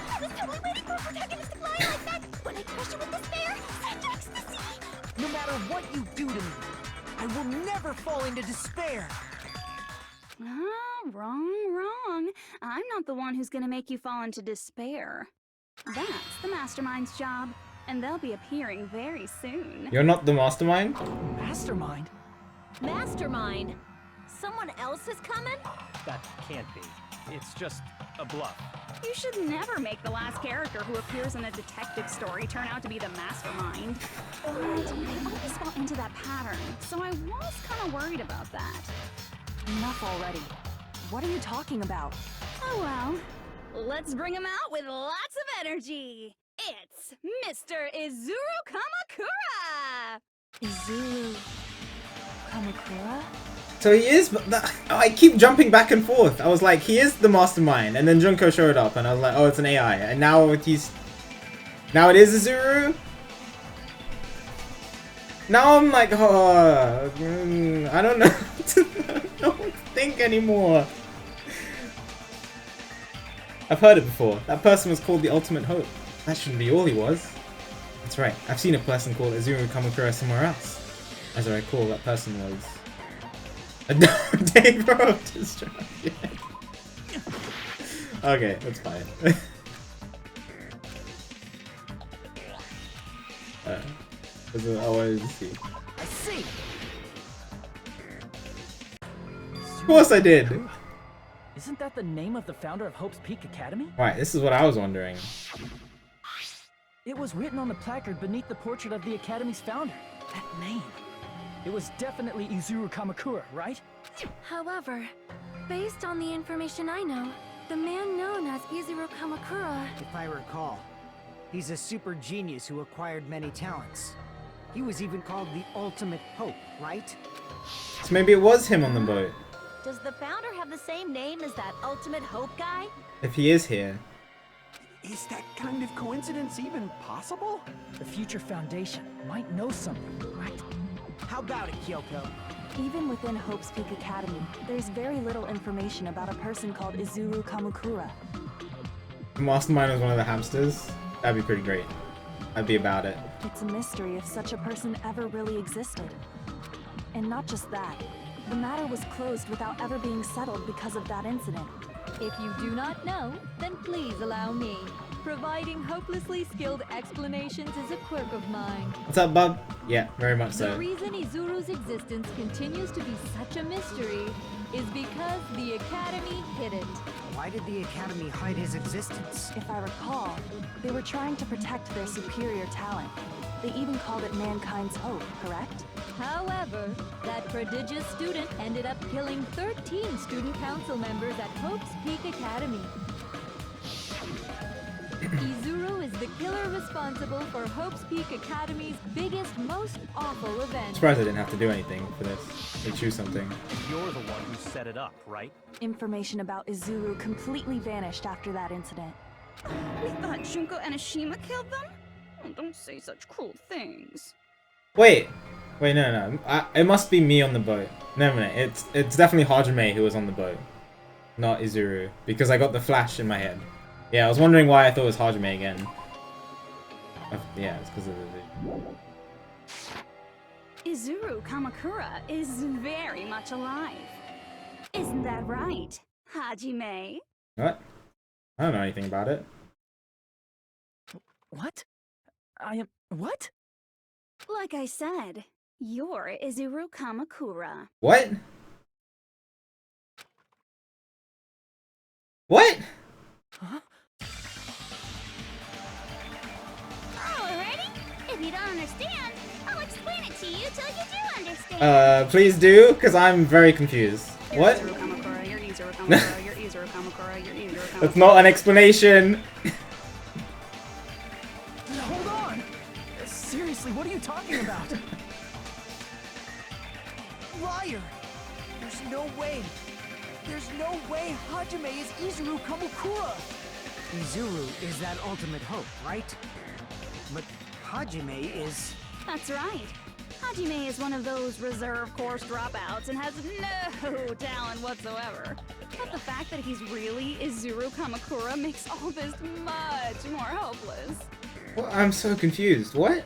J: No matter what you do to me, I will never fall into despair.
N: Ah, wrong. I'm not the one who's gonna make you fall into despair. That's the Mastermind's job, and they'll be appearing very soon.
A: You're not the mastermind?
G: Mastermind?
K: Mastermind? Someone else is coming?
M: That can't be. It's just a bluff.
N: You should never make the last character who appears in a detective story turn out to be the mastermind. But I always fall into that pattern, so I was kind of worried about that.
H: Enough already. What are you talking about?
N: Oh well. Let's bring him out with lots of energy. It's Mr. Izuru Kamakura!
H: Izuru Kamakura?
A: So he is, but I keep jumping back and forth. I was like, he is the mastermind, and then Junko showed up, and I was like, oh, it's an AI, and now it is Izuru? Now I'm like, oh, I don't know, I don't know what to think anymore. I've heard it before. That person was called the Ultimate Hope. That shouldn't be all he was. That's right, I've seen a person called Izuru Kamakura somewhere else. As I recall, that person was... Dave wrote his job. Yeah. Okay, that's fine. I wanted to see.
J: I
G: see.
E: Of course I did.
G: Isn't that the name of the founder of Hope's Peak Academy?
E: Right, this is what I was wondering.
G: It was written on the placard beneath the portrait of the Academy's founder. That name. It was definitely Izuru Kamakura, right?
H: However, based on the information I know, the man known as Izuru Kamakura...
C: If I recall, he's a super genius who acquired many talents. He was even called the Ultimate Hope, right?
E: So maybe it was him on the boat.
F: Does the founder have the same name as that Ultimate Hope guy?
E: If he is here.
I: Is that kind of coincidence even possible?
G: The Future Foundation might know something, right?
J: How about it, Kyoko?
L: Even within Hope's Peak Academy, there's very little information about a person called Izuru Kamakura.
E: The mastermind was one of the hamsters. That'd be pretty great. I'd be about it.
L: It's a mystery if such a person ever really existed. And not just that, the matter was closed without ever being settled because of that incident. If you do not know, then please allow me. Providing hopelessly skilled explanations is a quirk of mine.
E: What's up, bub? Yeah, very much so.
L: The reason Izuru's existence continues to be such a mystery is because the Academy hid it.
C: Why did the Academy hide his existence?
L: If I recall, they were trying to protect their superior talent. They even called it mankind's hope, correct? However, that prodigious student ended up killing 13 student council members at Hope's Peak Academy. Izuru is the killer responsible for Hope's Peak Academy's biggest, most awful event.
E: I'm surprised I didn't have to do anything for this. They choose something.
M: You're the one who set it up, right?
L: Information about Izuru completely vanished after that incident.
N: We thought Junko and Ashima killed them? Oh, don't say such cruel things.
E: Wait, no. It must be me on the boat. No, it's definitely Hajime who was on the boat, not Izuru, because I got the flash in my head. Yeah, I was wondering why I thought it was Hajime again. Yeah, it's because of the...
N: Izuru Kamakura is very much alive. Isn't that right, Hajime?
E: What? I don't know anything about it.
G: What? What?
N: Like I said, you're Izuru Kamakura.
E: What? What?
O: Huh? Alrighty. If you don't understand, I'll explain it to you till you do understand.
E: Please do, because I'm very confused.
N: You're
E: What?
N: Izuru Kamakura, you're Izuru Kamakura, you're Izuru Kamakura, you're Izuru Kamakura.
E: That's not an explanation.
G: Hold on! Seriously, what are you talking about?
J: Liar! There's no way. There's no way Hajime is Izuru Kamakura!
C: Izuru is that ultimate hope, right? But Hajime is...
N: That's right. Hajime is one of those reserve course dropouts and has no talent whatsoever. But the fact that he's really Izuru Kamakura makes all this much more hopeless.
E: Well, I'm so confused. What?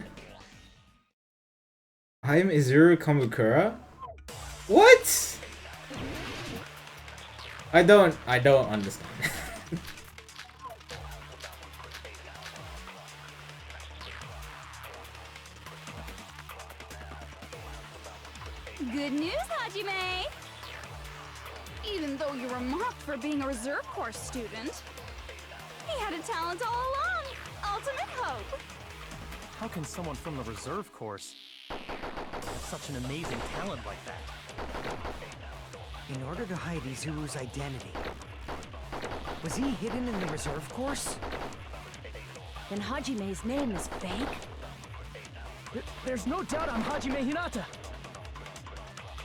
E: I am Izuru Kamakura? What? I don't understand.
N: Good news, Hajime! Even though you were mocked for being a reserve course student, he had a talent all along! Ultimate hope!
M: How can someone from the reserve course have such an amazing talent like that?
C: In order to hide Izuru's identity, was he hidden in the reserve course?
L: Then Hajime's name is fake?
G: There's no doubt I'm Hajime Hinata!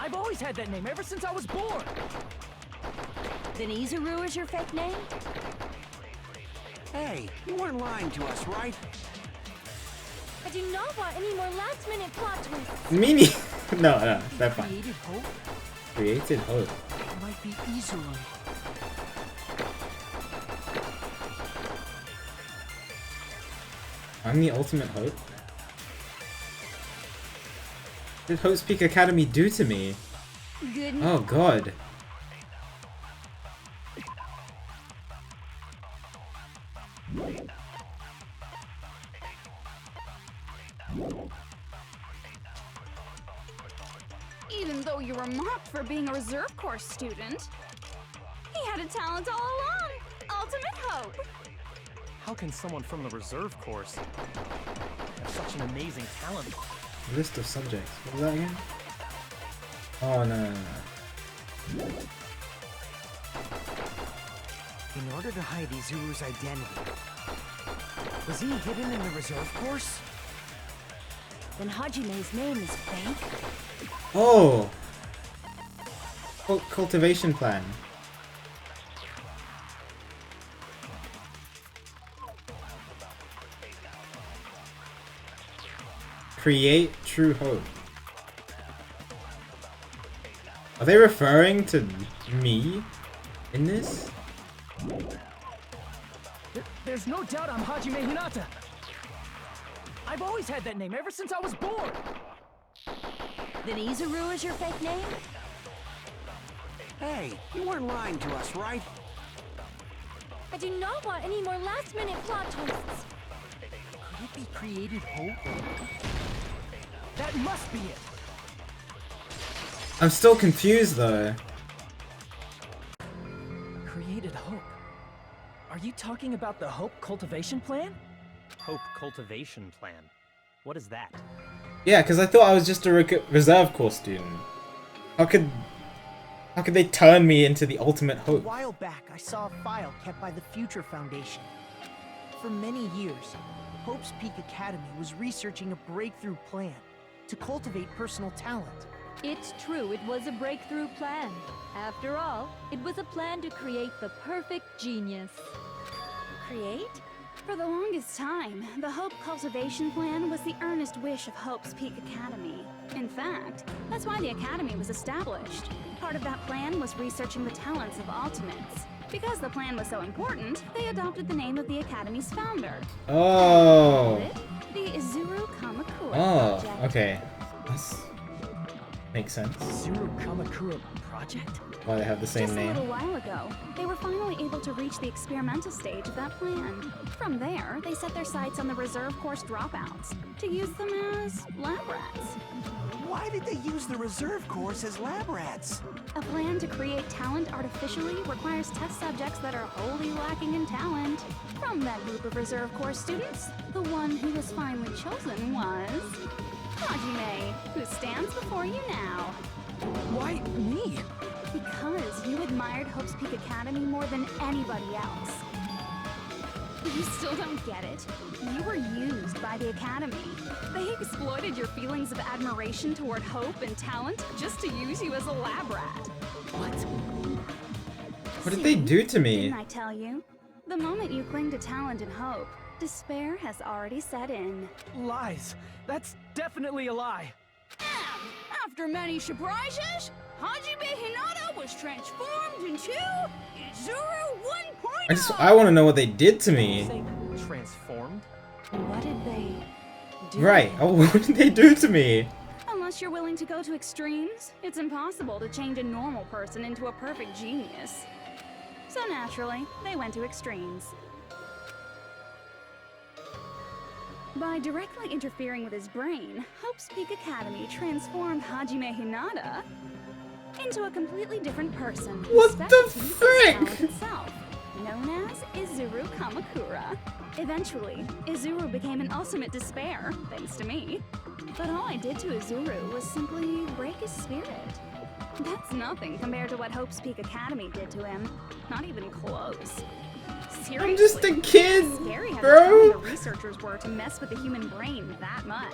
G: I've always had that name ever since I was born!
L: Then Izuru is your fake name?
I: Hey, you weren't lying to us, right?
H: I do not want any more last-minute plot twists.
E: Mimi! No, that's fine.
J: Created hope?
E: Created hope.
J: It might be Izuru.
E: I'm the ultimate hope. What did Hope's Peak Academy do to me?
N: Good
E: Oh god.
H: Even though you were mocked for being a reserve course student, he had a talent all along. Ultimate hope.
M: How can someone from the reserve course have such an amazing talent?
A: List of subjects. What was that again? Oh no.
C: In order to hide Izuru's identity, was he hidden in the reserve course?
H: Then Hajime's name is fake?
A: Oh! Cultivation plan. Create true hope. Are they referring to me in this?
G: There's no doubt I'm Hajime Hinata. I've always had that name ever since I was born.
H: Then Izuru is your fake name?
I: Hey, you weren't lying to us, right?
H: I do not want any more last-minute plot twists.
G: Could it be created hope? That must be it.
A: I'm still confused though.
G: Created hope. Are you talking about the Hope Cultivation Plan?
M: Hope Cultivation Plan. What is that?
A: Yeah, because I thought I was just a reserve course student. How could they turn me into the ultimate
J: A
A: hope?
J: while back, I saw a file kept by the Future Foundation. For many years, Hope's Peak Academy was researching a breakthrough plan to cultivate personal talent.
L: It's true, it was a breakthrough plan. After all, it was a plan to create the perfect genius.
K: Create? For the longest time, the Hope Cultivation Plan was the earnest wish of Hope's Peak Academy. In fact, that's why the Academy was established. Part of that plan was researching the talents of Ultimates. Because the plan was so important, they adopted the name of the Academy's founder.
A: Oh.
K: The Izuru Kamakura
A: Oh,
K: Project.
A: okay. That's makes sense.
G: Zero Kamakura Project?
A: Why they have the same
K: Just
A: name.
K: a little while ago, they were finally able to reach the experimental stage of that plan. From there, they set their sights on the reserve course dropouts to use them as lab rats.
I: Why did they use the reserve course as lab rats?
K: A plan to create talent artificially requires test subjects that are wholly lacking in talent. From that group of reserve course students, the one who was finally chosen was Hajime, who stands before you now.
G: Why me?
K: Because you admired Hope's Peak Academy more than anybody else. You still don't get it? You were used by the Academy. They exploited your feelings of admiration toward hope and talent just to use you as a lab rat.
A: What did they do to me?
K: Didn't I tell you? The moment you cling to talent and hope, despair has already set in.
G: Lies. That's definitely a lie.
H: After many surprises, Hajime Hinata was transformed into Izuru 1.0.
A: I want to know what they did to me.
M: Transformed?
K: What did they do?
A: Right. Oh, what did they do to me?
K: Unless you're willing to go to extremes, it's impossible to change a normal person into a perfect genius. So naturally, they went to extremes. By directly interfering with his brain, Hope's Peak Academy transformed Hajime Hinata into a completely different person.
A: What the frick?
K: Itself, known as Izuru Kamakura. Eventually, Izuru became an ultimate despair, thanks to me. But all I did to Izuru was simply break his spirit. That's nothing compared to what Hope's Peak Academy did to him. Not even close. Seriously,
A: I'm just a kid,
K: it's scary how
A: bro.
K: determined the researchers were to mess with the human brain that much.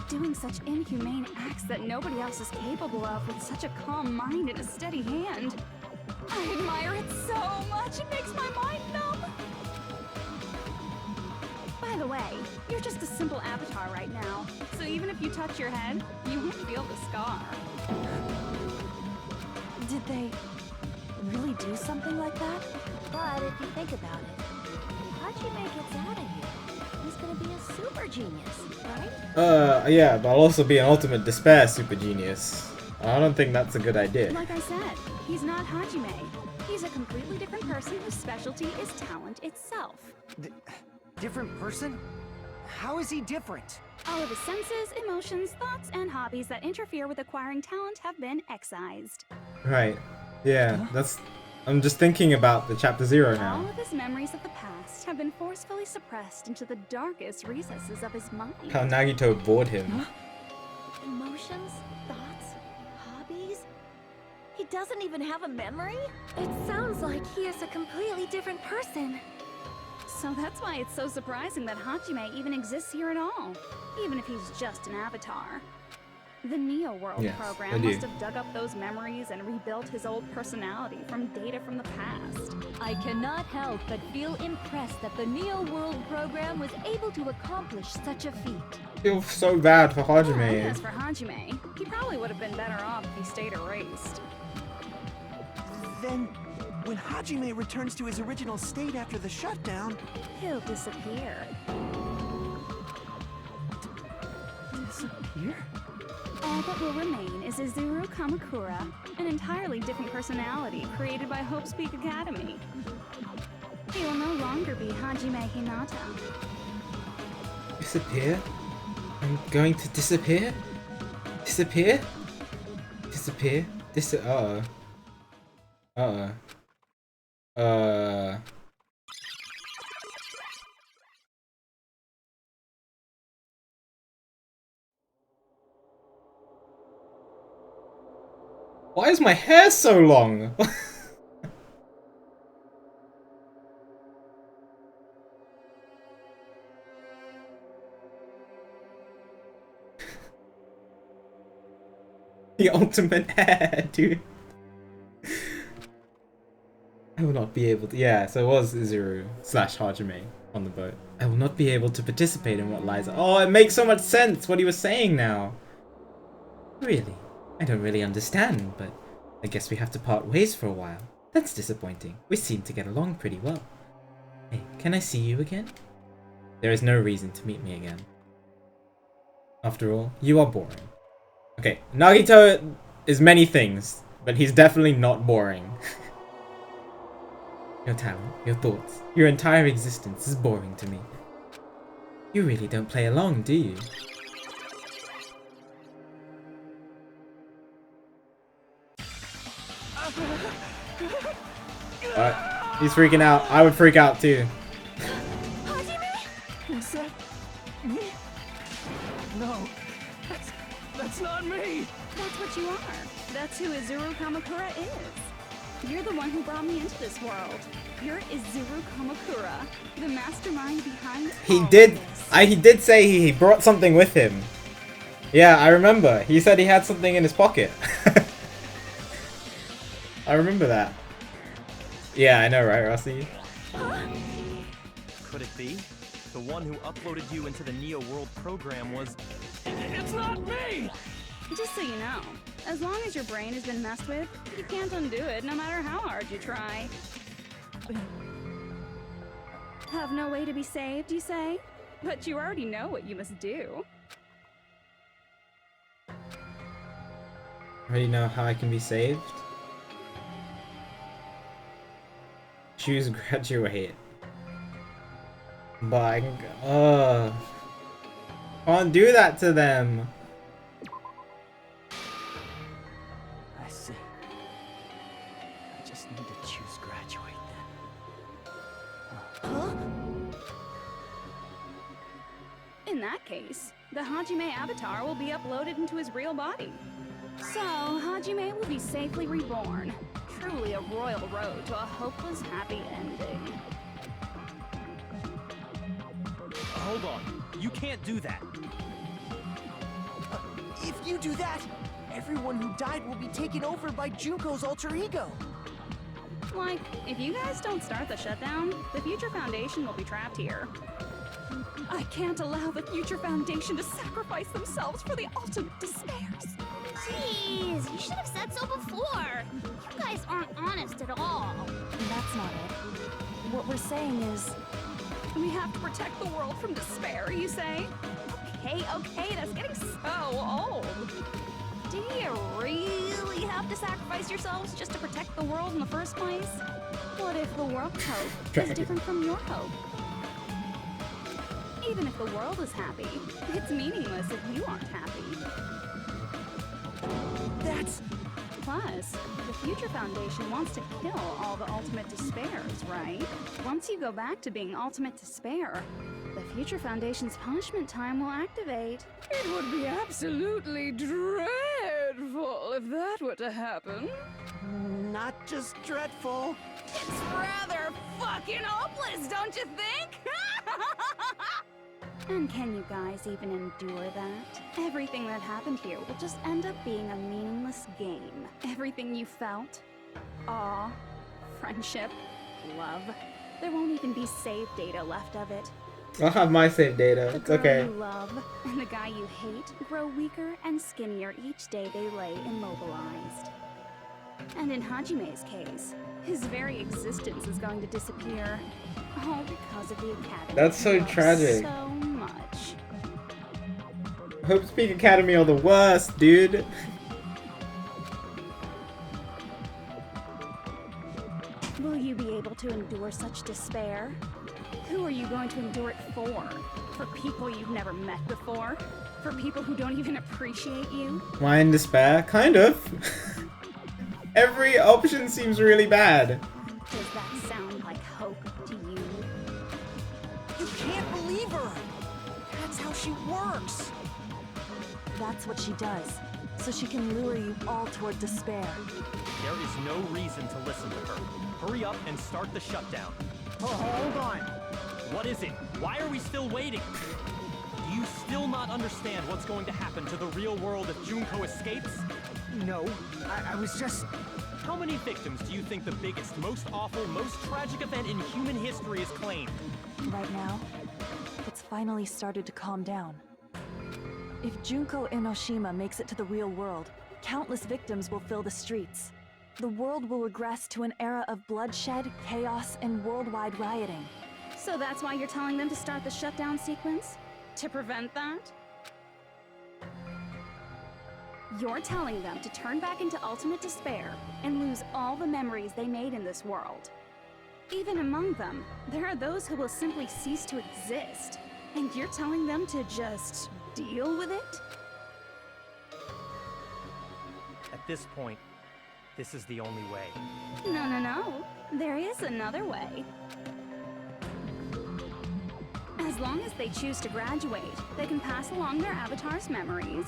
K: Doing such inhumane acts that nobody else is capable of with such a calm mind and a steady hand. I admire it so much, it makes my mind numb. By the way, you're just a simple avatar right now, so even if you touch your head, you won't feel the scar. Did they really do something like that?
O: But if you think about it, if Hajime gets out of here, he's gonna be a super genius, right?
A: Yeah, but I'll also be an ultimate despair super genius. I don't think that's a good idea.
K: Like I said, he's not Hajime. He's a completely different person whose specialty is talent itself.
C: Different person? How is he different?
K: All of his senses, emotions, thoughts, and hobbies that interfere with acquiring talent have been excised.
A: Right. Yeah, that's... I'm just thinking about the Chapter 0
K: All
A: now.
K: of his memories of the past have been forcefully suppressed into the darkest recesses of his mind.
A: How Nagito bored him.
H: Emotions, thoughts, hobbies? He doesn't even have a memory? It sounds like he is a completely different person.
K: So that's why it's so surprising that Hajime even exists here at all, even if he's just an avatar. The Neo World
A: Yes, I
K: program
A: do.
K: must have dug up those memories and rebuilt his old personality from data from the past.
L: I cannot help but feel impressed that the Neo World program was able to accomplish such a feat.
A: I feel so bad for
K: Well,
A: Hajime.
K: as for Hajime, he probably would have been better off if he stayed erased.
I: Then, when Hajime returns to his original state after the shutdown,
K: He'll disappear.
I: disappear?
K: All that will remain is Izuru Kamakura, an entirely different personality created by Hope's Peak Academy. He will no longer be Hajime Hinata.
E: Disappear? I'm going to disappear? Disappear? Disappear? Uh-oh. Uh-oh. Why is my hair so long? The ultimate hair, dude. I will not be able to. Yeah, so it was Izuru / Hajime on the boat. I will not be able to participate in what lies. Oh, it makes so much sense what he was saying now. Really? I don't really understand, but I guess we have to part ways for a while. That's disappointing. We seem to get along pretty well. Hey, can I see you again? There is no reason to meet me again. After all, you are boring. Okay, Nagito is many things, but he's definitely not boring. Your talent, your thoughts, your entire existence is boring to me. You really don't play along, do you? He's freaking out. I would freak out too.
I: Was that me? No, that's not me.
K: That's what you are. That's who Izuru Kamakura is. You're the one who brought me into this world. You're Izuru Kamakura, the mastermind behind
A: He
K: all
A: did.
K: of this.
A: He did say he brought something with him. Yeah, I remember. He said he had something in his pocket. I remember that. Yeah, I know, right, Rossi?
M: Could it be? The one who uploaded you into the Neo World program was...
I: It's not me!
K: Just so you know, as long as your brain has been messed with, you can't undo it no matter how hard you try. Have no way to be saved, you say? But you already know what you must do.
A: I already know how I can be saved. Choose graduate. But can't do that to them.
J: I see. I just need to choose graduate then. Huh?
K: In that case, the Hajime avatar will be uploaded into his real body. So, Hajime will be safely reborn. Truly a royal road to a hopeless happy ending.
M: Hold on. You can't do that.
J: If you do that, everyone who died will be taken over by Junko's alter ego.
K: Like, if you guys don't start the shutdown, the Future Foundation will be trapped here. I can't allow the Future Foundation to sacrifice themselves for the ultimate despairs.
O: Jeez, you should have said so before. You guys aren't honest at all.
K: That's not it. What we're saying is, we have to protect the world from despair, you say? Okay, that's getting so old. Do you really have to sacrifice yourselves just to protect the world in the first place? What if the world's hope is different from your hope?
H: Even if the world is happy, it's meaningless if you aren't happy.
J: That's...
H: Plus, the Future Foundation wants to kill all the Ultimate Despairs, right? Once you go back to being Ultimate Despair, the Future Foundation's punishment time will activate.
N: It would be absolutely dreadful if that were to happen.
I: Not just dreadful.
N: It's rather fucking hopeless, don't you think?
H: And can you guys even endure that? Everything that happened here will just end up being a meaningless game. Everything you felt, awe, friendship, love, there won't even be save data left of it.
E: I'll have my save data.
H: The
E: It's
H: girl
E: okay.
H: you love and the guy you hate grow weaker and skinnier each day they lay immobilized. And in Hajime's case, his very existence is going to disappear. All because of the Academy.
E: That's so
H: he loves
E: tragic.
H: So much.
E: Hope's Peak Academy are the worst, dude.
H: Will you be able to endure such despair? Who are you going to endure it for? For people you've never met before? For people who don't even appreciate you?
E: Why in despair? Kind of. Every option seems really bad.
H: Does that sound like hope to you?
J: You can't believe her! That's how she works!
P: That's what she does, so she can lure you all toward despair.
M: There is no reason to listen to her. Hurry up and start the shutdown.
I: Oh, hold on.
M: What is it? Why are we still waiting? Do you still not understand what's going to happen to the real world if Junko escapes?
I: No, I was just...
M: How many victims do you think the biggest, most awful, most tragic event in human history has claimed?
P: Right now, it's finally started to calm down. If Junko Enoshima makes it to the real world, countless victims will fill the streets. The world will regress to an era of bloodshed, chaos, and worldwide rioting.
H: So that's why you're telling them to start the shutdown sequence? To prevent that? You're telling them to turn back into ultimate despair and lose all the memories they made in this world. Even among them, there are those who will simply cease to exist. And you're telling them to just deal with it?
M: At this point, this is the only way.
H: No. There is another way. As long as they choose to graduate, they can pass along their avatar's memories.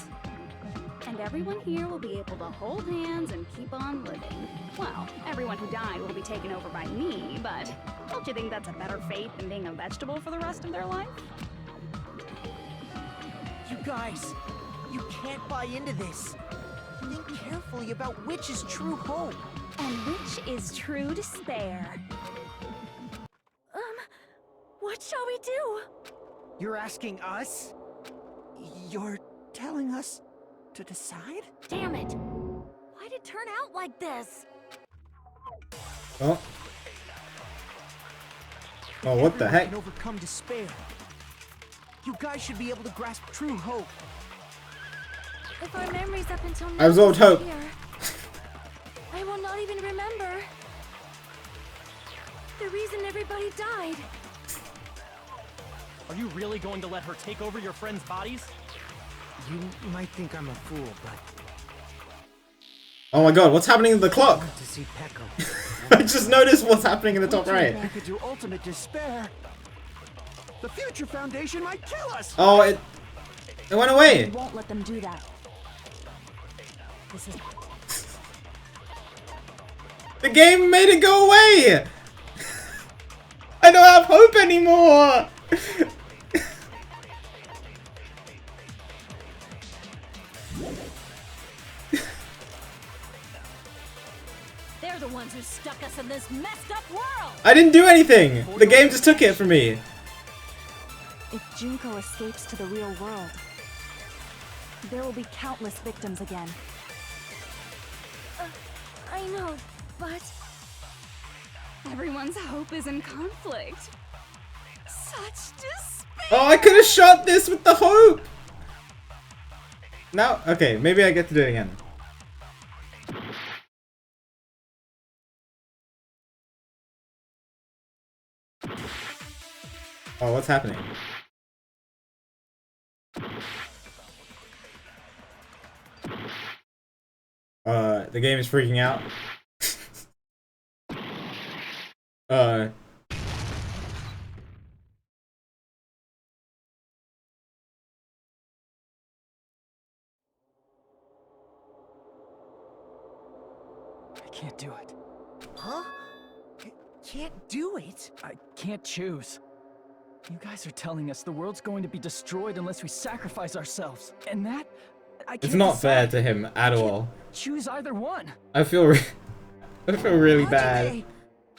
H: And everyone here will be able to hold hands and keep on living. Well, everyone who died will be taken over by me, but don't you think that's a better fate than being a vegetable for the rest of their life?
J: You guys, you can't buy into this. Think carefully about which is true hope.
H: And which is true despair.
P: What shall we do?
I: You're asking us? You're telling us to decide?
P: Damn it! Why'd it turn out like this?
E: Oh. Oh, what the
J: Everyone
E: heck?
J: can overcome despair. You guys should be able to grasp true hope.
P: If our memories up until now
E: I absorbed hope.
P: disappear, I will not even remember the reason everybody died.
M: Are you really going to let her take over your friends' bodies?
I: You might think I'm a fool, but
E: Oh my god, what's happening to the
I: I
E: clock?
I: want to see Pecco.
E: I just noticed what's happening in the top right.
I: Back into ultimate despair. The Future Foundation might kill us.
E: Oh, it went away.
P: We won't let them do that. This is
E: The game made it go away. I don't have hope anymore.
F: They're the ones who stuck us in this messed up world!
E: I didn't do anything. The game just took it from me.
P: if Junko escapes to the real world, there will be countless victims again.
H: I know, but everyone's hope is in conflict. Such despair.
E: Oh, I could have shot this with the hope. Now, okay, maybe I get to do it again. Oh, what's happening?
A: The game is freaking out.
G: I can't do it.
J: Huh? Can't do it?
G: I can't choose. You guys are telling us the world's going to be destroyed unless we sacrifice ourselves. And that, I can't
A: It's not fair
G: decide.
A: to him at all.
G: Choose either one.
A: I feel really bad.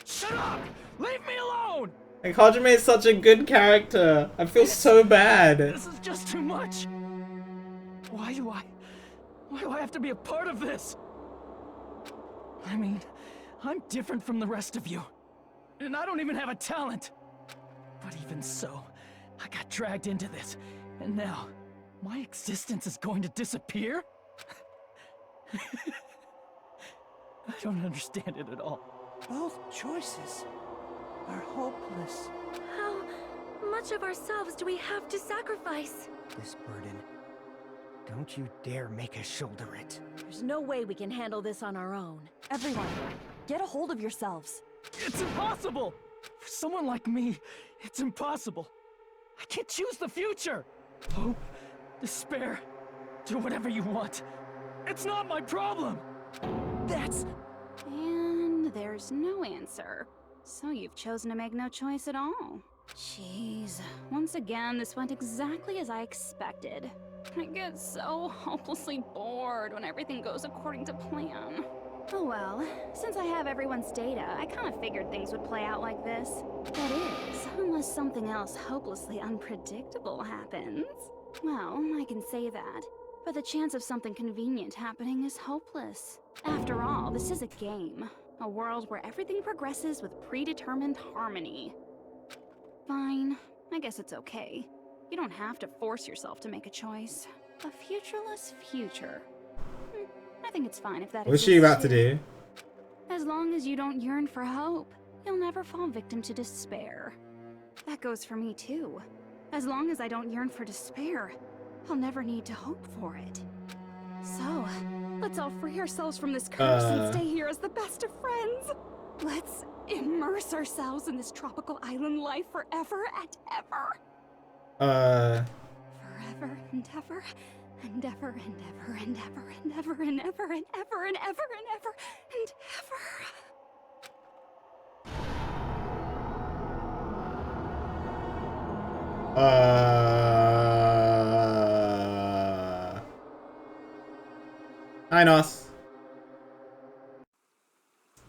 G: Shut up! Leave me alone!
A: Like, Hajime is such a good character. I feel so bad.
G: This is just too much. Why do I have to be a part of this? I mean, I'm different from the rest of you. And I don't even have a talent. But even so, I got dragged into this. And now, my existence is going to disappear? I don't understand it at all.
J: Both choices are hopeless.
H: How much of ourselves do we have to sacrifice?
C: This burden. Don't you dare make us shoulder it.
L: There's no way we can handle this on our own.
P: Everyone, get a hold of yourselves.
G: It's impossible! For someone like me, it's impossible. I can't choose the future! Hope, despair, do whatever you want. It's not my problem!
J: That's...
K: And there's no answer. So you've chosen to make no choice at all. Jeez. Once again, this went exactly as I expected. I get so hopelessly bored when everything goes according to plan. Oh well, since I have everyone's data, I kind of figured things would play out like this. That is, unless something else hopelessly unpredictable happens. Well, I can say that, but the chance of something convenient happening is hopeless. After all, this is a game. A world where everything progresses with predetermined harmony. Fine, I guess it's okay. You don't have to force yourself to make a choice. A futureless future. I think it's fine if that
A: What's she about to
K: exists
A: do?
K: too. As long as you don't yearn for hope, you'll never fall victim to despair. That goes for me too. As long as I don't yearn for despair, I'll never need to hope for it. So, let's all free ourselves from this curse and stay here as the best of friends. Let's immerse ourselves in this tropical island life forever and ever. Forever and ever, and ever and ever and ever and ever and ever and ever and ever and ever and
A: Hi, Nos.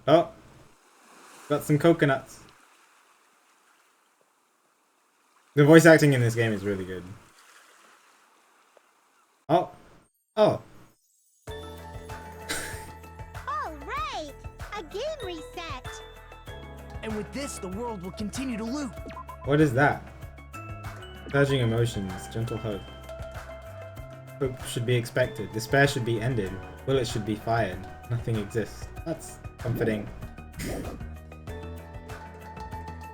A: Oh. Got some coconuts. The voice acting in this game is really good. Oh. Oh.
O: All right, a game reset.
J: And with this, the world will continue to loop.
A: What is that? Surging emotions, gentle hope. Hope should be expected. Despair should be ended. Bullets should be fired. Nothing exists. That's comforting.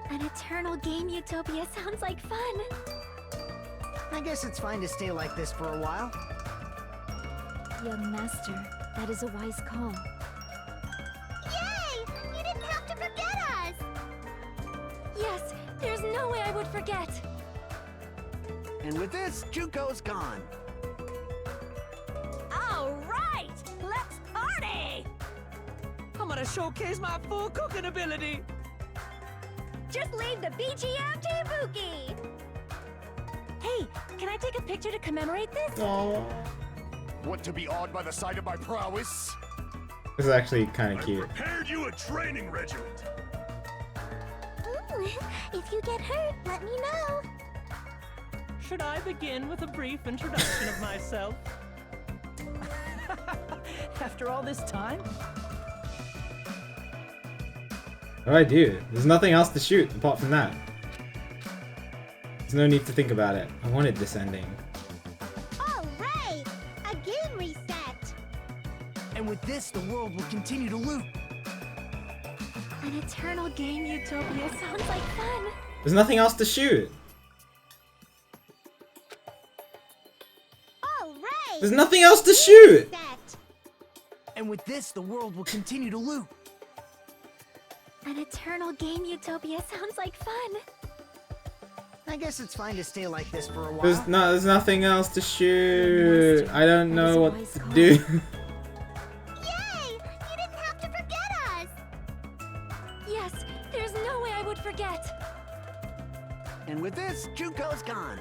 H: An eternal game utopia sounds like fun.
C: I guess it's fine to stay like this for a while.
H: Young master, that is a wise call.
O: Yay! You didn't have to forget us!
H: Yes, there's no way I would forget.
I: And with this, Junko's gone.
F: All right, let's party!
M: I'm gonna showcase my full cooking ability.
H: Just leave the BGM to Buki. Hey, can I take a picture to commemorate this?
Q: Want to be awed by the sight of my prowess?
A: This is actually kind of cute.
Q: Prepared you a training regiment.
H: Ooh, if you get hurt, let me know.
M: Should I begin with a brief introduction of myself?
G: After all this time?
A: What do I do? There's nothing else to shoot apart from that. There's no need to think about it. I wanted this ending.
O: All right, a game reset.
J: And with this, the world will continue to loop.
H: An eternal game utopia sounds like fun.
A: There's nothing else to shoot.
O: All right.
A: There's nothing else to shoot.
O: Reset.
J: And with this, the world will continue to loop.
H: An eternal game utopia sounds like fun.
C: I guess it's fine to stay like this for a while.
A: There's nothing else to shoot. I don't know what to do.
O: Yay! You didn't have to forget us!
H: Yes, there's no way I would forget.
I: And with this, Junko's gone.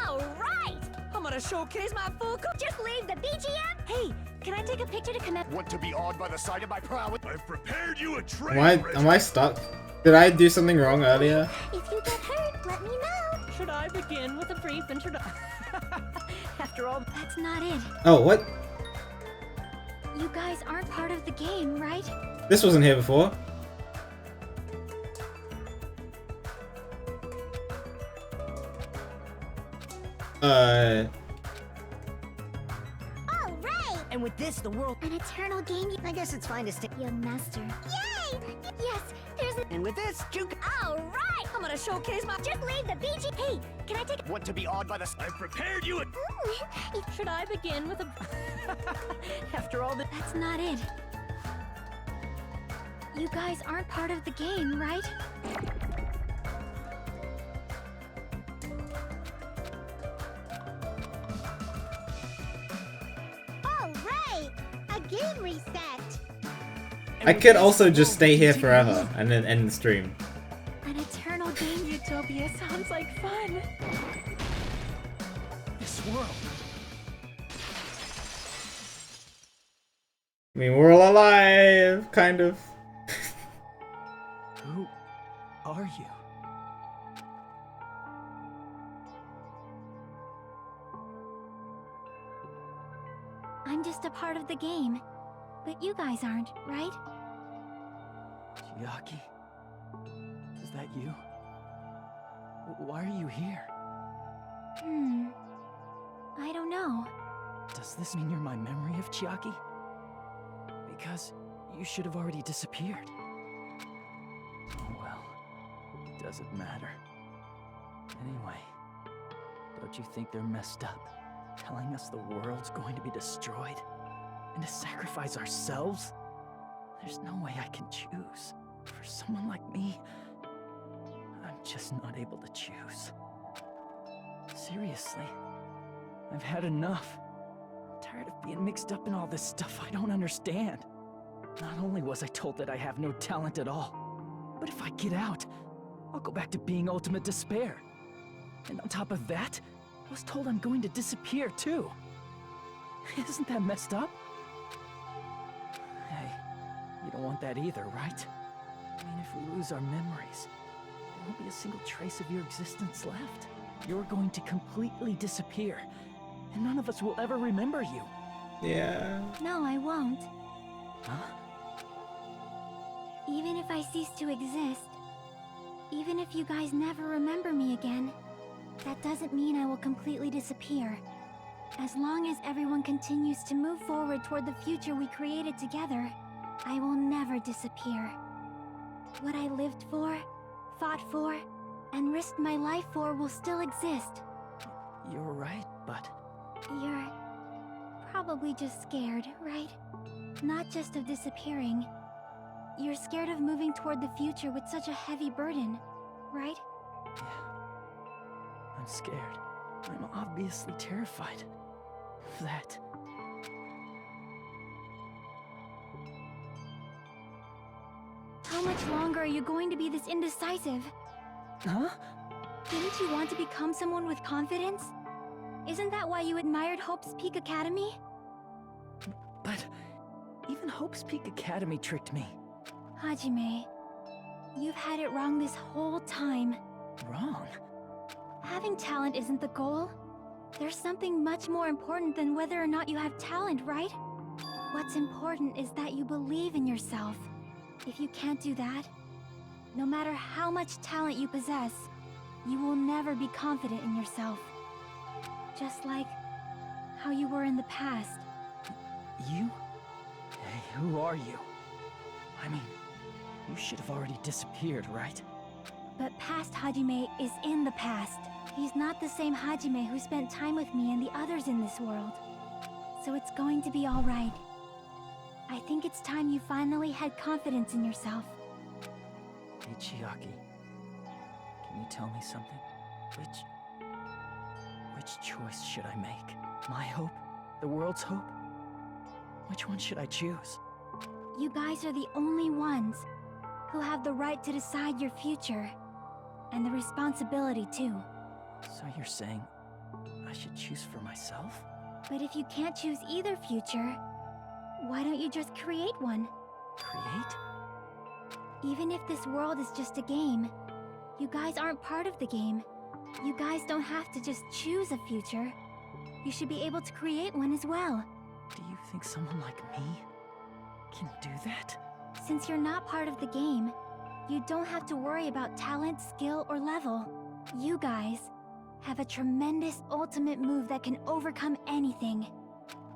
O: All right!
F: I'm gonna showcase my full
O: Just leave the BGM.
H: Hey, can I take a picture to connect?
Q: Want to be awed by the sight of my prowess? I've prepared you a train.
A: Am I stuck? Did I do something wrong earlier?
O: If you get hurt, let me know.
F: Should I begin with a brief introduction? After all,
H: That's not it.
A: Oh, what?
H: You guys aren't part of the game, right?
A: This wasn't here before.
O: All right!
J: And with this, the world...
H: An eternal game.
C: I guess it's fine to stay.
H: Young master.
O: Yay!
H: Yes, there's.
I: And with this, Junko...
O: All right!
F: I'm gonna showcase my.
O: Just leave the BGM.
H: Hey, can I take?
Q: Want to be awed by the... I've prepared you a...
F: Should I begin with a? After all,
H: That's not it. You guys aren't part of the game, right?
O: All right! A game reset.
A: I could also just stay here forever and then end the stream.
H: An eternal game utopia sounds like fun.
J: This world.
A: I mean, we're all alive, kind of.
J: Who are you?
H: I'm just a part of the game. But you guys aren't, right?
J: Chiaki? Is that you? Why are you here?
H: I don't know.
J: Does this mean you're my memory of Chiaki? Because you should have already disappeared. Oh well, it doesn't matter. Anyway, don't you think they're messed up? Telling us the world's going to be destroyed? And to sacrifice ourselves? There's no way I can choose. For someone like me, I'm just not able to choose. Seriously, I've had enough. I'm tired of being mixed up in all this stuff I don't understand. Not only was I told that I have no talent at all, but if I get out, I'll go back to being ultimate despair. And on top of that, I was told I'm going to disappear too. Isn't that messed up? Hey, you don't want that either, right? I mean, if we lose our memories, there won't be a single trace of your existence left. You're going to completely disappear, and none of us will ever remember you.
A: Yeah.
H: No, I won't.
J: Huh?
H: Even if I cease to exist, even if you guys never remember me again, that doesn't mean I will completely disappear. As long as everyone continues to move forward toward the future we created together, I will never disappear. What I lived for, fought for, and risked my life for will still exist.
J: You're right, but...
H: You're probably just scared, right? Not just of disappearing. You're scared of moving toward the future with such a heavy burden, right?
J: Yeah. I'm scared. I'm obviously terrified of that.
H: How much longer are you going to be this indecisive?
J: Huh?
H: Didn't you want to become someone with confidence? Isn't that why you admired Hope's Peak Academy?
J: But even Hope's Peak Academy tricked me.
H: Hajime, you've had it wrong this whole time.
J: Wrong?
H: Having talent isn't the goal. There's something much more important than whether or not you have talent, right? What's important is that you believe in yourself. If you can't do that, no matter how much talent you possess, you will never be confident in yourself. Just like how you were in the past.
J: You? Hey, who are you? I mean, you should have already disappeared, right?
H: But past Hajime is in the past. He's not the same Hajime who spent time with me and the others in this world. So it's going to be alright. I
K: it's time you finally had confidence in yourself.
G: Hey, Chiaki. Can you tell me something? Which choice should I make? My hope? The world's hope? Which one should I choose?
K: You guys are the only ones who have the right to decide your future. And the responsibility, too.
G: So you're saying I should choose for myself?
K: But if you can't choose either future, why don't you just create one?
G: Create?
K: Even if this world is just a game, you guys aren't part of the game. You guys don't have to just choose a future. You should be able to create one as well.
G: Do you think someone like me can do that?
K: Since you're not part of the game, you don't have to worry about talent, skill, or level. You guys have a tremendous ultimate move that can overcome anything.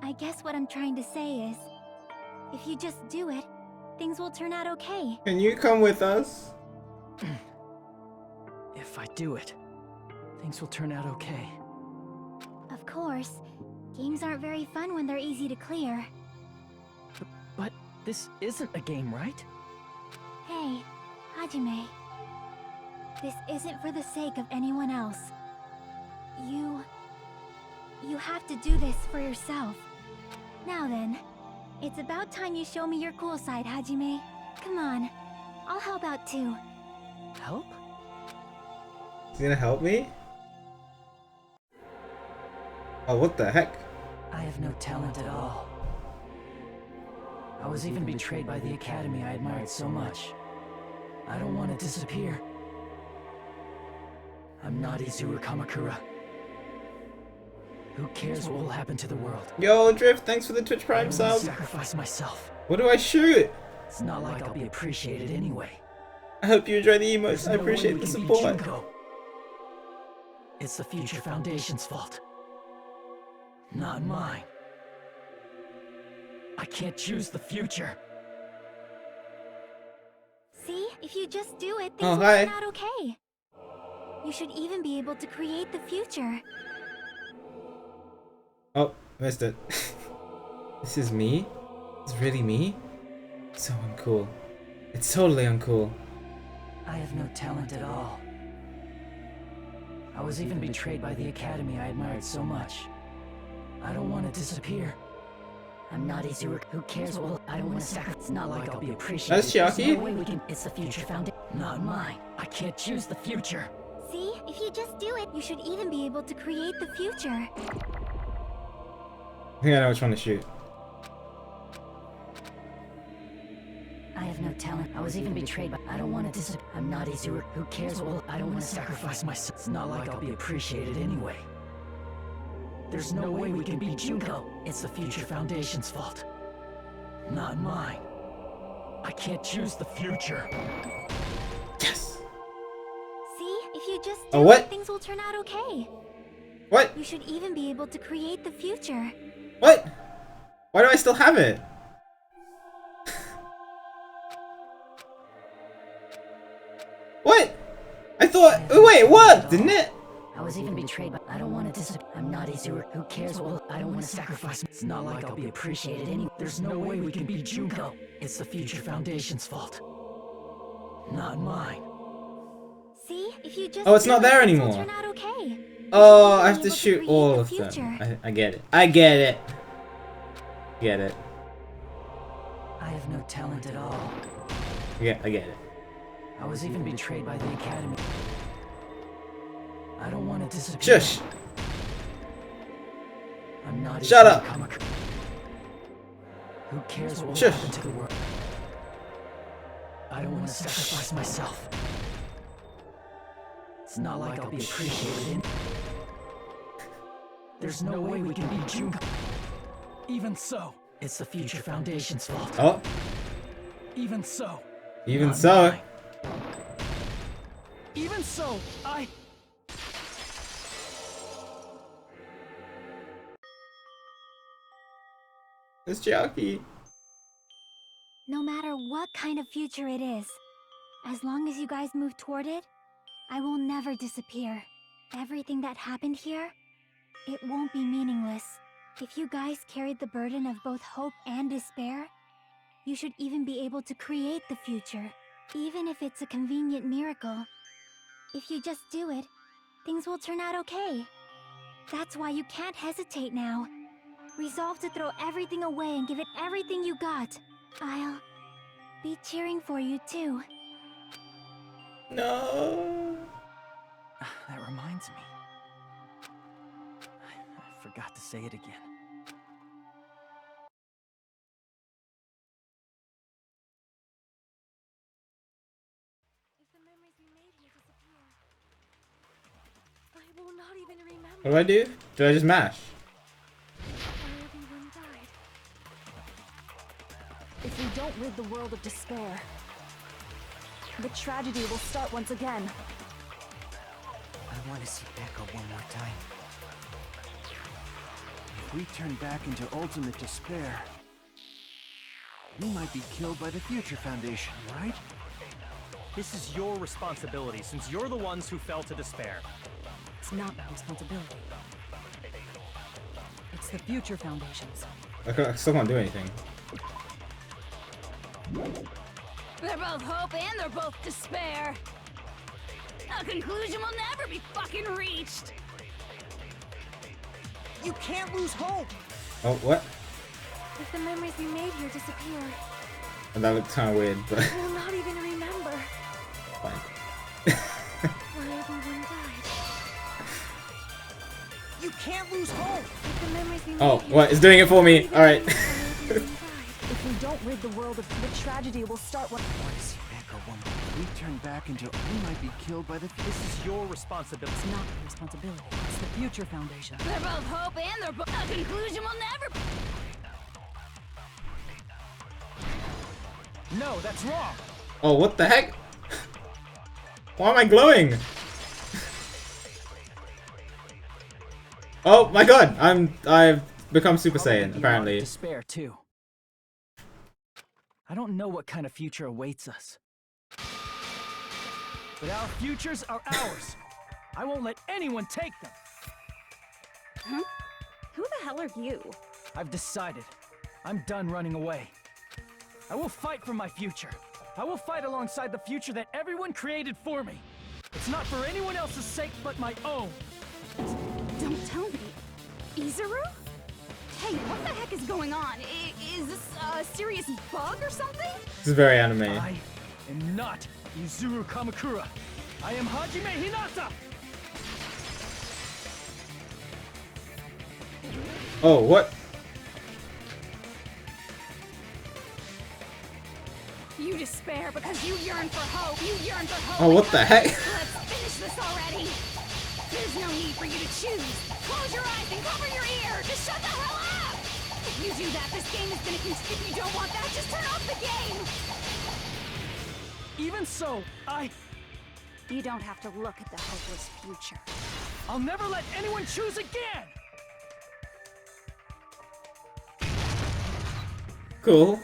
K: I guess what I'm trying to say is, if you just do it, things will turn out okay.
E: Can you come with us?
G: If I do it, things will turn out okay.
K: Of course, games aren't very fun when they're easy to clear.
G: But this isn't a game, right?
K: Hey, Hajime. This isn't for the sake of anyone else. You have to do this for yourself. Now then, it's about time you show me your cool side, Hajime. Come on, I'll help out too.
G: Help?
E: He's gonna help me? Oh, what the heck?
G: I have no talent at all. I was even betrayed by the academy I admired so much. I don't want to disappear. I'm not Izuru Kamakura. Who cares what will happen to the world?
E: Yo, Drift, thanks for the Twitch Prime
G: I
E: sub.
G: won't sacrifice myself.
E: What do I shoot?
G: It's not like I'll be appreciated anyway.
E: I hope you enjoy the emotes.
G: There's
E: I
G: no way
E: appreciate
G: we
E: the
G: can beat
E: support.
G: Junko. It's the Future Foundation's fault. Not mine. I can't choose the future.
K: See, if you just do it, things
E: Oh,
K: will
E: hi.
K: turn out okay. You should even be able to create the future.
E: Oh, missed it. This is me? It's really me? So uncool. It's totally uncool.
G: I have no talent at all. I was even betrayed by the academy I admired so much. I don't want to disappear. I'm not Izuru. Who cares? Well, I don't want to sacrifice. It's not like I'll be appreciated.
E: That's Chiaki.
G: There's no way we can. It's the Future Foundation. Not mine. I can't choose the future.
K: See, if you just do it, you should even be able to create the future.
E: I think I know which one to shoot.
G: I have no talent. I was even betrayed by. I don't want to disappear. I'm not Izuru. Who cares? Well, I don't want to sacrifice myself. It's not like I'll be appreciated anyway. There's no way we can beat Junko. It's the Future Foundation's fault. Not mine. I can't choose the future.
E: Yes!
K: See, if you just
E: Oh,
K: do
E: what?
K: it, things will turn out okay.
E: What?
K: You should even be able to create the future.
E: What? Why do I still have it? What? I thought. Oh wait, it worked, didn't it?
G: I was even betrayed by. I don't want to disappear. I'm not Izuru. Who cares? Well, I don't want to sacrifice. It's not like I'll be appreciated anyway. There's no way we can beat Junko. It's the Future Foundation's fault. Not mine.
K: See, if you just
E: Oh, it's
K: do
E: not
K: it,
E: there
K: things will
E: anymore.
K: turn out okay.
E: Oh, I have
K: Be
E: to
K: able
E: shoot
K: create
E: all
K: the
E: of them.
K: future.
E: I get it. I get it. Get it.
G: I have no talent at all.
E: Yeah, I get it.
G: I was even betrayed by the academy. I don't want to disappear.
E: Shush.
G: I'm not
E: Shut
G: Izuru
E: up.
G: Kamakura. Who cares what will
E: Shush.
G: happen to the world? I don't want to sacrifice myself. It's not like I'll be appreciated. There's no way we can beat Junko. Even so, it's the Future Foundation's fault.
E: Oh,
G: Even so.
E: even
G: Not
E: so.
G: mine. Even so, I...
E: It's Chiaki.
K: No matter what kind of future it is, as long as you guys move toward it, I will never disappear. Everything that happened here, it won't be meaningless. If you guys carried the burden of both hope and despair,
H: You should even be able to create the future, even if it's a convenient miracle. If you just do it, things will turn out okay. That's why you can't hesitate now. Resolve to throw everything away and give it everything you got. I'll be cheering for you too.
E: No.
G: That reminds me. I forgot to say it again.
H: I will not even remember.
E: What do I do? Did I just mash?
H: Everyone died.
P: If we don't rid the world of despair, the tragedy will start once again.
I: I want to see Becca one more time. If we turn back into ultimate despair, we might be killed by the Future Foundation, right?
M: This is your responsibility, since you're the ones who fell to despair.
P: It's not my responsibility. It's the Future Foundation's.
E: I still can't do anything.
N: They're both hope and they're both despair. A conclusion will never be fucking reached.
J: You can't lose hope.
E: Oh, what?
H: If the memories we made here disappear,
E: And that looked kind of weird, but
H: I will not even remember
E: fine.
H: why everyone died.
J: You can't lose hope.
H: If the memories we made
E: Oh,
H: here
E: what? It's doing it for me.
H: disappear,
E: All right.
P: If we don't rid the world of the tragedy will start when
I: I want to see Becca one more. If we turn back into, we might be killed by the.
M: This is your responsibility.
P: It's not my responsibility. It's the Future Foundation.
N: They're both hope and they're both. A conclusion will never.
M: No, that's wrong.
E: Oh, what the heck? Why am I glowing? Oh my god, I've become Super Saiyan, apparently.
G: Despair too. I don't know what kind of future awaits us. But our futures are ours. I won't let anyone take them.
K: Huh? Who the hell are you?
G: I've decided. I'm done running away. I will fight for my future. I will fight alongside the future that everyone created for me. It's not for anyone else's sake but my own.
N: Don't tell me. Izuru? Hey, what the heck is going on? Is this a serious bug or something?
E: This is very anime.
G: I am not Izuru Kamakura. I am Hajime Hinata!
E: Oh, what?
N: You despair because you yearn for hope. You yearn for hope.
E: Oh, what the heck?
N: Let's finish this already. There's no need for you to choose. Close your eyes and cover your ear. Just shut the hell up. If you do that, this game is gonna continue. If you don't want that, just turn off the game.
G: Even so,
N: You don't have to look at the hopeless future.
G: I'll never let anyone choose again!
E: Cool.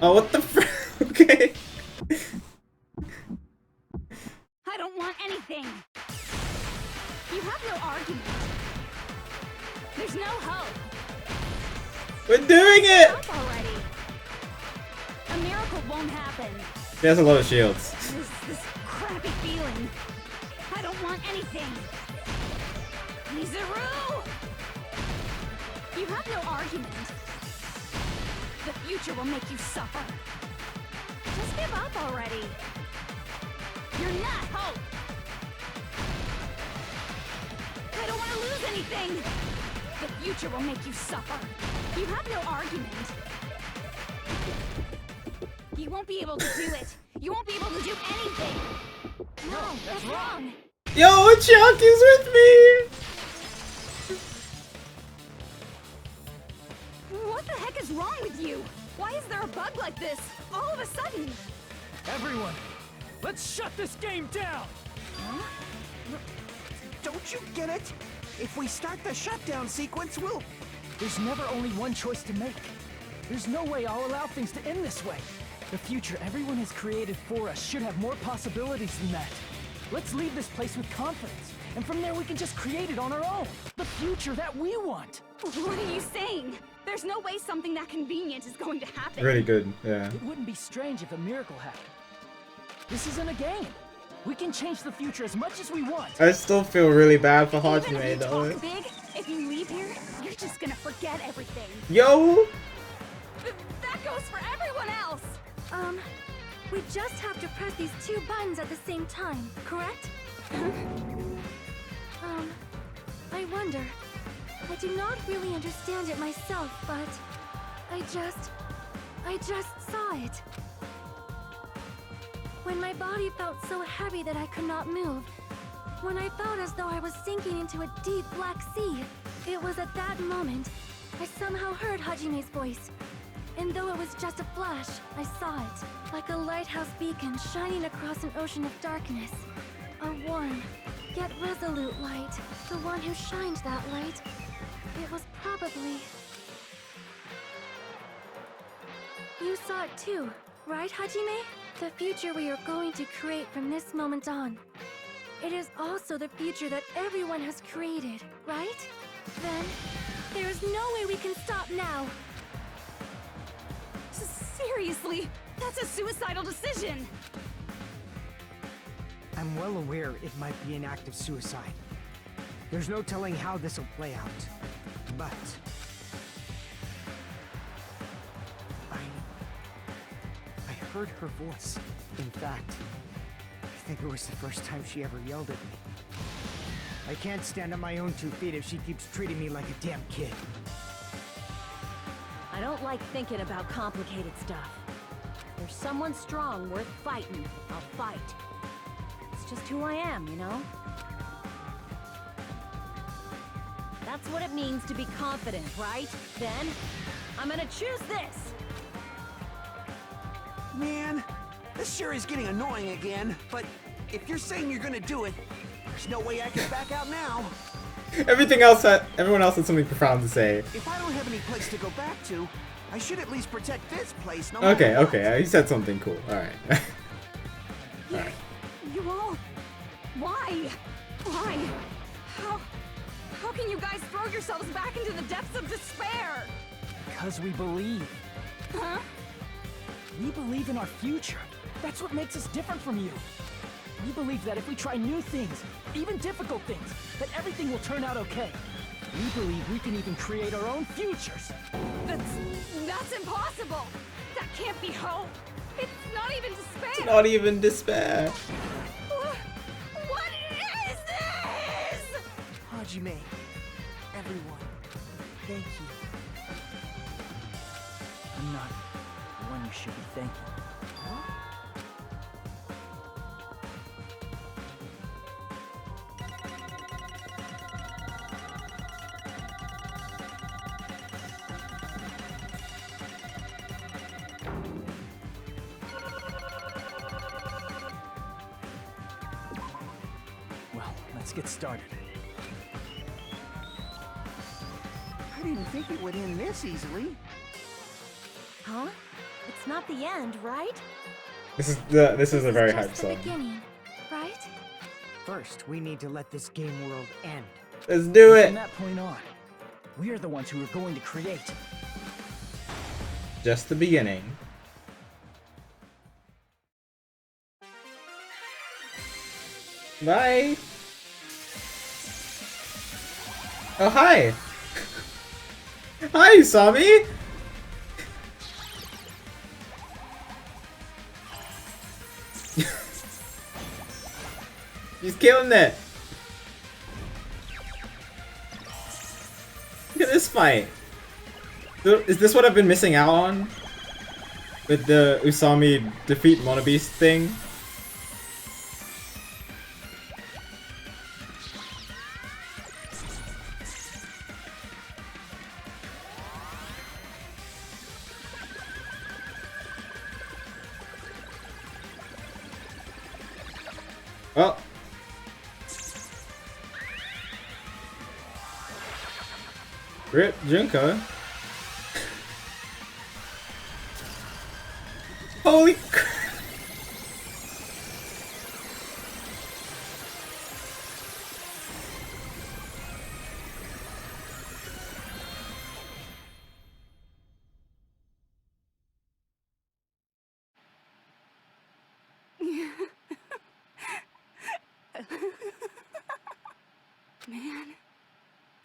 E: Oh, what the fr- okay.
N: I don't want anything. You have no argument. There's no hope.
E: We're doing it!
N: Stop already. A miracle won't happen.
E: He has a lot of shields.
N: This crappy feeling. I don't want anything. Izuru! You have no argument. The future will make you suffer. Just give up already. You're not hope. I don't want to lose anything. The future will make you suffer. You have no argument. You won't be able to do it. You won't be able to do anything. No, that's wrong.
E: Yo, Chuck is with me!
N: What the heck is wrong with you? Why is there a bug like this all of a sudden?
G: Everyone, let's shut this game down!
J: Huh? Don't you get it? If we start the shutdown sequence, we'll...
G: There's never only one choice to make. There's no way I'll allow things to end this way. The future everyone has created for us should have more possibilities than that. Let's leave this place with confidence, and from there we can just create it on our own. The future that we want.
H: What are you saying? There's no way something that convenient is going to happen.
A: Really good, yeah.
G: It wouldn't be strange if a miracle happened. This isn't a game. We can change the future as much as we want.
A: I still feel really bad for
H: Even
A: Hajime
H: if you
A: though.
H: talk big, if you leave here, you're just gonna forget everything.
A: Yo!
H: That goes for everyone else.
K: We just have to press these 2 buttons at the same time, correct? I wonder. I do not really understand it myself, but I just saw it. When my body felt so heavy that I could not move, when I felt as though I was sinking into a deep black sea, it was at that moment I somehow heard Hajime's voice. And though it was just a flash, I saw it, like a lighthouse beacon shining across an ocean of darkness. A warm, yet resolute light. The one who shined that light, it was probably... You saw it too, right, Hajime? The future we are going to create from this moment on. It is also the future that everyone has created, right? Then, there is no way we can stop now.
H: Seriously, that's a suicidal decision.
C: I'm well aware it might be an act of suicide. There's no telling how this will play out. But... I heard her voice. In fact, I think it was the first time she ever yelled at me. I can't stand on my own 2 feet if she keeps treating me like a damn kid.
R: I don't like thinking about complicated stuff. If there's someone strong worth fighting, I'll fight. It's just who I am, you know? That's what it means to be confident, right? Then, I'm gonna choose this!
I: Man, this sure is getting annoying again, but if you're saying you're gonna do it, there's no way I can back out now.
A: Everyone else had something profound to say.
I: If I don't have any place to go back to, I should at least protect this place. No
A: Okay,
I: matter what.
A: okay, he said something cool. Alright. Alright.
H: You all... Why? Why? How can you guys throw yourselves back into the depths of despair?
G: Because we believe.
H: Huh?
G: We believe in our future. That's what makes us different from you. We believe that if we try new things, even difficult things, that everything will turn out okay. We believe we can even create our own futures.
H: That's impossible. That can't be hope. It's not even despair.
A: It's not even despair.
H: What is this?
J: Hajime, everyone, thank you.
G: I'm not the one you should be thanking.
J: Huh?
G: Well, let's get started.
I: I didn't think it would end this easily.
R: Huh? It's not the end, right?
A: This is a very hype
K: Just the
A: song.
K: beginning, right?
C: First, we need to let this game world end.
A: Let's do
G: From
A: it.
G: that point on, we are the ones who are going to create.
A: Just the beginning. Bye. Oh, hi. Hi, Usami. He's killing it. Look at this fight. Is this what I've been missing out on? With the Usami defeat Monobeast thing? Well. Rip Junko. Holy crap.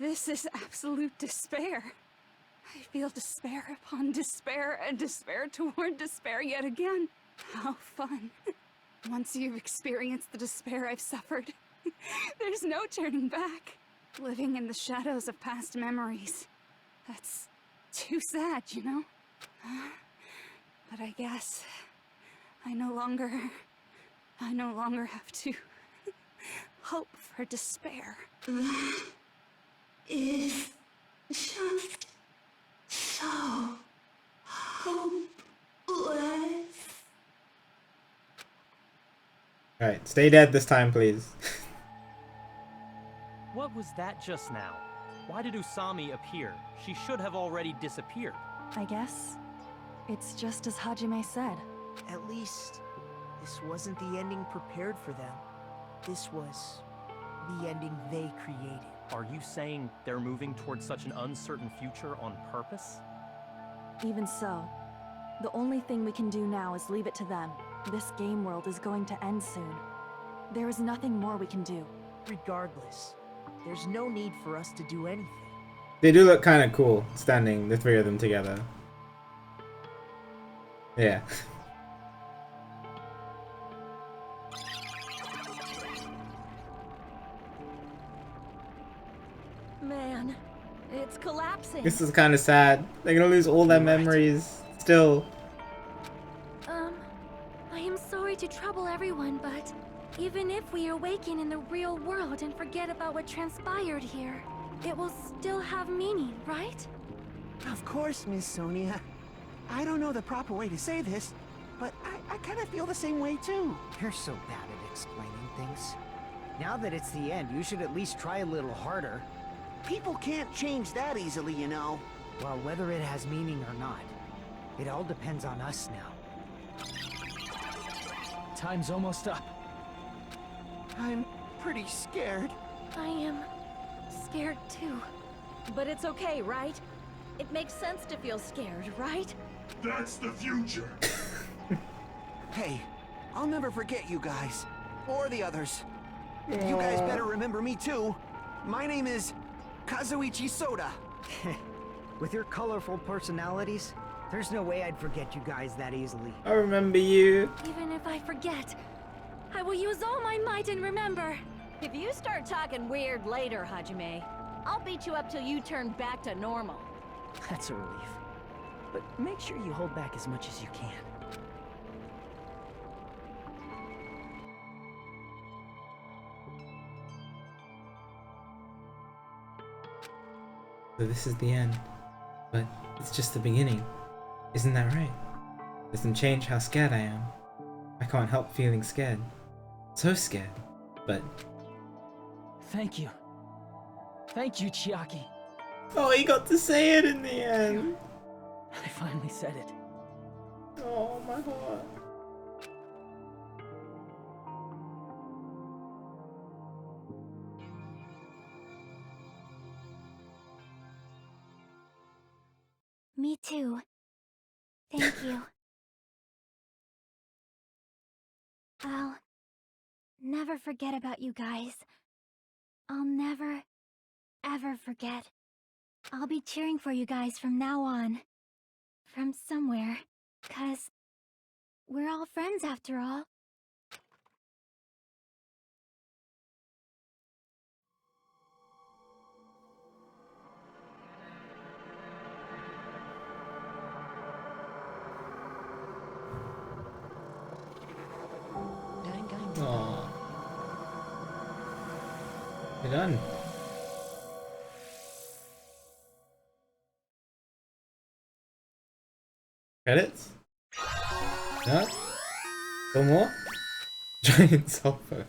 N: This is absolute despair. I feel despair upon despair and despair toward despair yet again. How fun. Once you've experienced the despair I've suffered, there's no turning back. Living in the shadows of past memories. That's too sad, you know? But I guess I no longer have to hope for despair.
H: Is just so hopeless.
A: Alright, stay dead this time, please.
M: What was that just now? Why did Usami appear? She should have already disappeared.
P: I guess it's just as Hajime said.
J: At least, this wasn't the ending prepared for them. This was the ending they created.
M: Are you saying they're moving towards such an uncertain future on purpose?
P: Even so, the only thing we can do now is leave it to them. This game world is going to end soon. There is nothing more we can do.
J: Regardless, there's no need for us to do anything.
A: They do look kind of cool, standing, the three of them together. Yeah.
L: Man, it's collapsing.
A: This is kind of sad. They're gonna lose all their memories. Still.
H: I am sorry to trouble everyone, but even if we awaken in the real world and forget about what transpired here, it will still have meaning, right?
I: Of course, Miss Sonia. I don't know the proper way to say this, but I kind of feel the same way too.
C: You're so bad at explaining things. Now that it's the end, you should at least try a little harder.
I: People can't change that easily, you know.
C: Well, whether it has meaning or not, it all depends on us now.
G: Time's almost up.
I: I'm pretty scared.
H: I am scared too.
L: But it's okay, right? It makes sense to feel scared, right?
Q: That's the future.
I: Hey, I'll never forget you guys. Or the others. You guys better remember me too. My name is Kazuichi Soda.
C: With your colorful personalities, there's no way I'd forget you guys that easily.
A: I remember you.
H: Even if I forget, I will use all my might and remember.
L: If you start talking weird later, Hajime, I'll beat you up till you turn back to normal.
G: That's a relief. But make sure you hold back as much as you can.
A: So this is the end. But it's just the beginning. Isn't that right? Doesn't change how scared I am. I can't help feeling scared. So scared. But...
G: Thank you. Thank you, Chiaki.
A: Oh, he got to say it in the end.
G: I finally said it.
A: Oh, my heart.
H: Me too. Thank you. I'll never forget about you guys. I'll never, ever forget. I'll be cheering for you guys from now on. From somewhere. 'Cause we're all friends after all.
A: Aww. We're done. Credits? No? Still more? Giant sulfur.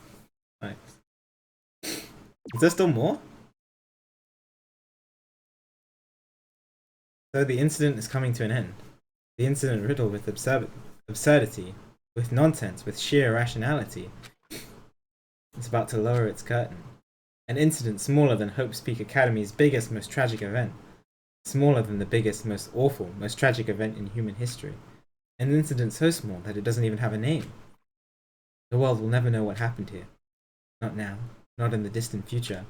A: Nice. Is there still more? So the incident is coming to an end. The incident riddled with absurdity, with nonsense, with sheer irrationality. It's about to lower its curtain. An incident smaller than Hope's Peak Academy's biggest, most tragic event. Smaller than the biggest, most awful, most tragic event in human history. An incident so small that it doesn't even have a name. The world will never know what happened here. Not now. Not in the distant future.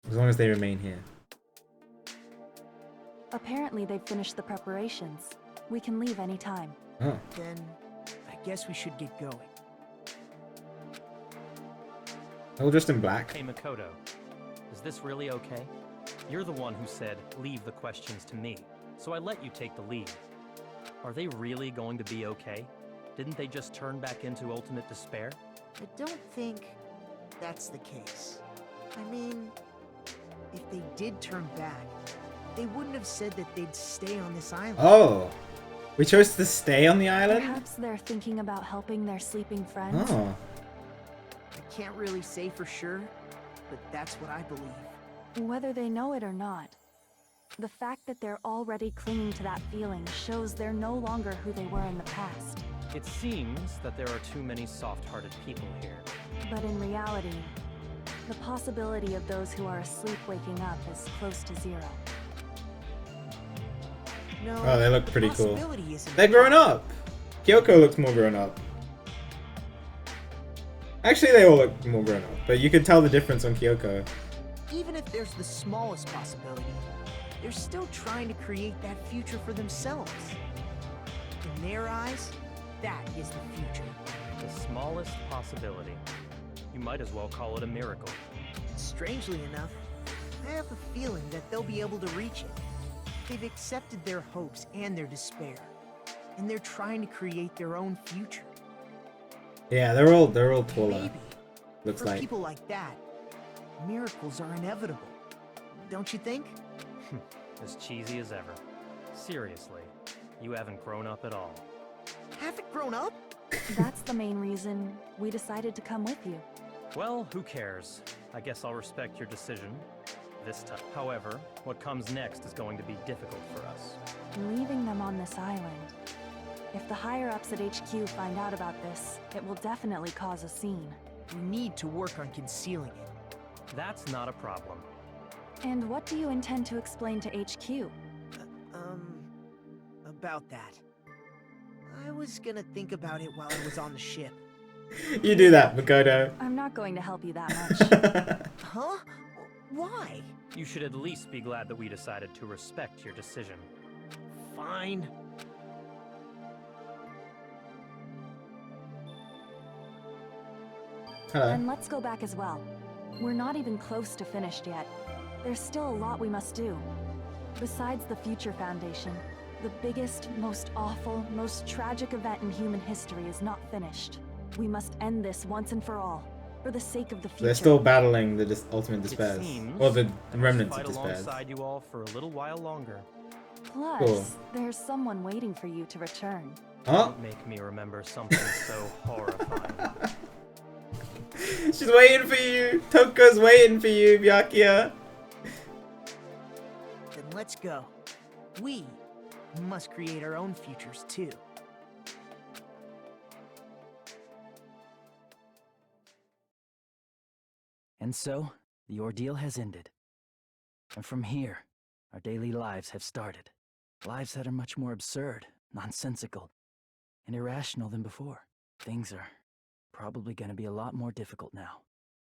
A: As long as they remain here.
P: Apparently they've finished the preparations. We can leave anytime.
A: Oh.
J: Then I guess we should get going.
A: All dressed in black.
M: Hey, Makoto. Is this really okay? You're the one who said, leave the questions to me. So I let you take the lead. Are they really going to be okay? Didn't they just turn back into ultimate despair?
J: I don't think that's the case. I mean, if they did turn back, they wouldn't have said that they'd stay on this island.
A: Oh. We chose to stay on the island?
P: Perhaps they're thinking about helping their sleeping friends.
A: Oh.
J: I can't really say for sure, but that's what I believe.
P: Whether they know it or not, the fact that they're already clinging to that feeling shows they're no longer who they were in the past.
M: It seems that there are too many soft-hearted people here.
P: But in reality, the possibility of those who are asleep waking up is close to zero.
J: No,
A: Oh, they look
J: the
A: pretty cool.
J: possibility isn't-
A: They're grown up. Kyoko looks more grown up. Actually, they all look more grown up, but you could tell the difference on Kyoko.
J: Even if there's the smallest possibility, they're still trying to create that future for themselves. In their eyes, that is the future.
M: The smallest possibility. You might as well call it a miracle.
J: Strangely enough, I have a feeling that they'll be able to reach it. They've accepted their hopes and their despair, and they're trying to create their own future.
A: Yeah, they're all taller.
J: Maybe,
A: Looks
J: for
A: like.
J: people like that, miracles are inevitable. Don't you think?
M: As cheesy as ever. Seriously, you haven't grown up at all.
J: Haven't grown up?
P: That's the main reason we decided to come with you.
M: Well, who cares? I guess I'll respect your decision. This time. However, what comes next is going to be difficult for us.
P: Leaving them on this island. If the higher-ups at HQ find out about this, it will definitely cause a scene.
J: We need to work on concealing it.
M: That's not a problem.
P: And what do you intend to explain to HQ?
J: About that. I was gonna think about it while I was on the ship.
A: You do that, Makoto.
P: I'm not going to help you that much.
J: Huh? Why?
M: You should at least be glad that we decided to respect your decision.
J: Fine.
A: Hello.
P: And let's go back as well. We're not even close to finished yet. There's still a lot we must do. Besides the Future Foundation, the biggest, most awful, most tragic event in human history is not finished. We must end this once and for all, for the sake of the future.
A: They're still battling the ultimate despairs.
M: Or
A: the remnants
M: fight
A: of despairs.
M: alongside you all for a little while longer.
P: Plus,
A: Cool.
P: there's someone waiting for you to return.
A: Huh?
M: Don't make me remember something so horrifying.
A: She's waiting for you. Toko's waiting for you, Byakuya.
J: Then let's go. We must create our own futures too.
G: And so, the ordeal has ended. And from here, our daily lives have started. Lives that are much more absurd, nonsensical, and irrational than before. Things are probably going to be a lot more difficult now.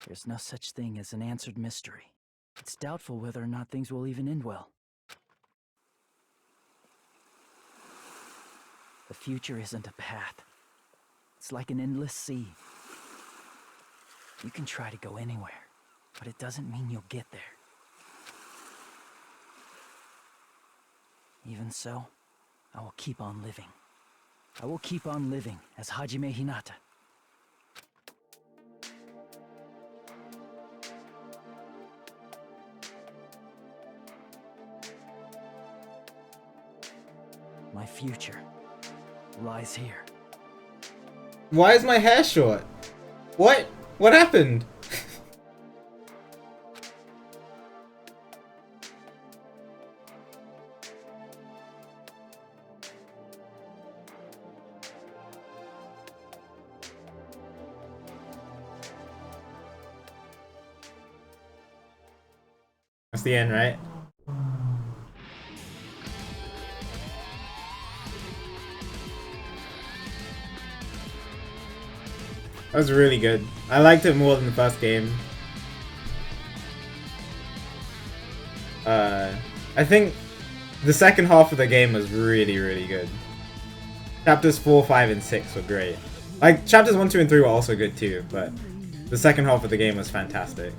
G: There's no such thing as an answered mystery. It's doubtful whether or not things will even end well. The future isn't a path. It's like an endless sea. You can try to go anywhere, but it doesn't mean you'll get there. Even so, I will keep on living. I will keep on living as Hajime Hinata. My future lies here.
A: Why is my hair short? What? What happened? That's the end, right? That was really good. I liked it more than the first game. I think the second half of the game was really, really good. Chapters 4, 5, and 6 were great. Like, chapters 1, 2, and 3 were also good too, but the second half of the game was fantastic.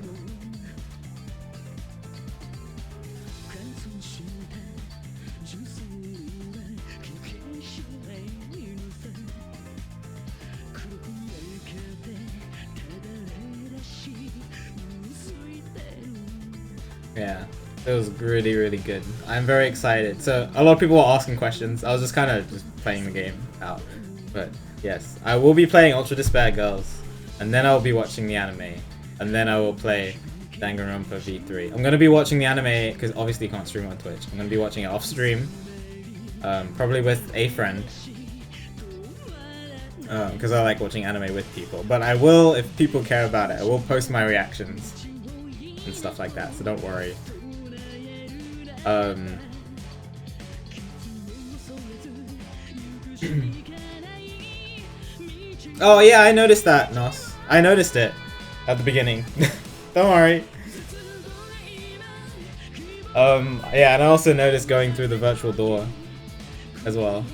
A: Yeah, it was really, really good. I'm very excited. So a lot of people were asking questions. I was just kind of just playing the game out. But yes, I will be playing Ultra Despair Girls, and then I'll be watching the anime, and then I will play Danganronpa V3. I'm gonna be watching the anime because obviously you can't stream on Twitch. I'm gonna be watching it off stream, probably with a friend, because I like watching anime with people. But I will, if people care about it, I will post my reactions and stuff like that, so don't worry. Oh yeah, I noticed that, Nos. I noticed it at the beginning. Don't worry. Yeah, and I also noticed going through the virtual door as well.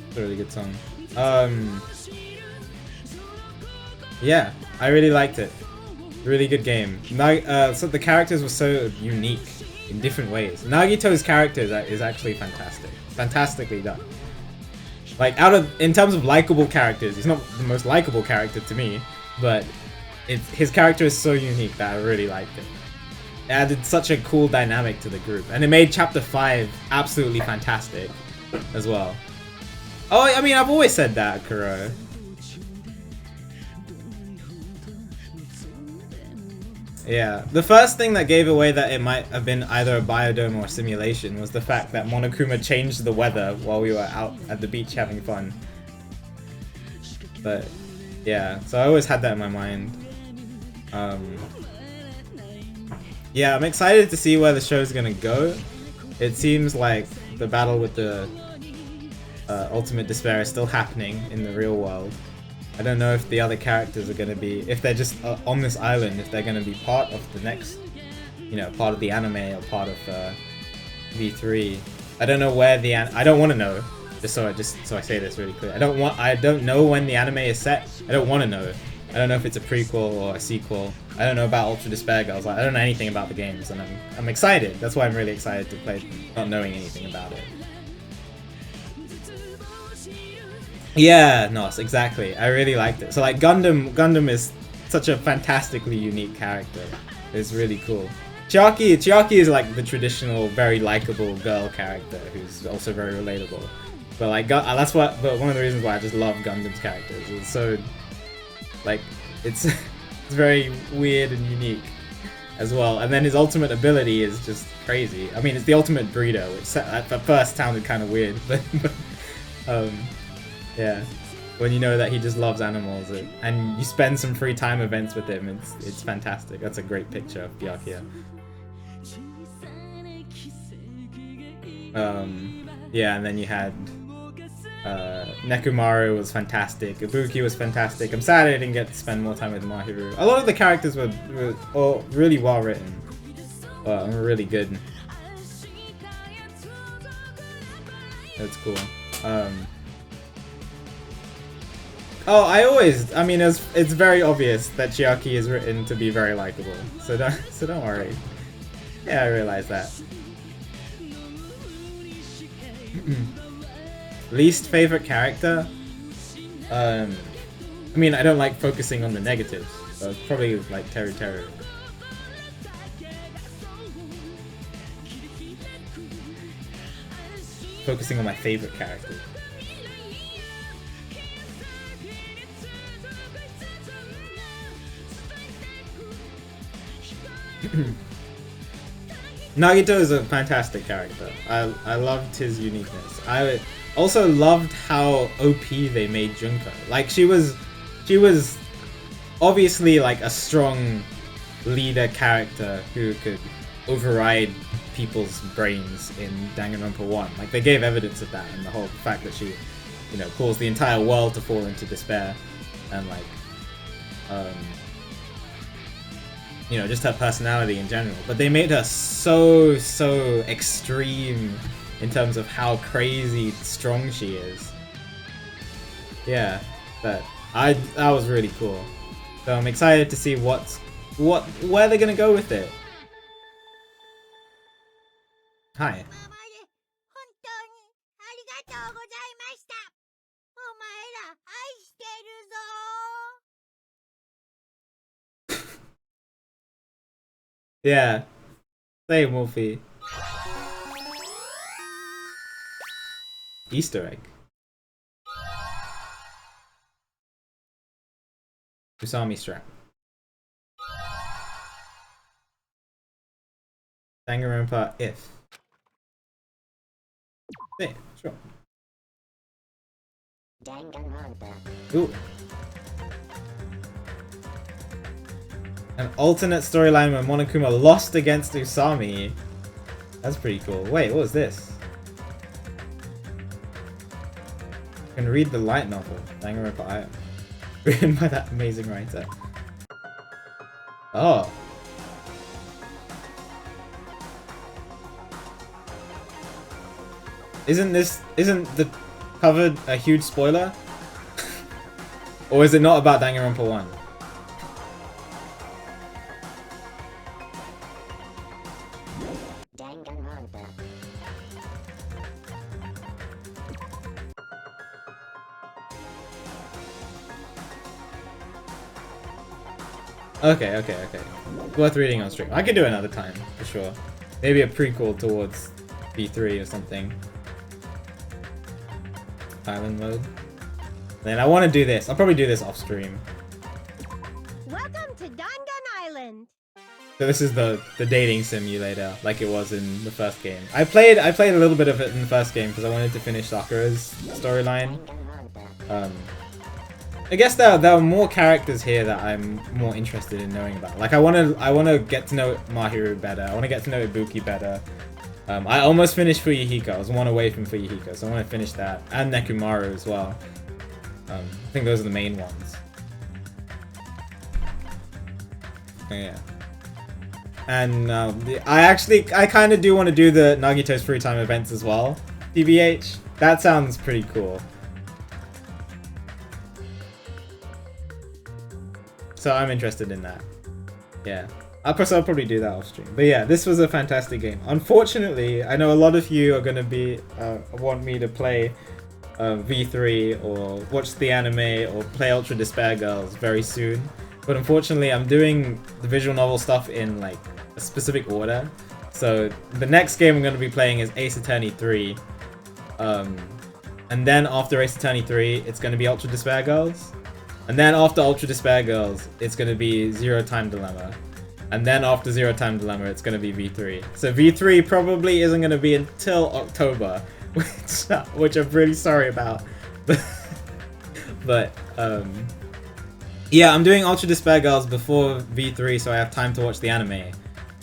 A: It's a really good song. Yeah, I really liked it. Really good game. So the characters were so unique in different ways. Nagito's character is actually fantastic. Fantastically done. Like, in terms of likable characters, he's not the most likable character to me, but his character is so unique that I really liked it. It added such a cool dynamic to the group, and it made Chapter 5 absolutely fantastic as well. Oh, I mean, I've always said that, Kuro. Yeah, the first thing that gave away that it might have been either a biodome or a simulation was the fact that Monokuma changed the weather while we were out at the beach having fun. But yeah, so I always had that in my mind. Yeah, I'm excited to see where the show's gonna go. It seems like the battle with the Ultimate Despair is still happening in the real world. I don't know if the other characters are going to be, if they're just on this island, if they're going to be part of the next, you know, part of the anime or part of V3. I don't know where the I don't want to know. Just so I say this really clear. I don't know when the anime is set. I don't want to know. I don't know if it's a prequel or a sequel. I don't know about Ultra Despair Girls. I don't know anything about the games, and I'm excited. That's why I'm really excited to play, not knowing anything about it. Yeah, Nos, exactly. I really liked it. So like Gundam is such a fantastically unique character. It's really cool. Chiaki is like the traditional, very likable girl character who's also very relatable. But like that's but one of the reasons why I just love Gundam's characters. It's so like it's very weird and unique as well. And then his ultimate ability is just crazy. I mean, it's the ultimate breeder, which at first sounded kind of weird, but yeah, when you know that he just loves animals and you spend some free time events with him, it's fantastic. That's a great picture of Byakuya. Yeah, and then you had Nekomaru was fantastic, Ibuki was fantastic. I'm sad I didn't get to spend more time with Mahiru. A lot of the characters were all really well written, really good. That's cool. Oh, I mean, it's very obvious that Chiaki is written to be very likable, so don't worry. Yeah, I realize that. Least favorite character? I mean, I don't like focusing on the negatives, so it's probably like Teru. Focusing on my favorite character. Nagito is a fantastic character. I loved his uniqueness. I also loved how OP they made Junko. Like she was obviously like a strong leader character who could override people's brains in Danganronpa 1. Like they gave evidence of that, and the whole fact that she, you know, caused the entire world to fall into despair. and like, you know, just her personality in general. But they made her so extreme in terms of how crazy strong she is. Yeah, that was really cool. So I'm excited to see where they're gonna go with it. Hi. Yeah. Same, Wolfie. Easter egg. Usami strap. Danganronpa if. Yeah, sure.
O: Danganronpa.
A: Ooh. An alternate storyline where Monokuma lost against Usami. That's pretty cool. Wait, what was this? You can read the light novel, Danganronpa I Am, written by that amazing writer. Oh. Isn't the cover a huge spoiler? Or is it not about Danganronpa 1?
O: Danganronpa.
A: Okay. Worth reading on stream. I could do it another time, for sure. Maybe a prequel towards V3 or something. Island mode. Then I want to do this. I'll probably do this off stream.
R: Welcome to Dangan Island.
A: So this is the dating simulator, like it was in the first game. I played a little bit of it in the first game because I wanted to finish Sakura's storyline. I guess there are more characters here that I'm more interested in knowing about. Like I want to get to know Mahiru better. I want to get to know Ibuki better. I almost finished Fuyuhiko. I was one away from Fuyuhiko, so I want to finish that, and Nekomaru as well. I think those are the main ones. Oh, yeah. And I kind of do want to do the Nagito's free time events as well. TBH. That sounds pretty cool. So I'm interested in that. Yeah. I'll probably do that off stream. But yeah, this was a fantastic game. Unfortunately, I know a lot of you are going to be want me to play V3 or watch the anime or play Ultra Despair Girls very soon. But unfortunately, I'm doing the visual novel stuff in like a specific order. So the next game I'm going to be playing is Ace Attorney 3. And then after Ace Attorney 3, it's going to be Ultra Despair Girls. And then after Ultra Despair Girls, it's going to be Zero Time Dilemma. And then after Zero Time Dilemma, it's going to be V3. So V3 probably isn't going to be until October, which I'm really sorry about. But yeah, I'm doing Ultra Despair Girls before V3, so I have time to watch the anime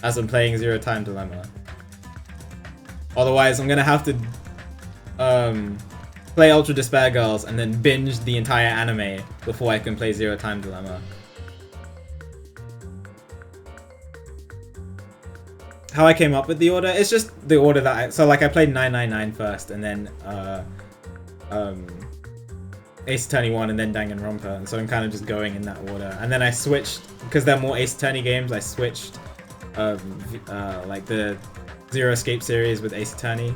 A: as I'm playing Zero Time Dilemma. Otherwise, I'm going to have to play Ultra Despair Girls and then binge the entire anime before I can play Zero Time Dilemma. How I came up with the order, it's just the order that so like I played 999 first and then Ace Attorney 1 and then Danganronpa, and so I'm kind of just going in that order. And then I switched, because there are more Ace Attorney games, I switched like the Zero Escape series with Ace Attorney.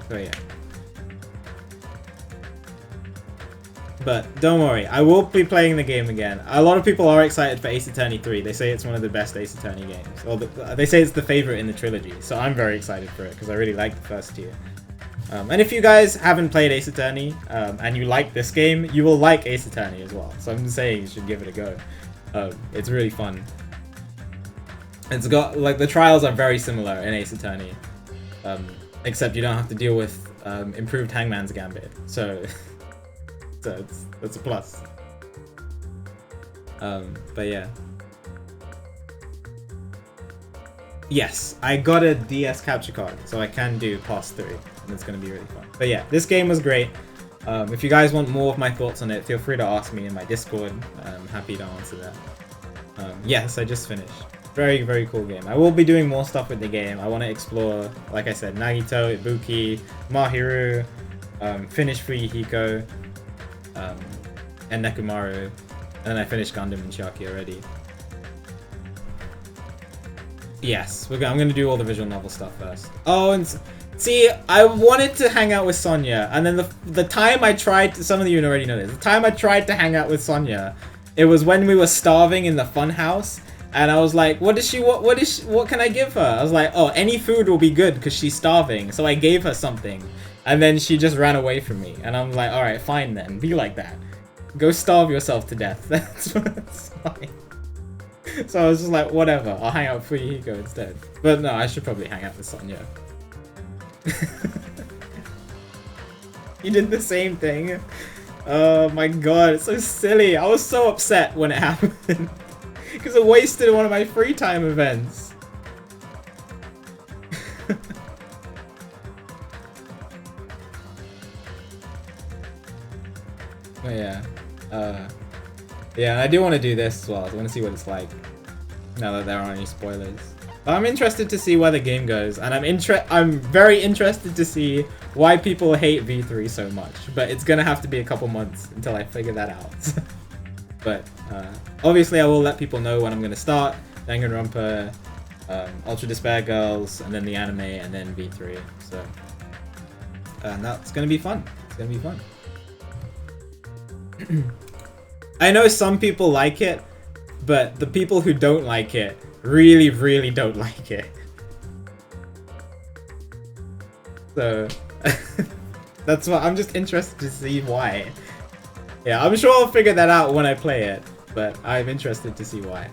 A: So yeah. But don't worry, I will be playing the game again. A lot of people are excited for Ace Attorney 3. They say it's one of the best Ace Attorney games. Or they say it's the favorite in the trilogy. So I'm very excited for it because I really like the first two. And if you guys haven't played Ace Attorney and you like this game, you will like Ace Attorney as well. So I'm just saying you should give it a go. It's really fun. It's got, like, the trials are very similar in Ace Attorney. Except you don't have to deal with improved Hangman's Gambit. So that's a plus. But yeah. Yes, I got a DS capture card, so I can do past 3, and it's going to be really fun. But yeah, this game was great. If you guys want more of my thoughts on it, feel free to ask me in my Discord. I'm happy to answer that. Yes, I just finished. Very, very cool game. I will be doing more stuff with the game. I want to explore, like I said, Nagito, Ibuki, Mahiru, finish Fuyuhiko, and Nekomaru. And then I finished Gundam and Chiaki already. Yes, I'm going to do all the visual novel stuff first. Oh, and see, I wanted to hang out with Sonia, and then the time I tried to, some of you already know this, the time I tried to hang out with Sonia, it was when we were starving in the fun house, and I was like, what can I give her? I was like, oh, any food will be good because she's starving, so I gave her something, and then she just ran away from me, and I'm like, alright, fine then, be like that. Go starve yourself to death, that's fine. So I was just like, whatever, I'll hang out with Fuyuhiko instead. But no, I should probably hang out with Sonia. You did the same thing? Oh my god, it's so silly. I was so upset when it happened. Because it wasted one of my free time events. Oh yeah. Yeah, and I do want to do this as well. I want to see what it's like now that there aren't any spoilers. But I'm interested to see where the game goes, and I'm very interested to see why people hate V3 so much. But it's gonna have to be a couple months until I figure that out. But obviously, I will let people know when I'm gonna start Danganronpa, Ultra Despair Girls, and then the anime, and then V3. So, and that's gonna be fun. It's gonna be fun. I know some people like it, but the people who don't like it really, really don't like it. So, that's what I'm just interested to see why. Yeah, I'm sure I'll figure that out when I play it, but I'm interested to see why.